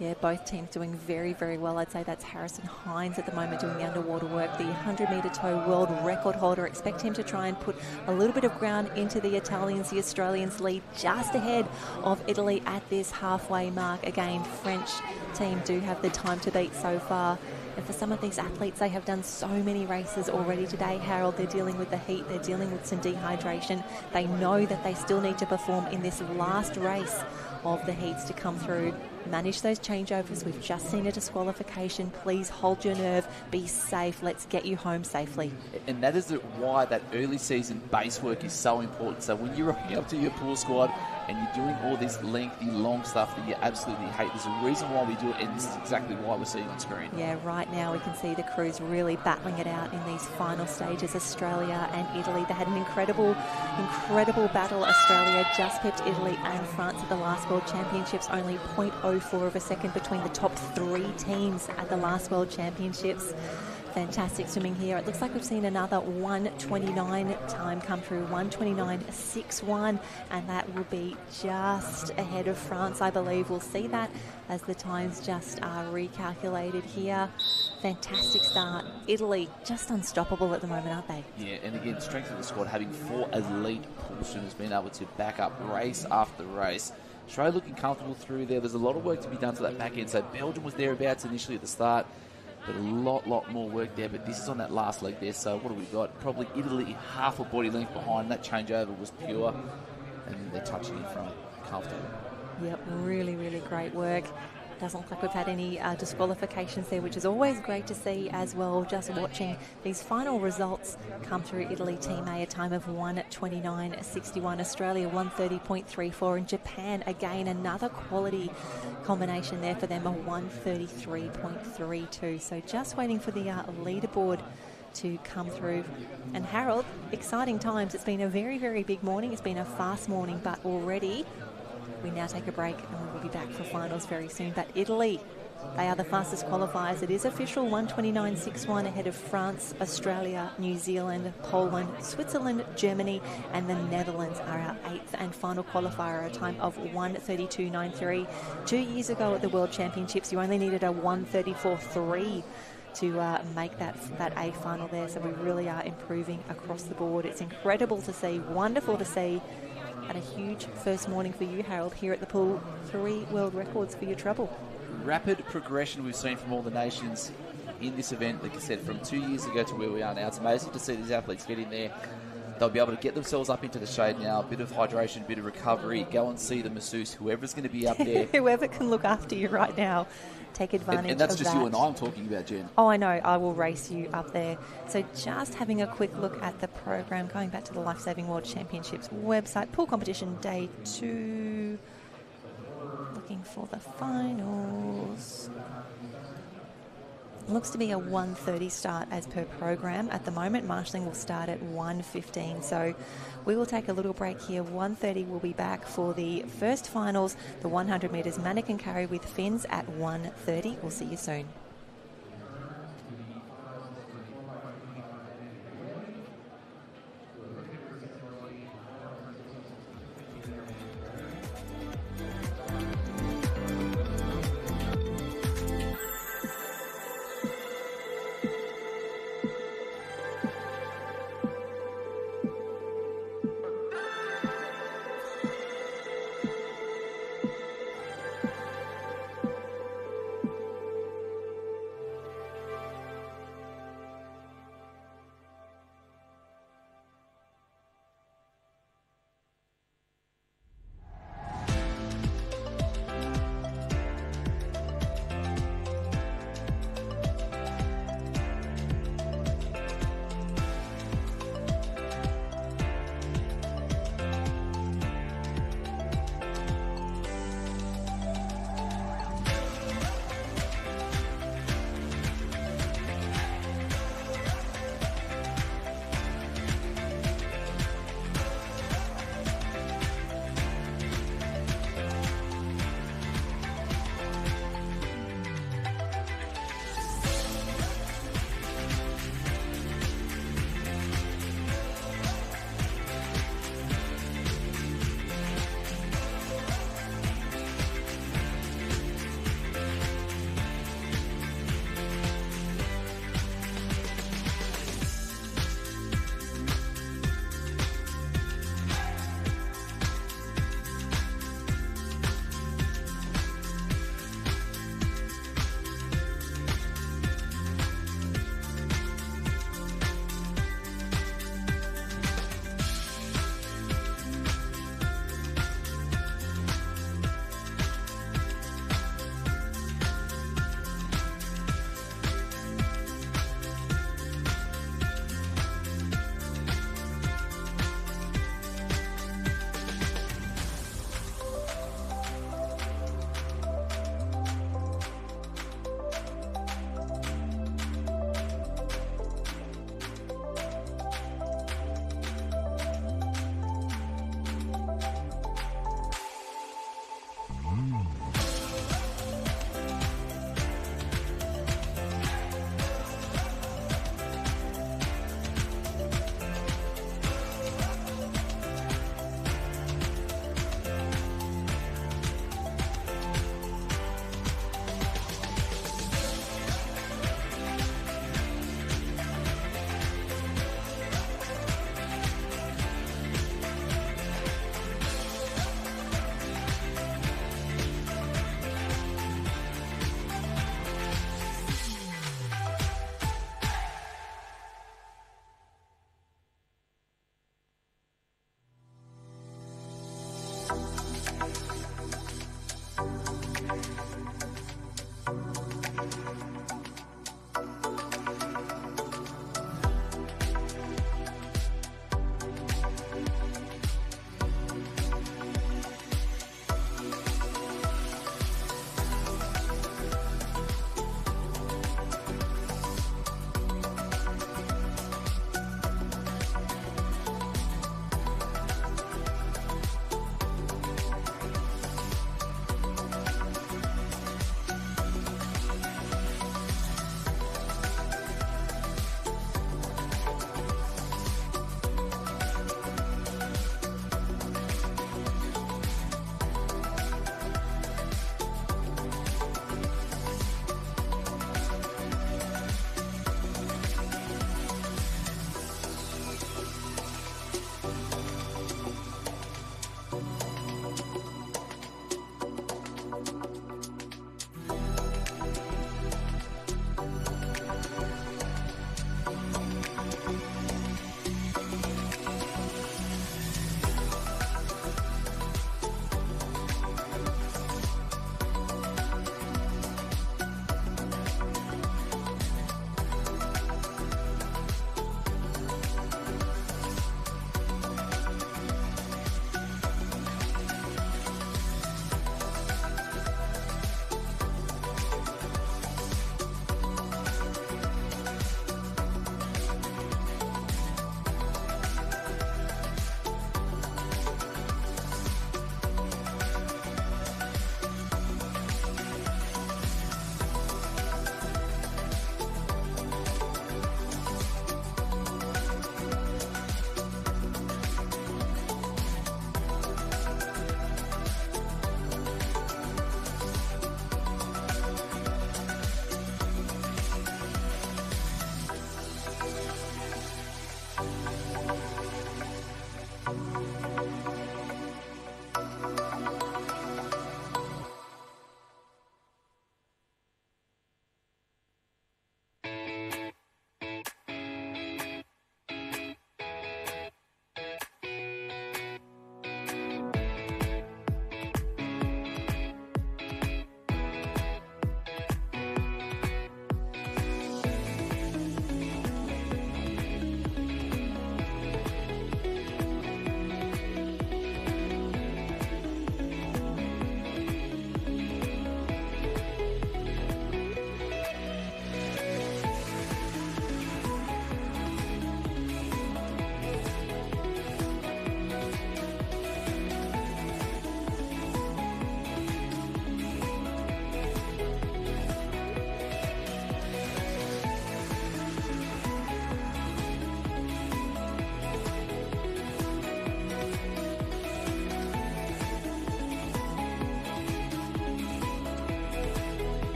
S1: Yeah, both teams doing very well. I'd say that's Harrison Hines at the moment doing the underwater work, the 100-metre tow world record holder. Expect him to try and put a little bit of ground into the Italians. The Australians lead just ahead of Italy at this halfway mark. Again, French team do have the time to beat so far. And for some of these athletes, they have done so many races already today, Harold. They're dealing with the heat. They're dealing with some dehydration. They know that they still need to perform in this last race of the heats to come through. Manage those changeovers. We've just seen a disqualification. Please hold your nerve. Be safe. Let's get you home safely.
S2: And that is why that early season base work is so important. So when you're rocking up to your pool squad and you're doing all this lengthy, long stuff that you absolutely hate, there's a reason why we do it, and this is exactly why we're seeing on screen.
S1: Yeah, right now we can see the crews really battling it out in these final stages. Australia and Italy, they had an incredible battle. Australia just pipped Italy and France at the last World Championships, only 0.04 of a second between the top 3 teams at the last World Championships. Fantastic swimming here. It looks like we've seen another 1:29 time come through, 1:29.61, and that will be just ahead of France, I believe. We'll see that as the times just are recalculated here. Fantastic start. Italy just unstoppable at the moment, aren't they?
S2: Yeah, and again, strength of the squad, having 4 elite pool swimmers being able to back up race after race. Australia looking comfortable through there. There's a lot of work to be done to that back end. So Belgium was thereabouts initially at the start, but a lot more work there. But this is on that last leg there. So what have we got? Probably Italy half a body length behind. That changeover was pure, and they're touching in front, comfortable.
S1: Yep, really great work. Doesn't look like we've had any disqualifications there, which is always great to see as well. Just watching these final results come through. Italy Team A, a time of 1:29.61. Australia 1:30.34. And Japan, again, another quality combination there for them, a 1:33.32. So just waiting for the leaderboard to come through. And Harold, exciting times. It's been a very big morning. It's been a fast morning, but already we now take a break and we will be back for finals very soon. But Italy, they are the fastest qualifiers. It is official, 1:29.61 ahead of France, Australia, New Zealand, Poland, Switzerland, Germany and the Netherlands are our 8th and final qualifier, a time of 1:32.93. 2 years ago at the World Championships, you only needed a 1:34.3 to make that A final there. So we really are improving across the board. It's incredible to see, wonderful to see. And a huge first morning for you, Harold, here at the pool. 3 world records for your trouble.
S2: Rapid progression we've seen from all the nations in this event. Like I said, from 2 years ago to where we are now. It's amazing to see these athletes get in there. They'll be able to get themselves up into the shade now. A bit of hydration, a bit of recovery. Go and see the masseuse, whoever's going to be up there.
S1: Whoever can look after you right now. Take advantage of that.
S2: And that's just you and I I'm talking about, Jen.
S1: Oh, I know. I will race you up there. So just having a quick look at the program, going back to the Lifesaving World Championships website, pool competition day 2. Looking for the finals. Looks to be a 1:30 start as per program. At the moment, marshalling will start at 1:15. So we will take a little break here. 1:30 we'll be back for the first finals, the 100 metres manikin carry with fins at 1:30. We'll see you soon.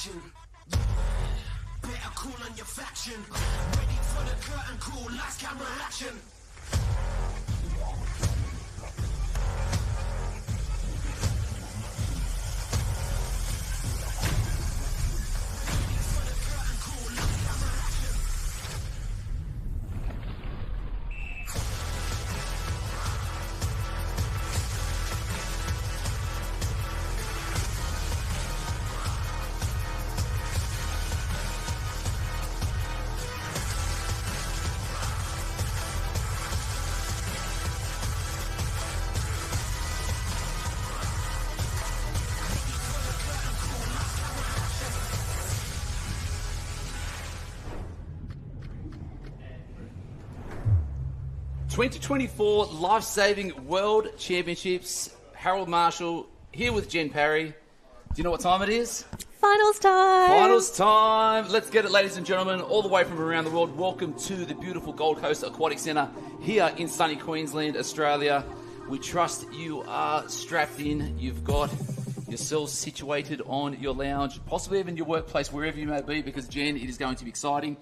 S11: imagine. Better cool on your faction. Ready for the curtain call, lights, camera, action.
S2: ...2024 Life-Saving World Championships. Harold Marshall here with Jen Parry. Do you know what time it is?
S1: Finals time.
S2: Finals time. Let's get it, ladies and gentlemen, all the way from around the world. Welcome to the beautiful Gold Coast Aquatic Centre here in sunny Queensland, Australia. We trust you are strapped in. You've got yourselves situated on your lounge, possibly even your workplace, wherever you may be, because, Jen, it is going to be exciting.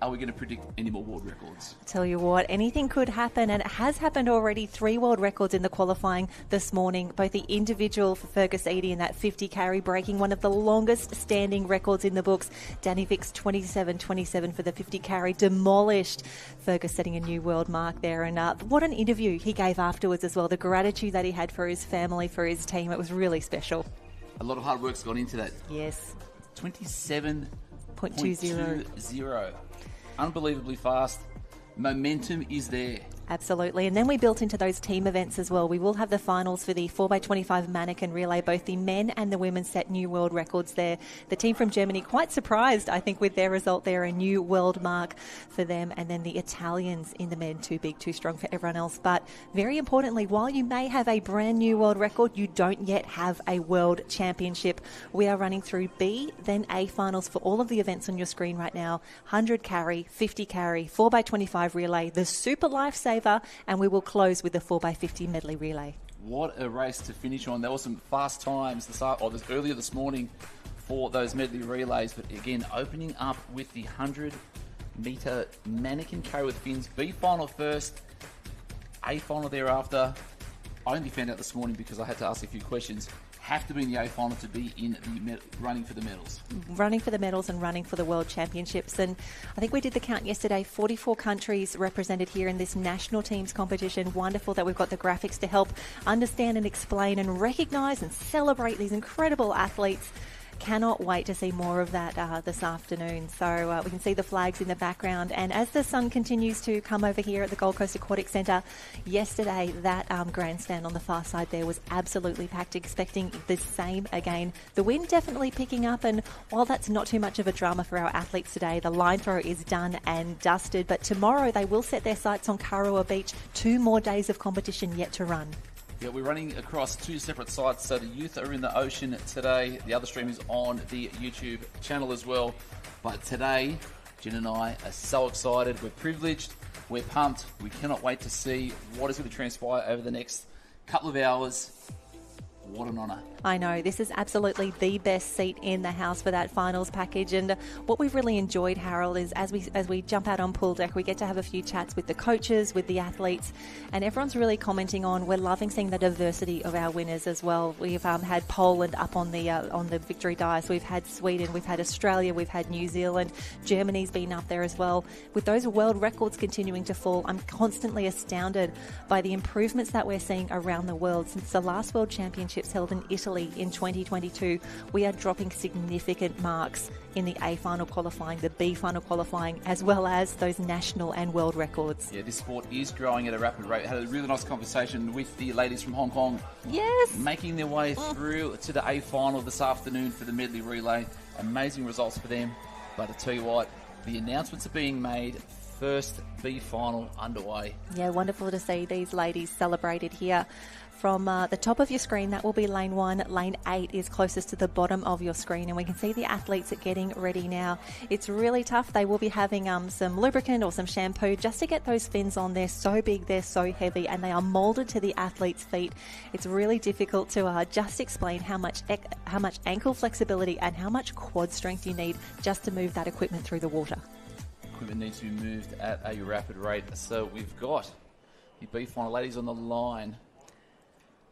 S2: Are we going to predict any more world records?
S1: Tell you what, anything could happen, and it has happened already. 3 world records in the qualifying this morning, both the individual for Fergus Eady in that 50 carry, breaking one of the longest standing records in the books. Danny Vick's 27.27 for the 50 carry, demolished Fergus, setting a new world mark there. And what an interview he gave afterwards as well, the gratitude that he had for his family, for his team. It was really special.
S2: A lot of hard work's gone into that.
S1: Yes.
S2: 27.20. Unbelievably fast. Momentum is there.
S1: Absolutely. And then we built into those team events as well. We will have the finals for the 4x25 manikin relay. Both the men and the women set new world records there. The team from Germany quite surprised, I think, with their result there. A new world mark for them. And then the Italians in the men, too big, too strong for everyone else. But very importantly, while you may have a brand new world record, you don't yet have a world championship. We are running through B, then A finals for all of the events on your screen right now. 100 carry, 50 carry, 4x25 relay, the Super Lifesaver, and we will close with the 4x50 medley relay.
S2: What a race to finish on. There were some fast times earlier this morning for those medley relays, but again, opening up with the 100-metre manikin carry with fins. B final first, A final thereafter. I only found out this morning because I had to ask a few questions. Have to be in the A final to be in the running for the medals.
S1: Running for the medals and running for the World Championships. And I think we did the count yesterday, 44 countries represented here in this national teams competition. Wonderful that we've got the graphics to help understand and explain and recognise and celebrate these incredible athletes. Cannot wait to see more of that this afternoon. So we can see the flags in the background. And as the sun continues to come over here at the Gold Coast Aquatic Centre, yesterday that grandstand on the far side there was absolutely packed, expecting the same again. The wind definitely picking up, and while that's not too much of a drama for our athletes today, the line throw is done and dusted. But tomorrow they will set their sights on Kurrawa Beach. 2 more days of competition yet to run.
S2: Yeah, we're running across 2 separate sites. So the youth are in the ocean today. The other stream is on the YouTube channel as well. But today, Jen and I are so excited. We're privileged. We're pumped. We cannot wait to see what is going to transpire over the next couple of hours. What an honour.
S1: I know, this is absolutely the best seat in the house for that finals package. And what we've really enjoyed, Harold, is as we jump out on pool deck, we get to have a few chats with the coaches, with the athletes, and everyone's really commenting on, we're loving seeing the diversity of our winners as well. We've had Poland up on the victory dais. We've had Sweden, we've had Australia, we've had New Zealand, Germany's been up there as well. With those world records continuing to fall, I'm constantly astounded by the improvements that we're seeing around the world. Since the last World Championships held in Italy in 2022, we are dropping significant marks in the A final qualifying, the B final qualifying, as well as those national and world records.
S2: Yeah, this sport is growing at a rapid rate. I had a really nice conversation with the ladies from Hong Kong.
S1: Yes.
S2: Making their way through to the A final this afternoon for the medley relay. Amazing results for them. But I tell you what, the announcements are being made first B final underway.
S1: Yeah, wonderful to see these ladies celebrated here. From the top of your screen, that will be lane 1. Lane 8 is closest to the bottom of your screen, and we can see the athletes are getting ready now. It's really tough. They will be having some lubricant or some shampoo just to get those fins on. They're so big, they're so heavy, and they are moulded to the athlete's feet. It's really difficult to just explain how much ankle flexibility and how much quad strength you need just to move that equipment through the water.
S2: Equipment needs to be moved at a rapid rate. So we've got the B final ladies on the line.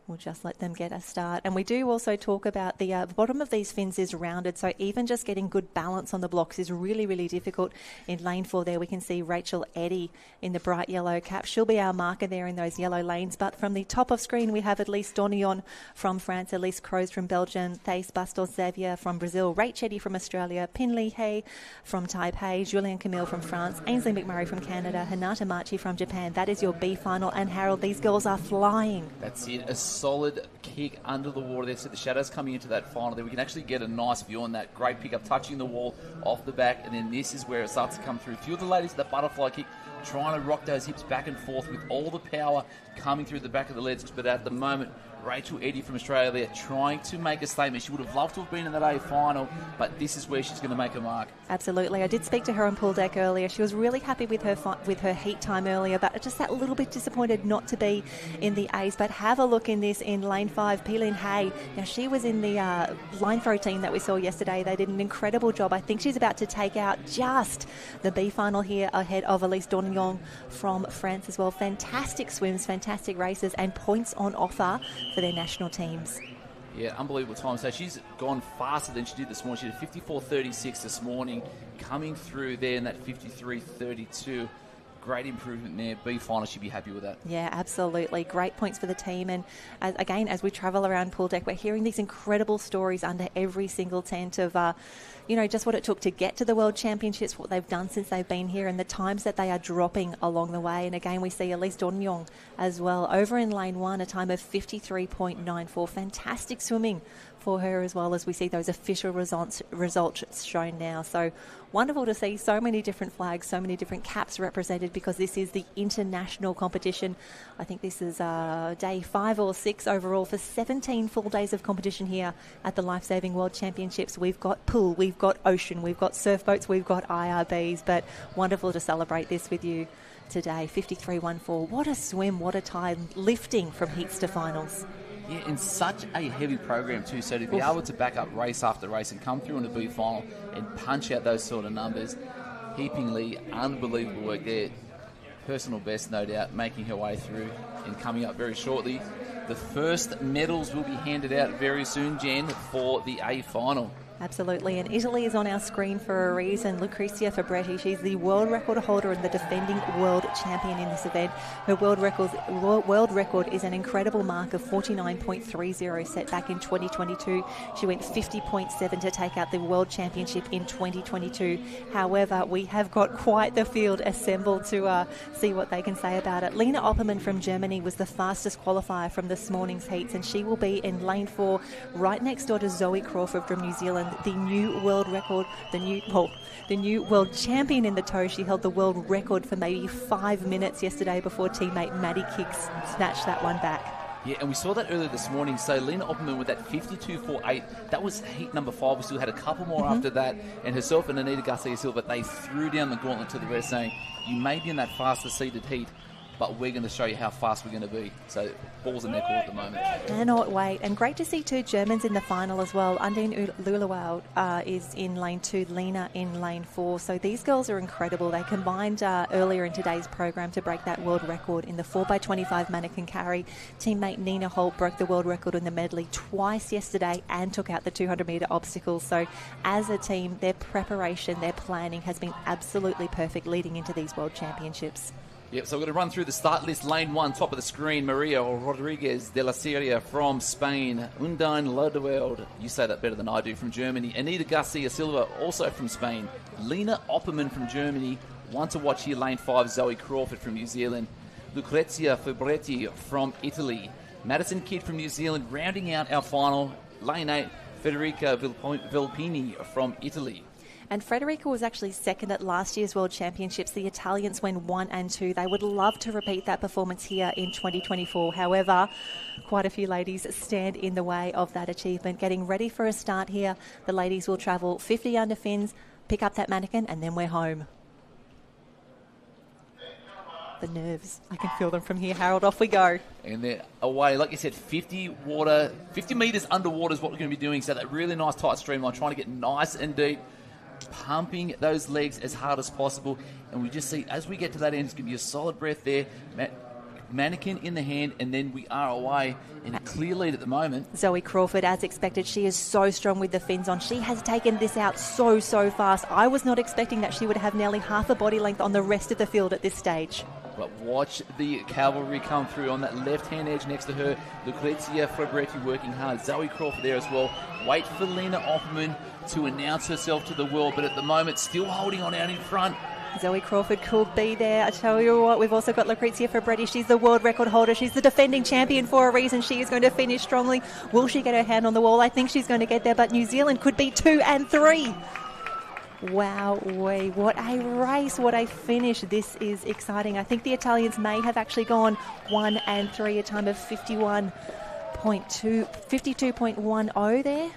S1: We'll just let them get a start. And we do also talk about the bottom of these fins is rounded, so even just getting good balance on the blocks is really, really difficult. In lane 4 there, we can see Rachel Eddy in the bright yellow cap. She'll be our marker there in those yellow lanes. But from the top of screen, we have Elise Dornion from France, Elise Croze from Belgium, Thais Bastos Xavier from Brazil, Rach Eddy from Australia, Pinley Hay from Taipei, Julien Camille from France, Ainsley McMurray from Canada, Hinata Machi from Japan. That is your B final. And Harold, these girls are flying.
S2: That's it. A solid kick under the water there. So the shadows coming into that final there. We can actually get a nice view on that. Great pickup, touching the wall off the back. And then this is where it starts to come through. A few of the ladies, that butterfly kick, trying to rock those hips back and forth with all the power coming through the back of the legs. But at the moment, Rachel Eddy from Australia there trying to make a statement. She would have loved to have been in that A final, but this is where she's going to make a mark.
S1: Absolutely. I did speak to her on pool deck earlier. She was really happy with her heat time earlier, but just that little bit disappointed not to be in the A's. But have a look in this in lane 5, Pilin Hay. Now, she was in the line throw team that we saw yesterday. They did an incredible job. I think she's about to take out just the B final here ahead of Elise Dornion from France as well. Fantastic swims, fantastic races, and points on offer for their national teams.
S2: Yeah, unbelievable time. So she's gone faster than she did this morning. She did 54.36 this morning, coming through there in that 53.32. Great improvement there. B final, she'd be happy with that.
S1: Yeah, absolutely. Great points for the team. And again, as we travel around pool deck, we're hearing these incredible stories under every single tent of, just what it took to get to the World Championships, what they've done since they've been here, and the times that they are dropping along the way. And again, we see Elise Dornion as well over in lane 1, a time of 53.94. Fantastic swimming for her, as well as we see those official results shown now. So wonderful to see so many different flags, so many different caps represented, because this is the international competition. I think this is day 5 or 6 overall for 17 full days of competition here at the Lifesaving World Championships. We've got pool, we've got ocean, we've got surf boats, we've got IRBs, but wonderful to celebrate this with you today. 53.14. What a swim, what a time, lifting from heats to finals.
S2: Yeah, and such a heavy program too, so to be able to back up race after race and come through in the B final and punch out those sort of numbers, heapingly unbelievable work there. Personal best, no doubt, making her way through and coming up very shortly. The first medals will be handed out very soon, Jen, for the A final.
S1: Absolutely, and Italy is on our screen for a reason. Lucrezia Fabretti, she's the world record holder and the defending world champion in this event. Her world record is an incredible mark of 49.30 set back in 2022. She went 50.7 to take out the world championship in 2022. However, we have got quite the field assembled to see what they can say about it. Lena Opperman from Germany was the fastest qualifier from this morning's heats, and she will be in lane 4, right next door to Zoe Crawford from New Zealand. The new world record, the new world champion in the tow. She held the world record for maybe 5 minutes yesterday before teammate Maddie Kicks snatched that one back.
S2: Yeah, and we saw that earlier this morning. So Lena Opperman with that 52.48, that was heat number 5. We still had a couple more after that. And herself and Anita Garcia Silva, they threw down the gauntlet to the rest, saying, you may be in that faster seeded heat, but we're going to show you how fast we're going to be. So balls in their court at the moment.
S1: Cannot wait. And great to see 2 Germans in the final as well. Undine Lulawald is in lane 2, Lena in lane 4. So these girls are incredible. They combined earlier in today's program to break that world record in the 4x25 manikin carry. Teammate Nina Holt broke the world record in the medley twice yesterday and took out the 200-metre obstacles. So as a team, their preparation, their planning has been absolutely perfect leading into these world championships.
S2: Yep, so we're going to run through the start list. Lane 1, top of the screen, Maria Rodriguez de la Sierra from Spain. Undine Lodewald, you say that better than I do, from Germany. Anita Garcia Silva, also from Spain. Lena Opperman from Germany. One to watch here, lane 5, Zoe Crawford from New Zealand. Lucrezia Fabretti from Italy. Madison Kidd from New Zealand, rounding out our final. Lane 8, Federica Vilpini from Italy.
S1: And Frederica was actually second at last year's World Championships. The Italians went 1 and 2. They would love to repeat that performance here in 2024. However, quite a few ladies stand in the way of that achievement. Getting ready for a start here, the ladies will travel 50 under fins, pick up that manikin, and then we're home. The nerves, I can feel them from here, Harold. Off we go.
S2: And they're away. Like you said, 50 metres underwater is what we're going to be doing. So that really nice tight streamline, trying to get nice and deep, pumping those legs as hard as possible. And we just see, as we get to that end, it's going to be a solid breath there. Manikin in the hand, and then we are away in a clear lead at the moment.
S1: Zoe Crawford, as expected, she is so strong with the fins on. She has taken this out so fast. I was not expecting that she would have nearly half a body length on the rest of the field at this stage.
S2: But watch the cavalry come through on that left-hand edge next to her. Lucrezia Fabretti working hard. Zoe Crawford there as well. Wait for Lena Opperman to announce herself to the world, but at the moment still holding on out in front.
S1: Zoe Crawford could be there. I tell you what, we've also got Lucrezia Fabretti. She's the world record holder. She's the defending champion for a reason. She is going to finish strongly. Will she get her hand on the wall? I think she's going to get there, but New Zealand could be 2 and 3. Wow, what a race, what a finish. This is exciting. I think the Italians may have actually gone 1 and 3, a time of 52.10 there.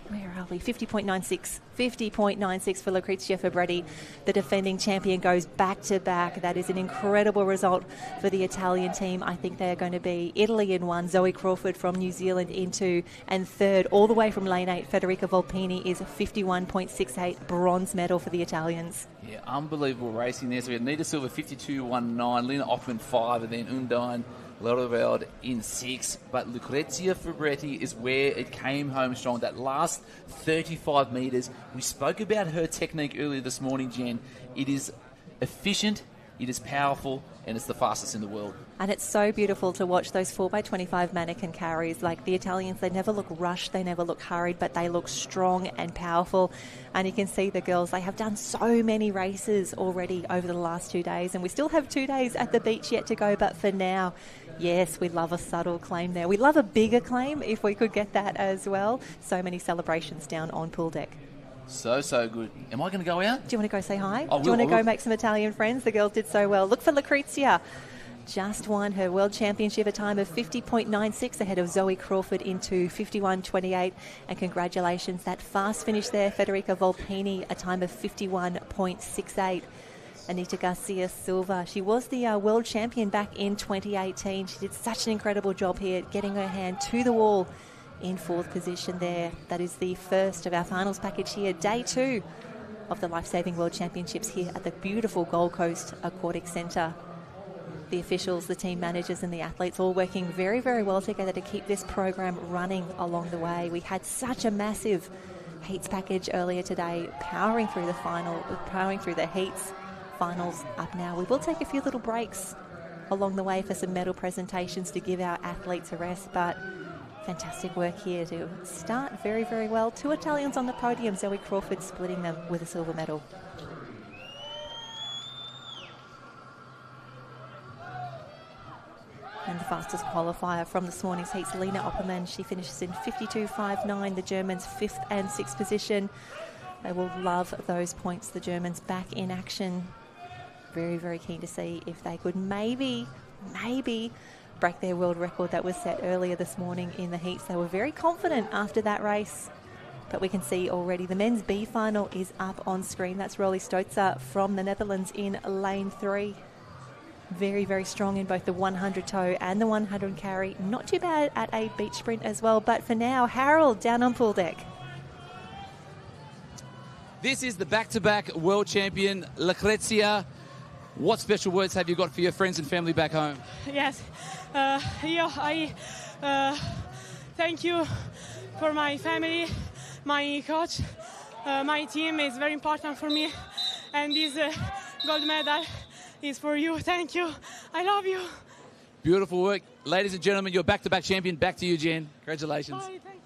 S1: Where are we? 50.96. 50.96 for Lucrezia Fabretti. The defending champion goes back to back. That is an incredible result for the Italian team. I think they are going to be Italy in 1, Zoe Crawford from New Zealand in 2, and third, all the way from lane 8, Federica Volpini is 51.68, bronze medal for the Italians.
S2: Yeah, unbelievable racing there. So we had Nita Silva 52.19, Lena Opperman 5, and then Undine Lereveld in 6, but Lucrezia Fabretti is where it came home strong. That last 35 metres, we spoke about her technique earlier this morning, Jen. It is efficient, it is powerful, and it's the fastest in the world.
S1: And it's so beautiful to watch those 4x25 manikin carries. Like the Italians, they never look rushed, they never look hurried, but they look strong and powerful. And you can see the girls, they have done so many races already over the last 2 days, and we still have 2 days at the beach yet to go. But for now, yes, we love a subtle claim there. We love a bigger claim if we could get that as well. So many celebrations down on pool deck.
S2: So good. Am I going to go out?
S1: Do you want to go say hi?
S2: Do
S1: you want to go make some Italian friends? The girls did so well. Look for Lucrezia. Just won her World Championship, a time of 50.96 ahead of Zoe Crawford into 51.28. And congratulations, that fast finish there, Federica Volpini, a time of 51.68. Anita Garcia Silva, she was the world champion back in 2018. She did such an incredible job here, getting her hand to the wall in 4th position there. That is the first of our finals package here, day 2 of the Lifesaving World Championships here at the beautiful Gold Coast Aquatic Centre. The officials, the team managers and the athletes all working very, very well together to keep this program running along the way. We had such a massive heats package earlier today, powering through the final, powering through the heats. Finals up now. We will take a few little breaks along the way for some medal presentations to give our athletes a rest, but fantastic work here to start very, very well. 2 Italians on the podium, Zoe Crawford splitting them with a silver medal. And the fastest qualifier from this morning's heats, Lena Opperman. She finishes in 52.59, the Germans 5th and 6th position. They will love those points, the Germans back in action. Very, very keen to see if they could maybe break their world record that was set earlier this morning in the heats. They were very confident after that race. But we can see already the men's B final is up on screen. That's Rolly Stotzer from the Netherlands in lane 3. Very, very strong in both the 100 tow and the 100 carry. Not too bad at a beach sprint as well. But for now, Harold down on pool deck.
S3: This is the back-to-back world champion, Lucrezia. What special words have you got for your friends and family back home?
S6: Yes, I thank you for my family, my coach, my team is very important for me, and this gold medal is for you. Thank you. I love you.
S3: Beautiful work. Ladies and gentlemen, your back-to-back champion. Back to you, Jen. Congratulations.
S6: Bye, thank you.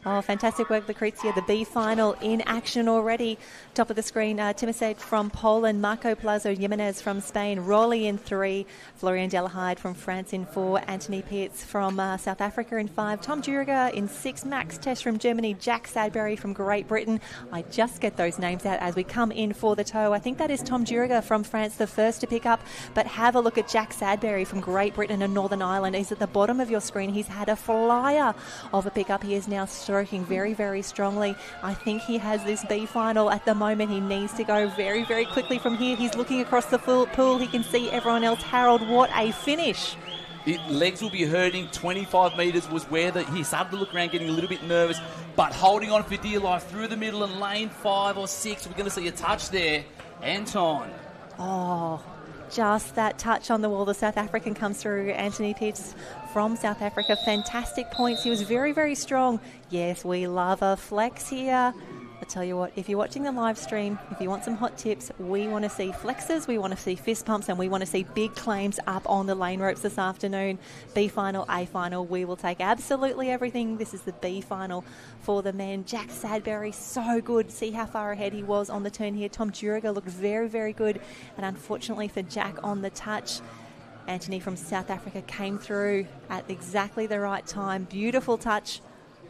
S1: Oh, fantastic work, Lucrezia. The B final in action already. Top of the screen, Timosek from Poland, Marco Plazo Jimenez from Spain, Rolly in 3, Florian Delahide from France in 4, Anthony Pitts from South Africa in 5, Tom Duriger in 6, Max Tesh from Germany, Jack Sadbury from Great Britain. I just get those names out as we come in for the toe. I think that is Tom Duriger from France, the first to pick up, but have a look at Jack Sadbury from Great Britain and Northern Ireland. He's at the bottom of your screen. He's had a flyer of a pickup. He is now stroking very, very strongly. I think he has this B final at the moment. He needs to go very, very quickly from here. He's looking across the full pool. He can see everyone else. Harold, what a finish.
S2: Legs will be hurting. 25 metres was where he started to look around, getting a little bit nervous, but holding on for dear life through the middle in lane 5 or 6. We're going to see a touch there. Anton.
S1: Oh, just that touch on the wall. The South African comes through. Anthony Pitts from South Africa. Fantastic points. He was very, very strong. Yes, we love a flex here. I tell you what, if you're watching the live stream, if you want some hot tips, we want to see flexes, we want to see fist pumps, and we want to see big claims up on the lane ropes this afternoon. B final, A final, we will take absolutely everything. This is the B final for the men. Jack Sadbury, so good. See how far ahead he was on the turn here. Tom Duriger looked very, very good. And unfortunately for Jack on the touch, Anthony from South Africa came through at exactly the right time. Beautiful touch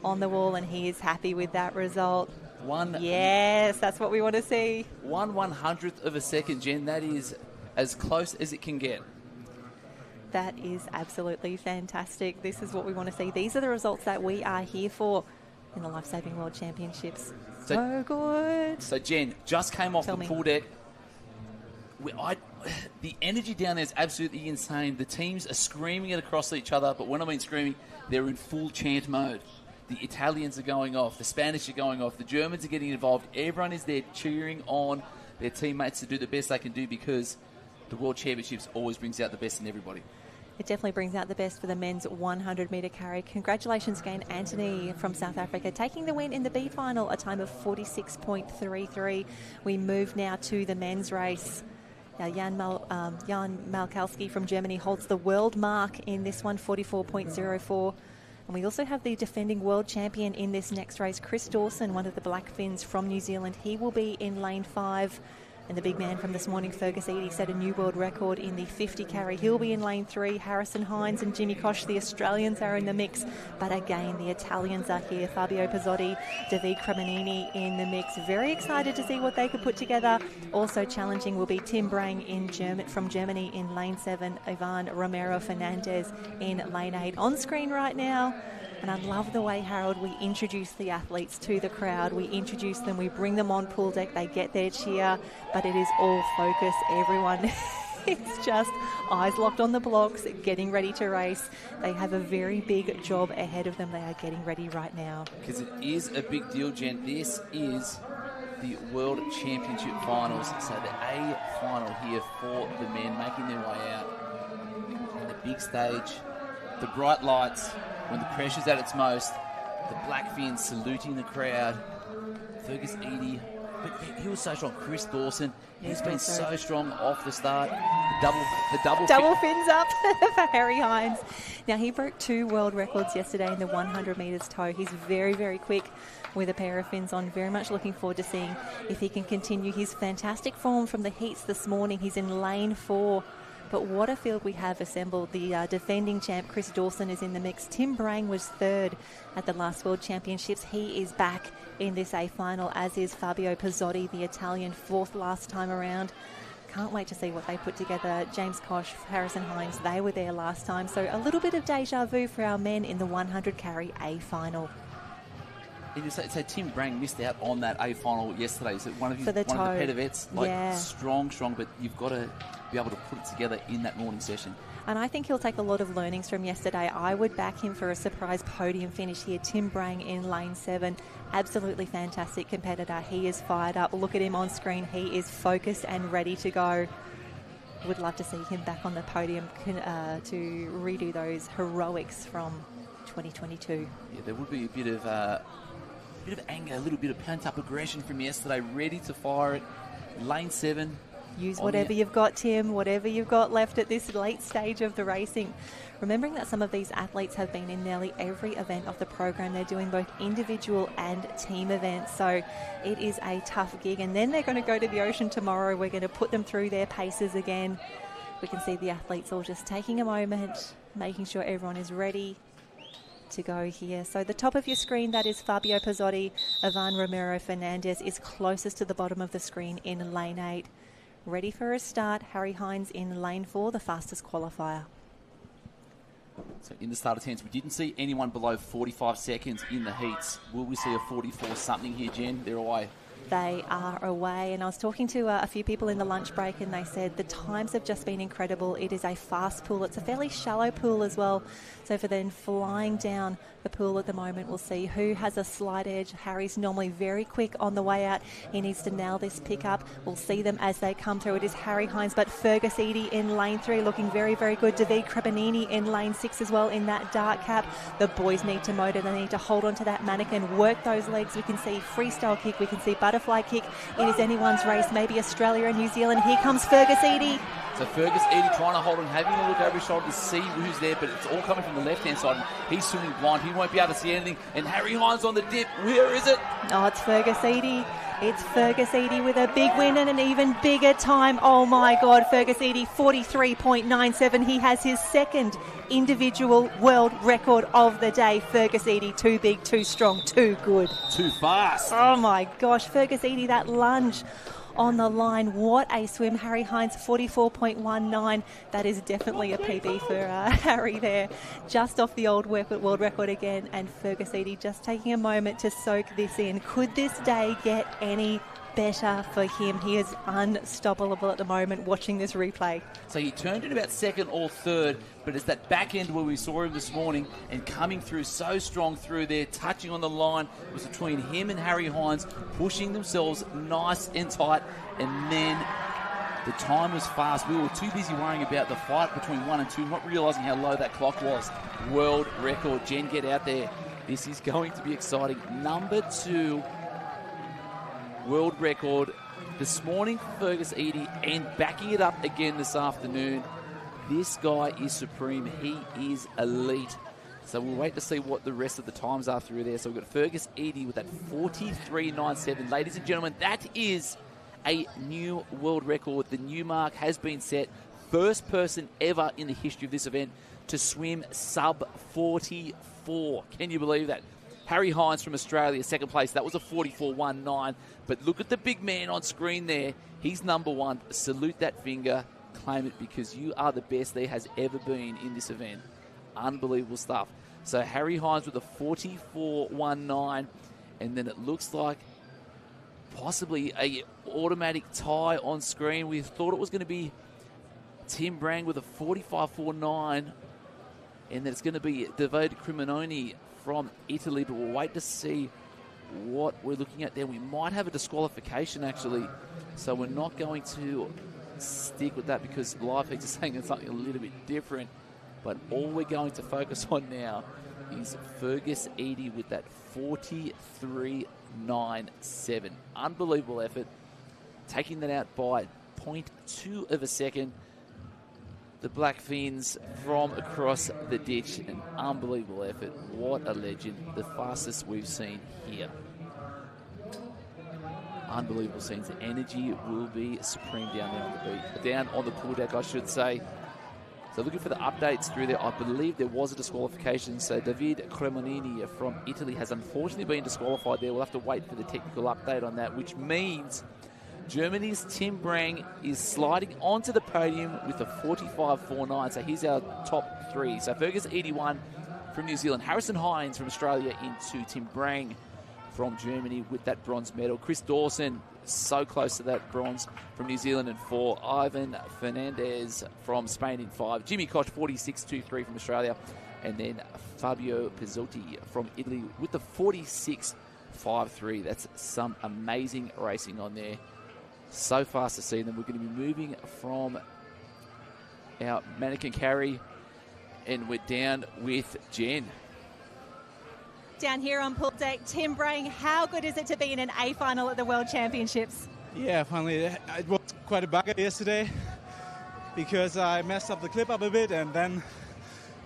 S1: on the wall, and he is happy with that result. Yes, that's what we want to see.
S2: 1/100th of a second, Jen. That is as close as it can get.
S1: That is absolutely fantastic. This is what we want to see. These are the results that we are here for in the Lifesaving World Championships. So good.
S2: So, Jen, just came off the pool deck. The energy down there is absolutely insane. The teams are screaming it across each other, but when I mean screaming, they're in full chant mode. The Italians are going off. The Spanish are going off. The Germans are getting involved. Everyone is there cheering on their teammates to do the best they can do, because the World Championships always brings out the best in everybody.
S1: It definitely brings out the best for the men's 100-metre carry. Congratulations again, Anthony from South Africa, taking the win in the B final, a time of 46.33. We move now to the men's race. Jan Malkowski from Germany holds the world mark in this one, 44.04. And we also have the defending world champion in this next race, Chris Dawson, one of the Black Finns from New Zealand. He will be in lane 5. And the big man from this morning, Fergus Eadie, set a new world record in the 50 carry. He'll be in lane 3. Harrison Hines and Jimmy Koch, the Australians, are in the mix. But again, the Italians are here. Fabio Pizzotti, David Cremonini in the mix. Very excited to see what they could put together. Also challenging will be Tim Brang from Germany in lane 7. Ivan Romero Fernandez in lane 8. On screen right now. And I love the way, Harold, we introduce the athletes to the crowd. We introduce them, we bring them on pool deck, they get their cheer, but it is all focus. Everyone is just eyes locked on the blocks, getting ready to race. They have a very big job ahead of them. They are getting ready right now.
S2: Because it is a big deal, Jen. This is the World Championship Finals. So the A final here for the men, making their way out. And the big stage, the bright lights, when the pressure's at its most, the Black Finns saluting the crowd. Fergus Eadie, but he was so strong. Chris Dawson, he's been so strong off the start. The double
S1: fins up for Harry Hines. Now, he broke 2 world records yesterday in the 100 metres tow. He's very, very quick with a pair of fins on. Very much looking forward to seeing if he can continue his fantastic form from the heats this morning. He's in lane 4. But what a field we have assembled. The defending champ, Chris Dawson, is in the mix. Tim Brang was 3rd at the last World Championships. He is back in this A final, as is Fabio Pizzotti, the Italian, 4th last time around. Can't wait to see what they put together. James Koch, Harrison Hines, they were there last time. So a little bit of deja vu for our men in the 100 carry A final.
S2: And you say Tim Brang missed out on that A final yesterday. Is it one of the pet events? Strong, but you've got to be able to put it together in that morning session.
S1: And I think he'll take a lot of learnings from yesterday. I would back him for a surprise podium finish here. Tim Brang in lane 7. Absolutely fantastic competitor. He is fired up. Look at him on screen. He is focused and ready to go. Would love to see him back on the podium to redo those heroics from 2022.
S2: Yeah, there would be a bit of anger, a little bit of pent-up aggression from yesterday, ready to fire it. Lane 7.
S1: Use whatever you've got, Tim, whatever you've got left at this late stage of the racing. Remembering that some of these athletes have been in nearly every event of the program. They're doing both individual and team events, so it is a tough gig. And then they're going to go to the ocean tomorrow. We're going to put them through their paces again. We can see the athletes all just taking a moment, making sure everyone is ready to go here. So the top of your screen, that is Fabio Pizzotti. Ivan Romero Fernandez is closest to the bottom of the screen in lane 8. Ready for a start. Harry Hines in lane 4, the fastest qualifier.
S2: So in the starter 10s, we didn't see anyone below 45 seconds in the heats. Will we see a 44 something here, Jen? They're away.
S1: They are away, and I was talking to a few people in the lunch break, and they said the times have just been incredible. It is a fast pool. It's a fairly shallow pool as well. So for them flying down the pool at the moment, we'll see who has a slight edge. Harry's normally very quick on the way out. He needs to nail this pickup. We'll see them as they come through. It is Harry Hines, but Fergus Eadie in lane 3 looking very, very good. David Crepanini in lane 6 as well in that dark cap. The boys need to motor. They need to hold on to that manikin, work those legs. We can see freestyle kick. We can see butterfly kick. It is anyone's race, maybe Australia and New Zealand. Here comes Fergus Eadie.
S2: So Fergus Eadie trying to hold on, having a look over his shoulder to see who's there, but it's all coming from the left-hand side. He's swimming blind. He won't be able to see anything. And Harry Hines on the dip. Where is it?
S1: Oh, it's Fergus Eadie. It's Fergus Eadie with a big win and an even bigger time. Oh, my God. Fergus Eadie, 43.97. He has his second individual world record of the day. Fergus Eadie, too big, too strong, too good.
S2: Too fast.
S1: Oh, my gosh. Fergus Eadie, that lunge on the line. What a swim. Harry Hines, 44.19. That is definitely a PB for Harry there. Just off the old world record again. And Fergus Eadie just taking a moment to soak this in. Could this day get any better for him? He is unstoppable at the moment watching this replay.
S2: So he turned in about second or third, but it's that back end where we saw him this morning and coming through so strong through there, touching on the line. It was between him and Harry Hines, pushing themselves nice and tight, and then the time was fast. We were too busy worrying about the fight between 1 and 2, not realising how low that clock was. World record. Jen, get out there. This is going to be exciting. Number 2 world record this morning for Fergus Eadie, and backing it up again this afternoon. This guy is supreme. He is elite. So we'll wait to see what the rest of the times are through there. So we've got Fergus Eadie with that 43.97. Ladies and gentlemen, that is a new world record. The new mark has been set. First person ever in the history of this event to swim sub 44. Can you believe that? Harry Hines from Australia, second place. That was a 44.19. But look at the big man on screen there. He's number 1. Salute that finger. Claim it, because you are the best there has ever been in this event. Unbelievable stuff. So Harry Hines with a 44.19. And then it looks like possibly a automatic tie on screen. We thought it was going to be Tim Brang with a 45.49. And then it's going to be David Crepanini from Italy, but we'll wait to see what we're looking at there. We might have a disqualification, actually, so we're not going to stick with that because Live Feeds is saying it's something a little bit different. But all we're going to focus on now is Fergus Eadie with that 43.97. Unbelievable effort, taking that out by 0.2 of a second. The Black Fins from across the ditch. An unbelievable effort. What a legend. The fastest we've seen here. Unbelievable scenes. The energy will be supreme down there on the beach. Down on the pool deck, I should say. So looking for the updates through there. I believe there was a disqualification. So David Crepanini from Italy has unfortunately been disqualified there. We'll have to wait for the technical update on that, which means Germany's Tim Brang is sliding onto the podium with a 45.49. So here's our top 3. So Fergus Eadie won from New Zealand. Harrison Hines from Australia into Tim Brang from Germany with that bronze medal. Chris Dawson, so close to that bronze from New Zealand in 4. Ivan Fernandez from Spain in 5. Jimmy Koch, 46.23 from Australia. And then Fabio Pizzotti from Italy with the 46.53. That's some amazing racing on there. So fast to see them. We're going to be moving from our mannequin carry, and we're down with Jen.
S1: Down here on pool deck, Tim Brang, how good is it to be in an A final at the World Championships?
S12: Yeah, finally. It was quite a bugger yesterday because I messed up the clip up a bit and then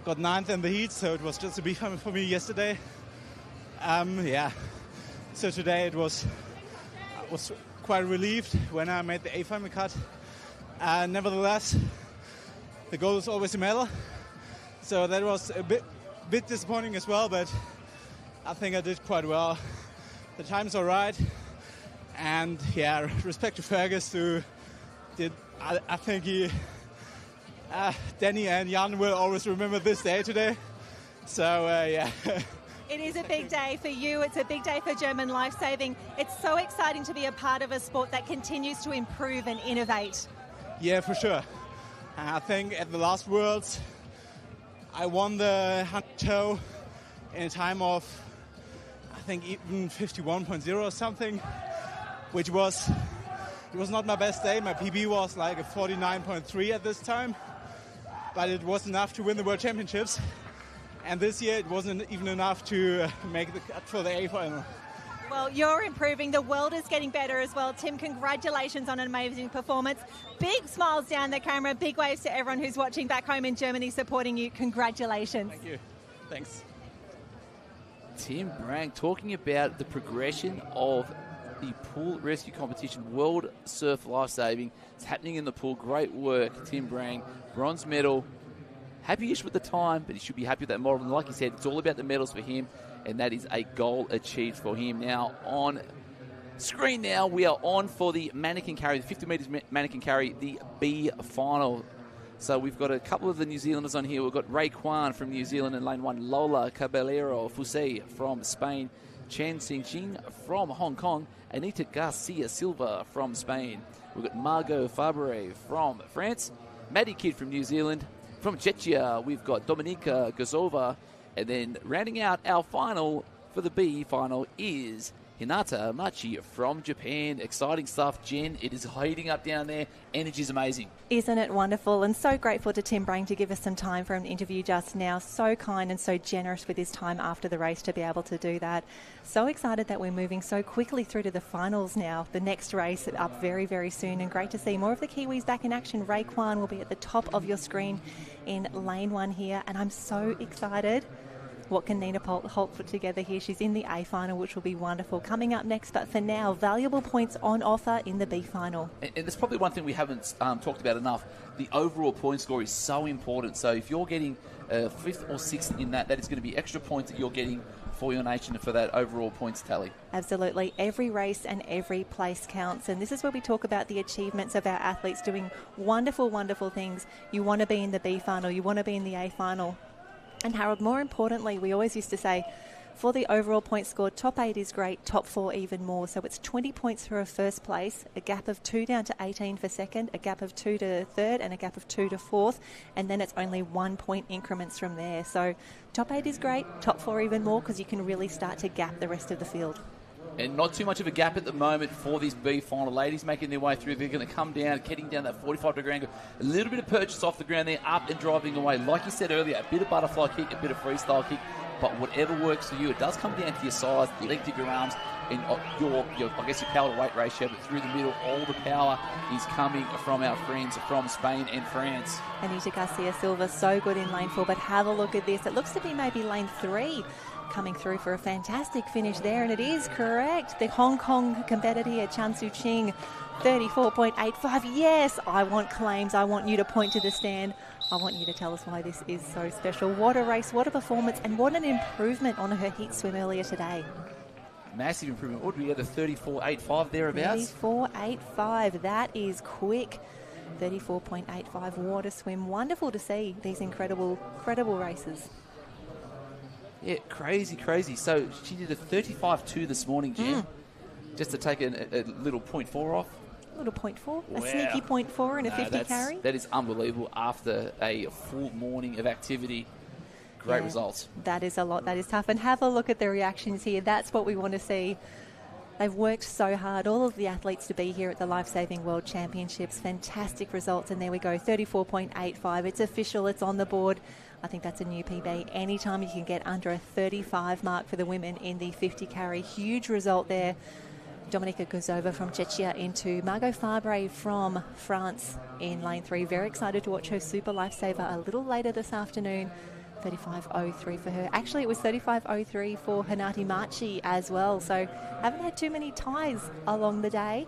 S12: got 9th in the heat, so it was just a big fun for me yesterday. So today I was quite relieved when I made the A final cut. Nevertheless, the goal is always a medal, so that was a bit disappointing as well, but I think I did quite well. The time's all right, and respect to Fergus, who did. I think Danny and Jan will always remember this day today. So
S1: It is a big day for you. It's a big day for German Lifesaving. It's so exciting to be a part of a sport that continues to improve and innovate.
S12: Yeah, for sure. I think at the last Worlds, I won the 100 toe in a time of, I think, even 51.0 or something, which was not my best day. My PB was like a 49.3 at this time, but it was enough to win the World Championships. And this year it wasn't even enough to make the cut for the A final.
S1: Well, you're improving. The world is getting better as well. Tim, congratulations on an amazing performance. Big smiles down the camera. Big waves to everyone who's watching back home in Germany supporting you. Congratulations.
S12: Thank you. Thanks.
S2: Tim Brang talking about the progression of the pool rescue competition, World Surf Lifesaving. It's happening in the pool. Great work, Tim Brang. Bronze medal. Happy-ish with the time, but he should be happy with that model. And like he said, it's all about the medals for him, and that is a goal achieved for him. Now, on screen now, we are on for the manikin carry, the 50 metres manikin carry, the B final. So we've got a couple of the New Zealanders on here. We've got Ray Kwan from New Zealand in lane 1, Lola Caballero Fusei from Spain, Chen Xingjing from Hong Kong, Anita Garcia Silva from Spain. We've got Margot Fabre from France, Maddie Kidd from New Zealand. From Czechia, we've got Dominika Gazova. And then rounding out our final for the B final is Hinata Machi from Japan. Exciting stuff, Jen. It is heating up down there. Energy's amazing.
S1: Isn't it wonderful? And so grateful to Tim Brang to give us some time for an interview just now. So kind and so generous with his time after the race to be able to do that. So excited that we're moving so quickly through to the finals now. The next race up very, very soon. And great to see more of the Kiwis back in action. Ray Kwan will be at the top of your screen in lane 1 here. And I'm so excited. What can Nina Holt put together here? She's in the A final, which will be wonderful. Coming up next, but for now, valuable points on offer in the B final.
S2: And there's probably one thing we haven't talked about enough. The overall point score is so important. So if you're getting 5th or 6th in that is going to be extra points that you're getting for your nation for that overall points tally.
S1: Absolutely. Every race and every place counts. And this is where we talk about the achievements of our athletes doing wonderful, wonderful things. You want to be in the B final. You want to be in the A final. And Harold, more importantly, we always used to say, for the overall point score, top 8 is great, top 4 even more. So it's 20 points for a first place, a gap of 2 down to 18 for second, a gap of 2 to third, and a gap of 2 to fourth. And then it's only 1 point increments from there. So top 8 is great, top 4 even more, because you can really start to gap the rest of the field.
S2: And not too much of a gap at the moment for this B final. Ladies making their way through. They're going to come down, getting down that 45-degree angle. A little bit of purchase off the ground there, up and driving away. Like you said earlier, a bit of butterfly kick, a bit of freestyle kick. But whatever works for you, it does come down to your size, the length of your arms, and your I guess your power to weight ratio. But through the middle, all the power is coming from our friends from Spain and France.
S1: Anita Garcia Silva, so good in lane 4. But have a look at this. It looks to be maybe lane 3. Coming through for a fantastic finish there, and it is correct. The Hong Kong competitor here, Chan Su Ching, 34.85. Yes, I want claims. I want you to point to the stand. I want you to tell us why this is so special. What a race, what a performance, and what an improvement on her heat swim earlier today.
S2: Massive improvement. What did we get, a 34.85 thereabouts?
S1: 34.85. That is quick. 34.85 water swim. Wonderful to see these incredible races.
S2: Yeah, crazy. So she did a 35.2 this morning, Jen, just to take a little 0.4 off.
S1: A little 0.4,
S2: wow.
S1: A sneaky 0.4 and a 50 carry.
S2: That is unbelievable after a full morning of activity. Great results.
S1: That is a lot. That is tough. And have a look at the reactions here. That's what we want to see. They've worked so hard, all of the athletes, to be here at the Lifesaving World Championships. Fantastic results. And there we go, 34.85. It's official. It's on the board. I think that's a new PB. Anytime you can get under a 35 mark for the women in the 50 carry, huge result there. Dominika Guzova from Czechia into Margot Fabre from France in lane 3. Very excited to watch her Super Lifesaver a little later this afternoon. 35.03 for her. Actually, it was 35.03 for Hanati Marchi as well. So haven't had too many ties along the day.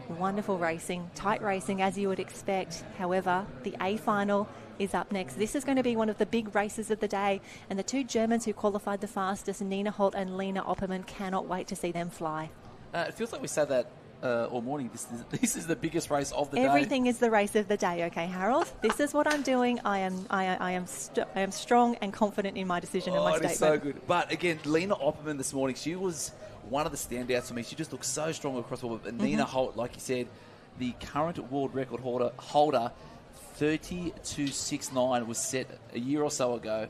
S1: Wonderful racing, tight racing as you would expect. However, the A final is up next. This is going to be one of the big races of the day, and the two Germans who qualified the fastest, Nina Holt and Lena Opperman, cannot wait to see them fly.
S2: It feels like we said that all morning. This is the biggest race of the day.
S1: Everything is the race of the day. Okay, Harold, this is what I'm doing. I am strong and confident in my decision and my statement.
S2: It is so good. But again, Lena Opperman this morning, she was one of the standouts for me. She just looked so strong across the board. And Nina Holt, like you said, the current world record holder 32.69 was set a year or so ago.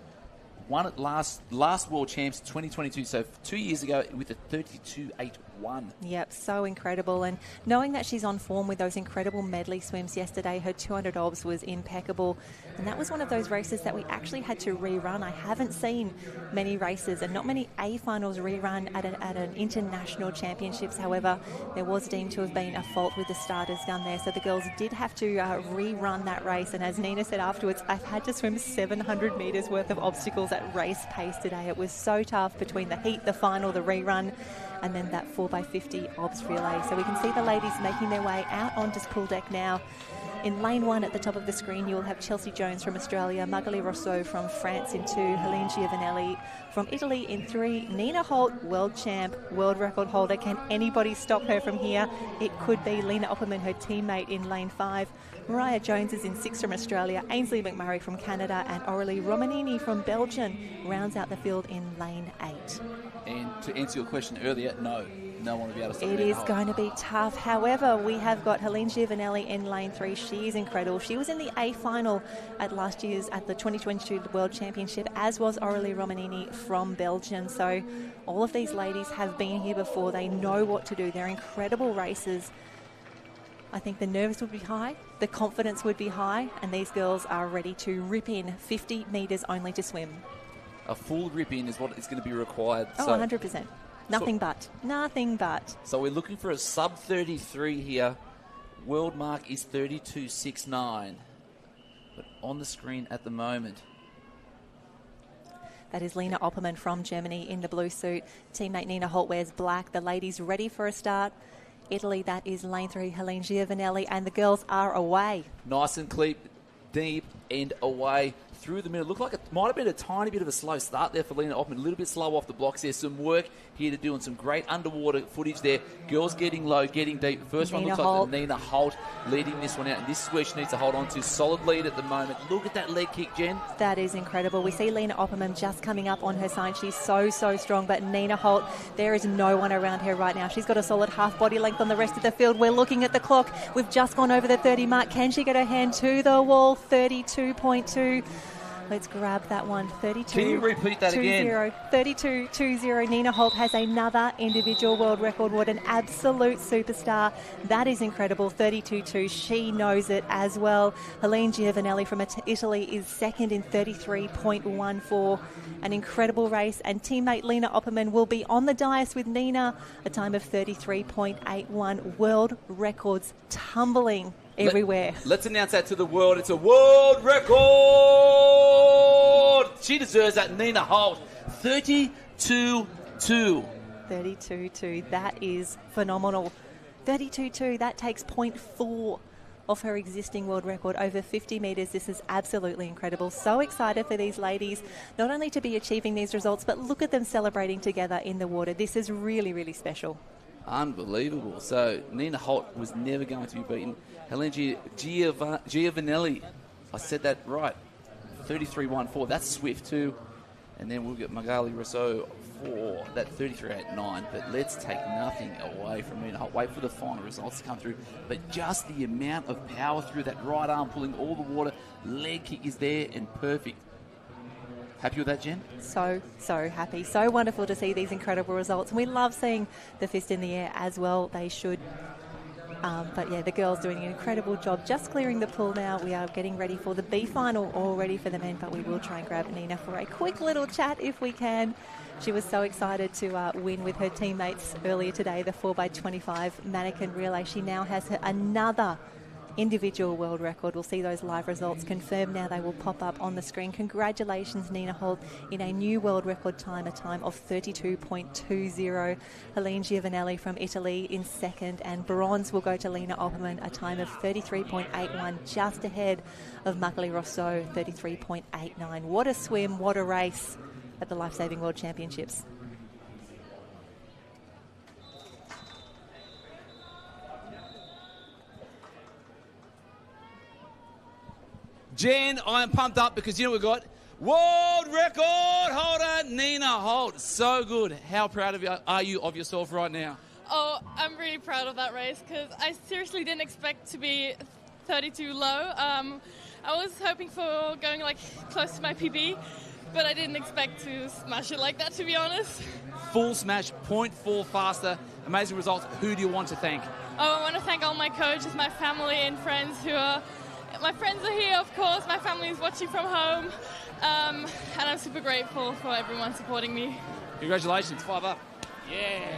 S2: Won at last World Champs 2022, so 2 years ago with a 32.81.
S1: Yep, so incredible. And knowing that she's on form with those incredible medley swims yesterday, her 200 obs was impeccable. And that was one of those races that we actually had to rerun. I haven't seen many races and not many A finals rerun at an international championships. However, there was deemed to have been a fault with the starter's gun there. So the girls did have to rerun that race. And as Nina said afterwards, I've had to swim 700 metres worth of obstacles at race pace today. It was so tough between the heat, the final, the rerun, and then that 4x50 obs relay. So we can see the ladies making their way out onto pool deck now. In lane 1 at the top of the screen, you'll have Chelsea Jones from Australia, Magali Rousseau from France in 2, Helene Giovanelli from Italy in 3, Nina Holt, world champ, world record holder. Can anybody stop her from here? It could be Lena Opperman, her teammate, in lane 5. Mariah Jones is in 6 from Australia, Ainsley McMurray from Canada, and Aurélie Romanini from Belgium rounds out the field in lane 8.
S2: And to answer your question earlier, no one will be able to stop
S1: it. It is going to be tough. However, we have got Helene Giovanelli in lane 3. She is incredible. She was in the A final at the 2022 World Championship, as was Aurélie Romanini from Belgium. So all of these ladies have been here before. They know what to do. They're incredible racers. I think the nerves would be high, the confidence would be high, and these girls are ready to rip in 50 metres only to swim.
S2: A full rip in is what is going to be required.
S1: Oh, so 100%. Nothing but.
S2: So we're looking for a sub 33 here. World mark is 32.69. But on the screen at the moment,
S1: that is Lena Opperman from Germany in the blue suit. Teammate Nina Holt wears black. The ladies ready for a start. Italy, that is lane 3, Helene Giovanelli, and the girls are away.
S2: Nice and deep and away through the middle. Looked like it might have been a tiny bit of a slow start there for Lena Opperman. A little bit slow off the blocks. There's some work here to do and some great underwater footage there. Girls getting low, getting deep. First one looks like Nina Holt leading this one out, and this is where she needs to hold on to. Solid lead at the moment. Look at that leg kick, Jen.
S1: That is incredible. We see Lena Opperman just coming up on her side. She's so strong, but Nina Holt, there is no one around her right now. She's got a solid half body length on the rest of the field. We're looking at the clock. We've just gone over the 30 mark. Can she get her hand to the wall? 32.2. Let's grab that one. 32.
S2: Can you repeat that again?
S1: 32.20. Nina Holt has another individual world record. What an absolute superstar. That is incredible. 32.2. She knows it as well. Helene Giovanelli from Italy is second in 33.14. An incredible race. And teammate Lena Opperman will be on the dais with Nina. A time of 33.81. World records tumbling everywhere.
S2: Let's announce that to the world. It's a world record. She deserves that, Nina Holt. 32.2.
S1: 32.2. That is phenomenal. 32.2. That takes 0.4 off her existing world record over 50 metres. This is absolutely incredible. So excited for these ladies, not only to be achieving these results, but look at them celebrating together in the water. This is really, really special.
S2: Unbelievable. So Nina Holt was never going to be beaten. Helene Giovanelli, I said that right, 33.14. That's swift too. And then we'll get Magali Rousseau for that 33.89. But let's take nothing away from Nina Holt. Wait for the final results to come through. But just the amount of power through that right arm, pulling all the water. Leg kick is there and perfect. Happy with that, Jen?
S1: So happy. So wonderful to see these incredible results. And we love seeing the fist in the air as well. They should. But yeah, the girls doing an incredible job, just clearing the pool now. We are getting ready for the B final, all ready for the men, but we will try and grab Nina for a quick little chat if we can. She was so excited to win with her teammates earlier today, the 4x25 mannequin relay. She now has another individual world record. We'll see those live results confirmed now. They will pop up on the screen. Congratulations, Nina Holt, in a new world record time, a time of 32.20. Helene Giovanelli from Italy in second, and bronze will go to Lena Opperman, a time of 33.81, just ahead of Magali Rousseau, 33.89. What a swim, what a race at the Lifesaving World Championships.
S3: Jen, I am pumped up because you know we've got world record holder Nina Holt. So good. How proud are you of yourself right now?
S5: Oh, I'm really proud of that race because I seriously didn't expect to be 32 low. I was hoping for going like close to my PB, but I didn't expect to smash it like that, to be honest.
S3: Full smash, 0.4 faster. Amazing results. Who do you want to thank?
S5: Oh, I want to thank all my coaches, my family and friends who are... My friends are here, of course. My family is watching from home. And I'm super grateful for everyone supporting me.
S3: Congratulations, 5 up. Yeah.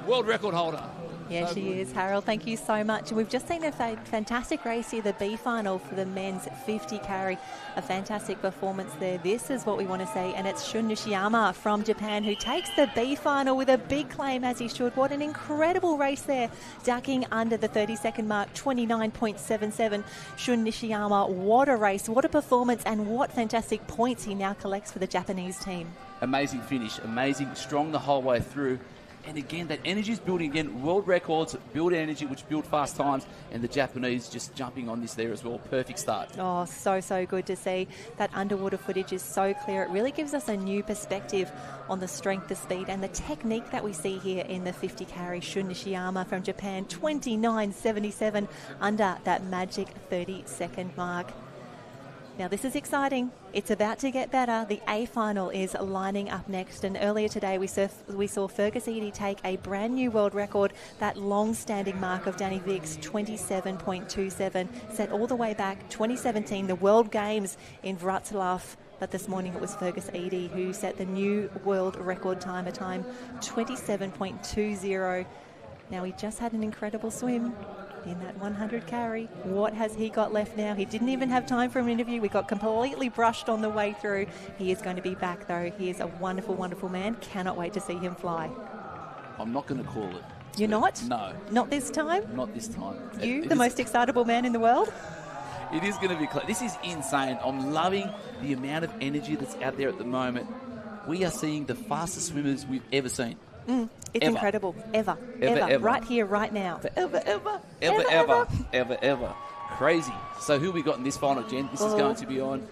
S3: World record holder.
S1: Yeah, she is, Harold. Thank you so much. We've just seen a fantastic race here, the B final for the men's 50 carry. A fantastic performance there. This is what we want to see, and it's Shun Nishiyama from Japan who takes the B final with a big claim, as he should. What an incredible race there, ducking under the 30-second mark, 29.77. Shun Nishiyama, what a race, what a performance, and what fantastic points he now collects for the Japanese team.
S2: Amazing finish, amazing, strong the whole way through. And again, that energy is building again. World records build energy, which build fast times. And the Japanese just jumping on this there as well. Perfect start.
S1: Oh, so good to see. That underwater footage is so clear. It really gives us a new perspective on the strength, the speed, and the technique that we see here in the 50 carry. Shun Nishiyama from Japan, 29.77, under that magic 30-second mark. Now, this is exciting. It's about to get better. The A final is lining up next. And earlier today, we saw Fergus Eadie take a brand new world record, that long-standing mark of Danny Vick's 27.27, set all the way back 2017, the World Games in Wrocław. But this morning it was Fergus Eadie who set the new world record time, a time 27.20. Now, he just had an incredible swim in that 100 carry. What has he got left now? He didn't even have time for an interview. We got completely brushed on the way through. He is going to be back, though. He is a wonderful, wonderful man. Cannot wait to see him fly.
S2: I'm not going to call it.
S1: You're not?
S2: No.
S1: Not this time?
S2: Not this time.
S1: You, the most excitable man in the world?
S2: It is going to be close. This is insane. I'm loving the amount of energy that's out there at the moment. We are seeing the fastest swimmers we've ever seen.
S1: It's
S2: ever.
S1: Incredible. Ever. Right here, right now.
S2: Ever. Crazy. So who we got in this final, Jen? This is going to be on.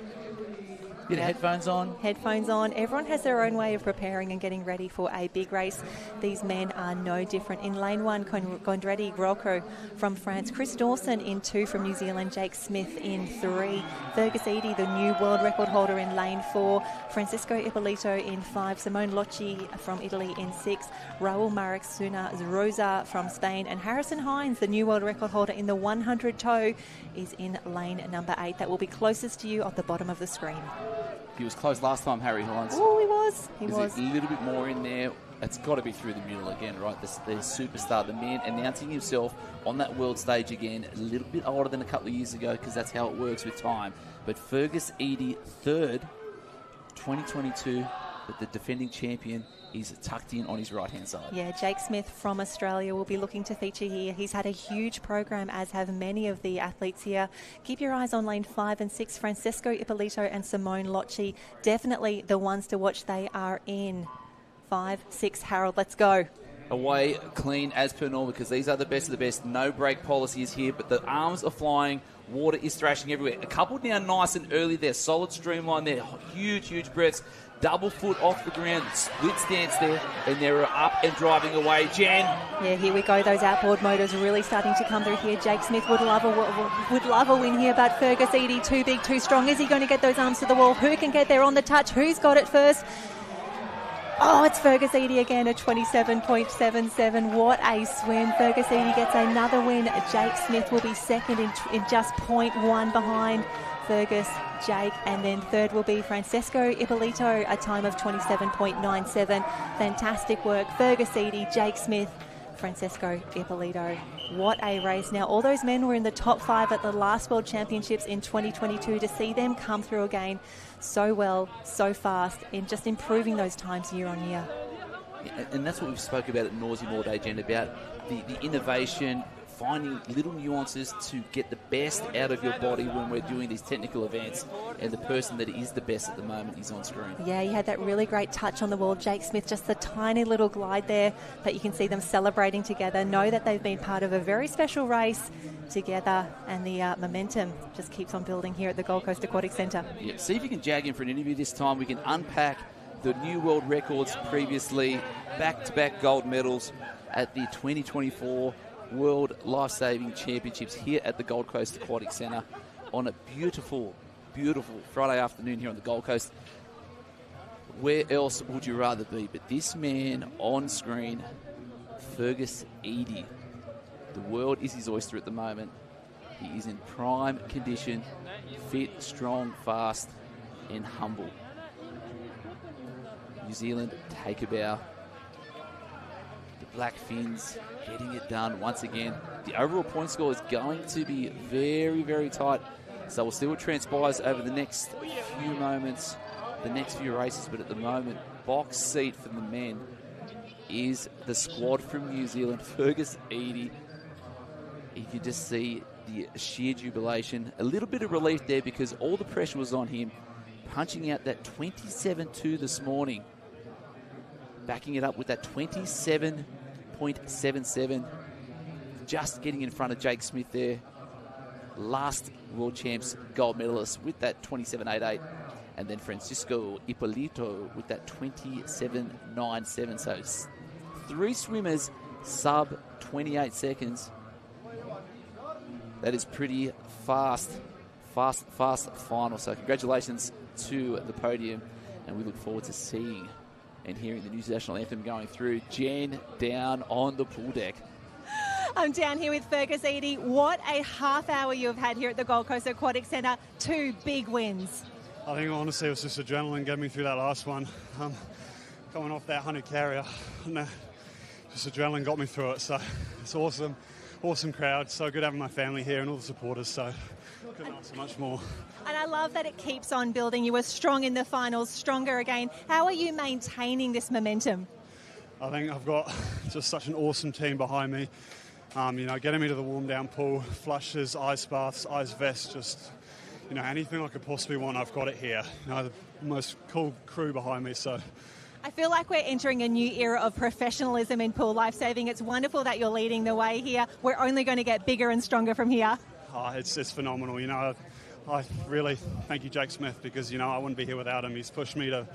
S2: Get headphones on.
S1: Headphones on. Everyone has their own way of preparing and getting ready for a big race. These men are no different. In lane 1, Gondretti Rocco from France. Chris Dawson in 2 from New Zealand. Jake Smith in 3. Fergus Eadie, the new world record holder, in lane 4. Francisco Ippolito in 5. Simone Locci from Italy in 6. Raul Marexuna Rosa from Spain. And Harrison Hines, the new world record holder in the 100 tow, is in lane number 8. That will be closest to you at the bottom of the screen.
S2: He was close last time, Harry Hines.
S1: Oh, he was. He was.
S2: A little bit more in there. It's got to be through the middle again, right? The superstar, the man announcing himself on that world stage again, a little bit older than a couple of years ago because that's how it works with time. But Fergus Eadie, 3rd, 2022, but the defending champion is tucked in on his right-hand side.
S1: Yeah, Jake Smith from Australia will be looking to feature here. He's had a huge program, as have many of the athletes here. Keep your eyes on lane 5 and 6. Francesco Ippolito and Simone Locci, definitely the ones to watch. They are in 5, 6. Harold, let's go.
S2: Away clean as per normal because these are the best of the best. No brake policy is here, but the arms are flying. Water is thrashing everywhere. A couple now nice and early there. Solid streamline there. Huge breaths. Double foot off the ground, split stance there, and they're up and driving away. Jen.
S1: Yeah, here we go. Those outboard motors really starting to come through here. Jake Smith would love a win here, but Fergus Eadie, too big, too strong. Is he going to get those arms to the wall? Who can get there on the touch? Who's got it first? Oh, it's Fergus Eady again, a 27.77. What a swim. Fergus Eady gets another win. Jake Smith will be second in just 0.1 behind Fergus, Jake, and then third will be Francesco Ippolito, a time of 27.97. Fantastic work. Fergus Eady, Jake Smith, Francesco Ippolito. What a race. Now, all those men were in the top 5 at the last World Championships in 2022. To see them come through again so well, so fast, and just improving those times year on year.
S2: And that's what we've spoke about at nauseam all day, Jen, about the innovation, finding little nuances to get the best out of your body when we're doing these technical events, and the person that is the best at the moment is on screen.
S1: Yeah, he had that really great touch on the wall. Jake Smith, just the tiny little glide there, but you can see them celebrating together, know that they've been part of a very special race together, and the momentum just keeps on building here at the Gold Coast Aquatic Centre.
S2: Yeah, see if you can jag in for an interview this time. We can unpack the new world records previously, back-to-back gold medals at the 2024 World Lifesaving Championships here at the Gold Coast Aquatic Centre on a beautiful, beautiful Friday afternoon here on the Gold Coast. Where else would you rather be but this man on screen, Fergus Eady. The world is his oyster at the moment. He is in prime condition, fit, strong, fast, and humble. New Zealand take a bow. The Black Fins getting it done once again. The overall point score is going to be very, very tight. So we'll see what transpires over the next few moments, the next few races. But at the moment, box seat for the men is the squad from New Zealand. Fergus Eady. You can just see the sheer jubilation. A little bit of relief there because all the pressure was on him. Punching out that 27.2 this morning. Backing it up with that 27.77. Just getting in front of Jake Smith there. Last World Champs gold medalist with that 27.88. And then Francisco Ippolito with that 27.97. So 3 swimmers sub 28 seconds. That is pretty fast final. So congratulations to the podium. And we look forward to seeing and hearing the New Zealand National Anthem going through. Jen, down on the pool deck.
S1: I'm down here with Fergus Eady. What a half hour you have had here at the Gold Coast Aquatic Centre. 2 big wins.
S4: I think honestly it was just adrenaline getting me through that last one. Coming off that 100 carrier, just adrenaline got me through it. So it's awesome. Awesome crowd. So good having my family here and all the supporters. So couldn't ask for much more.
S1: And I love that it keeps on building. You were strong in the finals, stronger again. How are you maintaining this momentum?
S4: I think I've got just such an awesome team behind me. Getting me to the warm down pool, flushes, ice baths, ice vests, just, anything I could possibly want, I've got it here. The most cool crew behind me, so.
S1: I feel like we're entering a new era of professionalism in pool lifesaving. It's wonderful that you're leading the way here. We're only going to get bigger and stronger from here.
S4: It's phenomenal. I really thank you, Jake Smith, because, I wouldn't be here without him. He's pushed me to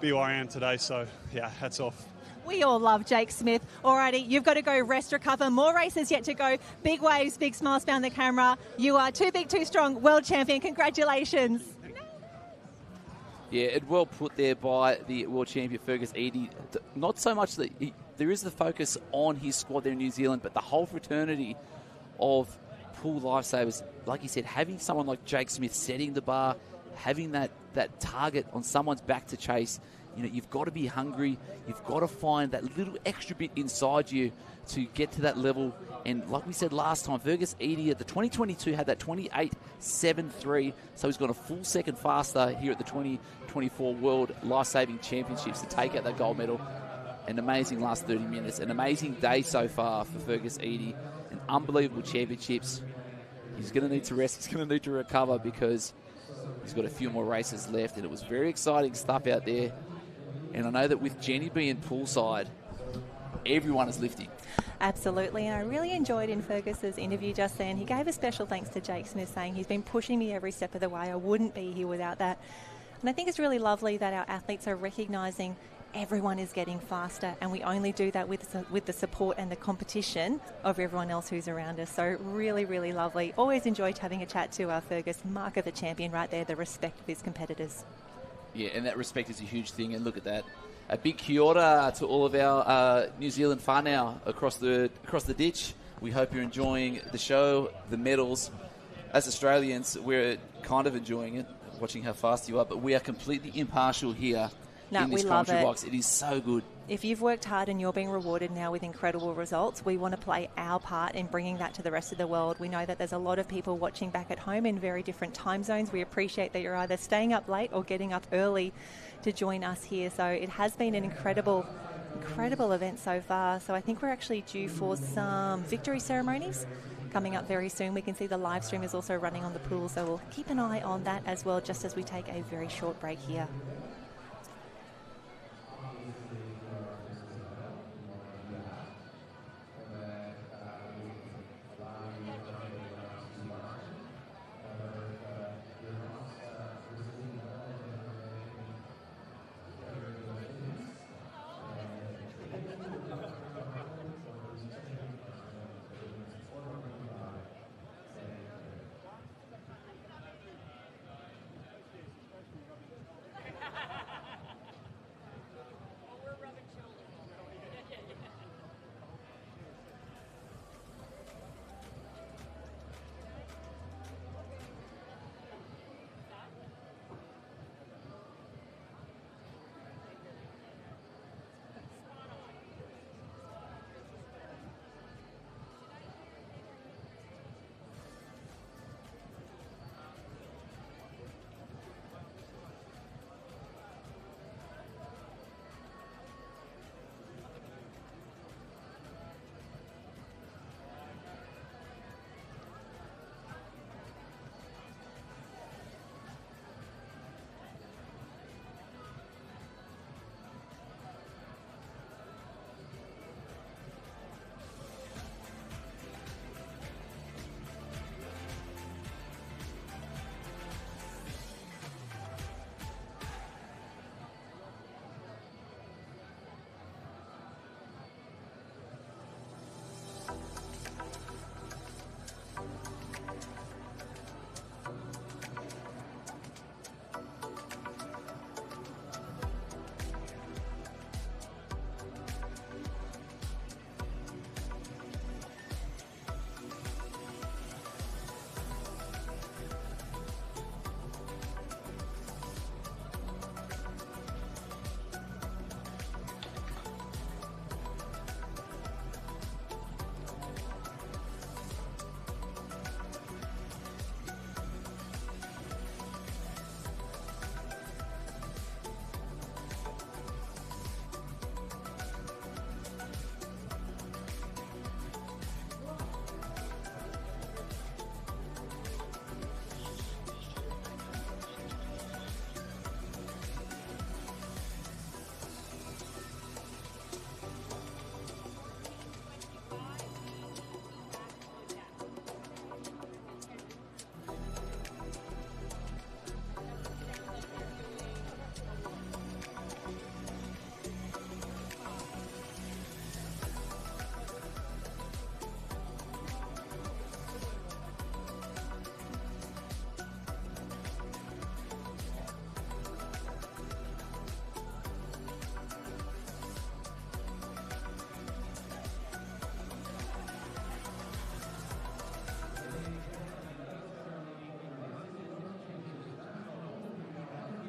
S4: be where I am today, so, yeah, hats off.
S1: We all love Jake Smith. Alrighty, you've got to go rest, recover. More races yet to go. Big waves, big smiles found the camera. You are too big, too strong. World champion. Congratulations.
S2: Yeah, it well put there by the world champion Fergus Eady. Not so much that there is the focus on his squad there in New Zealand, but the whole fraternity of pool lifesavers, like you said, having someone like Jake Smith setting the bar, having that target on someone's back to chase. You've got to be hungry. You've got to find that little extra bit inside you to get to that level. And like we said last time, Fergus Eady at the 2022 had that 28.73, so he's gone a full second faster here at the 2024 World Lifesaving Championships to take out that gold medal. An amazing last 30 minutes, an amazing day so far for Fergus Eady, an unbelievable championships. He's going to need to rest, he's going to need to recover because he's got a few more races left, and it was very exciting stuff out there. And I know that with Jenny being poolside, everyone is lifting.
S1: Absolutely, and I really enjoyed in Fergus's interview just then. He gave a special thanks to Jake Smith, saying he's been pushing me every step of the way. I wouldn't be here without that. And I think it's really lovely that our athletes are recognising everyone is getting faster, and we only do that with the support and the competition of everyone else who's around us. So really, really lovely. Always enjoyed having a chat to Fergus. Mark of a champion right there, the respect of his competitors.
S2: Yeah, and that respect is a huge thing. And look at that. A big kia ora to all of our New Zealand whānau across the ditch. We hope you're enjoying the show, the medals. As Australians, we're kind of enjoying it, watching how fast you are, but we are completely impartial here in this commentary box. It is so good.
S1: If you've worked hard and you're being rewarded now with incredible results, we want to play our part in bringing that to the rest of the world. We know that there's a lot of people watching back at home in very different time zones. We appreciate that you're either staying up late or getting up early to join us here. So it has been an incredible event so far. So I think we're actually due for some victory ceremonies coming up very soon. We can see the live stream is also running on the pool, so we'll keep an eye on that as well, just as we take a very short break here.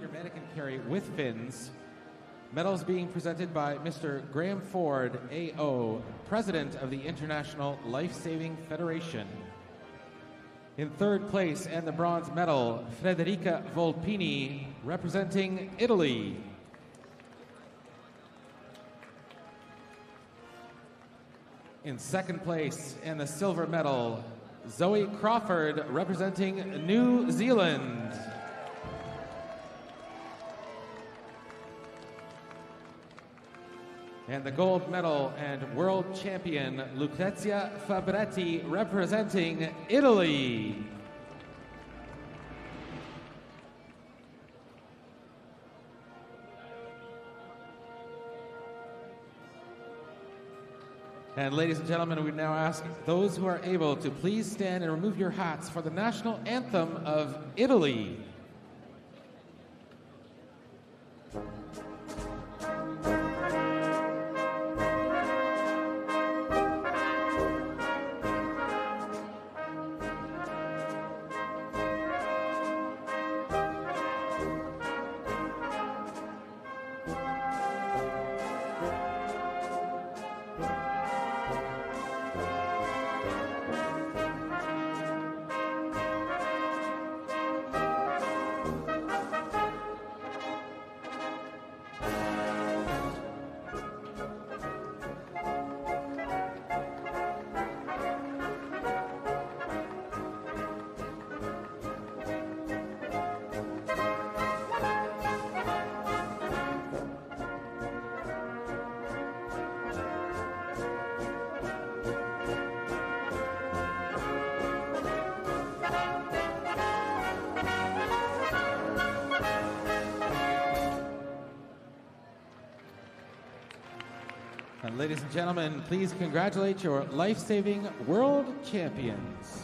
S13: Manikin carry with fins. Medals being presented by Mr. Graham Ford, AO, President of the International Lifesaving Federation. In third place and the bronze medal, Federica Volpini, representing Italy. In second place and the silver medal, Zoe Crawford, representing New Zealand. And the gold medal and world champion, Lucrezia Fabretti, representing Italy. And ladies and gentlemen, we now ask those who are able to please stand and remove your hats for the national anthem of Italy. Ladies and gentlemen, please congratulate your life-saving world champions.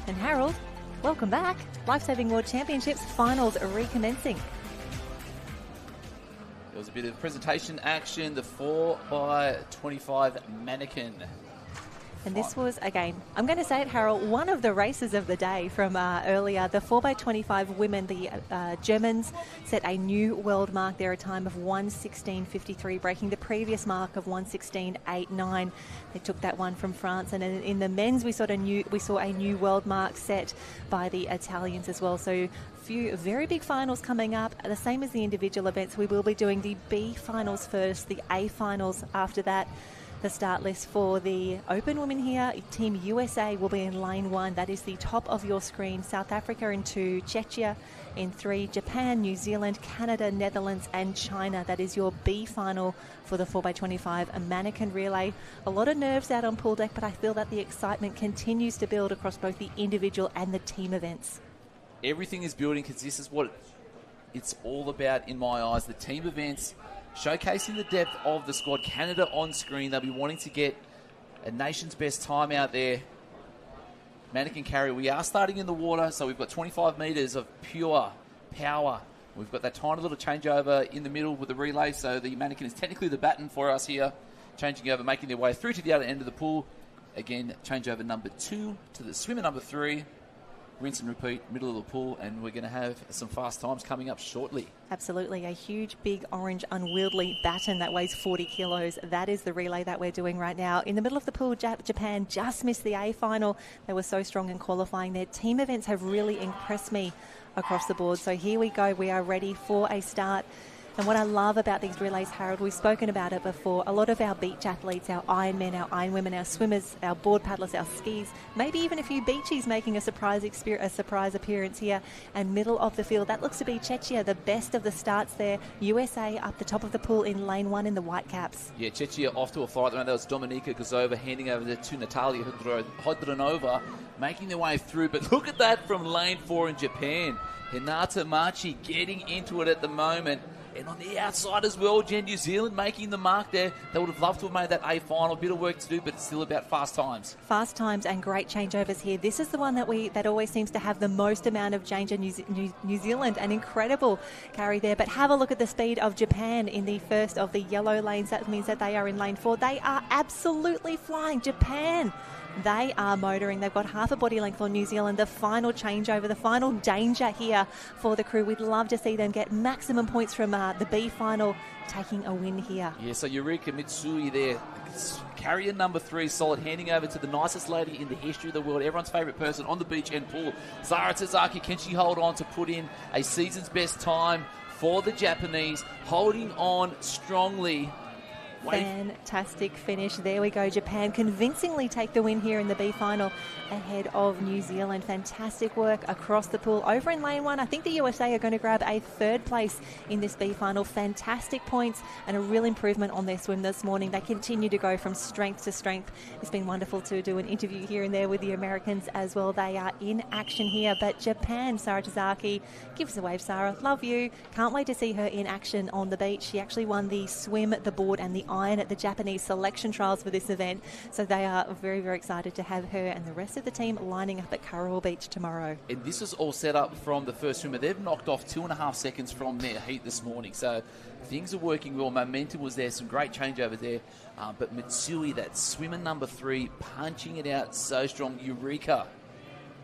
S1: And Harold, welcome back. Lifesaving World Championships finals are recommencing.
S2: There was a bit of presentation action, the 4x25 manikin.
S1: And this was, again, I'm going to say it, Harold, one of the races of the day from earlier. The 4x25 women, the Germans set a new world mark there, a time of 1:16.53, breaking the previous mark of 1:16.89. They took that one from France. And in the men's, we saw a new world mark set by the Italians as well. So few very big finals coming up. The same as the individual events, we will be doing the B finals first, the A finals after that. The start list for the Open women here. Team USA will be in lane 1. That is the top of your screen. South Africa in 2, Czechia in 3, Japan, New Zealand, Canada, Netherlands and China. That is your B final for the 4x25 manikin relay. A lot of nerves out on pool deck, but I feel that the excitement continues to build across both the individual and the team events.
S2: Everything is building because this is what it's all about in my eyes. The team events, showcasing the depth of the squad. Canada on screen. They'll be wanting to get a nation's best time out there. Manikin carry. We are starting in the water, so we've got 25 metres of pure power. We've got that tiny little changeover in the middle with the relay, so the manikin is technically the baton for us here. Changing over, making their way through to the other end of the pool. Again, changeover number 2 to the swimmer number 3. Rinse and repeat, middle of the pool, and we're going to have some fast times coming up shortly.
S1: Absolutely. A huge, big, orange, unwieldy baton that weighs 40 kilos. That is the relay that we're doing right now. In the middle of the pool, Japan just missed the A final. They were so strong in qualifying. Their team events have really impressed me across the board. So here we go. We are ready for a start. And what I love about these relays, Harold, we've spoken about it before, a lot of our beach athletes, our Ironmen, our Ironwomen, our swimmers, our board paddlers, our skis, maybe even a few beachies making a surprise appearance here. And middle of the field, that looks to be Czechia, the best of the starts there. USA up the top of the pool in lane 1 in the white caps.
S2: Yeah, Czechia off to a flight. That was Dominika Gazova handing over to Natalia Hodronova, making their way through. But look at that from lane 4 in Japan. Hinata Machi getting into it at the moment. And on the outside as well, Jen, New Zealand making the mark there. They would have loved to have made that A final. Bit of work to do, but it's still about fast times.
S1: Fast times and great changeovers here. This is the one that always seems to have the most amount of change in New Zealand. An incredible carry there. But have a look at the speed of Japan in the first of the yellow lanes. That means that they are in lane 4. They are absolutely flying. Japan, they are motoring. They've got half a body length on New Zealand. The final changeover, the final danger here for the crew. We'd love to see them get maximum points from the B final, taking a win here.
S2: Yeah, so Eureka Mitsui there, carrier number 3, solid, handing over to the nicest lady in the history of the world, everyone's favourite person on the beach and pool. Zara Tazaki, can she hold on to put in a season's best time for the Japanese, holding on strongly.
S1: Fantastic finish. There we go. Japan convincingly take the win here in the B final ahead of New Zealand. Fantastic work across the pool. Over in lane 1, I think the USA are going to grab a 3rd place in this B final. Fantastic points and a real improvement on their swim this morning. They continue to go from strength to strength. It's been wonderful to do an interview here and there with the Americans as well. They are in action here. But Japan, Sara Tazaki, give us a wave, Sara. Love you. Can't wait to see her in action on the beach. She actually won the swim, the board and the iron at the Japanese selection trials for this event. So they are very, very excited to have her and the rest of the team lining up at Currawong Beach tomorrow.
S2: And this is all set up from the first swimmer. They've knocked off 2.5 seconds from their heat this morning. So things are working well. Momentum was there. Some great changeover there. But Mitsui, that swimmer number 3, punching it out so strong. Eureka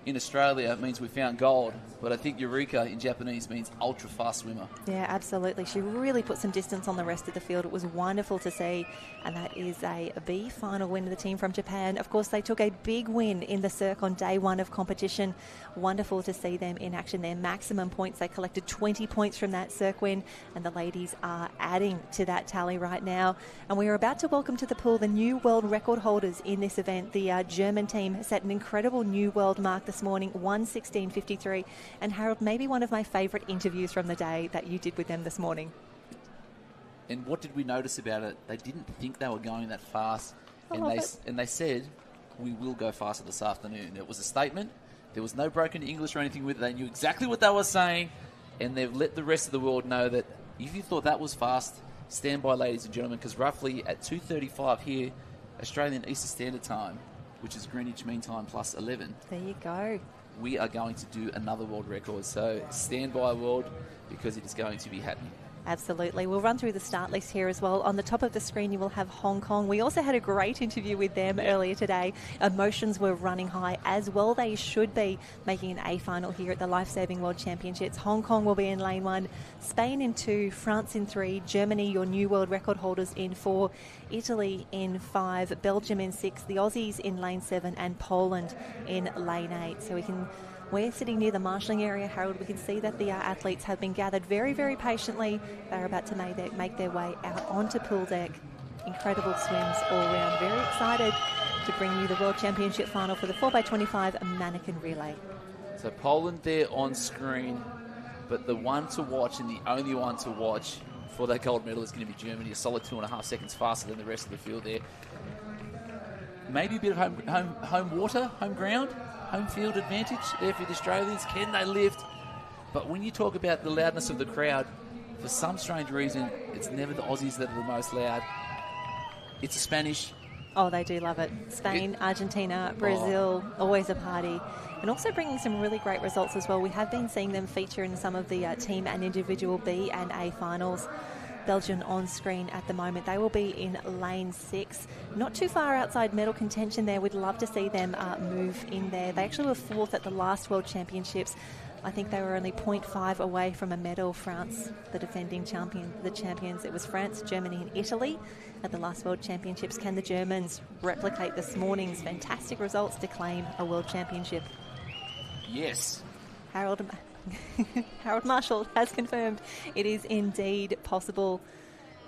S2: in Australia means we found gold, but I think Eureka in Japanese means ultra fast swimmer.
S1: Yeah, absolutely. She really put some distance on the rest of the field. It was wonderful to see, and that is a B final win of the team from Japan. Of course, they took a big win in the Cirque on day 1 of competition. Wonderful to see them in action. Their maximum points, they collected 20 points from that Cirque win, and the ladies are adding to that tally right now. And we are about to welcome to the pool the new world record holders in this event. The German team set an incredible new world mark this morning, 1:16.53. And Harold, maybe one of my favourite interviews from the day that you did with them this morning.
S2: And what did we notice about it? They didn't think they were going that fast. And they said, we will go faster this afternoon. It was a statement. There was no broken English or anything with it. They knew exactly what they were saying. And they've let the rest of the world know that if you thought that was fast, stand by, ladies and gentlemen, because roughly at 2:35 here, Australian Eastern Standard Time, which is Greenwich Mean Time plus 11.
S1: There you go.
S2: We are going to do another world record. So stand by, world, because it is going to be happening.
S1: Absolutely. We'll run through the start list here as well. On the top of the screen, you will have Hong Kong. We also had a great interview with them earlier today. Emotions were running high, as well they should be, making an A final here at the Lifesaving World Championships. Hong Kong will be in lane 1, Spain in 2, France in 3, Germany, your new world record holders, in 4, Italy in 5, Belgium in 6, the Aussies in lane 7, and Poland in lane 8. So we're sitting near the marshalling area, Harold. We can see that the athletes have been gathered very, very patiently. They're about to make their way out onto pool deck. Incredible swims all round. Very excited to bring you the World Championship final for the 4x25 mannequin relay.
S2: So Poland there on screen, but the one to watch and the only one to watch for that gold medal is going to be Germany. A solid 2.5 seconds faster than the rest of the field there. Maybe a bit of home ground. Home field advantage there for the Australians. Can they lift? But when you talk about the loudness of the crowd, for some strange reason, it's never the Aussies that are the most loud. It's the Spanish.
S1: Oh, they do love it. Spain, Argentina, Brazil, always a party. And also bringing some really great results as well. We have been seeing them feature in some of the team and individual B and A finals. Belgium on screen at the moment. They will be in lane 6. Not too far outside medal contention there. We'd love to see them move in there. They actually were 4th at the last World Championships. I think they were only 0.5 away from a medal. France, the defending champions. It was France, Germany and Italy at the last World Championships. Can the Germans replicate this morning's fantastic results to claim a World Championship?
S2: Yes.
S1: Harold Marshall has confirmed it is indeed possible.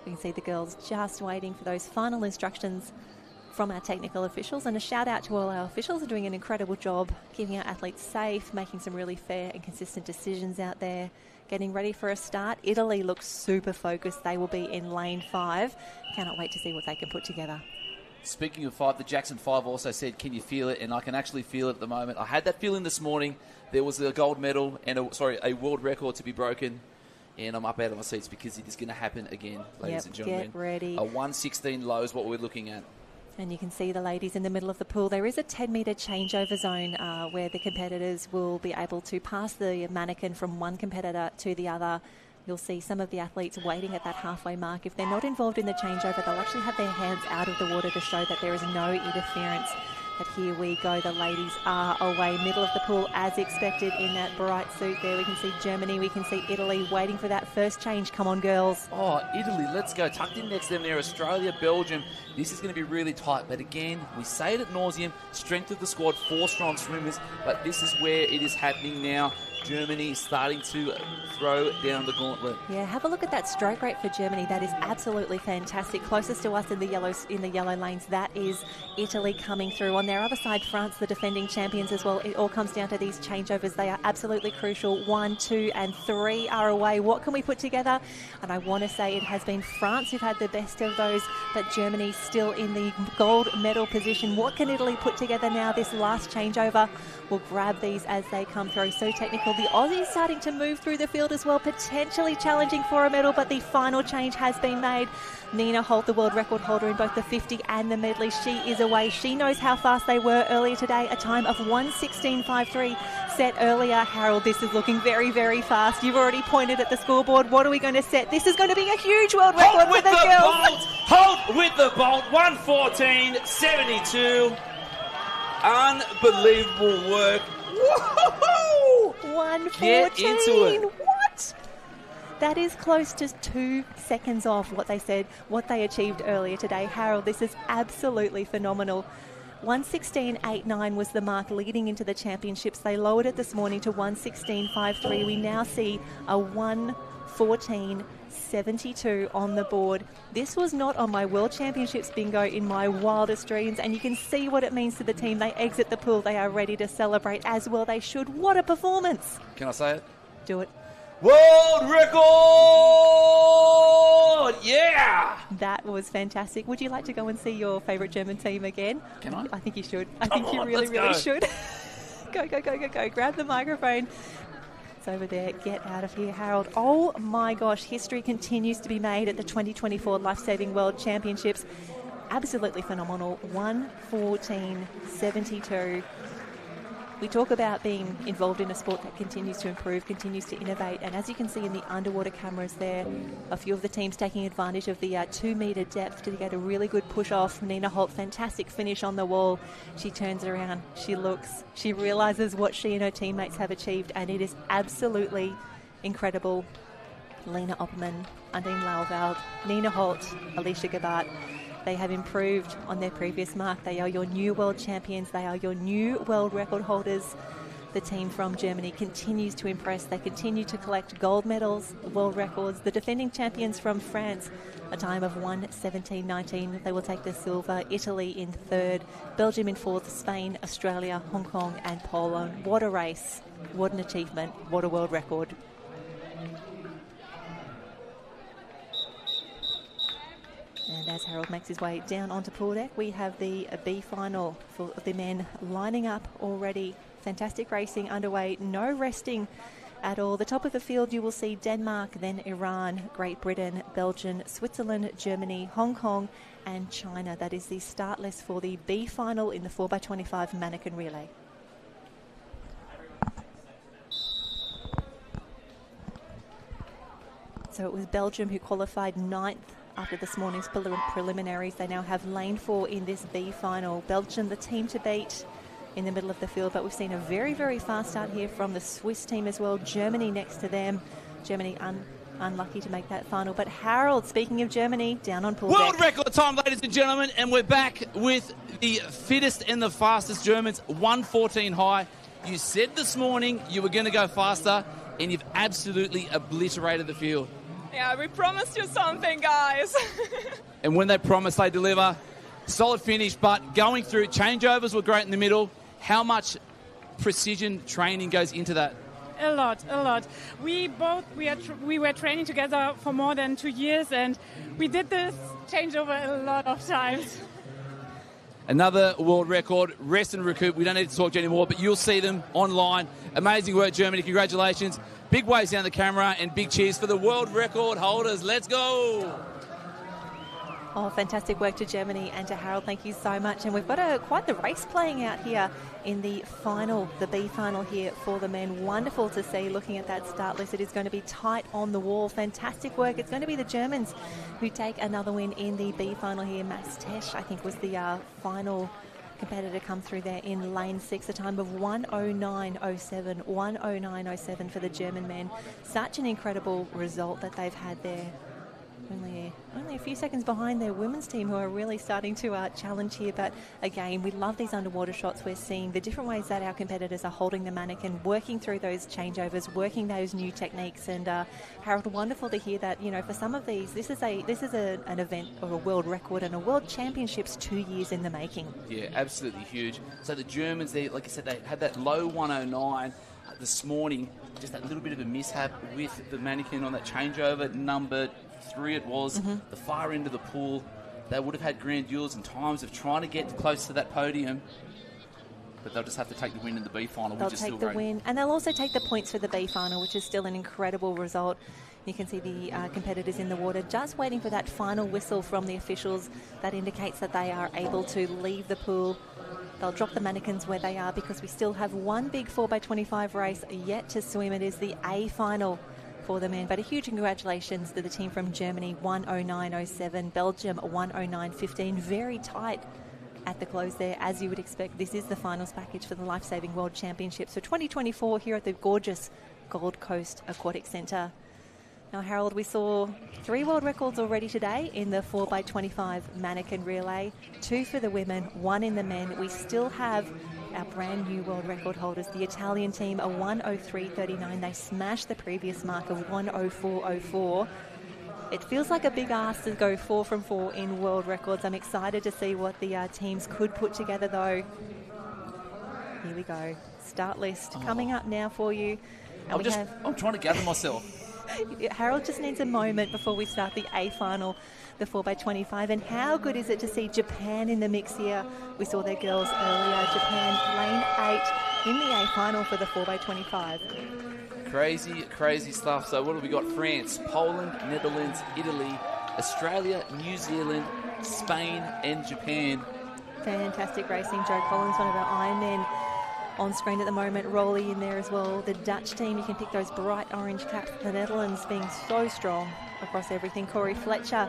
S1: We can see the girls just waiting for those final instructions from our technical officials, and a shout out to all our officials who are doing an incredible job keeping our athletes safe, making some really fair and consistent decisions out there, getting ready for a start. Italy looks super focused. They will be in lane 5. Cannot wait to see what they can put together.
S2: Speaking of 5, the Jackson 5 also said, can you feel it? And I can actually feel it at the moment. I had that feeling this morning. There was a gold medal and a world record to be broken. And I'm up out of my seats because it is going to happen again, ladies and gentlemen.
S1: Get ready.
S2: A 1:16 low is what we're looking at.
S1: And you can see the ladies in the middle of the pool. There is a 10-metre changeover zone where the competitors will be able to pass the mannequin from one competitor to the other. You'll see some of the athletes waiting at that halfway mark. If they're not involved in the changeover, they'll actually have their hands out of the water to show that there is no interference. But here we go. The ladies are away, middle of the pool as expected in that bright suit there. We can see Germany, we can see Italy waiting for that first change. Come on, girls.
S2: Oh, Italy, let's go. Tucked in next to them there, Australia, Belgium. This is going to be really tight. But again, we say it at nauseum, strength of the squad, 4 strong swimmers. But this is where it is happening now. Germany starting to throw down the gauntlet.
S1: Yeah, have a look at that stroke rate for Germany. That is absolutely fantastic. Closest to us in the yellow lanes, that is Italy coming through. On their other side, France, the defending champions as well. It all comes down to these changeovers. They are absolutely crucial. 1, 2 and 3 are away. What can we put together? And I want to say it has been France who've had the best of those, but Germany still in the gold medal position. What can Italy put together now? This last changeover will grab these as they come through. So technical. The Aussies starting to move through the field as well, potentially challenging for a medal, but the final change has been made. Nina Holt, the world record holder in both the 50 and the medley, she is away. She knows how fast they were earlier today, a time of 1:16.53 set earlier. Harold, this is looking very, very fast. You've already pointed at the scoreboard. What are we going to set? This is going to be a huge world record for the girls.
S3: Holt with the bolt, 1:14.72. Unbelievable work.
S1: Woohoo! 1:14.
S2: Get into it.
S1: What? That is close to 2 seconds off what they achieved earlier today. Harold, this is absolutely phenomenal. 1:16.89 was the mark leading into the championships. They lowered it this morning to 1:16.53. We now see a 1:14.72 on the board. This was not on my World Championships bingo in my wildest dreams, and you can see what it means to the team. They exit the pool. They are ready to celebrate, as well they should. What a performance.
S2: Can I say it?
S1: Do it.
S2: World record! Yeah!
S1: That was fantastic. Would you like to go and see your favourite German team again?
S2: Can I?
S1: I think you should. I think you really should. Go. Grab the microphone. It's over there. Get out of here, Harold. Oh my gosh, history continues to be made at the 2024 Lifesaving World Championships. absolutely phenomenal. 1:14.72. We talk about being involved in a sport that continues to improve, continues to innovate, and as you can see in the underwater cameras there, a few of the teams taking advantage of the 2-metre depth to get a really good push off. Nina Holt, fantastic finish on the wall. She turns around, she looks, she realises what she and her teammates have achieved, and it is absolutely incredible. Lena Opperman, Undine Lauveld, Nina Holt, Alicia Gabbard. They have improved on their previous mark. They are your new world champions. They are your new world record holders. The team from Germany continues to impress. They continue to collect gold medals, world records. The defending champions from France, a time of 1:17.19. They will take the silver. Italy in third. Belgium in fourth. Spain, Australia, Hong Kong and Poland. What a race. What an achievement. What a world record. And as Harold makes his way down onto pool deck, we have the B final for the men lining up already. Fantastic racing underway, no resting at all. The top of the field you will see Denmark, then Iran, Great Britain, Belgium, Switzerland, Germany, Hong Kong and China. That is the start list for the B final in the 4x25 mannequin relay. So it was Belgium who qualified 9th after this morning's preliminaries. They now have lane 4 in this B final. Belgium, the team to beat in the middle of the field, but we've seen a very, very fast start here from the Swiss team as well. Germany next to them. Germany unlucky to make that final. But Harold, speaking of Germany, down on pool
S3: World
S1: deck.
S3: record time, ladies and gentlemen, and we're back with the fittest and the fastest Germans, 1:14 high. You said this morning you were going to go faster, and you've absolutely obliterated the field.
S14: Yeah, we promised you something, guys.
S3: And when they promise, they deliver. Solid finish, but going through, changeovers were great in the middle. How much precision training goes into that?
S6: A lot. We were training together for more than 2 years, and we did this changeover a lot of times.
S3: Another world record, rest and recoup. We don't need to talk to you anymore, but you'll see them online. Amazing work, Germany. Congratulations. Big waves down the camera and big cheers for the world record holders. Let's go.
S1: Oh, fantastic work to Germany and to Harold. Thank you so much. And we've got quite the race playing out here in the final, the B final here for the men. Wonderful to see looking at that start list. It is going to be tight on the wall. Fantastic work. It's going to be the Germans who take another win in the B final here. Max Tesch, I think, was the final competitor come through there in lane 6, a time of 1:09.07, 1:09.07 for the German men. Such an incredible result that they've had there. Only a few seconds behind their women's team, who are really starting to challenge here. But again, we love these underwater shots. We're seeing the different ways that our competitors are holding the mannequin, working through those changeovers, working those new techniques. And Harold, wonderful to hear that, for some of these, this is an event or a world record and a world championships 2 years in the making.
S2: Yeah, absolutely huge. So the Germans, they, like I said, they had that low 109 this morning. Just that little bit of a mishap with the mannequin on that changeover, number 3 it was, the far end of the pool. They would have had grandiose and times of trying to get close to that podium, but they'll just have to take the win in the B final, which is still great.
S1: They'll take the win, and they'll also take the points for the B final, which is still an incredible result. You can see the competitors in the water just waiting for that final whistle from the officials. That indicates that they are able to leave the pool. They'll drop the mannequins where they are because we still have one big 4x25 race yet to swim. It is the A final for the men. But a huge congratulations to the team from Germany, 1:09.07. Belgium, 1:09.15. Very tight at the close there, as you would expect. This is the finals package for the Lifesaving World Championships for 2024 here at the gorgeous Gold Coast Aquatic Centre. Now, Harold, we saw 3 world records already today in the 4x25 mannequin relay. 2 for the women, 1 in the men. We still have our brand new world record holders. The Italian team, a 1:03.39. They smashed the previous mark of 1:04.04. It feels like a big ask to go 4 from 4 in world records. I'm excited to see what the teams could put together, though. Here we go. Start list coming up now for you.
S2: I'm trying to gather myself.
S1: Harold just needs a moment before we start the A final, the 4x25. And how good is it to see Japan in the mix here? We saw their girls earlier. Japan, lane 8 in the A final for the 4x25.
S2: Crazy stuff. So what have we got? France, Poland, Netherlands, Italy, Australia, New Zealand, Spain and Japan.
S1: Fantastic racing. Joe Collins, one of our Ironmen on screen at the moment. Rolly in there as well. The Dutch team, you can pick those bright orange caps. The Netherlands being so strong across everything. Corey Fletcher,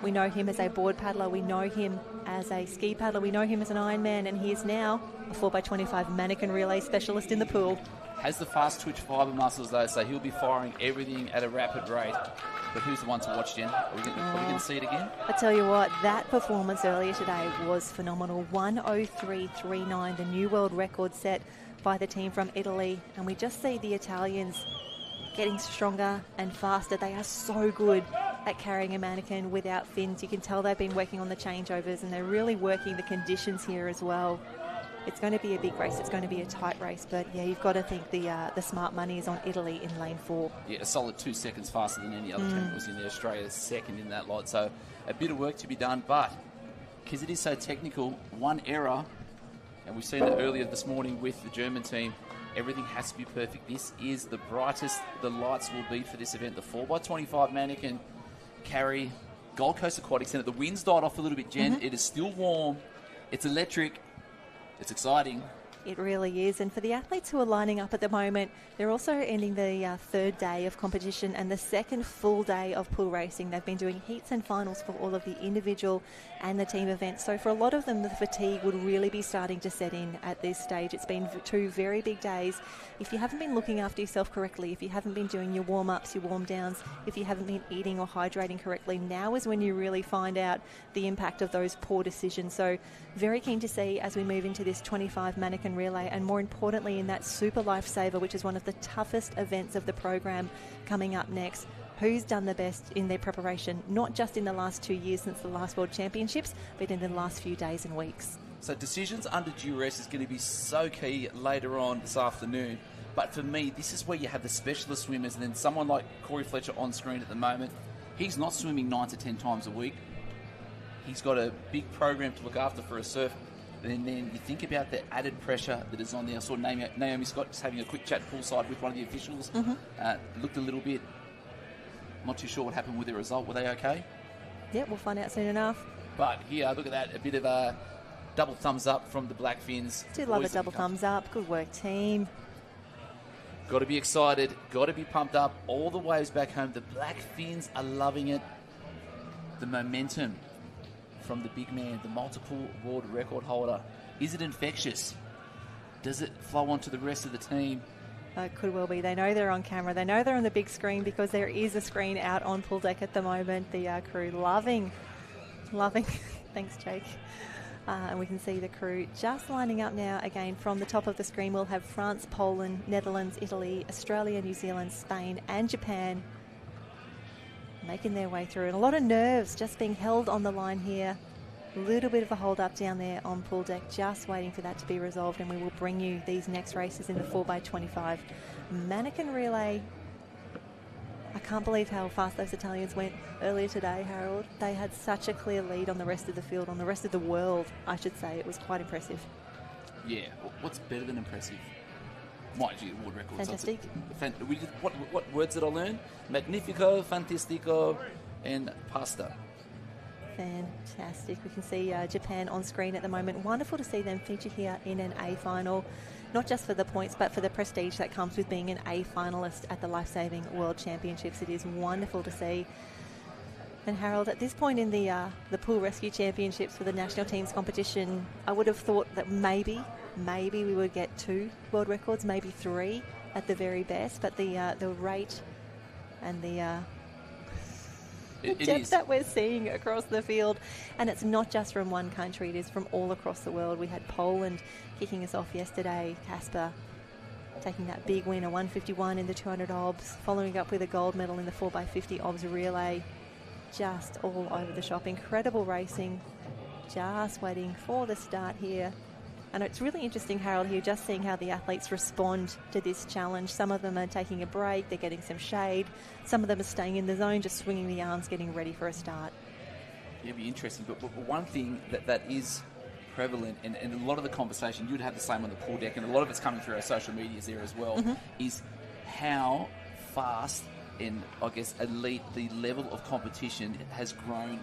S1: we know him as a board paddler. We know him as a ski paddler. We know him as an Ironman, and he is now a 4x25 mannequin relay specialist in the pool.
S2: Has the fast twitch fibre muscles though, so he'll be firing everything at a rapid rate. But who's the one to watch, Jen? Are we going to see it again?
S1: I tell you what, that performance earlier today was phenomenal. 1:03.39, the new world record set by the team from Italy. And we just see the Italians getting stronger and faster. They are so good at carrying a mannequin without fins. You can tell they've been working on the changeovers, and they're really working the conditions here as well. It's going to be a big race. It's going to be a tight race. But, yeah, you've got to think the smart money is on Italy in lane 4.
S2: Yeah, a solid 2 seconds faster than any other team that was in there. Australia second in that lot. So a bit of work to be done. But because it is so technical, one error, and we've seen it earlier this morning with the German team, everything has to be perfect. This is the brightest the lights will be for this event. The 4x25 mannequin carry Gold Coast Aquatic Centre. The wind's died off a little bit, Jen. It is still warm. It's electric. It's exciting.
S1: It really is. And for the athletes who are lining up at the moment, they're also ending the third day of competition and the second full day of pool racing. They've been doing heats and finals for all of the individual and the team events. So for a lot of them, the fatigue would really be starting to set in at this stage. It's been 2 very big days. If you haven't been looking after yourself correctly, if you haven't been doing your warm-ups, your warm-downs, if you haven't been eating or hydrating correctly, now is when you really find out the impact of those poor decisions. So very keen to see as we move into this 25 mannequin relay, and more importantly in that Super Lifesaver, which is one of the toughest events of the program coming up next. Who's done the best in their preparation, not just in the last 2 years since the last World Championships, but in the last few days and weeks.
S2: So decisions under duress is going to be so key later on this afternoon. But for me, this is where you have the specialist swimmers, and then someone like Corey Fletcher on screen at the moment. He's not swimming 9 to 10 times a week. He's got a big program to look after for a surf. And then you think about the added pressure that is on there. I saw Naomi Scott just having a quick chat poolside with one of the officials. Looked a little bit, not too sure what happened with the result. Were they okay?
S1: Yeah, we'll find out soon enough.
S2: But here, look at that. A bit of a double thumbs up from the Black Fins.
S1: Do love a double thumbs up. Good work, team.
S2: Got to be excited. Got to be pumped up. All the waves back home. The Black Fins are loving it. The momentum from the big man, the multiple world record holder. Is it infectious? Does it flow onto the rest of the team?
S1: It could well be. They know they're on camera. They know they're on the big screen because there is a screen out on pool deck at the moment. The crew loving. Thanks, Jake. And we can see the crew just lining up now. Again, from the top of the screen, we'll have France, Poland, Netherlands, Italy, Australia, New Zealand, Spain, and Japan making their way through. And a lot of nerves just being held on the line here. A little bit of a hold up down there on pool deck, just waiting for that to be resolved, and we will bring you these next races in the 4x25 mannequin relay. I can't believe how fast those Italians went earlier today, Harold. They had such a clear lead on the rest of the field, on the rest of the world, I should say. It was quite impressive.
S2: Yeah, what's better than impressive? Mind you, world records.
S1: Fantastic.
S2: What words did I learn? Magnifico, fantastico, and pasta.
S1: Fantastic. We can see Japan on screen at the moment. Wonderful to see them featured here in an A final, not just for the points, but for the prestige that comes with being an A finalist at the Lifesaving World Championships. It is wonderful to see. And Harold, at this point in the Pool Rescue Championships for the national teams competition, I would have thought that maybe we would get 2 world records, maybe 3 at the very best. But the rate and the depth that we're seeing across the field, and it's not just from one country, it is from all across the world. We had Poland kicking us off yesterday, Casper taking that big win, a 151 in the 200 obs, following up with a gold medal in the 4x50 obs relay. Just all over the shop. Incredible racing. Just waiting for the start here. And it's really interesting, Harold, here, just seeing how the athletes respond to this challenge. Some of them are taking a break, they're getting some shade. Some of them are staying in the zone, just swinging the arms, getting ready for a start.
S2: Yeah, it'd be interesting. But one thing that is prevalent, and a lot of the conversation, you'd have the same on the pool deck, and a lot of it's coming through our social medias there as well, is how fast and, I guess, elite the level of competition has grown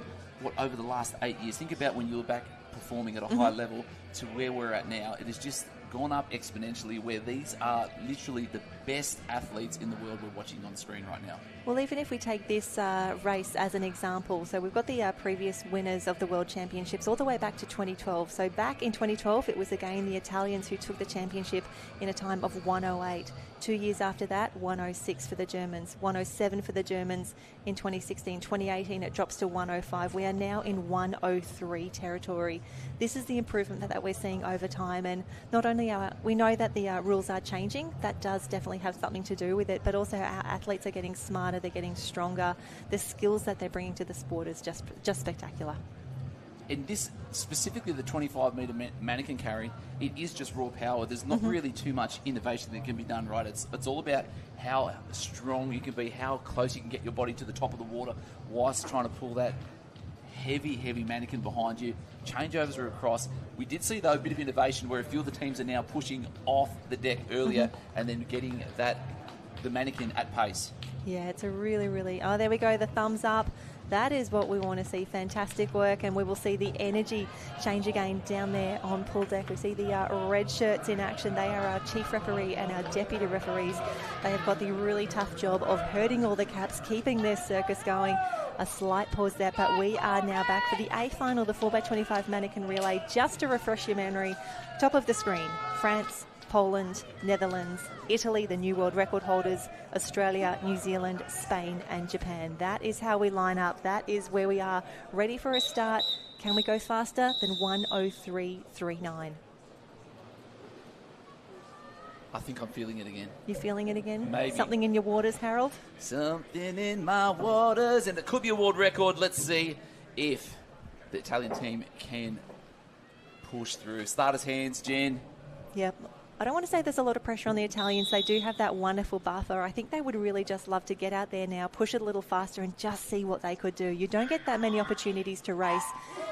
S2: over the last 8 years. Think about when you were back performing at a high level to where we're at now. It has just gone up exponentially, where these are literally the best athletes in the world we're watching on screen right now.
S1: Well, even if we take this race as an example, so we've got the previous winners of the World Championships all the way back to 2012. So back in 2012, it was again the Italians who took the championship in a time of 1:08. 2 years after that, 1:06 for the Germans, 1:07 for the Germans in 2016. 2018, it drops to 1:05. We are now in 1:03 territory. This is the improvement that we're seeing over time. And not only we know that the rules are changing, that does definitely have something to do with it, but also our athletes are getting smarter, they're getting stronger. The skills that they're bringing to the sport is just spectacular.
S2: In this, specifically the 25-metre mannequin carry, it is just raw power. There's not really too much innovation that can be done, right? It's all about how strong you can be, how close you can get your body to the top of the water whilst trying to pull that heavy mannequin behind you. Changeovers are across. We did see, though, a bit of innovation where a few of the teams are now pushing off the deck earlier and then getting the mannequin at pace.
S1: Yeah, it's a really... Oh, there we go, the thumbs up. That is what we want to see. Fantastic work, and we will see the energy change again down there on pool deck. We see the red shirts in action. They are our chief referee and our deputy referees. They have got the really tough job of herding all the caps, keeping their circus going. A slight pause there, but we are now back for the A final, the 4x25 mannequin relay. Just to refresh your memory, top of the screen, France, Poland, Netherlands, Italy, the new world record holders, Australia, New Zealand, Spain and Japan. That is how we line up. That is where we are ready for a start. Can we go faster than 1:03.39?
S2: I think I'm feeling it again.
S1: You feeling it again?
S2: Maybe.
S1: Something in your waters, Harold?
S2: Something in my waters. And it could be a world record. Let's see if the Italian team can push through. Starters' hands, Jen.
S1: Yep. I don't want to say there's a lot of pressure on the Italians. They do have that wonderful buffer. I think they would really just love to get out there now, push it a little faster and just see what they could do. You don't get that many opportunities to race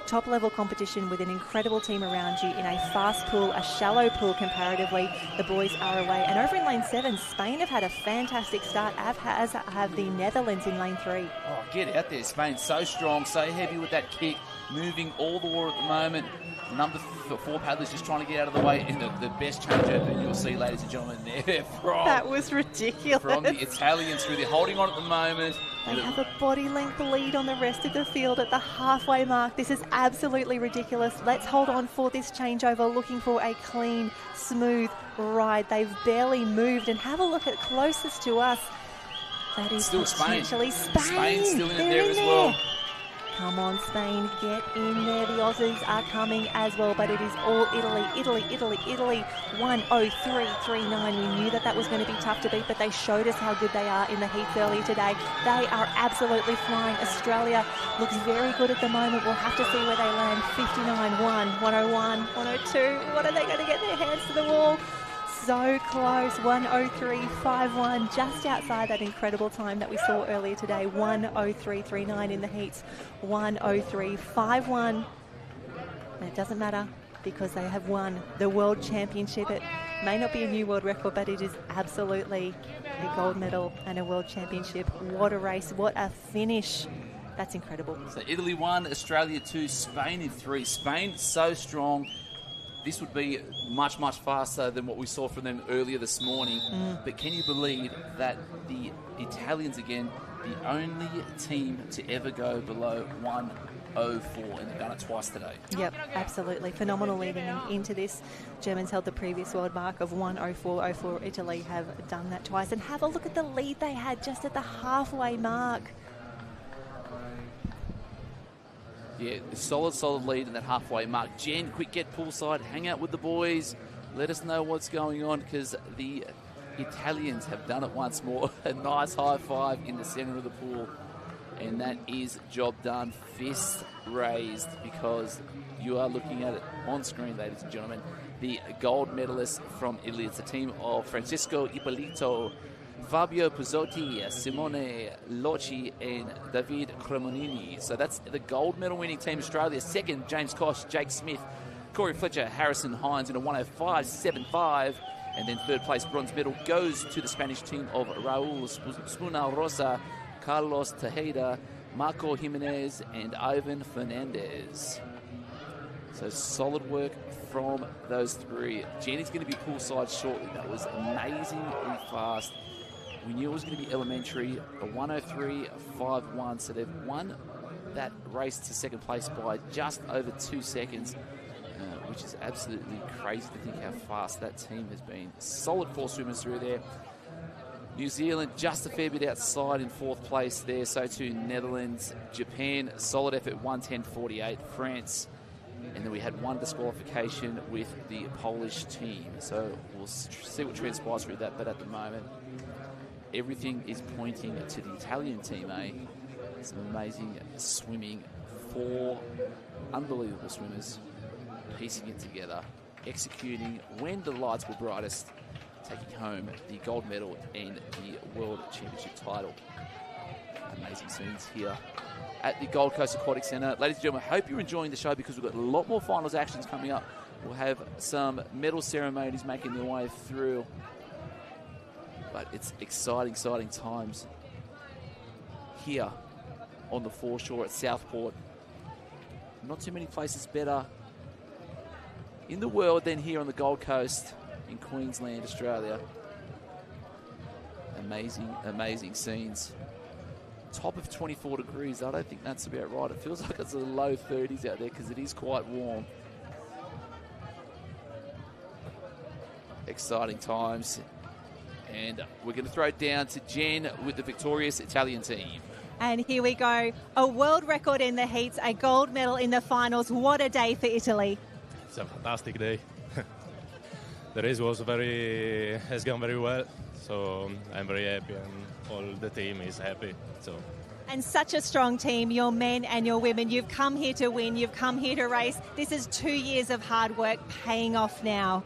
S1: top-level competition with an incredible team around you in a fast pool, a shallow pool comparatively. The boys are away. And over in lane 7, Spain have had a fantastic start, as have the Netherlands in lane 3.
S2: Oh, get out there, Spain. So strong, so heavy with that kick, moving all the water at the moment. Number 4 paddlers just trying to get out of the way, and the best changeover that you'll see, ladies and gentlemen, there
S1: that was ridiculous.
S2: From the Italians through. They're holding on at the moment.
S1: They have a body length lead on the rest of the field at the halfway mark. This is absolutely ridiculous. Let's hold on for this changeover, looking for a clean, smooth ride. They've barely moved, and have a look at closest to us. That is
S2: still Spain.
S1: Spain.
S2: Spain's still in there as well.
S1: Come on, Spain, get in there. The Aussies are coming as well, but it is all Italy. 1:03.39. We knew that was going to be tough to beat, but they showed us how good they are in the heats earlier today. They are absolutely flying. Australia looks very good at the moment. We'll have to see where they land. 59.1, 101, 102. What are they going to get their hands to the wall? So close, 1:03.51, just outside that incredible time that we saw earlier today. 1:03.39 in the heats, 1:03.51. And it doesn't matter because they have won the World Championship. It may not be a new world record, but it is absolutely a gold medal and a World Championship. What a race, what a finish. That's incredible.
S2: So Italy 1, Australia 2, Spain in 3. Spain so strong. This would be much faster than what we saw from them earlier this morning. But can you believe that the Italians, again, the only team to ever go below 1:04, and they've done it twice today.
S1: Yep, absolutely. Phenomenal leading into this. Germans held the previous world mark of 1:04.04. Italy have done that twice. And have a look at the lead they had just at the halfway mark.
S2: Yeah, solid lead in that halfway mark. Jen, quick get poolside, hang out with the boys. Let us know what's going on because the Italians have done it once more. A nice high five in the centre of the pool. And that is job done. Fist raised because you are looking at it on screen, ladies and gentlemen. The gold medalists from Italy. It's a team of Francesco Ippolito, Fabio Puzzotti, Simone Locci and David Cremonini. So that's the gold medal winning team Australia. Second, James Koch, Jake Smith, Corey Fletcher, Harrison Hines in a 1:05.75. And then third place bronze medal goes to the Spanish team of Raul Spunarosa, Carlos Tejeda, Marco Jimenez and Ivan Fernandez. So solid work from those three. Jenny's going to be poolside shortly. That was amazingly fast. We knew it was going to be elementary, a 1:03.51. So they've won that race to second place by just over 2 seconds, which is absolutely crazy to think how fast that team has been. Solid 4 swimmers through there. New Zealand just a fair bit outside in 4th place there. So too Netherlands. Japan, solid effort, 1:10.48. France. And then we had 1 disqualification with the Polish team. So we'll see what transpires through that. But at the moment, everything is pointing to the Italian team, eh? Some amazing swimming. 4 unbelievable swimmers piecing it together, executing when the lights were brightest, taking home the gold medal and the World Championship title. Amazing scenes here at the Gold Coast Aquatic Centre. Ladies and gentlemen, I hope you're enjoying the show because we've got a lot more finals actions coming up. We'll have some medal ceremonies making their way through. But it's exciting times here on the foreshore at Southport. Not too many places better in the world than here on the Gold Coast in Queensland, Australia. Amazing scenes. Top of 24 degrees. I don't think that's about right. It feels like it's a low 30s out there because it is quite warm. Exciting times. And we're going to throw it down to Jen with the victorious Italian team.
S1: And here we go. A world record in the heats, a gold medal in the finals. What a day for Italy.
S7: It's a fantastic day. The race has gone very well, so I'm very happy and all the team is happy.
S1: And such a strong team, your men and your women. You've come here to win, you've come here to race. This is 2 years of hard work paying off now.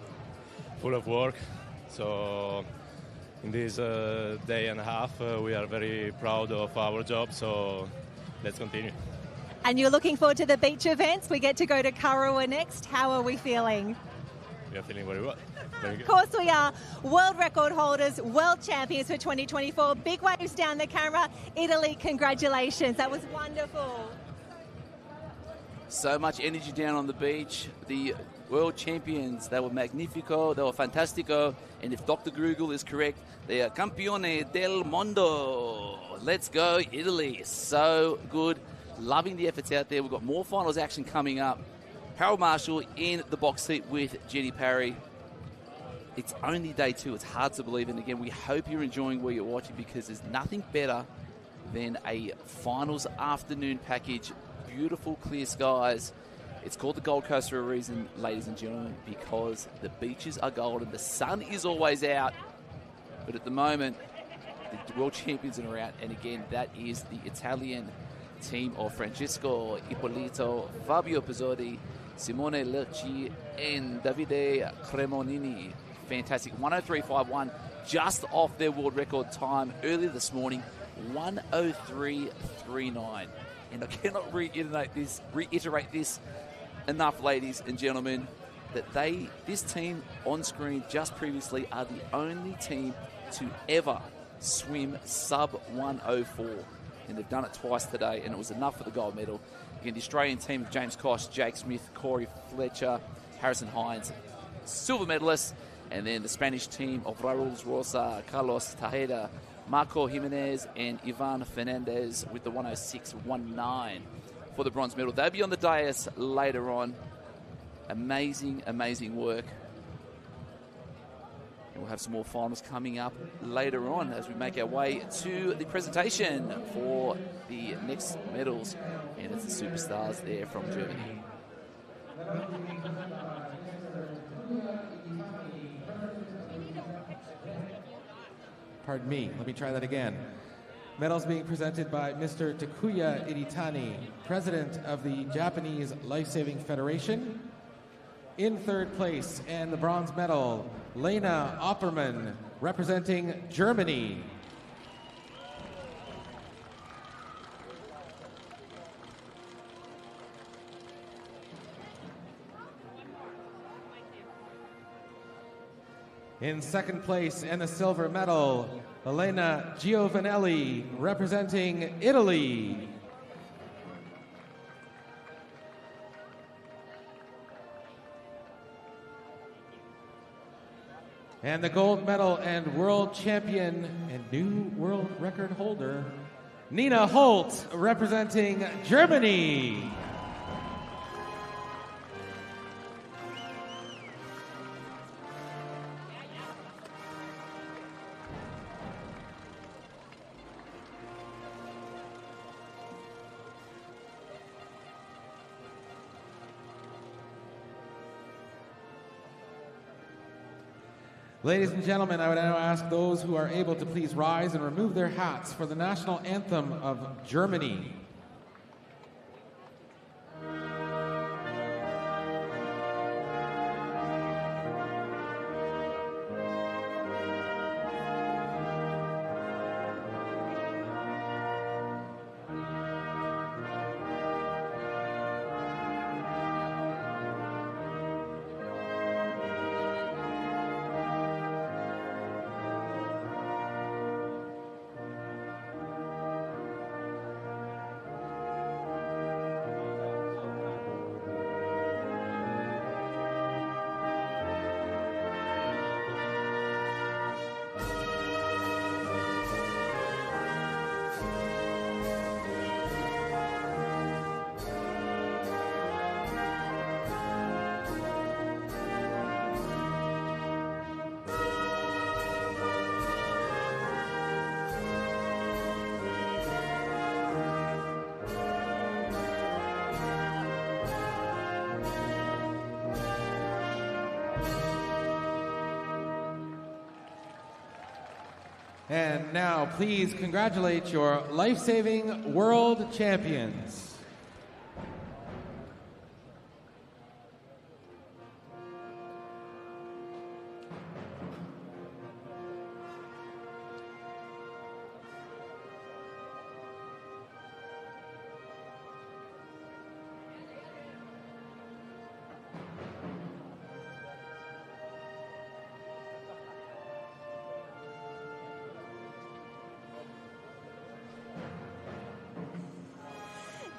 S7: Full of work, so in this day and a half we are very proud of our job, so let's continue.
S1: And you're looking forward to the beach events. We get to go to Karawa next. How are we feeling?
S7: We are feeling very well. Very good.
S1: Of course we are. World record holders, world champions for 2024. Big waves down the camera. Italy, congratulations. That was wonderful.
S2: So much energy down on the beach. The world champions, they were magnifico, they were fantastico, and if Dr. Grugel is correct, they are campione del mondo. Let's go, Italy. So good. Loving the efforts out there. We've got more finals action coming up. Harold Marshall in the box seat with Jenny Parry. It's only day 2. It's hard to believe. And again, we hope you're enjoying where you're watching because there's nothing better than a finals afternoon package. Beautiful clear skies. It's called the Gold Coast for a reason, ladies and gentlemen, because the beaches are golden. The sun is always out. But at the moment, the world champions are out. And again, that is the Italian team of Francesco Ippolito, Fabio Pizzoli, Simone Lerci, and Davide Cremonini. Fantastic. 1:03.51, just off their world record time earlier this morning, 1:03.39. And I cannot reiterate this enough, ladies and gentlemen, that this team on screen just previously are the only team to ever swim sub 1:04. And they've done it twice today, and it was enough for the gold medal. Again, the Australian team of James Kosh, Jake Smith, Corey Fletcher, Harrison Hines, silver medalists. And then the Spanish team of Raul Rosa, Carlos Tejeda, Marco Jimenez, and Ivan Fernandez with the 1:06.19 for the bronze medal. They'll be on the dais later on. Amazing work. And we'll have some more finals coming up later on as we make our way to the presentation for the next medals. And it's the superstars there from Germany.
S13: Pardon me, let me try that again. Medals being presented by Mr. Takuya Iritani, President of the Japanese Lifesaving Federation. In 3rd place, and the bronze medal, Lena Opperman, representing Germany. In 2nd place, and the silver medal, Elena Giovanelli, representing Italy. And the gold medal and world champion and new world record holder, Nina Holt, representing Germany. Ladies and gentlemen, I would now ask those who are able to please rise and remove their hats for the national anthem of Germany. And now, please congratulate your Lifesaving World Champions.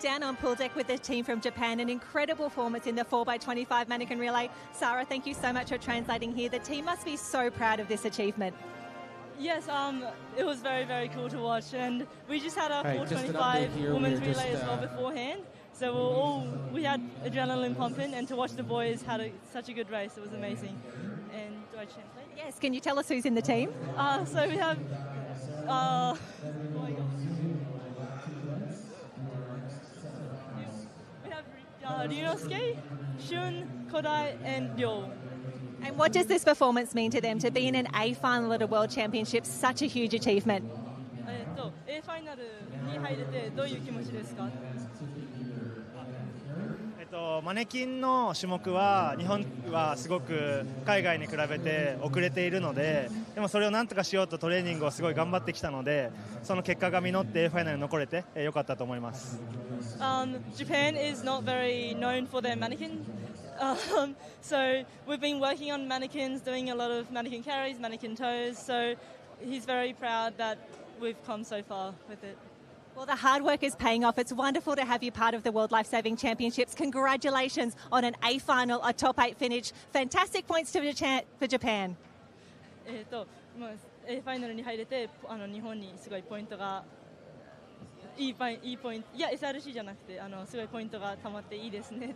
S1: Down on pool deck with the team from Japan, an incredible performance in the 4x25 mannequin relay. Sarah, thank you so much for translating here. The team must be so proud of this achievement.
S8: Yes, it was very, very cool to watch, and we just had our
S13: Right,
S8: 425 women's relay as well beforehand. So we had adrenaline pumping, and to watch the boys had such a good race, it was amazing. And do I translate?
S1: Yes, can you tell us who's in the team?
S8: So we have, Ryunosuke, Shun, Kodai, and Ryo.
S1: And what does this performance mean to them, to be in an A final at a World Championship, such a huge achievement?
S8: A ファイナルに入れてどういう気持ちですか？
S15: マネキンの種目は日本はすごく海外に比べて遅れているので、でもそれをなんとかしようとトレーニングをすごい頑張ってきたので、その結果が実ってファイナルに残れて良かったと思います。
S8: Japan is not very known for their mannequin. So we've been working on mannequins, doing a lot of mannequin carries, mannequin toes. So he's very proud that we've come so far with it.
S1: Well, the hard work is paying off. It's wonderful to have you part of the World Lifesaving Championships. Congratulations on an A final, a top 8 finish. Fantastic points for Japan.
S8: A ファイナルに入れて日本にすごいポイントがいいポイント、いや SRC じゃなくてすごいポイントが溜まっていいですね。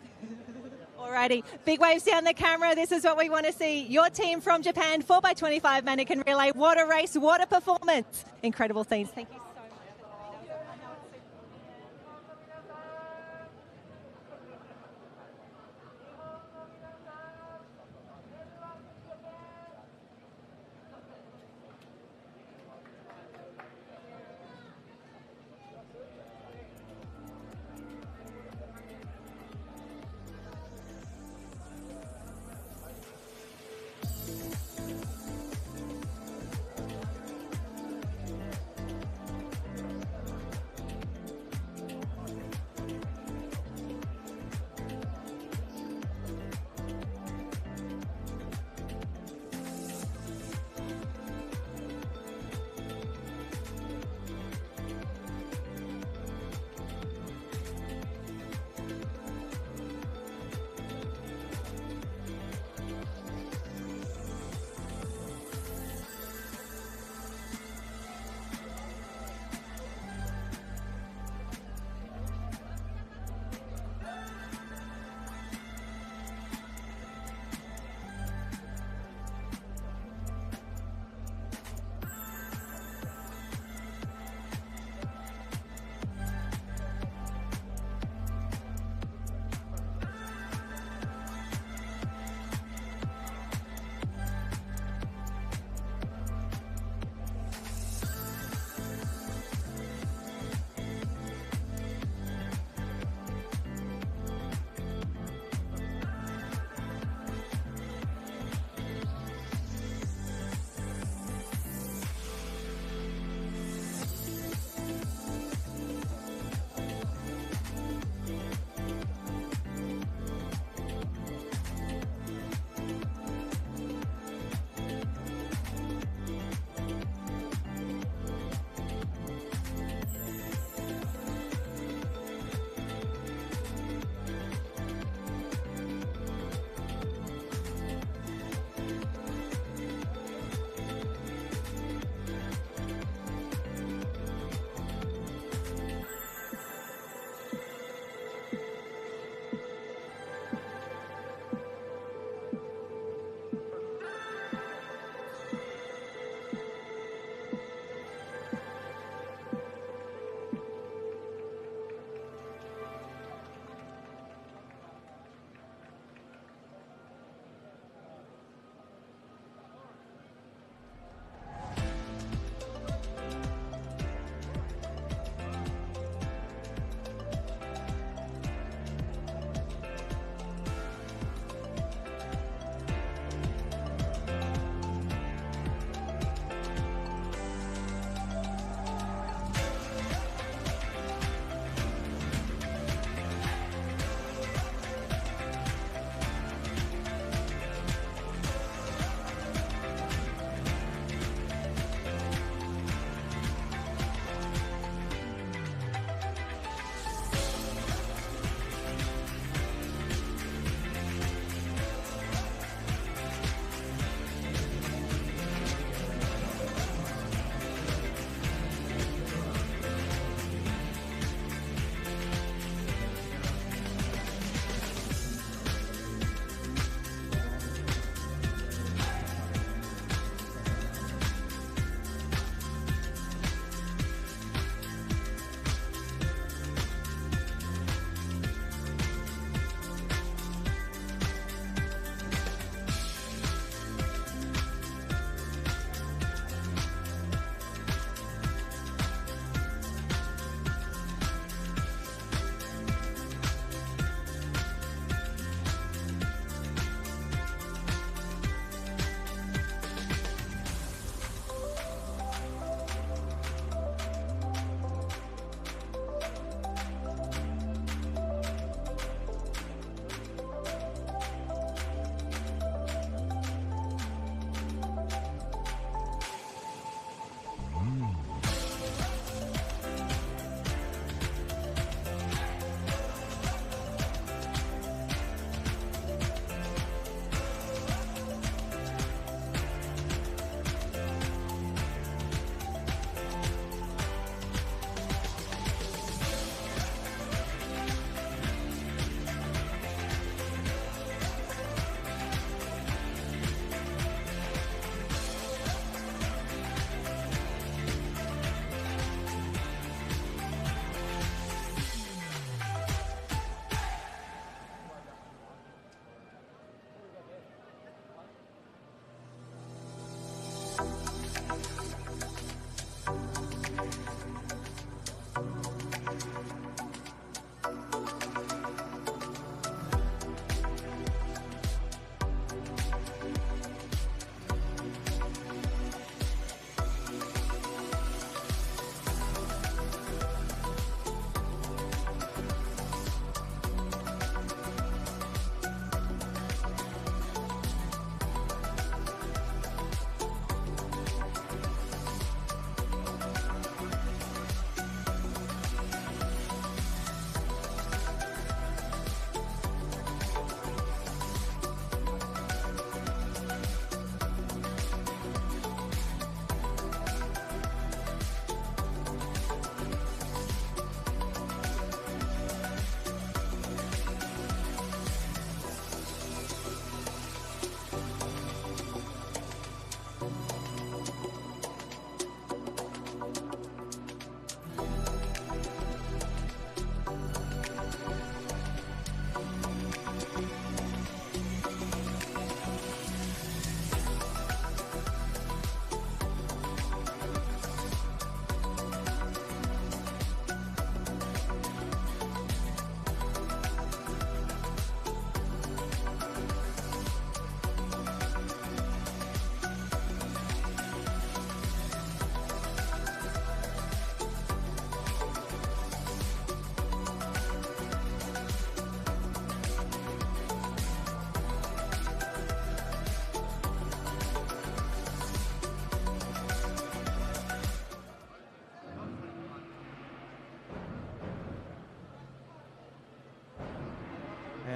S1: Alrighty, big waves down the camera. This is what we want to see. Your team from Japan, 4x25 mannequin relay. What a race, what a performance. Incredible scenes. Thank you.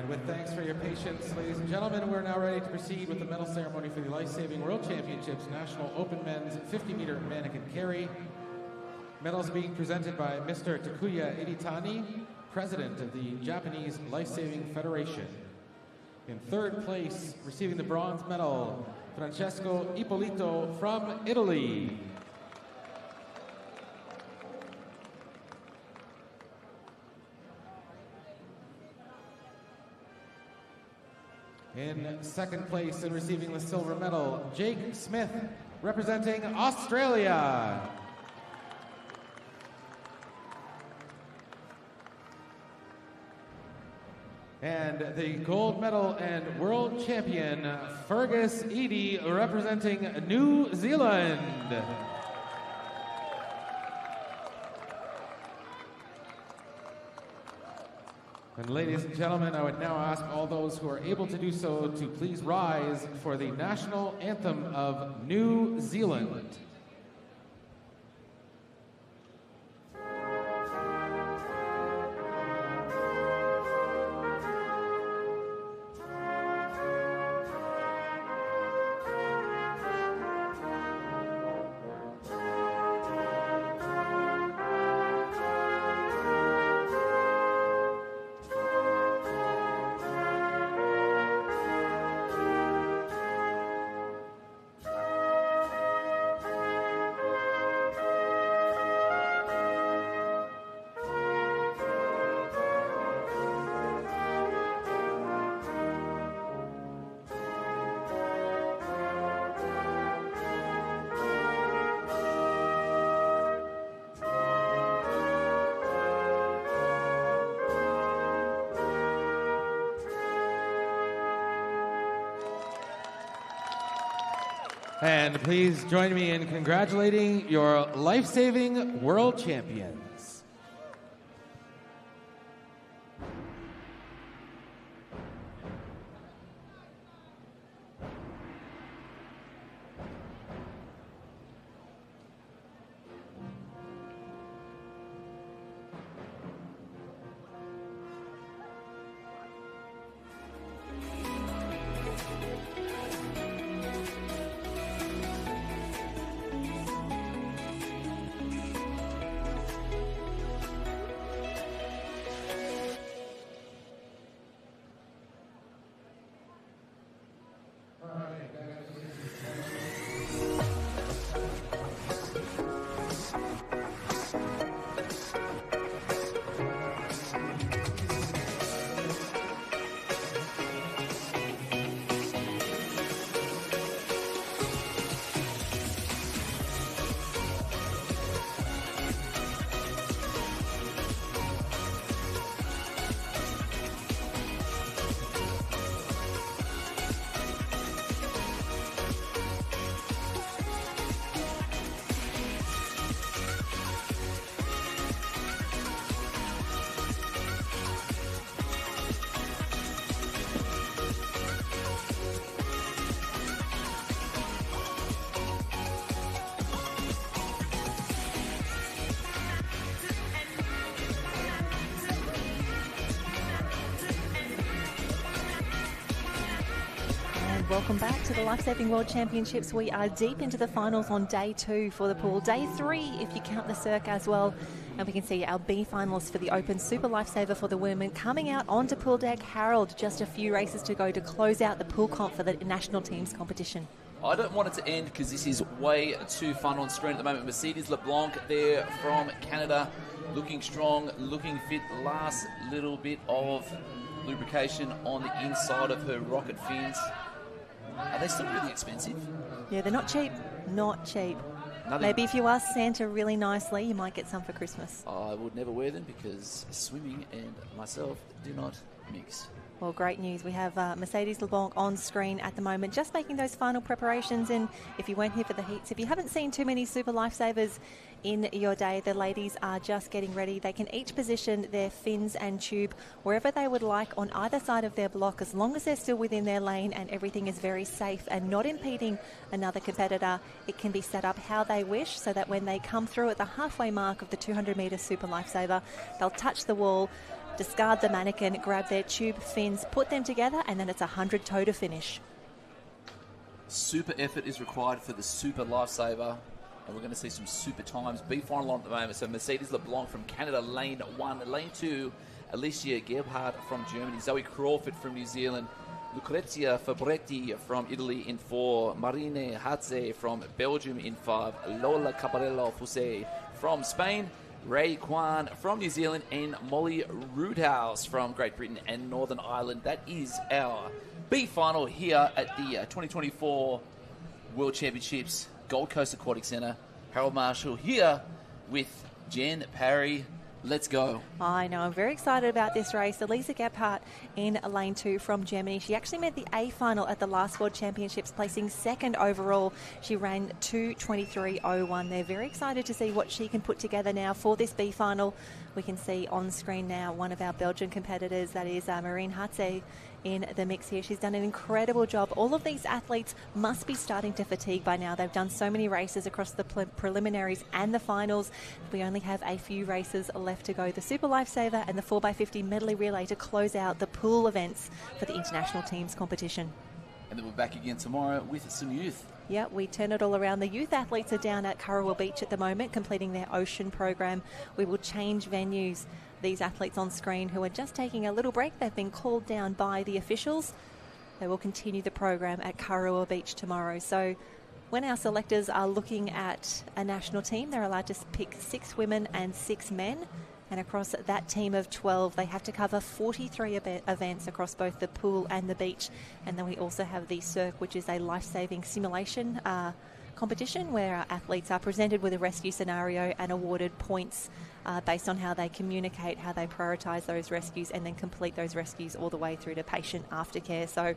S13: And with thanks for your patience, ladies and gentlemen, we're now ready to proceed with the medal ceremony for the Lifesaving World Championships National Open Men's 50-meter mannequin carry. Medals being presented by Mr. Takuya Editani, President of the Japanese Lifesaving Federation. In third place, receiving the bronze medal, Francesco Ippolito from Italy. In second place and receiving the silver medal, Jake Smith, representing Australia. And the gold medal and world champion, Fergus Eady, representing New Zealand. And ladies and gentlemen, I would now ask all those who are able to do so to please rise for the national anthem of New Zealand. And please join me in congratulating your Lifesaving World Champions.
S1: Welcome back to the Lifesaving World Championships. We are deep into the finals on day 2 for the pool. Day 3, if you count the circ as well. And we can see our B finalists for the Open Super Lifesaver for the women coming out onto pool deck. Harold, just a few races to go to close out the pool comp for the national teams competition.
S2: I don't want it to end because this is way too fun on screen at the moment. Mercedes LeBlanc there from Canada, looking strong, looking fit. Last little bit of lubrication on the inside of her rocket fins. Are they still really expensive?
S1: Yeah, they're not cheap. Not cheap.
S2: Nothing.
S1: Maybe if you ask Santa really nicely, you might get some for Christmas.
S2: I would never wear them because swimming and myself do not mix.
S1: Well, great news. We have Mercedes LeBlanc on screen at the moment, just making those final preparations. And if you weren't here for the heats, if you haven't seen too many Super Lifesavers in your day, the ladies are just getting ready. They can each position their fins and tube wherever they would like on either side of their block, as long as they're still within their lane and everything is very safe and not impeding another competitor. It can be set up how they wish so that when they come through at the halfway mark of the 200-metre Super Lifesaver, they'll touch the wall, discard the mannequin, grab their tube fins, put them together, and then it's a 100-toe to finish.
S2: Super effort is required for the Super Lifesaver, and we're going to see some super times. B final on at the moment. So Mercedes LeBlanc from Canada, lane 1. Lane 2, Alicia Gebhardt from Germany. Zoe Crawford from New Zealand. Lucrezia Fabretti from Italy in 4. Marine Hatze from Belgium in 5. Lola Caparello Fuse from Spain. Ray Kwan from New Zealand, and Molly Roothouse from Great Britain and Northern Ireland. That is our B final here at the 2024 World Championships, Gold Coast Aquatic Centre. Harold Marshall here with Jen Parry. Let's go.
S1: I know, I'm very excited about this race. Elisa Gebhardt in lane 2 from Germany. She actually made the A final at the last World Championships, placing 2nd overall. She ran 2:23.01. They're very excited to see what she can put together now for this B final. We can see on screen now one of our Belgian competitors, that is Marine Hatze, in the mix here. She's done an incredible job. All of these athletes must be starting to fatigue by now. They've done so many races across the preliminaries and the finals. We only have a few races left to go. The Super Lifesaver and the 4x50 medley relay to close out the pool events for the international teams competition.
S2: And then we're back again tomorrow with some youth.
S1: Yeah, we turn it all around. The youth athletes are down at Kurrawa Beach at the moment, completing their ocean program. We will change venues. These athletes on screen who are just taking a little break, they've been called down by the officials. They will continue the program at Kurrawa Beach tomorrow. So when our selectors are looking at a national team, they're allowed to pick 6 women and 6 men. And across that team of 12, they have to cover 43 events across both the pool and the beach. And then we also have the CIRC, which is a life-saving simulation competition where our athletes are presented with a rescue scenario and awarded points based on how they communicate, how they prioritise those rescues, and then complete those rescues all the way through to patient aftercare. So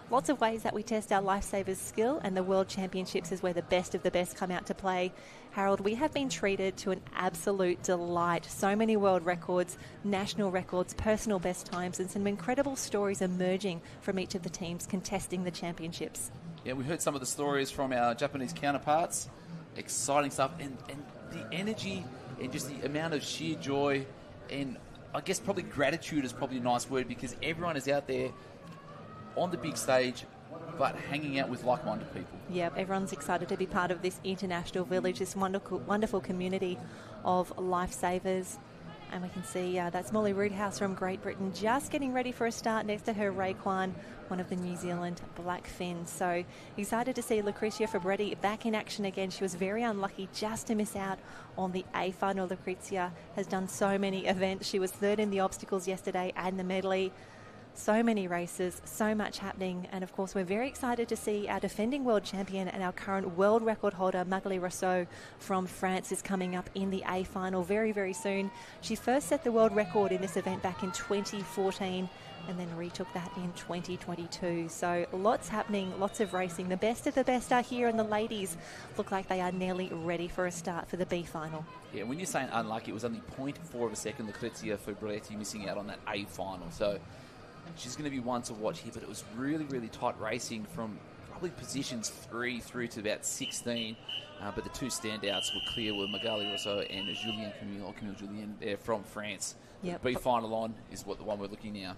S1: lots of ways that we test our lifesavers skill, and the World Championships is where the best of the best come out to play. Harold, we have been treated to an absolute delight. So many world records, national records, personal best times, and some incredible stories emerging from each of the teams contesting the championships.
S2: Yeah, we heard some of the stories from our Japanese counterparts. Exciting stuff, and the energy and just the amount of sheer joy, and I guess probably gratitude is probably a nice word, because everyone is out there on the big stage but hanging out with like-minded people.
S1: Yeah, everyone's excited to be part of this international village, this wonderful community of lifesavers. And we can see that's Molly Roothouse from Great Britain just getting ready for a start. Next to her, Ray Kwan, one of the New Zealand Black Fins. So excited to see Lucrezia Fabretti back in action again. She was very unlucky just to miss out on the A final. Lucrezia has done so many events. She was 3rd in the obstacles yesterday and the medley. So many races, so much happening. And of course, we're very excited to see our defending world champion and our current world record holder, Magali Rousseau from France, is coming up in the A final very, very soon. She first set the world record in this event back in 2014 and then retook that in 2022. So lots happening, lots of racing. The best of the best are here, and the ladies look like they are nearly ready for a start for the B final.
S2: Yeah, when you're saying unlucky, it was only 0.4 of a second Lucrezia Fabretti missing out on that A final. So she's going to be one to watch here, but it was really, really tight racing from probably positions 3 through to about 16. But the 2 standouts were clear with Magali Rousseau and Camille Julien there from France.
S1: Yep.
S2: The B final on is the one we're looking now.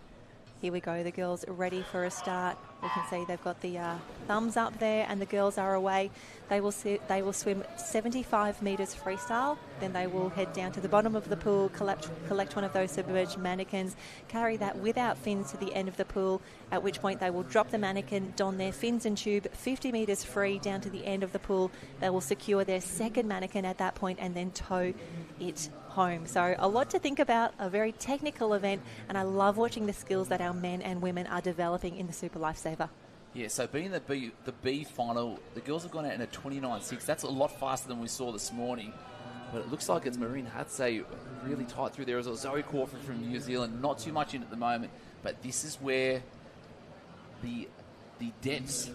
S1: Here we go, the girls are ready for a start. We can see they've got the thumbs up there, and the girls are away. They will swim 75 metres freestyle. Then they will head down to the bottom of the pool, collect one of those submerged mannequins, carry that without fins to the end of the pool, at which point they will drop the mannequin, don their fins and tube 50 metres free down to the end of the pool. They will secure their second mannequin at that point and then tow it home. So a lot to think about, a very technical event, and I love watching the skills that our men and women are developing in the Super Lifesaver.
S2: Yeah, so being the B final, the girls have gone out in a 29.6. That's a lot faster than we saw this morning. But it looks like it's Marine Hatze really tight through there as well. Zoe Crawford from New Zealand, not too much in at the moment. But this is where the depths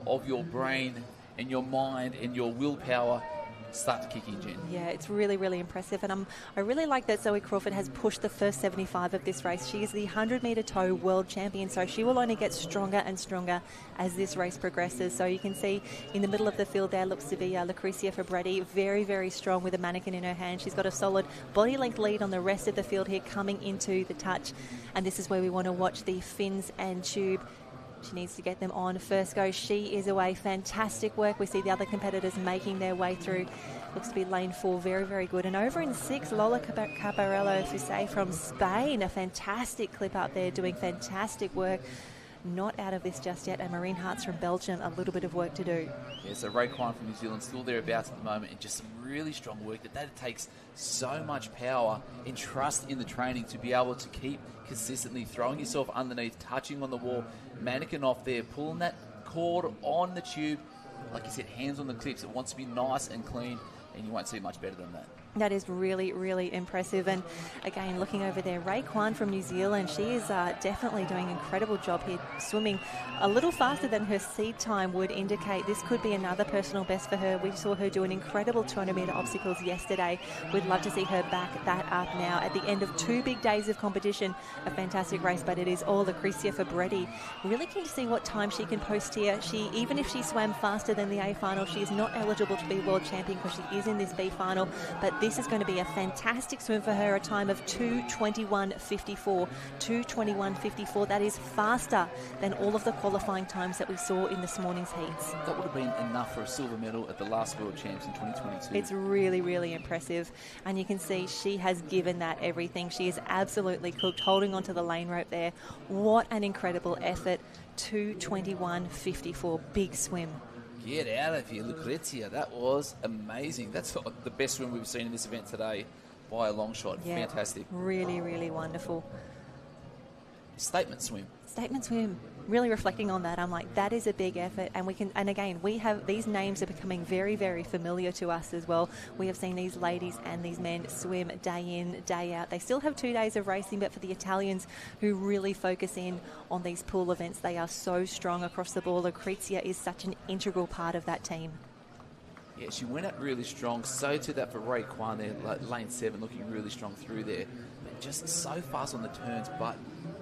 S2: of your brain and your mind and your willpower start to kick in, Jen.
S1: Yeah, it's really, really impressive. And I really like that Zoe Crawford has pushed the first 75 of this race. She is the 100-metre tow world champion, so she will only get stronger and stronger as this race progresses. So you can see in the middle of the field there looks to be Lucretia Fabretti, very, very strong with a manikin in her hand. She's got a solid body length lead on the rest of the field here coming into the touch. And this is where we want to watch the fins and tube. She needs to get them on first go. She is away. Fantastic work. We see the other competitors making their way through. Looks to be lane 4. Very, very good. And over in 6, Lola Caparello Fusay from Spain. A fantastic clip up there, doing fantastic work. Not out of this just yet. And Marine Hartz from Belgium, a little bit of work to do.
S2: Yeah, so Ray Kwan from New Zealand still thereabouts at the moment, and just some really strong work. That takes so much power and trust in the training to be able to keep consistently throwing yourself underneath, touching on the wall, mannequin off there, pulling that cord on the tube. Like you said, hands on the clips. It wants to be nice and clean, and you won't see much better than that.
S1: That is really, really impressive. And again, looking over there, Ray Kwan from New Zealand, she is definitely doing an incredible job here, swimming a little faster than her seed time would indicate. This could be another personal best for her. We saw her do an incredible 200-metre obstacles yesterday. We'd love to see her back that up now at the end of 2 big days of competition. A fantastic race, but it is all Lucretia Fabretti. Really keen to see what time she can post here. Even if she swam faster than the A final, she is not eligible to be world champion because she is in this B final. But this is going to be a fantastic swim for her, a time of 2:21.54. 2:21.54. That is faster than all of the qualifying times that we saw in this morning's heats.
S2: That would have been enough for a silver medal at the last World Champs in 2022.
S1: It's really, really impressive. And you can see she has given that everything. She is absolutely cooked, holding onto the lane rope there. What an incredible effort. 2:21.54. Big swim.
S2: Get out of here, Lucretia. That was amazing. That's the best swim we've seen in this event today by a long shot.
S1: Yeah,
S2: fantastic.
S1: Really, really wonderful.
S2: Statement swim.
S1: Statement swim. Really reflecting on that, I'm like, that is a big effort. And again, we have, these names are becoming very, very familiar to us as well. We have seen these ladies and these men swim day in, day out. They still have 2 days of racing, but for the Italians who really focus in on these pool events, they are so strong across the board. Lucretia is such an integral part of that team.
S2: Yeah, she went out really strong. So to that for Ray Kwan there, like lane 7, looking really strong through there. But just so fast on the turns, but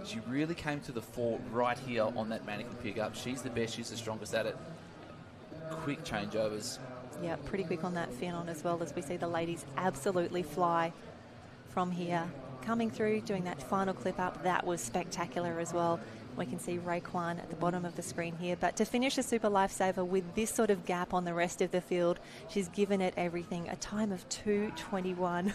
S2: she really came to the fore right here on that mannequin pickup. She's the best. She's the strongest at it. Quick changeovers.
S1: Yeah, pretty quick on that fin on as well, as we see the ladies absolutely fly from here. Coming through, doing that final clip up, that was spectacular as well. We can see Ray Kwan at the bottom of the screen here. But to finish a Super Lifesaver with this sort of gap on the rest of the field, she's given it everything. A time of 2:21.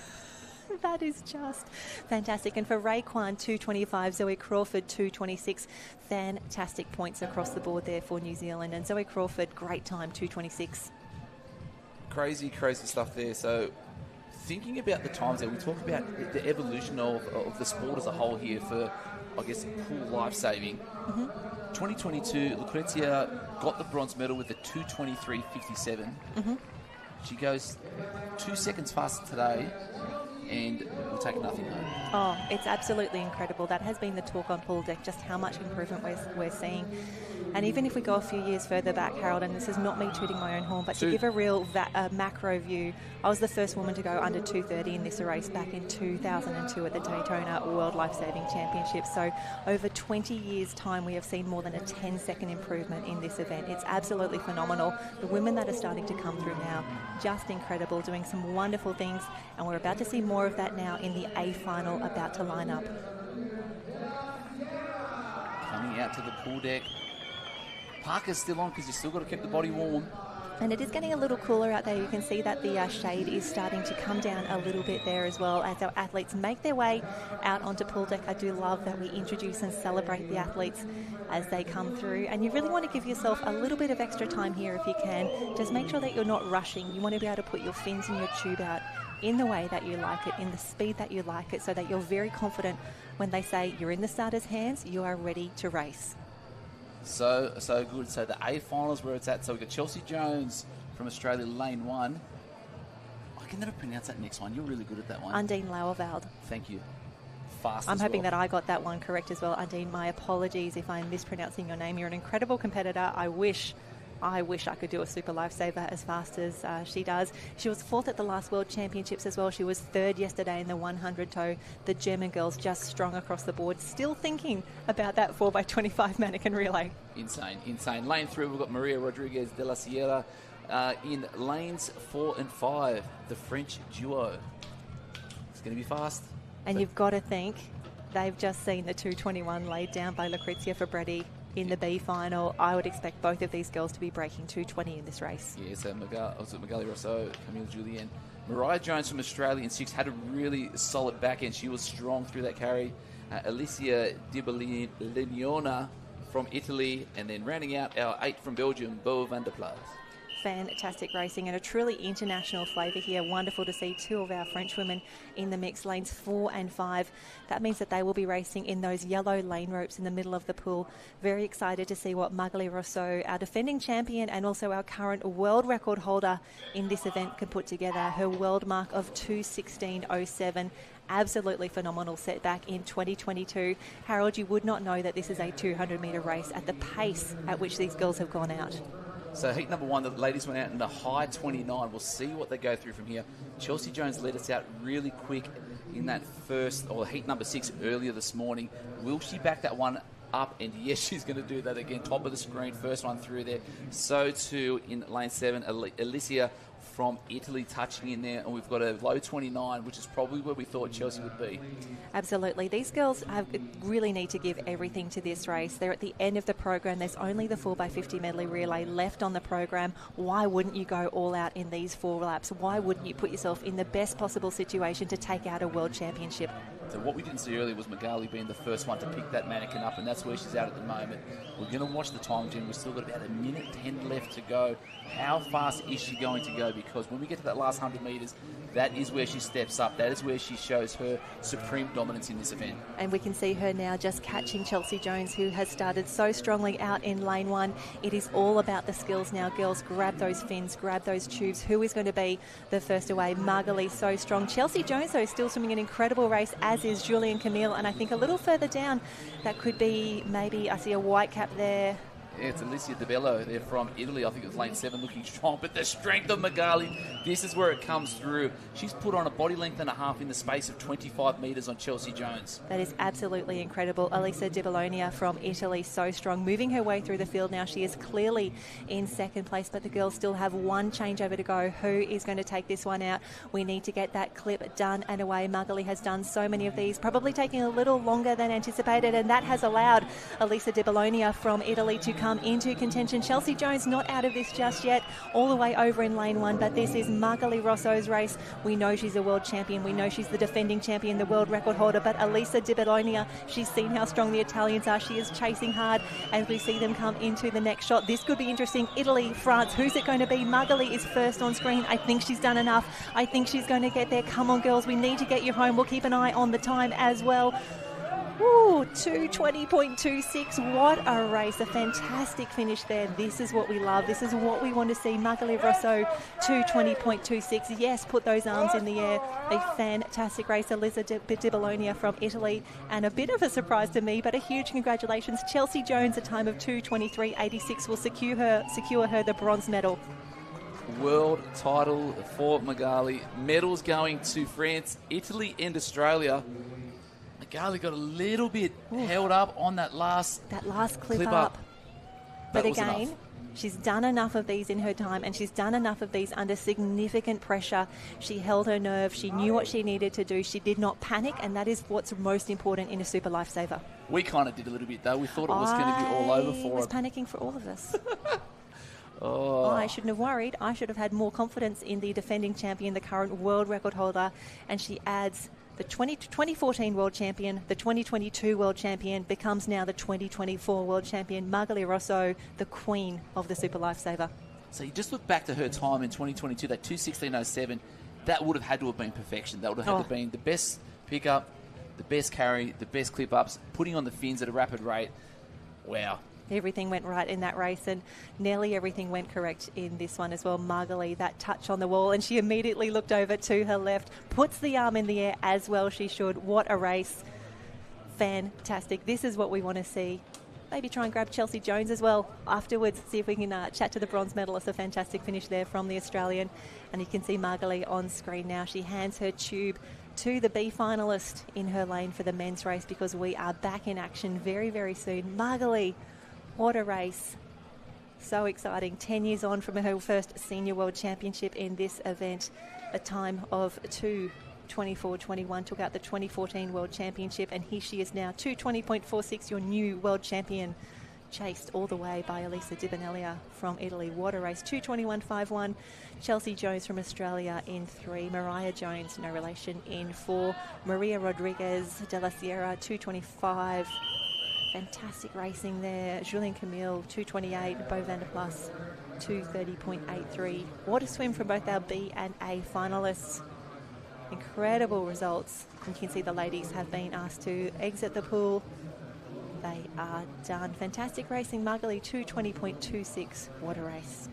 S1: That is just fantastic. And for Ray Kwan, 2:25. Zoe Crawford, 2:26. Fantastic points across the board there for New Zealand. And Zoe Crawford, great time, 2:26.
S2: Crazy, crazy stuff there. So thinking about the times that we talk about the evolution of the sport as a whole here for, I guess, pool life-saving. 2022, Lucretia got the bronze medal with a 2:23.57. She goes 2 seconds faster today, and we'll take nothing home.
S1: Oh, it's absolutely incredible. That has been the talk on pool deck, just how much improvement we're seeing. And even if we go a few years further back, Harold, and this is not me tooting my own horn, but to give a real macro view, I was the first woman to go under 2:30 in this race back in 2002 at the Daytona World Lifesaving Championship. So over 20 years' time, we have seen more than a 10-second improvement in this event. It's absolutely phenomenal. The women that are starting to come through now, just incredible, doing some wonderful things, and we're about to see more of that now in the A final about to line up.
S2: Coming out to the pool deck. Parker's still on because you've still got to keep the body warm.
S1: And it is getting a little cooler out there. You can see that the shade is starting to come down a little bit there as well as our athletes make their way out onto pool deck. I do love that we introduce and celebrate the athletes as they come through. And you really want to give yourself a little bit of extra time here if you can. Just make sure that you're not rushing. You want to be able to put your fins and your tube out in the way that you like it, in the speed that you like it, so that you're very confident when they say you're in the starter's hands, you are ready to race.
S2: So good. So the A finals where it's at. So we've got Chelsea Jones from Australia, lane 1. I can never pronounce that next one. You're really good at that one.
S1: Undine Lauerveld.
S2: Thank you. Fast.
S1: I'm hoping that I got that one correct as well. Undine, my apologies if I'm mispronouncing your name. You're an incredible competitor. I wish I wish I could do a Super Lifesaver as fast as she does. She was 4th at the last World Championships as well. She was 3rd yesterday in the 100 toe. The German girls just strong across the board. Still thinking about that 4x25 mannequin relay.
S2: Insane. Lane 3, we've got Maria Rodriguez de la Sierra. In lanes 4 and 5, the French duo. It's going to be fast.
S1: And you've got to think they've just seen the 2:21 laid down by Lucrezia Fabretti in the B final. I would expect both of these girls to be breaking 2:20 in this race.
S2: Yeah, so Magali Rousseau, Camille Julien. Mariah Jones from Australia in 6 had a really solid back end. She was strong through that carry. Alicia Di Belliniona from Italy, and then rounding out our 8 from Belgium, Bo van der Plas.
S1: Fantastic racing and a truly international flavour here. Wonderful to see 2 of our French women in the mix, lanes 4 and 5. That means that they will be racing in those yellow lane ropes in the middle of the pool. Very excited to see what Magali Rousseau, our defending champion and also our current world record holder in this event, can put together. Her world mark of 2:16.07. Absolutely phenomenal setback in 2022. Harold, you would not know that this is a 200-metre race at the pace at which these girls have gone out.
S2: So heat number 1, the ladies went out in the high 29. We'll see what they go through from here. Chelsea Jones led us out really quick in that first, or heat number 6 earlier this morning. Will she back that one up? And yes, she's going to do that again. Top of the screen, first one through there. So too in lane 7, Alicia from Italy touching in there, and we've got a low 29, which is probably where we thought Chelsea would be.
S1: Absolutely. These girls really need to give everything to this race. They're at the end of the program. There's only the 4x50 medley relay left on the program. Why wouldn't you go all out in these 4 laps? Why wouldn't you put yourself in the best possible situation to take out a world championship?
S2: So what we didn't see earlier was Magali being the first one to pick that mannequin up, and that's where she's at the moment. We're going to watch the time, Jen. We've still got about 1:10 left to go. How fast is she going to go? Because when we get to that last 100 metres, that is where she steps up. That is where she shows her supreme dominance in this event.
S1: And we can see her now just catching Chelsea Jones, who has started so strongly out in lane 1. It is all about the skills now. Girls, grab those fins, grab those tubes. Who is going to be the first away? Magali, so strong. Chelsea Jones, though, still swimming an incredible race, as is Julian Camille. And I think a little further down, that could be maybe, I see a white cap there.
S2: Yeah, it's Alicia De Bello. They're from Italy. I think it was lane 7, looking strong. But the strength of Magali, this is where it comes through. She's put on a body length and a half in the space of 25 metres on Chelsea Jones.
S1: That is absolutely incredible. Elisa Di Bologna from Italy, so strong. Moving her way through the field now. She is clearly in second place, but the girls still have one changeover to go. Who is going to take this one out? We need to get that clip done and away. Magali has done so many of these, probably taking a little longer than anticipated, and that has allowed Elisa Di Bologna from Italy to come into contention. Chelsea Jones not out of this just yet, all the way over in lane 1, but this is Magali Rousseau's race. We know she's a world champion. We know she's the defending champion, the world record holder, but Elisa Di Bologna, she's seen how strong the Italians are. She is chasing hard as we see them come into the next shot. This could be interesting. Italy, France, who's it going to be? Magali is first on screen. I think she's done enough. I think she's going to get there. Come on, girls, we need to get you home. We'll keep an eye on the time as well. Ooh, 2:20.26. What a race. A fantastic finish there. This is what we love. This is what we want to see. Magali Rousseau, 2:20.26. Yes, put those arms in the air. A fantastic race. Elisa Di Bologna from Italy. And a bit of a surprise to me, but a huge congratulations. Chelsea Jones, a time of 2:23.86, will secure her the bronze medal.
S2: World title for Magali. Medals going to France, Italy and Australia. Magali got a little bit held up on that last
S1: clip up. But again, she's done enough of these in her time, and she's done enough of these under significant pressure. She held her nerve. She knew what she needed to do. She did not panic, and that is what's most important in a Super Lifesaver.
S2: We kind of did a little bit, though. We thought it was going to be all over for her.
S1: I was panicking for all of us. I shouldn't have worried. I should have had more confidence in the defending champion, the current world record holder, and she adds the 2014 world champion, the 2022 world champion, becomes now the 2024 world champion. Magali Rousseau, the queen of the Super Lifesaver.
S2: So you just look back to her time in 2022, that 2:16.07, that would have had to have been perfection. That would have had to have been the best pickup, the best carry, the best clip-ups, putting on the fins at a rapid rate. Wow.
S1: Everything went right in that race, and nearly everything went correct in this one as well. Magali, that touch on the wall, and she immediately looked over to her left, puts the arm in the air as well she should. What a race. Fantastic. This is what we want to see. maybe try and grab Chelsea Jones as well afterwards, see if we can chat to the bronze medalist. A fantastic finish there from the Australian. And you can see Margalie on screen now. She hands her tube to the B finalist in her lane for the men's race, because we are back in action very, very soon. Margalie, what a race. So exciting. 10 years on from her first senior world championship in this event. A time of 2:24.21, took out the 2014 world championship, and here she is now, 2:20.46, your new world champion, chased all the way by Elisa Di Benelia from Italy. What a race. 2:21.51. Chelsea Jones from Australia in 3. Mariah Jones, no relation, in 4. Maria Rodriguez de la Sierra, 2:25. Fantastic racing there. Julien Camille, 2:28. Bo van der Plas, 2:30.83. What a swim from both our B and A finalists. Incredible results. You can see the ladies have been asked to exit the pool. They are done. Fantastic racing. Margalie, 2:20.26. What a race.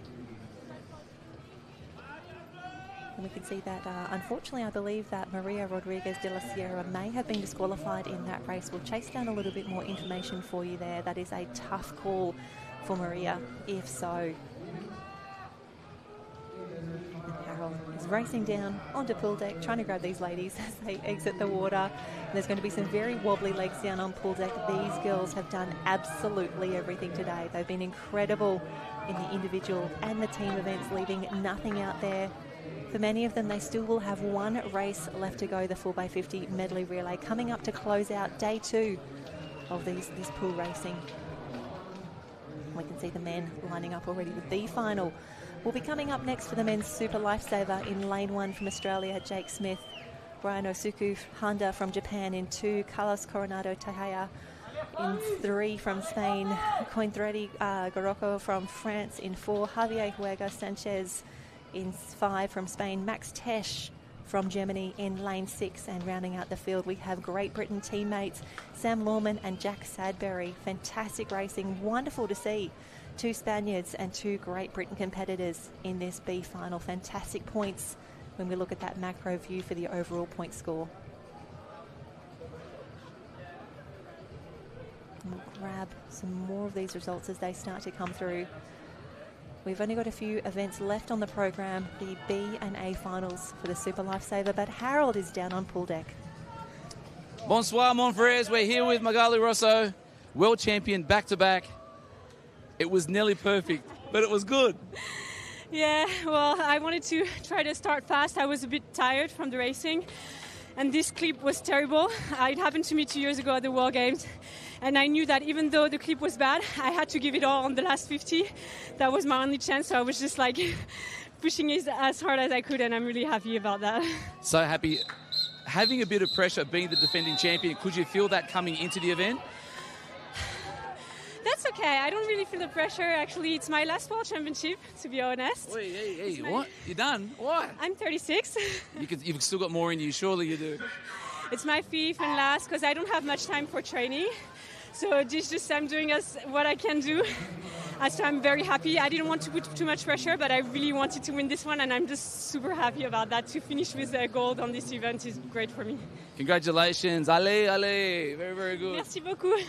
S1: And we can see that, unfortunately, I believe that Maria Rodriguez de la Sierra may have been disqualified in that race. We'll chase down a little bit more information for you there. That is a tough call for Maria, if so. And Harold is racing down onto pool deck, trying to grab these ladies as they exit the water. And there's going to be some very wobbly legs down on pool deck. These girls have done absolutely everything today. They've been incredible in the individual and the team events, leaving nothing out there. For many of them, they still will have one race left to go, the 4x50 medley relay, coming up to close out day 2 of this pool racing. We can see the men lining up already. The B final will be coming up next for the men's Super Lifesaver in lane 1 from Australia, Jake Smith. Brian Osuku Honda from Japan in 2. Carlos Coronado Tejea in 3 from Spain. Cointretti Garocco from France in 4. Javier Huerga Sanchez in 5 from Spain. Max Tesch from Germany in lane 6. And rounding out the field, we have Great Britain teammates Sam Lawman and Jack Sadbury. Fantastic racing. Wonderful to see 2 Spaniards and 2 Great Britain competitors in this B final. Fantastic points when we look at that macro view for the overall point score. We'll grab some more of these results as they start to come through. We've only got a few events left on the program, the B and A finals for the Super Lifesaver, but Harold is down on pool deck.
S3: Bonsoir, mon frères. We're here with Margalie Rosso, world champion back-to-back. It was nearly perfect, but it was good.
S6: Yeah, well, I wanted to try to start fast. I was a bit tired from the racing, and this clip was terrible. It happened to me 2 years ago at the World Games. And I knew that even though the clip was bad, I had to give it all on the last 50. That was my only chance, so I was just like pushing it as hard as I could, and I'm really happy about that.
S3: So happy. Having a bit of pressure being the defending champion, could you feel that coming into the event?
S6: That's okay. I don't really feel the pressure. Actually, it's my last world championship, to be honest.
S3: Hey, what? You're done? Why?
S6: I'm 36.
S3: You've still got more in you. Surely you do.
S6: It's my 5th and last because I don't have much time for training. So it's just I'm doing what I can do. So I'm very happy. I didn't want to put too much pressure, but I really wanted to win this one, and I'm just super happy about that. To finish with gold on this event is great for me.
S3: Congratulations. Allez. Very, very good.
S6: Merci beaucoup.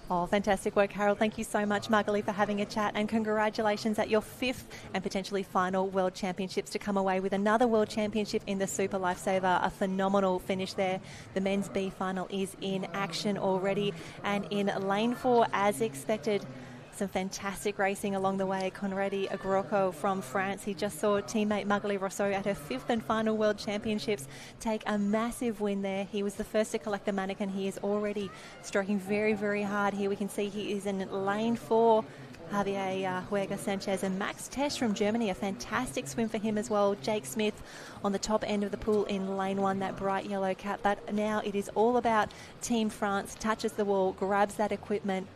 S1: Oh, fantastic work, Harold. Thank you so much, Margalie, for having a chat, and congratulations at your 5th and potentially final World Championships to come away with another World Championship in the Super Lifesaver. A phenomenal finish there. The men's B final is in action already, and in lane 4, as expected, some fantastic racing along the way. Conradi Agrocco from France. He just saw teammate Margalie Rosso at her 5th and final World Championships take a massive win there. He was the first to collect the manikin. He is already striking very, very hard. Here we can see he is in lane 4. Javier Huerga Sanchez and Max Tesch from Germany. A fantastic swim for him as well. Jake Smith on the top end of the pool in lane 1, that bright yellow cap. But now it is all about Team France. Touches the wall, grabs that equipment,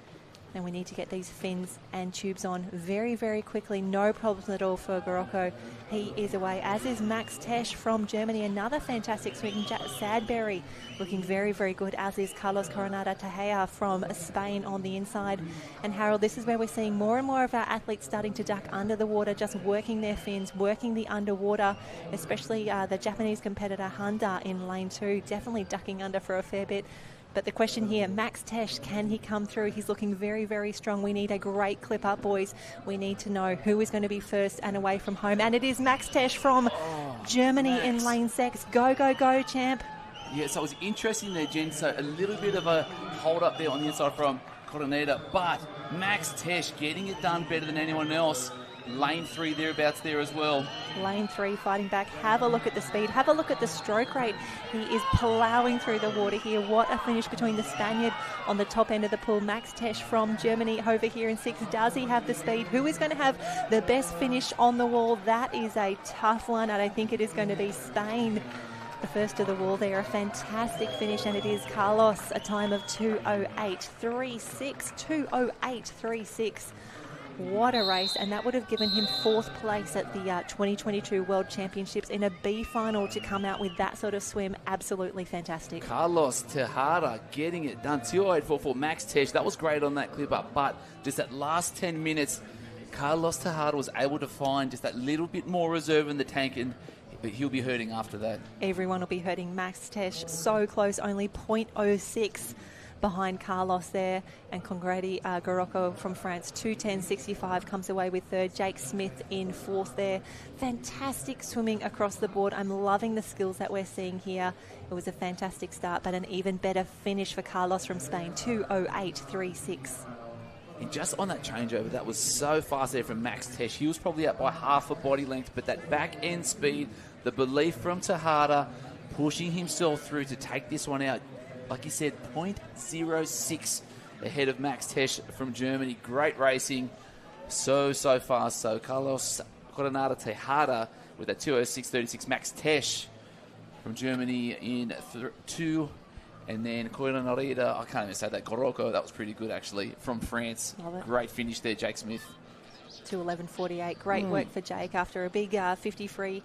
S1: and we need to get these fins and tubes on very, very quickly. No problems at all for Garocco. He is away, as is Max Tesch from Germany. Another fantastic swing. Jack Sadbury looking very, very good, as is Carlos Coronado Tejea from Spain on the inside. And Harold, this is where we're seeing more and more of our athletes starting to duck under the water, just working their fins, working the underwater, especially the Japanese competitor Honda in lane 2, definitely ducking under for a fair bit. But the question here, Max Tesch, can he come through? He's looking very, very strong. We need a great clip up, boys. We need to know who is going to be first and away from home. And it is Max Tesch from Germany in lane 6. Go, go, go, champ.
S2: Yeah, so it was interesting there, Jen. So a little bit of a hold up there on the inside from Coronita, but Max Tesch getting it done better than anyone else. Lane 3 thereabouts there as well.
S1: Lane 3 fighting back. Have a look at the speed. Have a look at the stroke rate. He is ploughing through the water here. What a finish between the Spaniard on the top end of the pool. Max Tesch from Germany over here in 6. Does he have the speed? Who is going to have the best finish on the wall? That is a tough one, and I think it is going to be Spain. The first of the wall there, a fantastic finish, and it is Carlos, a time of 2:08.36. 2:08.36. What a race, and that would have given him 4th place at the 2022 World Championships in a B final. To come out with that sort of swim, absolutely fantastic.
S2: Carlos Tejada getting it done. 2:08.44. Max Tesch, that was great on that clip up, but just that last 10 minutes, Carlos Tejada was able to find just that little bit more reserve in the tank, but he'll be hurting after that.
S1: Everyone will be hurting. Max Tesch so close, only 0.06 behind Carlos there, and Congradi Garocco from France 2:10.65 comes away with 3rd. Jake Smith in 4th there. Fantastic swimming across the board. I'm loving the skills that we're seeing here. It was a fantastic start, but an even better finish for Carlos from Spain. 2:08.36.
S2: And just on that changeover, that was so fast there from Max Tesch. He was probably up by half a body length, but that back end speed, the belief from Tejada, pushing himself through to take this one out. Like you said, 0.06 ahead of Max Tesch from Germany. Great racing. So fast. So Carlos Coronado Tejada with that 2:06.36. Max Tesch from Germany in 2. And then Coronarita, I can't even say that. Goroko, that was pretty good actually, from France.
S1: Love it.
S2: Great finish there, Jake Smith.
S1: 2:11.48. Great work for Jake after a big 50 free.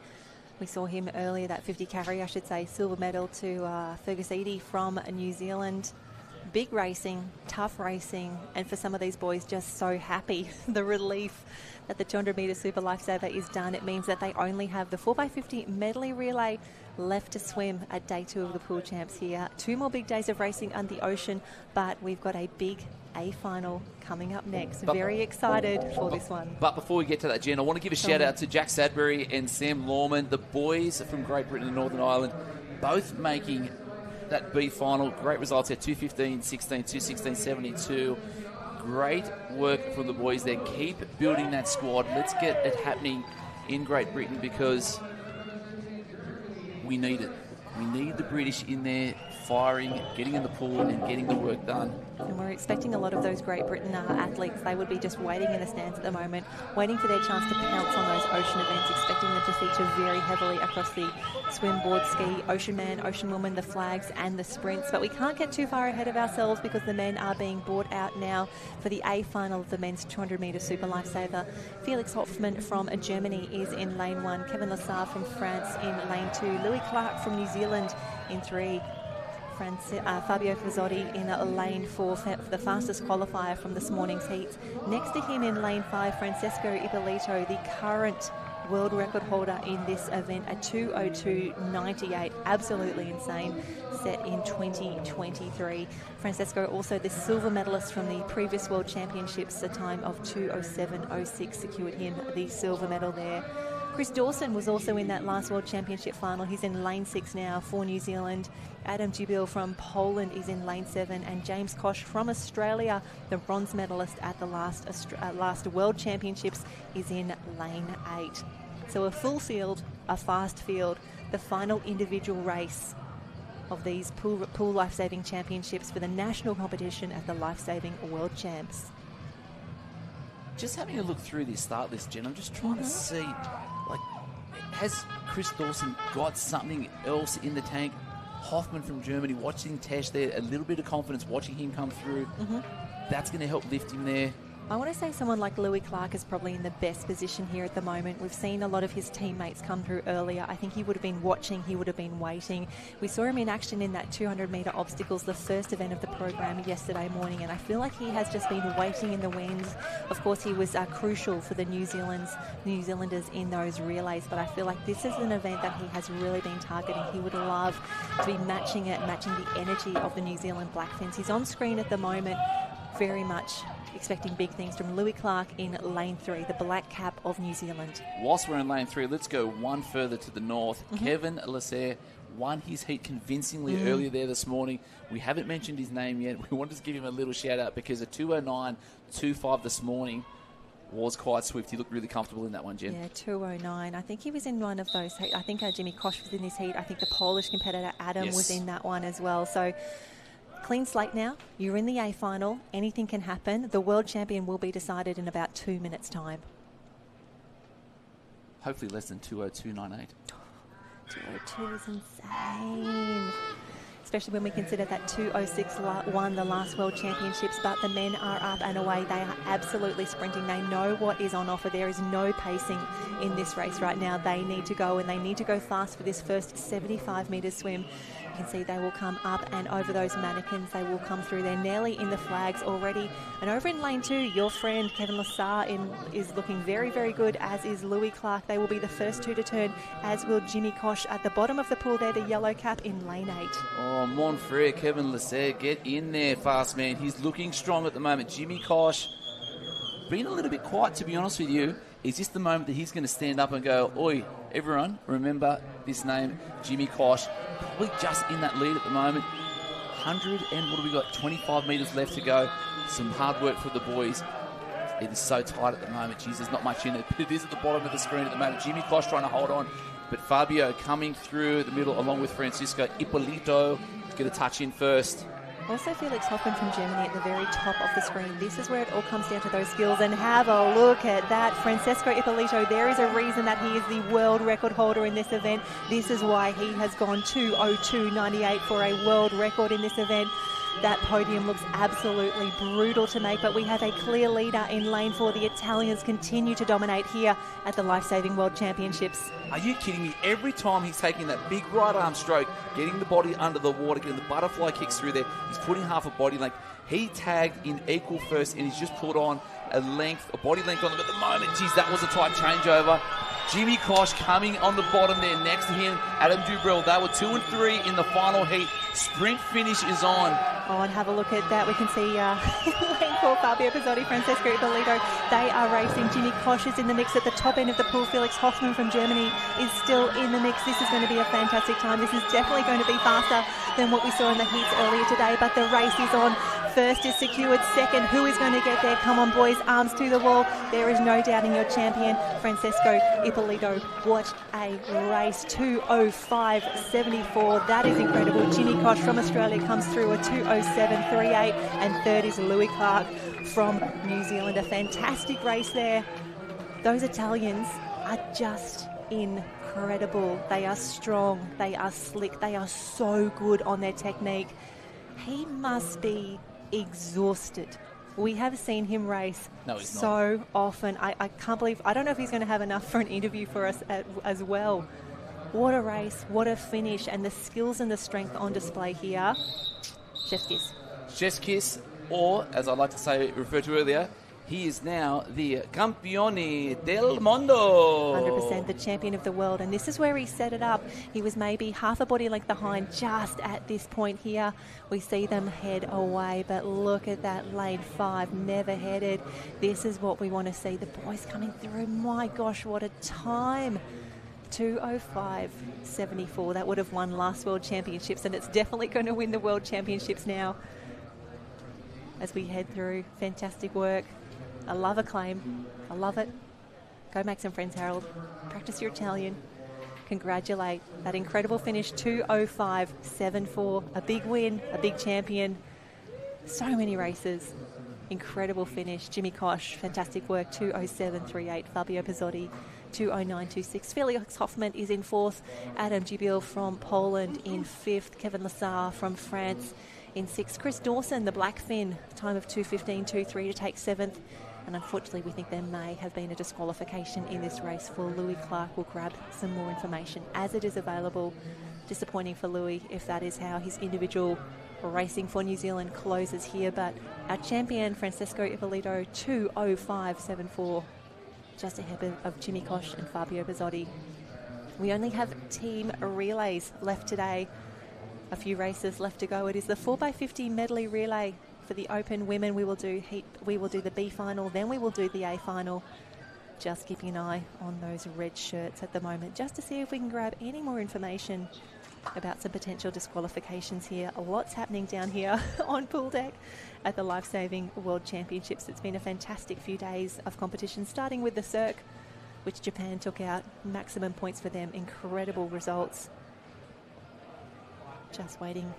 S1: We saw him earlier, that 50 carry, I should say, silver medal to Fergus Eadie from New Zealand. Big racing, tough racing, and for some of these boys, just so happy. The relief that the 200-metre Super Lifesaver is done. It means that they only have the 4x50 medley relay left to swim at day 2 of the pool champs here. 2 more big days of racing on the ocean, but we've got a big A final coming up next. Very excited for this one.
S2: But before we get to that, Jen, I want to give a shout out to Jack Sadbury and Sam Lawman, the boys from Great Britain and Northern Ireland, both making that B final. Great results there, 2:15.16, 2:16.72. Great work from the boys there. Keep building that squad. Let's get it happening in Great Britain because we need it. We need the British in there firing, getting in the pool and getting the work done.
S1: And we're expecting a lot of those Great Britain athletes. They would be just waiting in the stands at the moment, waiting for their chance to pounce on those ocean events, expecting them to feature very heavily across the swim, board, ski, ocean man, ocean woman, the flags and the sprints. But we can't get too far ahead of ourselves because the men are being brought out now for the A final of the men's 200-metre Super Lifesaver. Felix Hoffmann from Germany is in lane 1. Kevin Lassard from France in lane 2. Louis Clark from New Zealand in 3. Fabio Fazzotti in lane 4, the fastest qualifier from this morning's heats. Next to him in lane 5, Francesco Ippolito, the current world record holder in this event, a 2:02.98, absolutely insane, set in 2023. Francesco also the silver medalist from the previous World Championships, a time of 2:07.06 secured him the silver medal there. Chris Dawson was also in that last World Championship final. He's in lane 6 now for New Zealand. Adam Jubil from Poland is in lane 7, and James Koch from Australia, the bronze medalist at the last World Championships, is in lane 8. So a full field, a fast field, the final individual race of these pool lifesaving championships for the national competition at the Lifesaving World Champs.
S2: Just having a look through this start list, Jen, I'm just trying to see, like, has Chris Dawson got something else in the tank? Hoffman from Germany, watching Tesch there, a little bit of confidence watching him come through. That's going to help lift him there.
S1: I want to say someone like Louis Clark is probably in the best position here at the moment. We've seen a lot of his teammates come through earlier. I think he would have been watching, he would have been waiting. We saw him in action in that 200-metre obstacles, the first event of the program yesterday morning, and I feel like he has just been waiting in the wings. Of course, he was crucial for the New Zealanders in those relays, but I feel like this is an event that he has really been targeting. He would love to be matching the energy of the New Zealand Blackfins. He's on screen at the moment, very much expecting big things from Louis Clark in lane 3, the black cap of New Zealand.
S2: Whilst we're in lane 3, let's go one further to the north. Kevin Lasser won his heat convincingly earlier there this morning. We haven't mentioned his name yet. We wanted to give him a little shout out because a 2:09.25 this morning was quite swift. He looked really comfortable in that one, Jen.
S1: Yeah, 2:09. I think he was in one of those. I think Jimmy Kosh was in his heat. I think the Polish competitor Adam was in that one as well. So clean slate now. You're in the A final. Anything can happen. The world champion will be decided in about 2 minutes' time.
S2: Hopefully less than 2:02.98.
S1: 2:02 is insane. Especially when we consider that 2:06 won the last World Championships, but the men are up and away. They are absolutely sprinting. They know what is on offer. There is no pacing in this race right now. They need to go, and they need to go fast for this first 75-metre swim. You can see they will come up and over those mannequins. They will come through. They're nearly in the flags already. And over in lane 2, your friend Kevin Lasser is looking very, very good, as is Louis Clark. They will be the first two to turn, as will Jimmy Kosh at the bottom of the pool there, the yellow cap in lane 8.
S2: Oh, mon frere, Kevin Lasser, get in there, fast man. He's looking strong at the moment. Jimmy Kosh, being a little bit quiet, to be honest with you. Is this the moment that he's going to stand up and go, oi, everyone, remember this name, Jimmy Kosh? Probably just in that lead at the moment. 100 and what have we got? 25 metres left to go. Some hard work for the boys. It is so tight at the moment. Jeez, there's not much in it, but it is at the bottom of the screen at the moment. Jimmy Kosh trying to hold on, but Fabio coming through the middle along with Francisco Ippolito. Get a touch in first.
S1: Also Felix Hoffmann from Germany at the very top of the screen. This is where it all comes down to those skills. And have a look at that. Francesco Ippolito, there is a reason that he is the world record holder in this event. This is why he has gone 2:02.98 for a world record in this event. That podium looks absolutely brutal to make, but we have a clear leader in lane 4. The Italians continue to dominate here at the Lifesaving World Championships.
S2: Are you kidding me? Every time he's taking that big right arm stroke, getting the body under the water, getting the butterfly kicks through there, he's putting half a body length. He tagged in equal first, and he's just put on a body length on them at the moment. Geez, that was a tight changeover. Jimmy Kosh coming on the bottom there next to him. Adam Dubrell, they were 2 and 3 in the final heat. Sprint finish is on.
S1: Oh, and have a look at that. We can see lane 4, Fabio Pizzotti, Francesco Ippolito. They are racing. Jimmy Kosh is in the mix at the top end of the pool. Felix Hoffmann from Germany is still in the mix. This is going to be a fantastic time. This is definitely going to be faster than what we saw in the heats earlier today, but the race is on. First is secured. Second, who is going to get there? Come on, boys, arms to the wall. There is no doubting your champion, Francesco Ippolito. What a race. 2:05.74. That is incredible. Jimmy Kosh from Australia comes through a 2:07.38, and third is Louis Clark from New Zealand. A fantastic race there. Those Italians are just incredible. They are strong. They are slick. They are so good on their technique. He must be exhausted. We have seen him race so often. I can't believe, I don't know if he's going to have enough for an interview for us as well. What a race, what a finish, and the skills and the strength on display here. Chef's kiss.
S2: Chef's kiss, or as I like to say, referred to earlier, he is now the Campione del Mondo.
S1: 100% the champion of the world. And this is where he set it up. He was maybe half a body length behind just at this point here. We see them head away, but look at that lane 5, never headed. This is what we want to see. The boys coming through. My gosh, what a time. 2:05.74. That would have won last World Championships, and it's definitely going to win the World Championships now. As we head through, fantastic work. I love acclaim. I love it. Go make some friends, Harold. Practice your Italian. Congratulate that incredible finish, 2:05.74. A big win, a big champion. So many races. Incredible finish. Jimmy Kosh, fantastic work, 2:07.38. Fabio Pizzotti, 2:09.26. Felix Hoffmann is in 4th. Adam Dubrell from Poland in 5th. Kevin Lasser from France in 6th. Chris Dawson, the Blackfin, time of 2:15.23 to take 7th. And unfortunately, we think there may have been a disqualification in this race for Louis Clark. We'll grab some more information as it is available. Disappointing for Louis if that is how his individual racing for New Zealand closes here. But our champion, Francesco Ippolito, 2:05.74, just ahead of Jimmy Koch and Fabio Bizzotti. We only have team relays left today. A few races left to go. It is the 4x50 medley relay for the Open women. We will do the B final, then we will do the A final. Just keeping an eye on those red shirts at the moment, just to see if we can grab any more information about some potential disqualifications here. Lots happening down here on pool deck at the Lifesaving World Championships. It's been a fantastic few days of competition, starting with the Cirque, which Japan took out maximum points for them. Incredible results. Just waiting.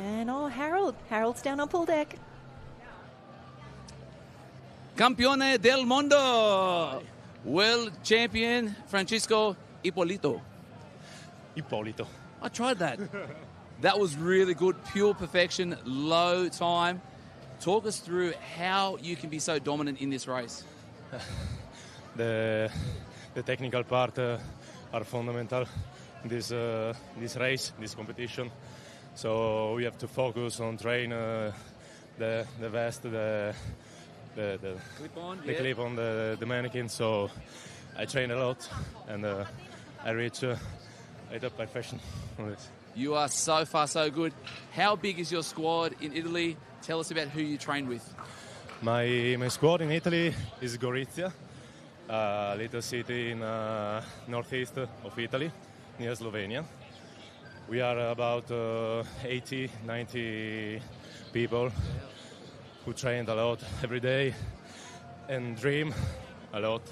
S1: And Harold's down on pool deck.
S3: Campione del Mundo, world champion Francesco Ippolito. I tried that. That was really good, pure perfection, low time. Talk us through how you can be so dominant in this race.
S7: The technical part are fundamental in this race, this competition. So we have to focus on train the vest, the clip on the manikin. So I train a lot and I reach a perfection on this.
S3: You are so far so good. How big is your squad in Italy? Tell us about who you train with.
S7: My squad in Italy is Gorizia, a little city in northeast of Italy, near Slovenia. We are about 80, 90 people who trained a lot every day and dream a lot.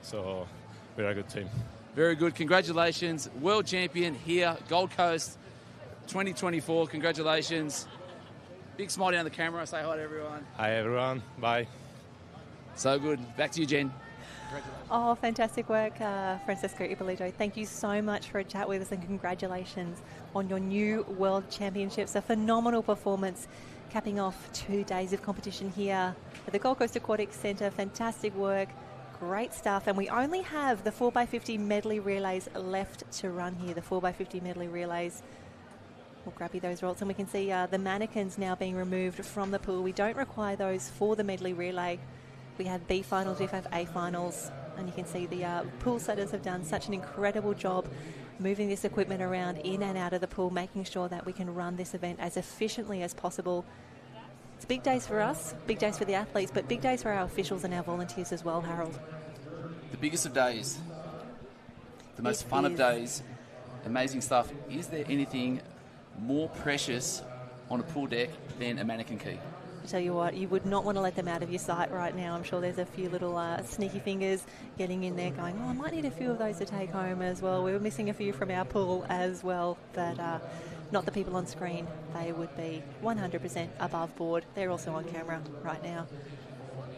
S7: So we're a good team.
S3: Very good. Congratulations. World champion here, Gold Coast 2024. Congratulations. Big smile down the camera. Say hi to everyone.
S7: Hi, everyone. Bye.
S3: So good. Back to you, Jen.
S1: Oh, fantastic work, Francesco Ippolito. Thank you so much for a chat with us and congratulations on your new World Championships. A phenomenal performance, capping off 2 days of competition here at the Gold Coast Aquatic Centre. Fantastic work, great stuff. And we only have the 4x50 medley relays left to run here, the 4x50 medley relays. We'll grab you those results and we can see the mannequins now being removed from the pool. We don't require those for the medley relay. We have B finals, we have A finals, and you can see the pool setters have done such an incredible job moving this equipment around in and out of the pool, making sure that we can run this event as efficiently as possible. It's big days for us, big days for the athletes, but big days for our officials and our volunteers as well, Harold.
S2: The biggest of days, the most fun of days, amazing stuff. Is there anything more precious on a pool deck than a mannequin key?
S1: I tell you what, you would not want to let them out of your sight right now. I'm sure there's a few little sneaky fingers getting in there going, oh, I might need a few of those to take home as well. We were missing a few from our pool as well, but not the people on screen. They would be 100% above board. They're also on camera right now.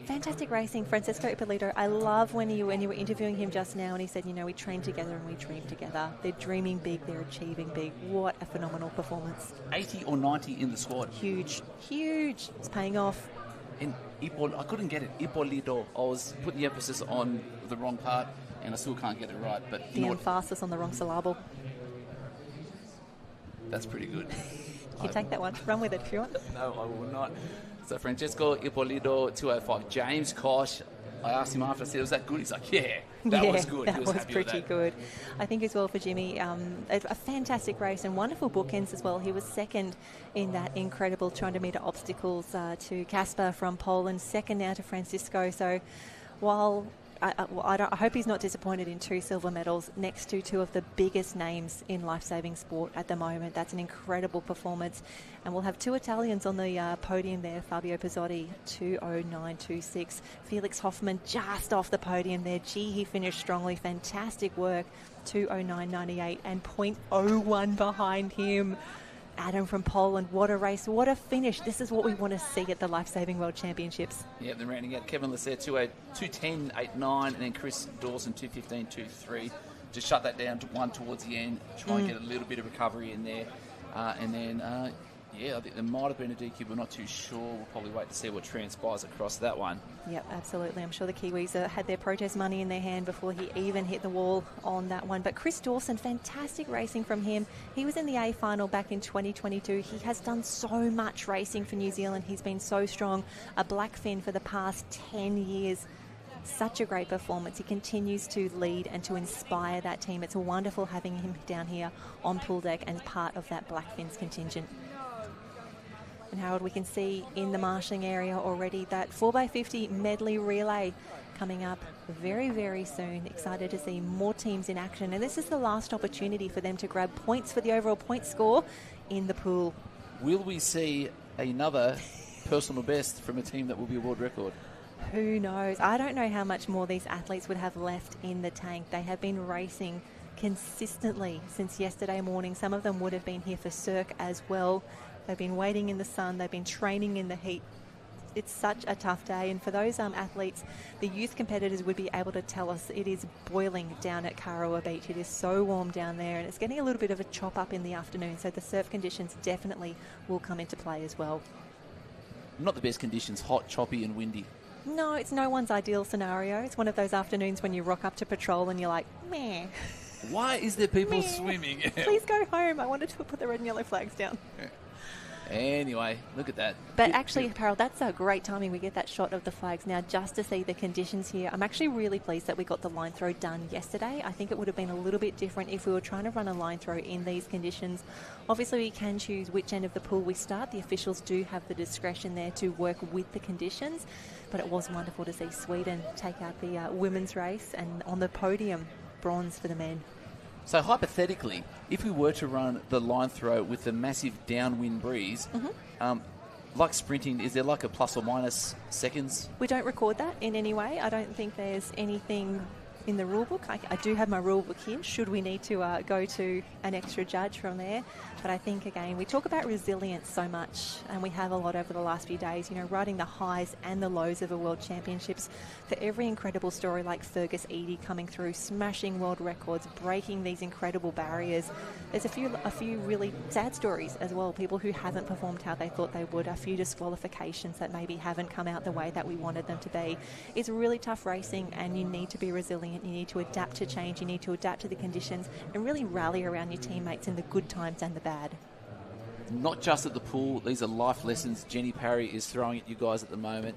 S1: Fantastic racing, Francesco Ippolito. I love when you were interviewing him just now and he said, you know, we train together and we dream together. They're dreaming big, they're achieving big. What a phenomenal performance.
S2: 80 or 90 in the squad.
S1: Huge, huge. It's paying off.
S2: And I couldn't get it. Ippolito. I was putting the emphasis on the wrong part and I still can't get it right. But
S1: the emphasis on the wrong syllable.
S2: That's pretty good.
S1: You take that one. Run with it if you want.
S2: No, I will not. So Francesco Ippolito, 2:05. James Koch, I asked him after, I said, was that good? He's like, yeah, that was good.
S1: That was pretty good. I think as well for Jimmy, a fantastic race and wonderful bookends as well. He was second in that incredible 200-metre obstacles to Kasper from Poland, second now to Francisco. So while I hope he's not disappointed in 2 silver medals next to 2 of the biggest names in life-saving sport at the moment. That's an incredible performance. And we'll have 2 Italians on the podium there. Fabio Bizzotti, 2:09.26. Felix Hoffmann just off the podium there. Gee, he finished strongly. Fantastic work. 2:09.98 and 0.01 behind him. Adam from Poland, what a race, what a finish. This is what we want to see at the Lifesaving World Championships.
S2: Yeah, they're rounding out Kevin Lasser, 2:10.89, and then Chris Dawson, 2:15.23. Just shut that down to 1 towards the end, try and get a little bit of recovery in there. And then, Yeah, I think there might have been a DQ. We're not too sure. We'll probably wait to see what transpires across that one.
S1: Yep, absolutely. I'm sure the Kiwis had their protest money in their hand before he even hit the wall on that one. But Chris Dawson, fantastic racing from him. He was in the A final back in 2022. He has done so much racing for New Zealand. He's been so strong. A blackfin for the past 10 years. Such a great performance. He continues to lead and to inspire that team. It's wonderful having him down here on pool deck and part of that blackfins contingent. And Harold, we can see in the marshalling area already that 4x50 medley relay coming up very, very soon. Excited to see more teams in action. And this is the last opportunity for them to grab points for the overall point score in the pool.
S2: Will we see another personal best from a team that will be a world record?
S1: Who knows? I don't know how much more these athletes would have left in the tank. They have been racing consistently since yesterday morning. Some of them would have been here for Cirque as well. They've been waiting in the sun. They've been training in the heat. It's such a tough day. And for those athletes, the youth competitors would be able to tell us it is boiling down at Karawa Beach. It is so warm down there, and it's getting a little bit of a chop up in the afternoon. So the surf conditions definitely will come into play as well.
S2: Not the best conditions, hot, choppy and windy.
S1: No, it's no one's ideal scenario. It's one of those afternoons when you rock up to patrol and you're like, meh.
S2: Why is there people swimming?
S1: Please go home. I wanted to put the red and yellow flags down.
S2: Anyway, look at that.
S1: But actually, Harold, that's a great timing. We get that shot of the flags now just to see the conditions here. I'm actually really pleased that we got the line throw done yesterday. I think it would have been a little bit different if we were trying to run a line throw in these conditions. Obviously, we can choose which end of the pool we start. The officials do have the discretion there to work with the conditions. But it was wonderful to see Sweden take out the women's race and on the podium, bronze for the men.
S2: So hypothetically, if we were to run the line throw with the massive downwind breeze, like sprinting, is there like a plus or minus seconds?
S1: We don't record that in any way. I don't think there's anything in the rule book. I do have my rule book here, should we need to go to an extra judge from there. But I think, again, we talk about resilience so much, and we have a lot over the last few days, you know, riding the highs and the lows of a World Championships. For every incredible story like Fergus Eadie coming through, smashing world records, breaking these incredible barriers, there's a few really sad stories as well, people who haven't performed how they thought they would, a few disqualifications that maybe haven't come out the way that we wanted them to be. It's really tough racing, and you need to be resilient. You need to adapt to change. You need to adapt to the conditions and really rally around your teammates in the good times and the bad.
S2: Not just at the pool. These are life lessons Jenny Parry is throwing at you guys at the moment.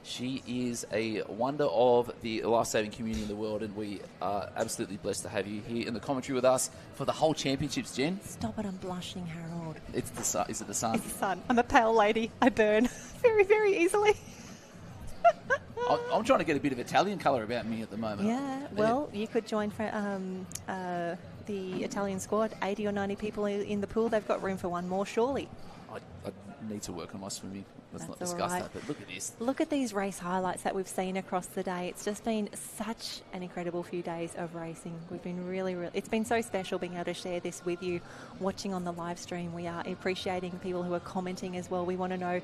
S2: She is a wonder of the life-saving community in the world, and we are absolutely blessed to have you here in the commentary with us for the whole championships, Jen.
S1: Stop it, I'm blushing, Harold.
S2: It's the sun. Is it the sun?
S1: It's the sun. I'm a pale lady. I burn very, very easily.
S2: I'm trying to get a bit of Italian colour about me at the moment.
S1: Yeah, well, you could join the Italian squad. 80 or 90 people in the pool. They've got room for one more, surely.
S2: I need to work on my swimming. Let's not
S1: That's
S2: discuss
S1: all right.
S2: that, but look at this.
S1: Look at these race highlights that we've seen across the day. It's just been such an incredible few days of racing. We've been really, it's been so special being able to share this with you, watching on the live stream. We are appreciating people who are commenting as well. We want to know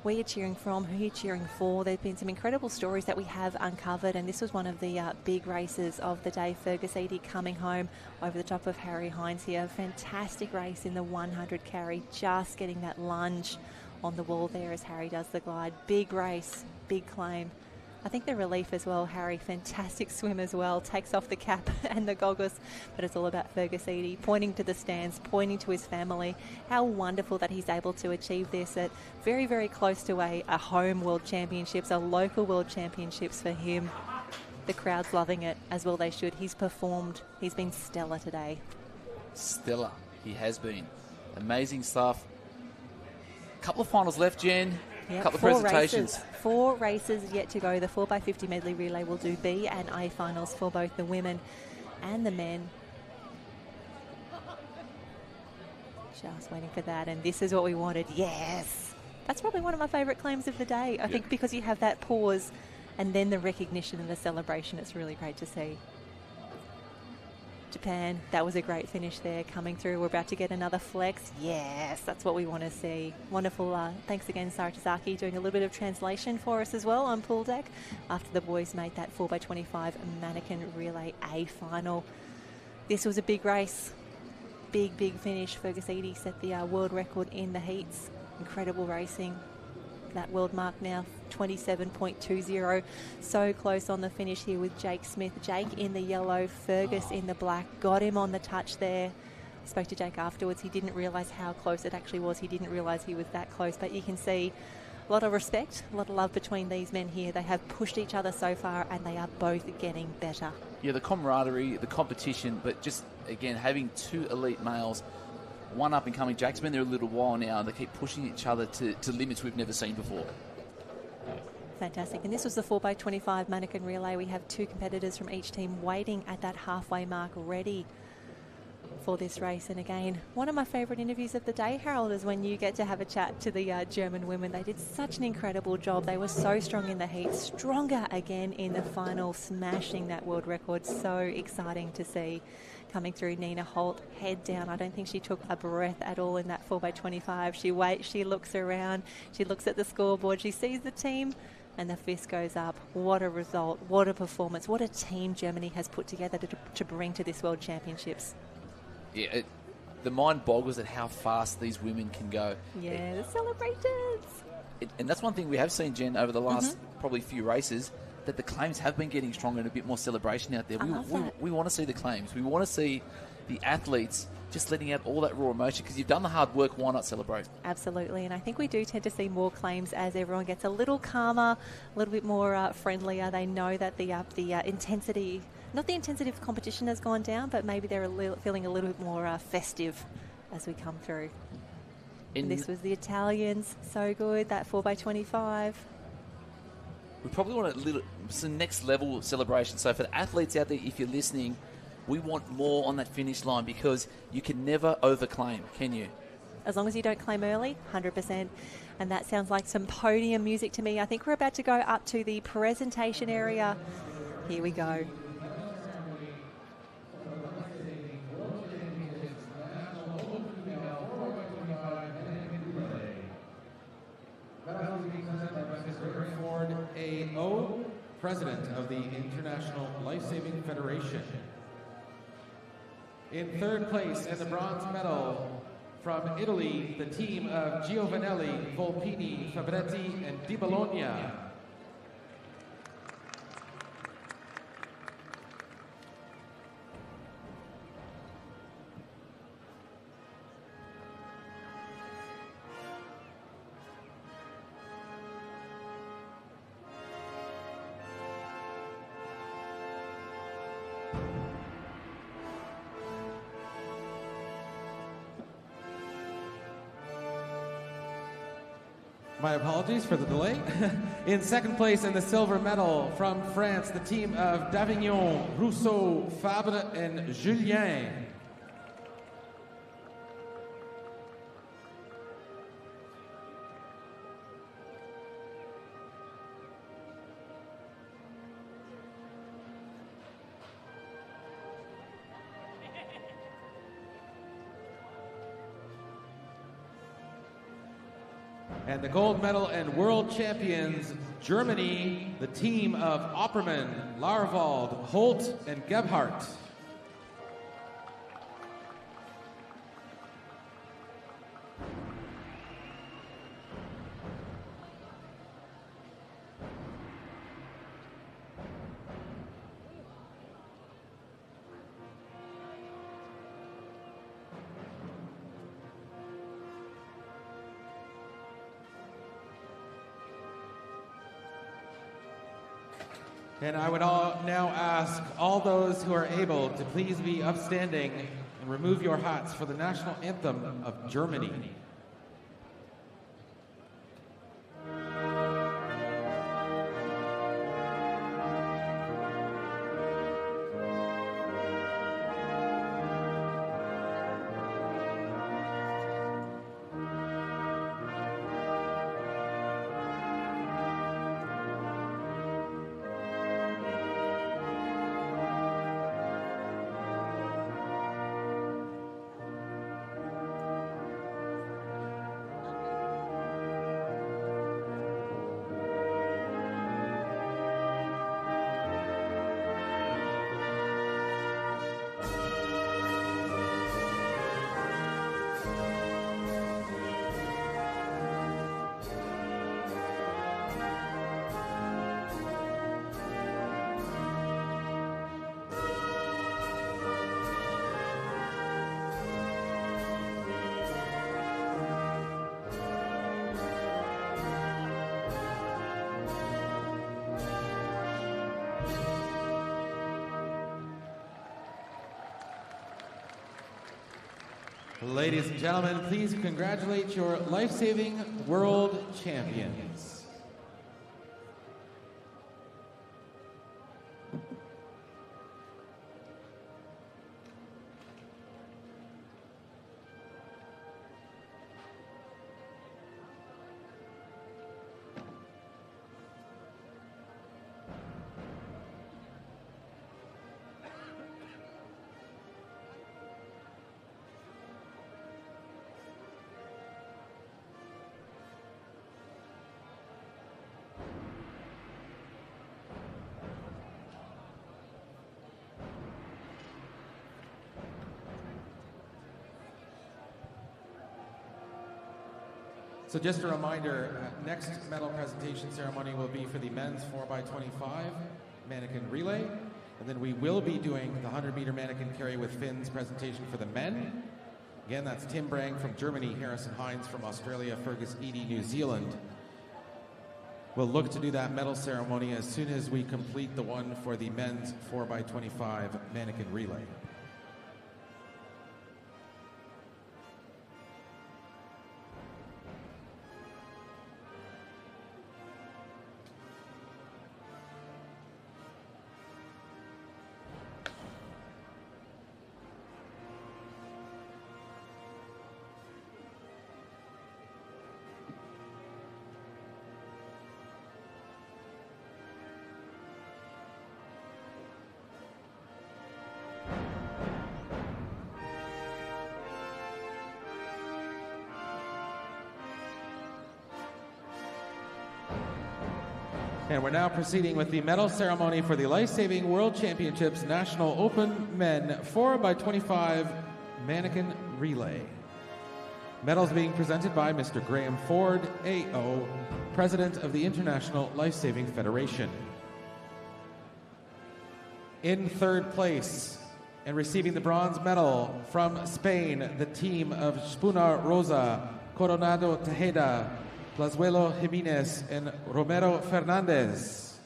S1: where you're cheering from, who you're cheering for. There's been some incredible stories that we have uncovered, and this was one of the big races of the day. Fergus Eadie coming home over the top of Harry Hines here. Fantastic race in the 100 carry, just getting that lunge on the wall there as Harry does the glide. Big race, big claim. I think the relief as well, Harry, fantastic swim as well, takes off the cap and the goggles, but it's all about Fergus Eadie, pointing to the stands, pointing to his family. How wonderful that he's able to achieve this at very, very close to a home World Championships, a local World Championships for him. The crowd's loving it, as well they should. He's performed. He's been stellar today.
S2: Stellar. He has been. Amazing stuff. Couple of finals left, Jen.
S1: Yep,
S2: Couple of presentations.
S1: 4 races yet to go. The 4x50 medley relay will do B and A finals for both the women and the men. Just waiting for that, and this is what we wanted. Yes! That's probably one of my favourite claims of the day. I think because you have that pause and then the recognition and the celebration, it's really great to see. Japan, that was a great finish there coming through. We're about to get another flex. Yes, that's what we want to see. Wonderful. Thanks again, Sarah Tazaki, doing a little bit of translation for us as well on pool deck after the boys made that 4x25 manikin relay A final. This was a big race. big finish. Ferguson set the world record in the heats. Incredible racing. That world mark now 27.20. So close on the finish here with Jake Smith. Jake in the yellow, Fergus in the black. Got him on the touch there. Spoke to Jake afterwards. He didn't realise how close it actually was. He didn't realise he was that close. But you can see a lot of respect, a lot of love between these men here. They have pushed each other so far and they are both getting better.
S2: Yeah, the camaraderie, the competition, but just, again, having two elite males, one up and coming. Jack's been there a little while now, and they keep pushing each other to limits we've never seen before.
S1: Fantastic. And this was the 4x25 mannequin relay. We have two competitors from each team waiting at that halfway mark ready for this race. And again, one of my favourite interviews of the day, Harold, is when you get to have a chat to the German women. They did such an incredible job. They were so strong in the heat, stronger again in the final, smashing that world record. So exciting to see. Coming through, Nina Holt, head down. I don't think she took a breath at all in that 4x25. She waits, she looks around, she looks at the scoreboard, she sees the team, and the fist goes up. What a result, what a performance, what a team Germany has put together to bring to this World Championships.
S2: Yeah, the mind boggles at how fast these women can go.
S1: Yeah, the celebrations.
S2: And that's one thing we have seen, Jen, over the last probably few races, that the claims have been getting stronger and a bit more celebration out there. We want to see the claims. We want to see the athletes just letting out all that raw emotion, because you've done the hard work. Why not celebrate?
S1: Absolutely, and I think we do tend to see more claims as everyone gets a little calmer, a little bit more friendlier. They know that the intensity, not the intensity of competition has gone down, but maybe they're feeling a little bit more festive as we come through. And this was the Italians. So good, that 4x25.
S2: We probably want some next level celebration. So for the athletes out there, if you're listening, we want more on that finish line, because you can never overclaim, can you?
S1: As long as you don't claim early, 100%. And that sounds like some podium music to me. I think we're about to go up to the presentation area. Here we go.
S13: Ford A.O., President of the International Lifesaving Federation. In third place and the bronze medal from Italy, the team of Giovanelli, Volpini, Fabretti, and Di Bologna. My apologies for the delay. In second place and the silver medal from France, the team of Davignon, Rousseau, Fabre, and Julien. And the gold medal and world champions, Germany, the team of Opperman, Larvald, Holt, and Gebhardt. And I would now ask all those who are able to please be upstanding and remove your hats for the national anthem of Germany. Ladies and gentlemen, please congratulate your life-saving world champions. So just a reminder, next medal presentation ceremony will be for the men's 4x25 mannequin relay. And then we will be doing the 100-meter mannequin carry with Finn's presentation for the men. Again, that's Tim Brang from Germany, Harrison Hines from Australia, Fergus Eady, New Zealand. We'll look to do that medal ceremony as soon as we complete the one for the men's 4x25 mannequin relay. And we're now proceeding with the medal ceremony for the Lifesaving World Championships National Open Men 4x25 Mannequin Relay. Medals being presented by Mr. Graham Ford, AO, President of the International Lifesaving Federation. In third place and receiving the bronze medal from Spain, the team of Spuna Rosa, Coronado Tejeda, Plazuelo Jimenez, and Romero Fernandez.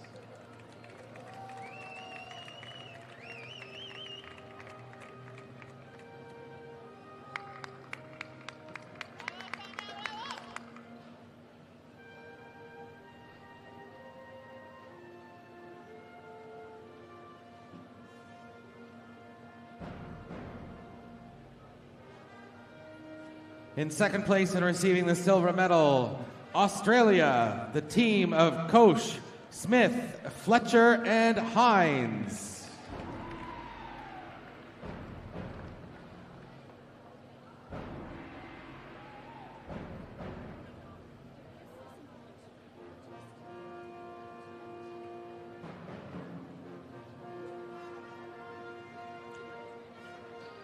S13: In second place and receiving the silver medal, Australia, the team of Koch, Smith, Fletcher, and Hines.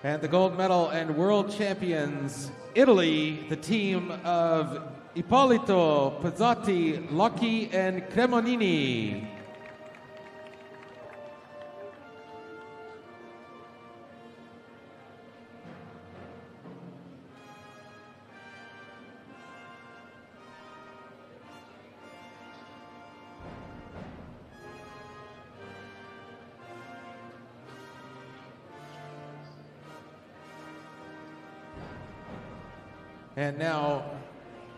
S13: And the gold medal and world champions, Italy, the team of Ippolito, Pizzotti, Locchi, and Cremonini. And now,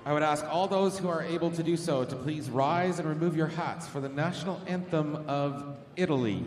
S13: I would ask all those who are able to do so to please rise and remove your hats for the national anthem of Italy.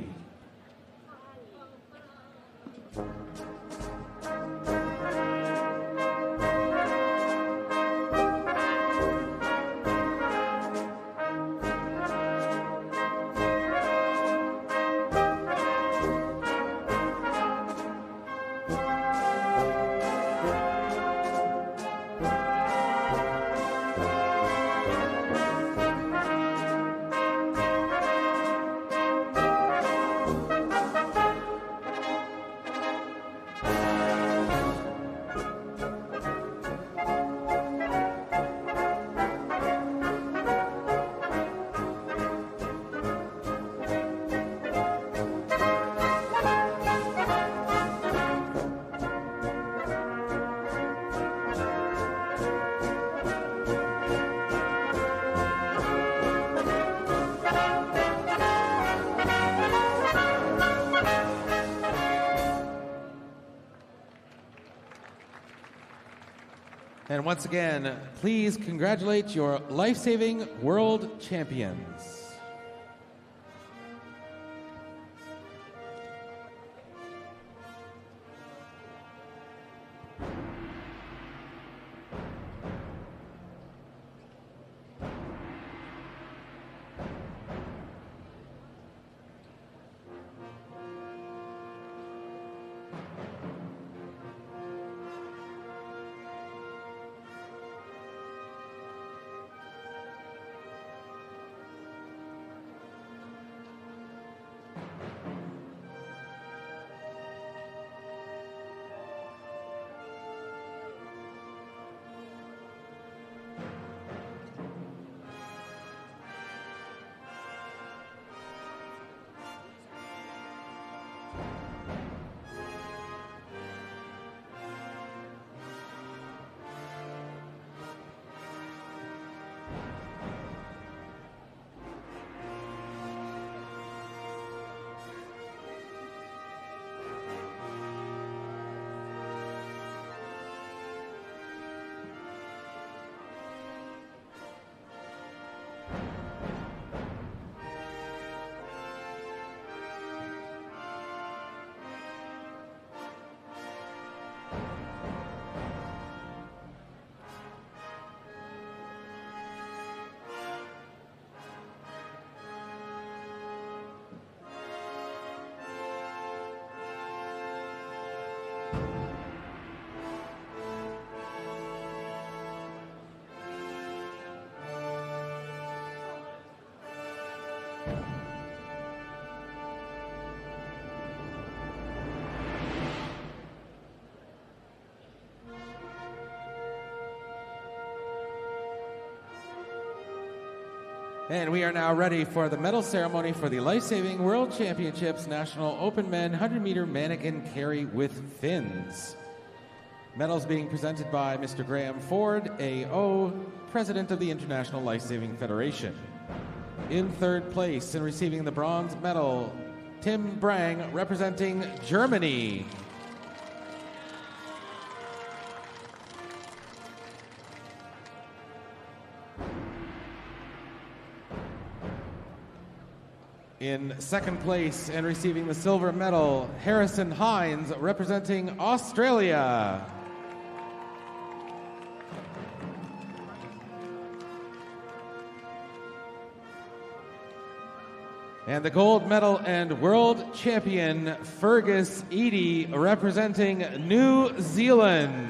S13: And once again, please congratulate your life-saving world champions. And we are now ready for the medal ceremony for the Life-Saving World Championships National Open Men 100-meter mannequin carry with fins. Medals being presented by Mr. Graham Ford, AO, President of the International Life-Saving Federation. In third place and receiving the bronze medal, Tim Brang, representing Germany. In second place and receiving the silver medal, Harrison Hines, representing Australia. And the gold medal and world champion, Fergus Eadie, representing New Zealand.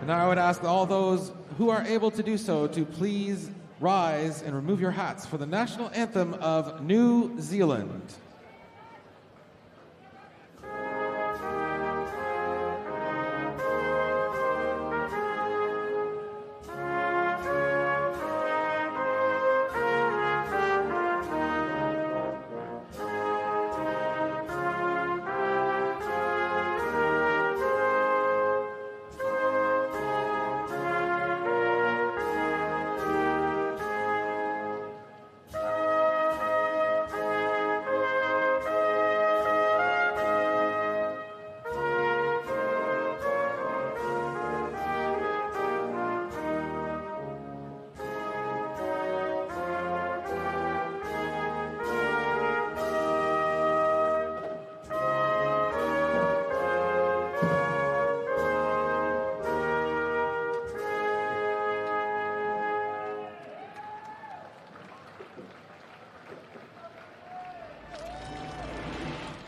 S13: Now I would ask all those who are able to do so to please rise and remove your hats for the national anthem of New Zealand.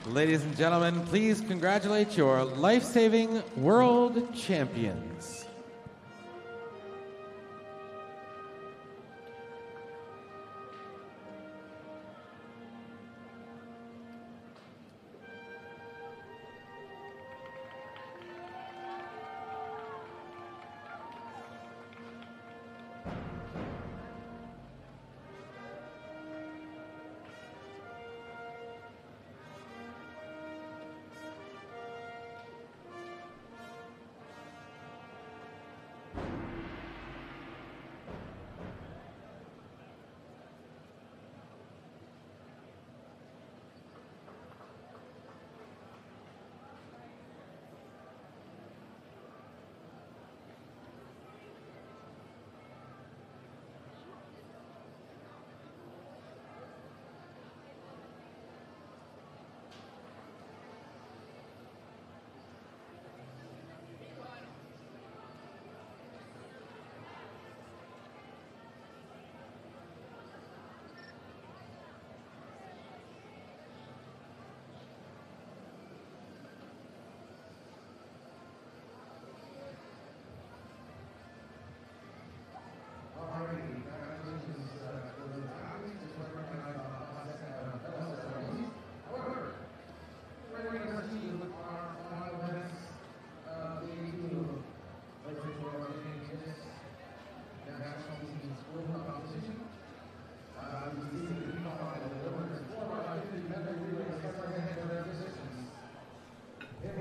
S13: Ladies and gentlemen, please congratulate your life-saving world champions.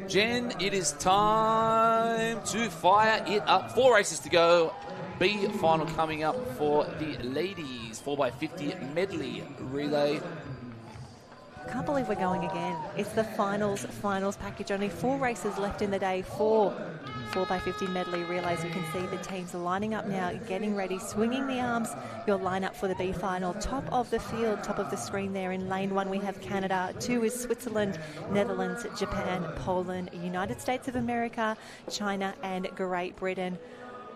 S2: Jen, it is time to fire it up. 4 races to go. B final coming up for the ladies. 4x50 medley relay.
S1: Can't believe we're going again. It's the finals package. Only 4 races left in the day. 4 4x50 medley relays. We can see the teams are lining up now, getting ready, swinging the arms. Your lineup for the B final. Top of the field, top of the screen there. In lane 1 we have Canada. 2 is Switzerland, Netherlands, Japan, Poland, United States of America, China and Great Britain.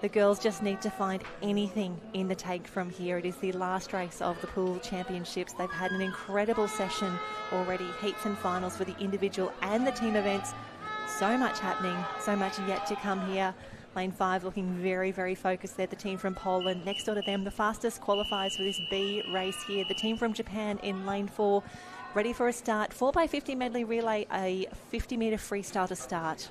S1: The girls just need to find anything in the take from here. It is the last race of the pool championships. They've had an incredible session already. Heats and finals for the individual and the team events. So much happening, so much yet to come here. Lane 5 looking very, very focused there. The team from Poland. Next door to them, the fastest qualifiers for this B race here. The team from Japan in lane 4. Ready for a start. 4x50 medley relay, a 50-metre freestyle to start.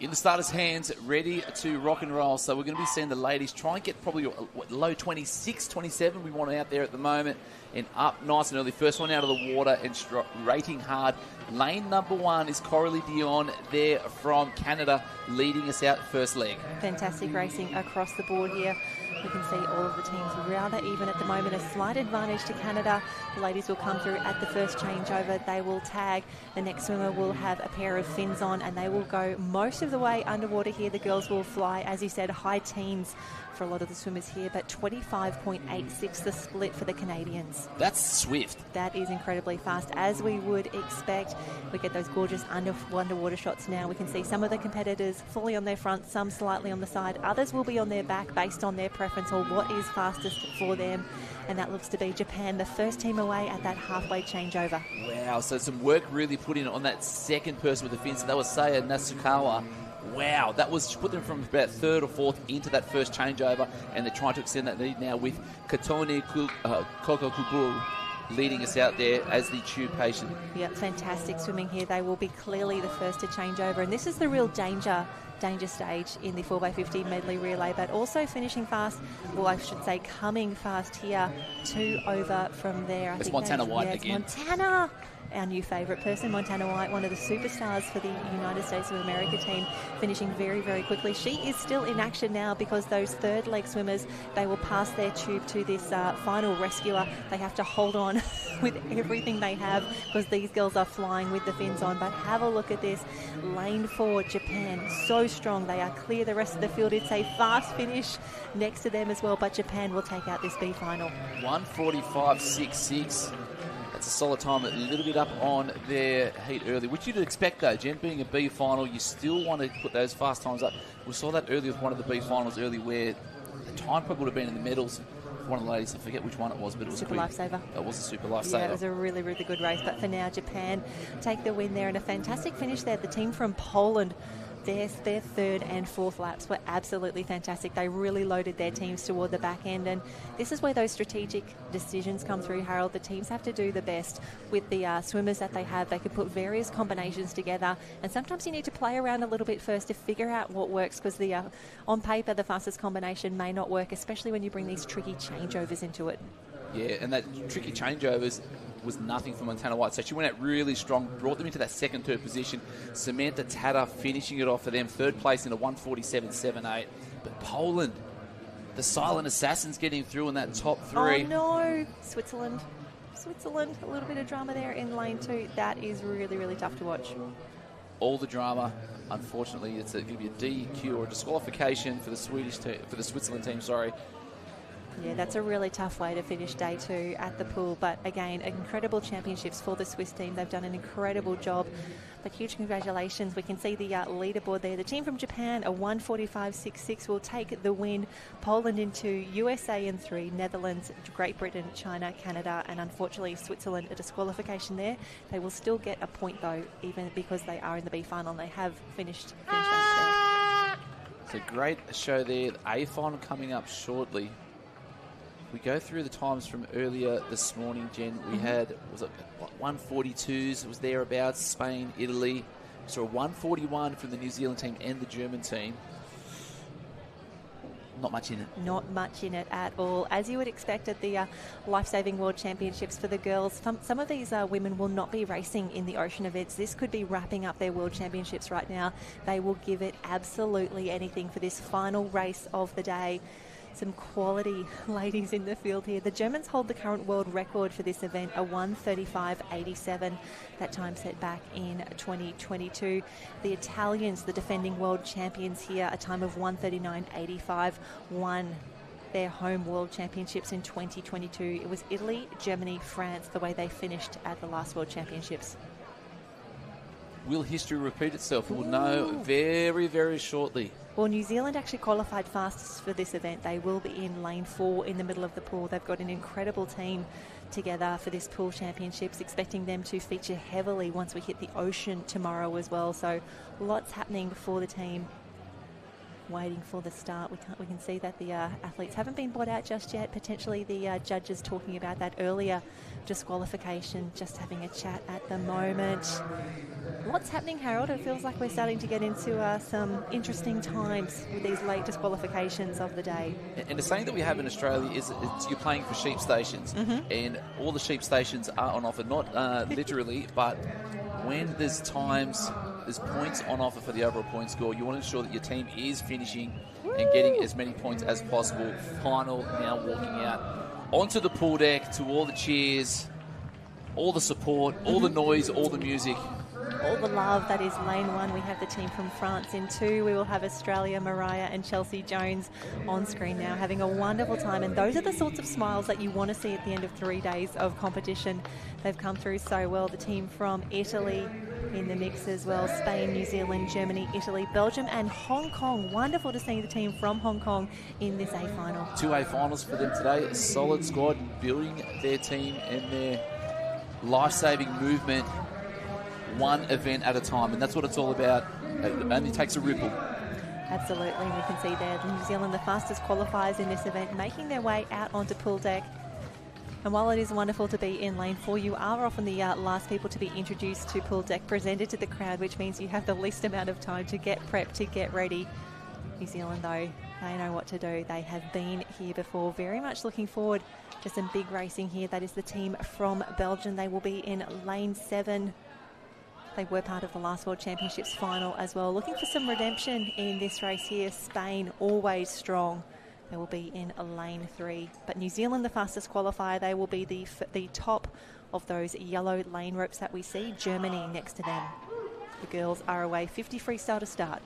S2: In the starters' hands, ready to rock and roll. So we're going to be seeing the ladies try and get probably low 26, 27 we want out there at the moment. And up nice and early. First one out of the water and rating hard. Lane number 1 is Coralie Dion there from Canada, leading us out first leg.
S1: Fantastic racing across the board here. We can see all of the teams rather even at the moment. A slight advantage to Canada. The ladies will come through at the first changeover. They will tag. The next swimmer will have a pair of fins on and they will go most of the way underwater here. The girls will fly, as you said, high teens for a lot of the swimmers here, but 25.86 the split for the Canadians.
S2: That's swift.
S1: That is incredibly fast, as we would expect. We get those gorgeous underwater shots now. We can see some of the competitors fully on their front, some slightly on the side. Others will be on their back based on their preference or what is fastest for them. And that looks to be Japan, the first team away at that halfway changeover.
S2: Wow, so some work really put in on that second person with the fins. So that was Saya Nasukawa. Wow, that was put them from about 3rd or 4th into that first changeover, and they're trying to extend that lead now with Katone Kokokuburu leading us out there as the tube patient.
S1: Yeah, fantastic swimming here. They will be clearly the first to change over, and this is the real danger stage in the 4x50 medley relay, but also finishing fast, well, I should say coming fast here, 2 over from there.
S2: It's Montana White again.
S1: Montana, our new favourite person, Montana White, one of the superstars for the United States of America team, finishing very, very quickly. She is still in action now because those third leg swimmers, they will pass their tube to this final rescuer. They have to hold on with everything they have because these girls are flying with the fins on. But have a look at this. Lane 4, Japan, so strong. They are clear the rest of the field. It's a fast finish next to them as well, but Japan will take out this B final.
S2: 1:45.66. That's a solid time, a little bit up on their heat early, which you'd expect though, Jen, being a B final, you still want to put those fast times up. We saw that earlier with one of the B finals early where the time probably would have been in the medals. One of the ladies, I forget which one it was, but it was
S1: Super Lifesaver.
S2: It was a Super Lifesaver.
S1: Yeah, it was a really, really good race. But for now, Japan take the win there, and a fantastic finish there. The team from Poland, their 3rd and 4th laps were absolutely fantastic. They really loaded their teams toward the back end, and this is where those strategic decisions come through, Harold. The teams have to do the best with the swimmers that they have. They can put various combinations together, and sometimes you need to play around a little bit first to figure out what works, because on paper the fastest combination may not work, especially when you bring these tricky changeovers into it.
S2: Yeah, and that tricky changeovers was nothing for Montana White. So she went out really strong, brought them into that 2nd, 3rd position. Samantha Tata finishing it off for them, 3rd place in a 1:47.78. But Poland, the silent assassins getting through in that top 3.
S1: Oh no, Switzerland, a little bit of drama there in lane 2. That is really, really tough to watch.
S2: All the drama. Unfortunately, it's going to be a DQ or a disqualification for the Switzerland team. Sorry.
S1: Yeah, that's a really tough way to finish day 2 at the pool. But again, incredible championships for the Swiss team. They've done an incredible job. But huge congratulations. We can see the leaderboard there. The team from Japan, a 1:45.66, will take the win. Poland in 2, USA in 3, Netherlands, Great Britain, China, Canada, and unfortunately Switzerland, a disqualification there. They will still get a point though, even because they are in the B final and they have finished race there.
S2: It's a great show there. The A final coming up shortly. We go through the times from earlier this morning, Jen. We had, was it 1:42s? It was thereabouts. Spain, Italy. So a 1:41 from the New Zealand team and the German team. Not much in it.
S1: Not much in it at all. As you would expect at the Lifesaving World Championships for the girls, some of these women will not be racing in the ocean events. This could be wrapping up their World Championships right now. They will give it absolutely anything for this final race of the day. Some quality ladies in the field here. The Germans hold the current world record for this event, a 1:35.87. That time set back in 2022. The Italians, the defending world champions here, a time of 1:39.85, won their home world championships in 2022. It was Italy, Germany, France, the way they finished at the last world championships.
S2: Will history repeat itself? We'll know very, very shortly.
S1: Well, New Zealand actually qualified fastest for this event. They will be in lane 4 in the middle of the pool. They've got an incredible team together for this pool championships, expecting them to feature heavily once we hit the ocean tomorrow as well. So lots happening for the team. Waiting for the start. We can see that the athletes haven't been brought out just yet. Potentially the judges talking about that earlier disqualification, just having a chat at the moment. What's happening, Harold? It feels like we're starting to get into some interesting times with these late disqualifications of the day.
S2: And the saying that we have in Australia is you're playing for sheep stations, and all the sheep stations are on offer, not literally, but when there's points on offer for the overall point score, you want to ensure that your team is finishing and getting as many points as possible. Final now walking out onto the pool deck to all the cheers, all the support, all the noise, all the music.
S1: All the love. That is lane 1. We have the team from France in 2. We will have Australia, Mariah and Chelsea Jones on screen now, having a wonderful time. And those are the sorts of smiles that you want to see at the end of 3 days of competition. They've come through so well. The team from Italy in the mix as well. Spain, New Zealand, Germany, Italy, Belgium and Hong Kong. Wonderful to see the team from Hong Kong in this A final.
S2: 2 A finals for them today. A solid squad building their team and their life-saving movement, one event at a time, and that's what it's all about. It only takes a ripple.
S1: Absolutely, and we can see there New Zealand, the fastest qualifiers in this event, making their way out onto pool deck. And while it is wonderful to be in lane 4, you are often the last people to be introduced to pool deck, presented to the crowd, which means you have the least amount of time to get prepped, to get ready. New Zealand, though, they know what to do. They have been here before. Very much looking forward to some big racing here. That is the team from Belgium. They will be in lane 7. They were part of the last World Championships final as well. Looking for some redemption in this race here. Spain, always strong. They will be in lane 3. But New Zealand, the fastest qualifier, they will be the top of those yellow lane ropes that we see. Germany next to them. The girls are away. 50 freestyle to start.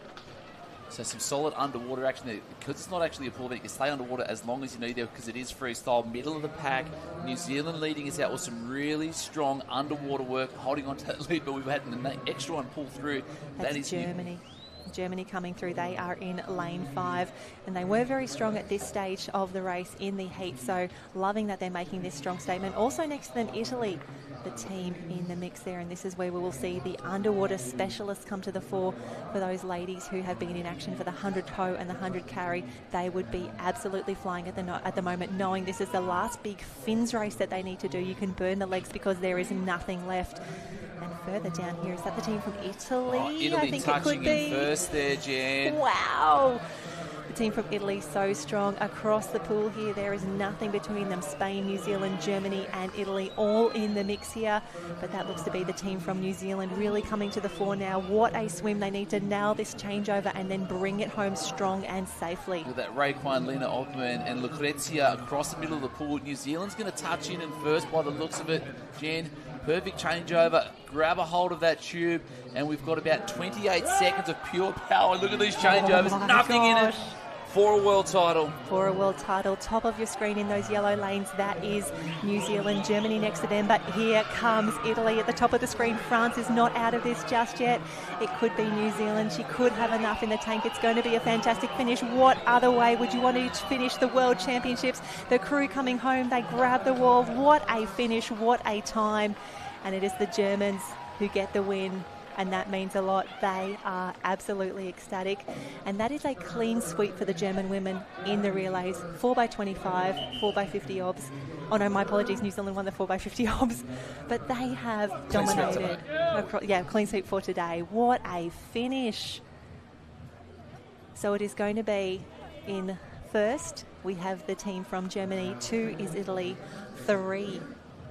S2: So some solid underwater action there. Because it's not actually a pool, but you can stay underwater as long as you need there because it is freestyle. Middle of the pack. New Zealand leading us out with some really strong underwater work, holding on to that lead, but we've had an extra one pull through.
S1: That is Germany. Germany coming through. They are in lane 5 and they were very strong at this stage of the race in the heat, so loving that they're making this strong statement. Also next to them, Italy, the team in the mix there, and this is where we will see the underwater specialists come to the fore for those ladies who have been in action for the 100 tow and the 100 carry. They would be absolutely flying at the moment, knowing this is the last big fins race that they need to do. You can burn the legs because there is nothing left. And further down here, is that the team from Italy?
S2: Italy
S1: I think
S2: touching
S1: it could be.
S2: in first there, Jan.
S1: Wow. The team from Italy so strong across the pool here. There is nothing between them. Spain, New Zealand, Germany and Italy all in the mix here. But that looks to be the team from New Zealand really coming to the fore now. What a swim. They need to nail this changeover and then bring it home strong and safely.
S2: With that Raekwon, Lena Ockman and Lucrezia across the middle of the pool. New Zealand's going to touch in first by the looks of it. Jan, perfect changeover. Grab a hold of that tube. And we've got about 28 seconds of pure power. Look at these changeovers.
S1: Oh
S2: Nothing in it. For a world title.
S1: For a world title. Top of your screen in those yellow lanes, that is New Zealand. Germany next to them, but here comes Italy at the top of the screen. France is not out of this just yet. It could be New Zealand. She could have enough in the tank. It's going to be a fantastic finish. What other way would you want to finish the World Championships? The crew coming home, they grab the wall. What a finish, what a time. And it is the Germans who get the win. And that means a lot. They are absolutely ecstatic. And that is a clean sweep for the German women in the relays. 4x25, 4x50 obs. Oh no, my apologies, New Zealand won the 4x50 obs. But they have dominated. Clean sweep for today. What a finish. So it is going to be in First, we have the team from Germany. 2 is Italy. 3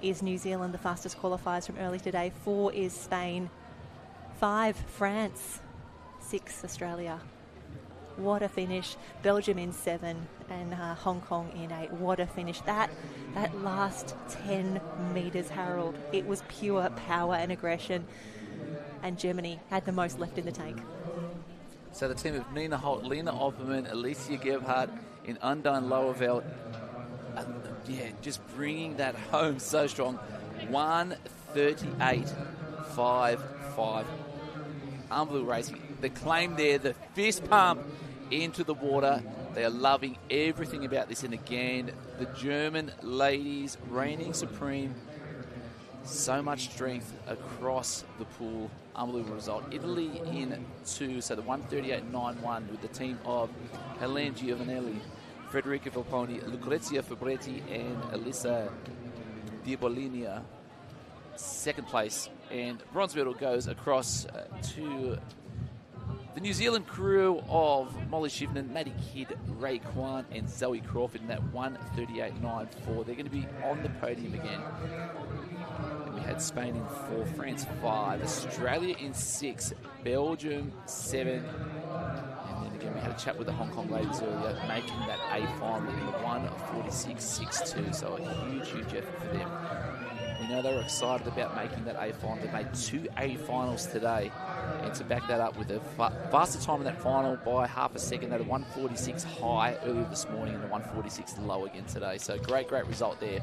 S1: is New Zealand, the fastest qualifiers from early today. 4 is Spain. 5, France. 6, Australia. What a finish. Belgium in 7 and Hong Kong in 8. What a finish. That last 10 metres, Harold, it was pure power and aggression. And Germany had the most left in the tank.
S2: So the team of Nina Holt, Lena Opperman, Alicia Gebhardt in Undine Lowerveld, just bringing that home so strong. 1:38.55. Unbelievable racing. The claim there, the fist pump into the water. They are loving everything about this. And again, the German ladies reigning supreme. So much strength across the pool. Unbelievable result. Italy in 2, so the 1:38.91 with the team of Helene Giovanelli, Federica Volponi, Lucrezia Fabretti, and Elisa Diabolinia. Second place. And bronze medal goes across to the New Zealand crew of Molly Shivnan, Maddie Kidd, Ray Kwan, and Zoe Crawford in that 1:38.94. They're going to be on the podium again. And we had Spain in 4, France 5, Australia in 6, Belgium 7. And then again, we had a chat with the Hong Kong ladies earlier, making that A final in 1:46.62. So a huge, huge effort for them. We know they were excited about making that A final. They made 2 A finals today. And to back that up with a faster time in that final by half a second, they had a 1:46 high earlier this morning and a 1:46 low again today. So great result there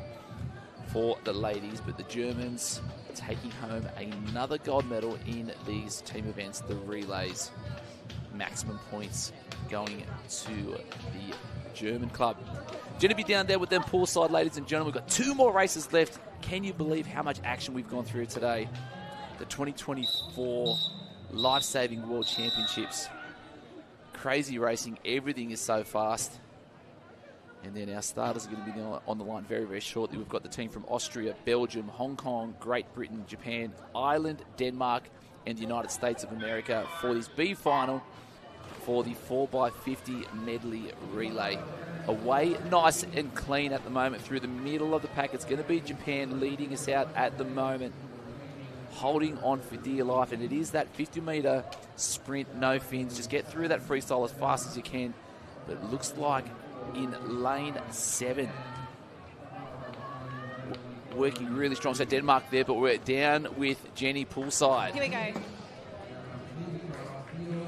S2: for the ladies. But the Germans taking home another gold medal in these team events, the relays. Maximum points going to the German club. Going to be down there with them poolside, ladies and gentlemen. We've got 2 more races left. Can you believe how much action we've gone through today? The 2024 Lifesaving World Championships. Crazy racing. Everything is so fast. And then our starters are going to be on the line very, very shortly. We've got the team from Austria, Belgium, Hong Kong, Great Britain, Japan, Ireland, Denmark, and the United States of America for this B final for the 4x50 medley relay. Away nice and clean at the moment through the middle of the pack. It's going to be Japan leading us out at the moment, holding on for dear life. And it is that 50-metre sprint, no fins. Just get through that freestyle as fast as you can. But it looks like in lane 7, working really strong. So Denmark there, but we're down with Jenny poolside.
S1: Here we go.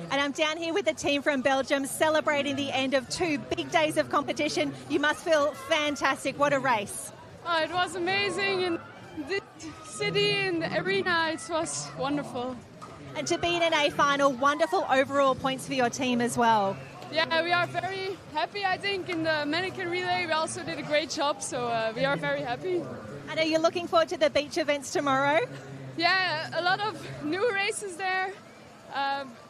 S1: And I'm down here with the team from Belgium celebrating the end of 2 big days of competition. You must feel fantastic. What a race.
S5: Oh, it was amazing. In the city and the arena, it was wonderful.
S1: And to be in an A final, wonderful overall points for your team as well.
S5: Yeah, we are very happy, I think. In the manikin relay, we also did a great job, so we are very happy.
S1: And are you looking forward to the beach events tomorrow?
S5: Yeah, a lot of new races there.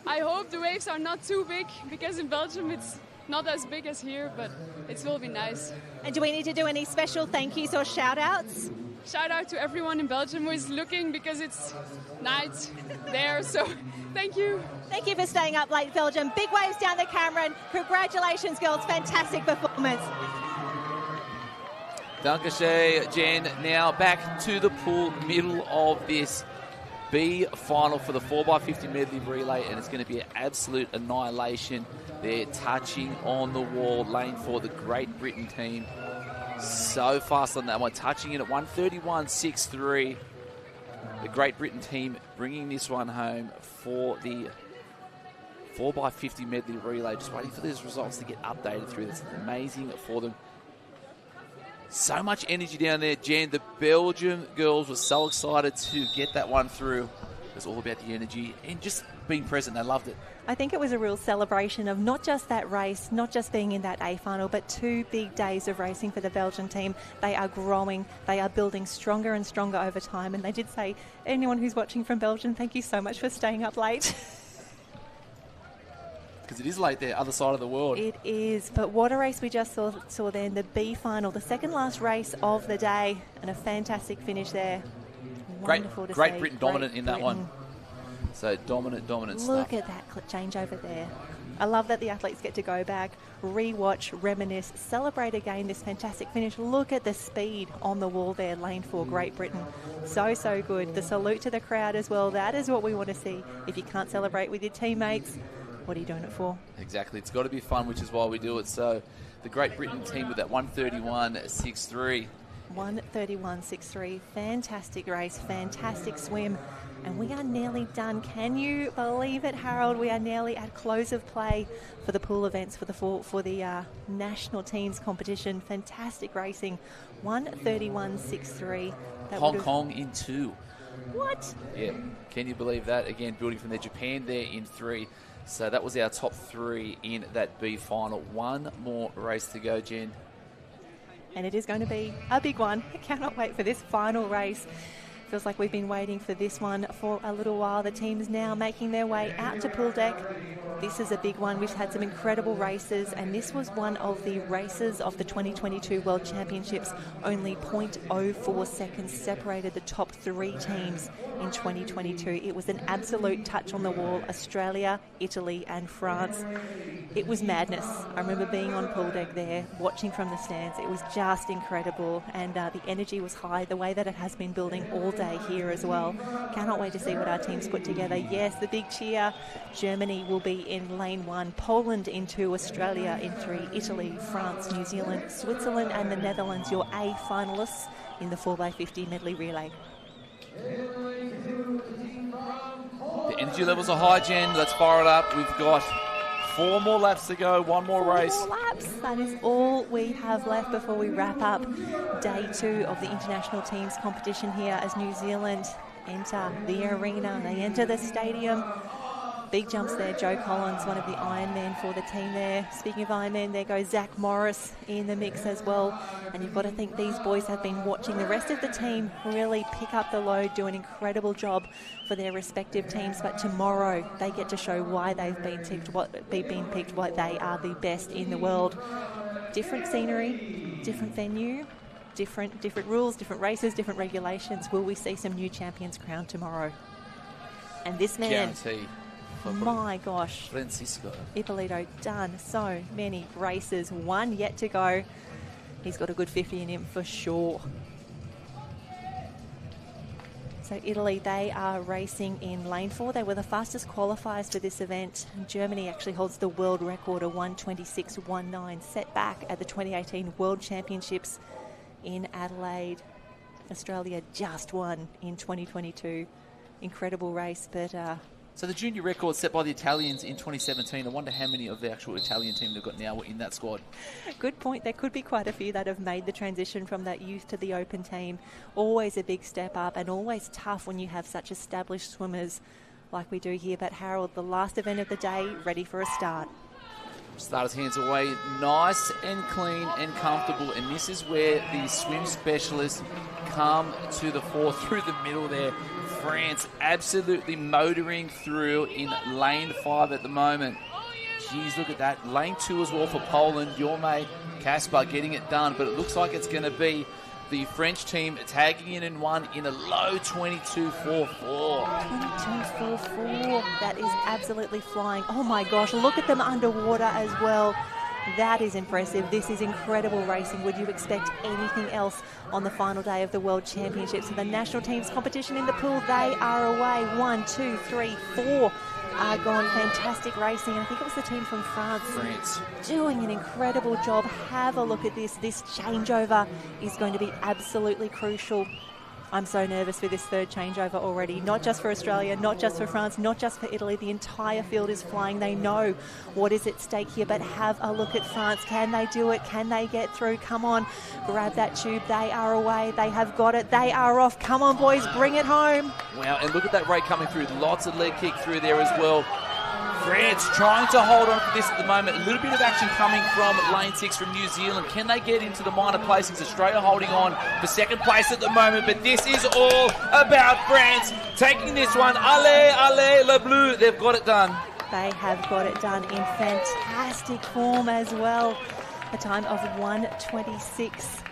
S5: I hope the waves are not too big, because in Belgium it's not as big as here, but it will be nice.
S1: And do we need to do any special thank yous or shout outs?
S5: Shout out to everyone in Belgium who is looking, because it's night there, so thank you.
S1: Thank you for staying up late, Belgium. Big waves down the camera, and congratulations, girls. Fantastic performance.
S2: Dankeschön, Jen. Now back to the pool, middle of this B final for the 4x50 medley relay, and it's going to be an absolute annihilation. They're touching on the wall, lane 4, the Great Britain team. So fast on that one, touching in at 1:31.63. The Great Britain team bringing this one home for the 4x50 medley relay. Just waiting for these results to get updated through. That's amazing for them. So much energy down there, Jen. The Belgium girls were so excited to get that one through. It was all about the energy and just being present. They loved it.
S1: I think it was a real celebration of not just that race, not just being in that A final, but 2 big days of racing for the Belgian team. They are growing. They are building stronger and stronger over time. And they did say, anyone who's watching from Belgium, thank you so much for staying up late.
S2: Because it is late there, other side of the world.
S1: It is, but what a race we just saw there in the B final, the second last race of the day, and a fantastic finish there. Wonderful to see.
S2: Great Britain dominant in that one. So dominant stuff.
S1: Look at that changeover there. I love that the athletes get to go back, re-watch, reminisce, celebrate again this fantastic finish. Look at the speed on the wall there, lane 4, Great Britain. So good. The salute to the crowd as well. That is what we want to see. If you can't celebrate with your teammates, what are you doing it for?
S2: Exactly. It's got to be fun, which is why we do it. So the Great Britain team with that 131.63.
S1: 131.63. Fantastic race, fantastic swim. And we are nearly done. Can you believe it, Harold? We are nearly at close of play for the pool events for the national teams competition. Fantastic racing. 131.63.
S2: Hong Kong in 2.
S1: What?
S2: Yeah. Can you believe that? Again, building from there. Japan there in 3. So that was our top 3 in that B final. One more race to go, Jen.
S1: And it is going to be a big one. I cannot wait for this final race. Feels like we've been waiting for this one for a little while. The team's now making their way out to pool deck. This is a big one. We've had some incredible races, and this was one of the races of the 2022 World Championships. Only 0.04 seconds separated the top 3 teams in 2022. It was an absolute touch on the wall. Australia, Italy and France. It was madness. I remember being on pool deck there, watching from the stands. It was just incredible, and the energy was high, the way that it has been building all day here as well. Cannot wait to see what our teams put together. Yes, the big cheer. Germany will be in lane 1, Poland in 2, Australia in 3, Italy, France, New Zealand, Switzerland and the Netherlands, your A finalists in the 4x50 medley relay.
S2: The energy levels are high, Jen. Let's fire it up. We've got 4 more laps to go, 1 more race.
S1: 4 more laps. That is all we have left before we wrap up day 2 of the international teams competition here as New Zealand enter the arena. They enter the stadium. Big jumps there. Joe Collins, one of the Ironmen for the team there. Speaking of Ironmen, there goes Zach Morris in the mix as well. And you've got to think these boys have been watching the rest of the team really pick up the load, do an incredible job for their respective teams. But tomorrow they get to show why they've been picked, why they are the best in the world. Different scenery, different venue, different rules, different races, different regulations. Will we see some new champions crowned tomorrow? And this man...
S2: Guarantee.
S1: My gosh.
S2: Francisco
S1: Ippolito done so many races, 1 yet to go. He's got a good 50 in him for sure. So Italy, they are racing in lane 4. They were the fastest qualifiers for this event. Germany actually holds the world record of 1:26.19, set back at the 2018 World Championships in Adelaide. Australia just won in 2022. Incredible race, but...
S2: So the junior record set by the Italians in 2017, I wonder how many of the actual Italian team they've got now were in that squad.
S1: Good point. There could be quite a few that have made the transition from that youth to the open team. Always a big step up and always tough when you have such established swimmers like we do here. But Harold, the last event of the day, ready for a start.
S2: Starter's hands away, nice and clean and comfortable. And this is where the swim specialists come to the fore through the middle there. France absolutely motoring through in lane 5 at the moment. Geez, look at that. Lane 2 as well for Poland. Your mate, Kasper, getting it done. But it looks like it's going to be the French team tagging in 1 in a low 22.44.
S1: 22.44. That is absolutely flying. Oh my gosh, look at them underwater as well. That is impressive. This is incredible racing. Would you expect anything else on the final day of the World Championships? So the national teams competition in the pool, they are away. 1, 2, 3, 4 are gone. Fantastic racing. And I think it was the team from France. Doing an incredible job. Have a look at this. This changeover is going to be absolutely crucial. I'm so nervous for this third changeover already. Not just for Australia, not just for France, not just for Italy. The entire field is flying. They know what is at stake here, but have a look at France. Can they do it? Can they get through? Come on, grab that tube. They are away. They have got it. They are off. Come on, boys, bring it home.
S2: Wow, and look at that rate coming through. Lots of leg kick through there as well. France trying to hold on for this at the moment. A little bit of action coming from lane 6 from New Zealand. Can they get into the minor placings? Australia holding on for second place at the moment, but this is all about France taking this one. Allez, allez, le bleu. They've got it done.
S1: They have got it done in fantastic form as well. A time of 1:26.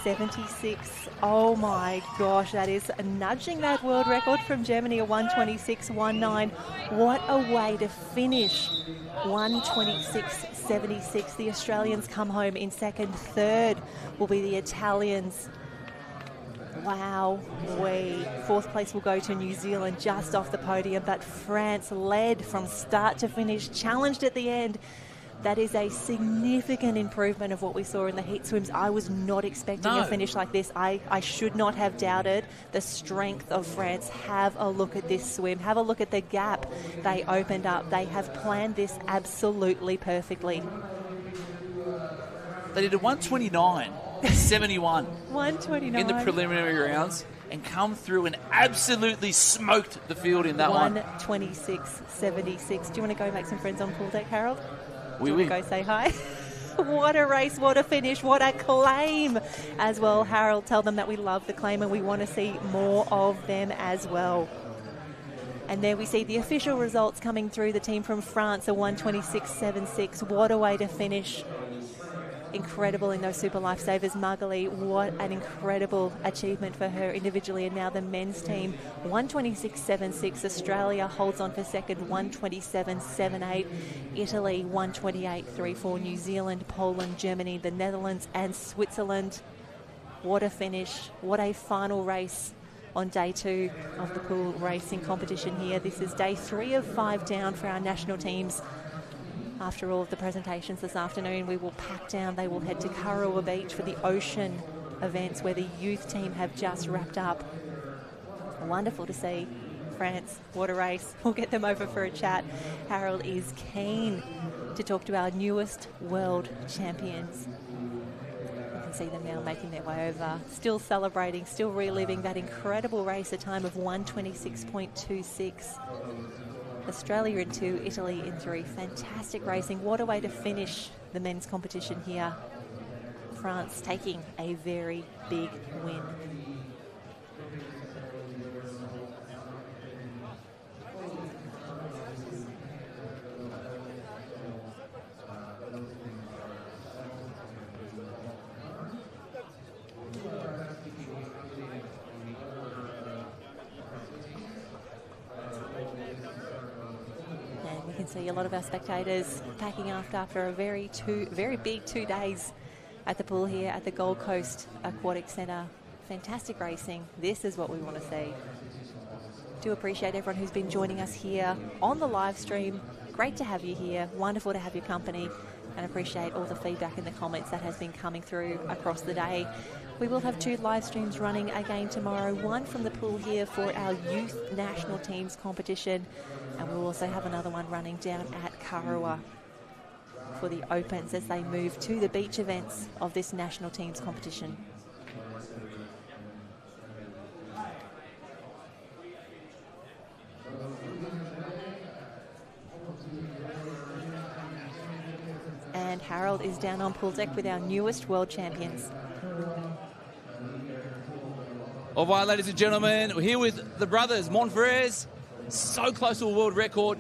S1: 126.76. Oh my gosh, that is nudging that world record from Germany, a 126.19. What a way to finish. 126.76. The Australians come home in second. Third will be the Italians. Wow. Fourth place will go to New Zealand just off the podium, but France led from start to finish, challenged at the end. That is a significant improvement of what we saw in the heat swims. I was not expecting a finish like this. I should not have doubted the strength of France. Have a look at this swim. Have a look at the gap they opened up. They have planned this absolutely perfectly.
S2: They did a 129.71
S1: 129
S2: in the preliminary rounds and come through and absolutely smoked the field in that one.
S1: 126.76. Do you want to go make some friends on pool deck, Harold?
S2: We
S1: will go say hi. What a race, what a finish, what a claim as well. Harold, tell them that we love the claim and we want to see more of them as well. And there we see the official results coming through. The team from France, a 126.76. What a way to finish. Incredible in those Super Lifesavers. Magali, what an incredible achievement for her individually. And now the men's team, 126.76. Australia holds on for second, 127.78. Italy, 128.34. New Zealand, Poland, Germany, the Netherlands and Switzerland. What a finish. What a final race on day 2 of the pool racing competition here. This is day 3 of 5 down for our national teams. After all of the presentations this afternoon, we will pack down. They will head to Kurrawa Beach for the ocean events where the youth team have just wrapped up. Wonderful to see. France, what a race. We'll get them over for a chat. Harold is keen to talk to our newest world champions. You can see them now making their way over, still celebrating, still reliving that incredible race, a time of 126.26. Australia in 2, Italy in 3. Fantastic racing. What a way to finish the men's competition here. France taking a very big win. See a lot of our spectators packing after a very big 2 days at the pool here at the Gold Coast Aquatic Centre. Fantastic racing. This is what we want to see. Do appreciate everyone who's been joining us here on the live stream. Great to have you here. Wonderful to have your company, and appreciate all the feedback in the comments that has been coming through across the day. We will have 2 live streams running again tomorrow. One from the pool here for our youth national teams competition, and we'll also have another one running down at Kurrawa for the Opens as they move to the beach events of this national teams competition. And Harold is down on pool deck with our newest world champions.
S3: All right, ladies and gentlemen, we're here with the brothers Monfrez. So close to a world record,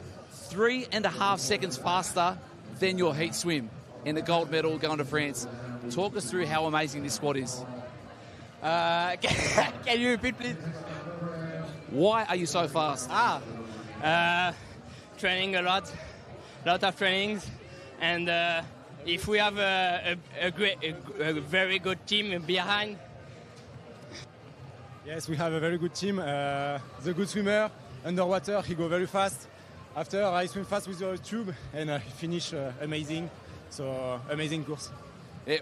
S3: 3.5 seconds faster than your heat swim in the gold medal going to France. Talk us through how amazing this squad is.
S16: Can you repeat, please?
S3: Why are you so fast?
S16: Training a lot of trainings, and if we have a very good team behind.
S17: Yes, we have a very good team. The good swimmer, underwater, he go very fast. After, I swim fast with the tube and finish amazing. So, amazing course.
S3: Yeah,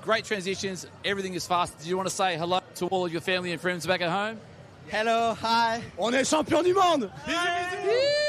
S3: great transitions. Everything is fast. Do you want to say hello to all of your family and friends back at home?
S16: Hello, hi.
S17: On est champion du monde!
S16: Bisous, bisous.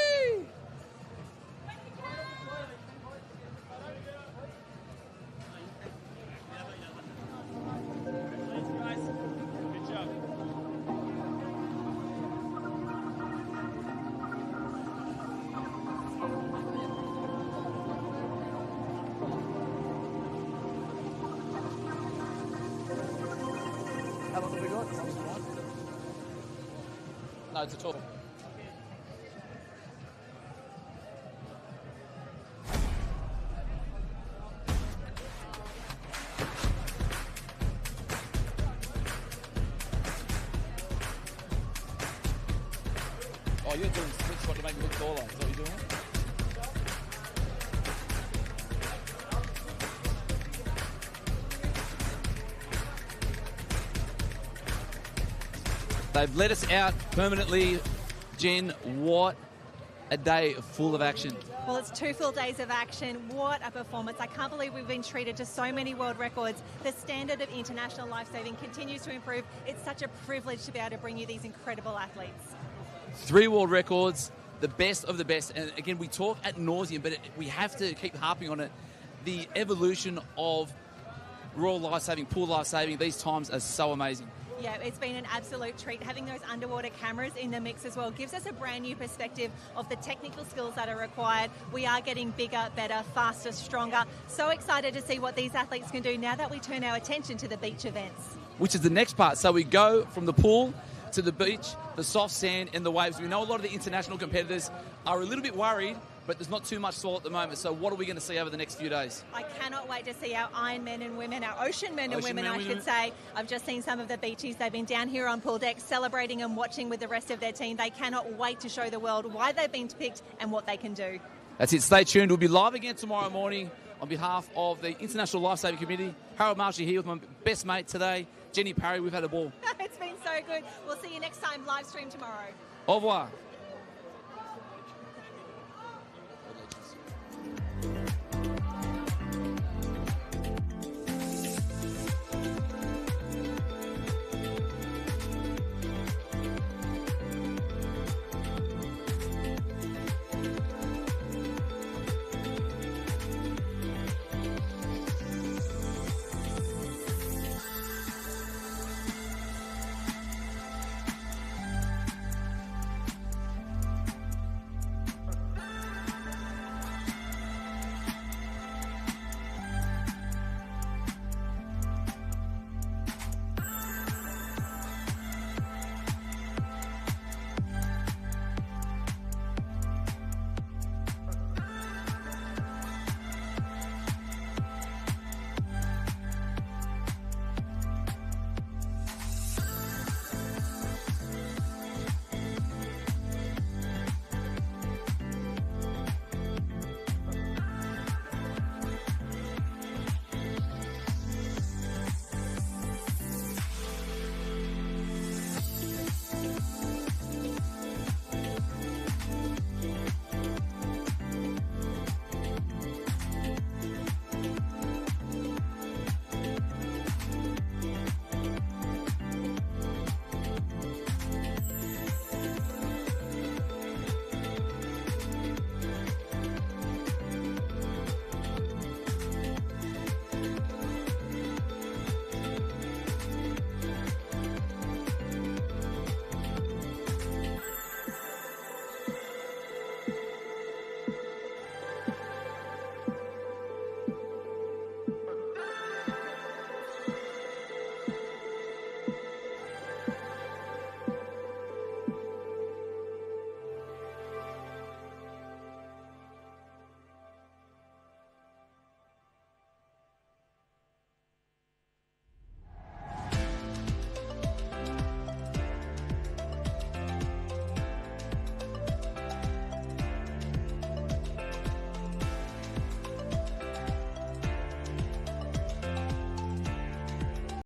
S3: No, it's a total. Oh, you're doing split squat to make me look taller. Is that what you're doing? They've let us out permanently. Jen, what a day full of action.
S18: Well, it's 2 full days of action. What a performance. I can't believe we've been treated to so many world records. The standard of international life-saving continues to improve. It's such a privilege to be able to bring you these incredible athletes.
S3: 3 world records, the best of the best. And again, we talk ad nauseum, but we have to keep harping on it. The evolution of Royal Lifesaving, Pool Lifesaving, these times are so amazing.
S18: Yeah, it's been an absolute treat. Having those underwater cameras in the mix as well gives us a brand new perspective of the technical skills that are required. We are getting bigger, better, faster, stronger. So excited to see what these athletes can do now that we turn our attention to the beach events.
S3: Which is the next part. So we go from the pool to the beach, the soft sand and the waves. We know a lot of the international competitors are a little bit worried, but there's not too much swell at the moment. So what are we going to see over the next few days?
S18: I cannot wait to see our Iron men and women, our ocean men and women, I should say. I've just seen some of the beachies. They've been down here on pool deck celebrating and watching with the rest of their team. They cannot wait to show the world why they've been picked and what they can do.
S3: That's it. Stay tuned. We'll be live again tomorrow morning on behalf of the International Lifesaving Committee. Harold Marshall here with my best mate today, Jenny Parry. We've had a ball.
S18: It's been so good. We'll see you next time, live stream tomorrow.
S3: Au revoir.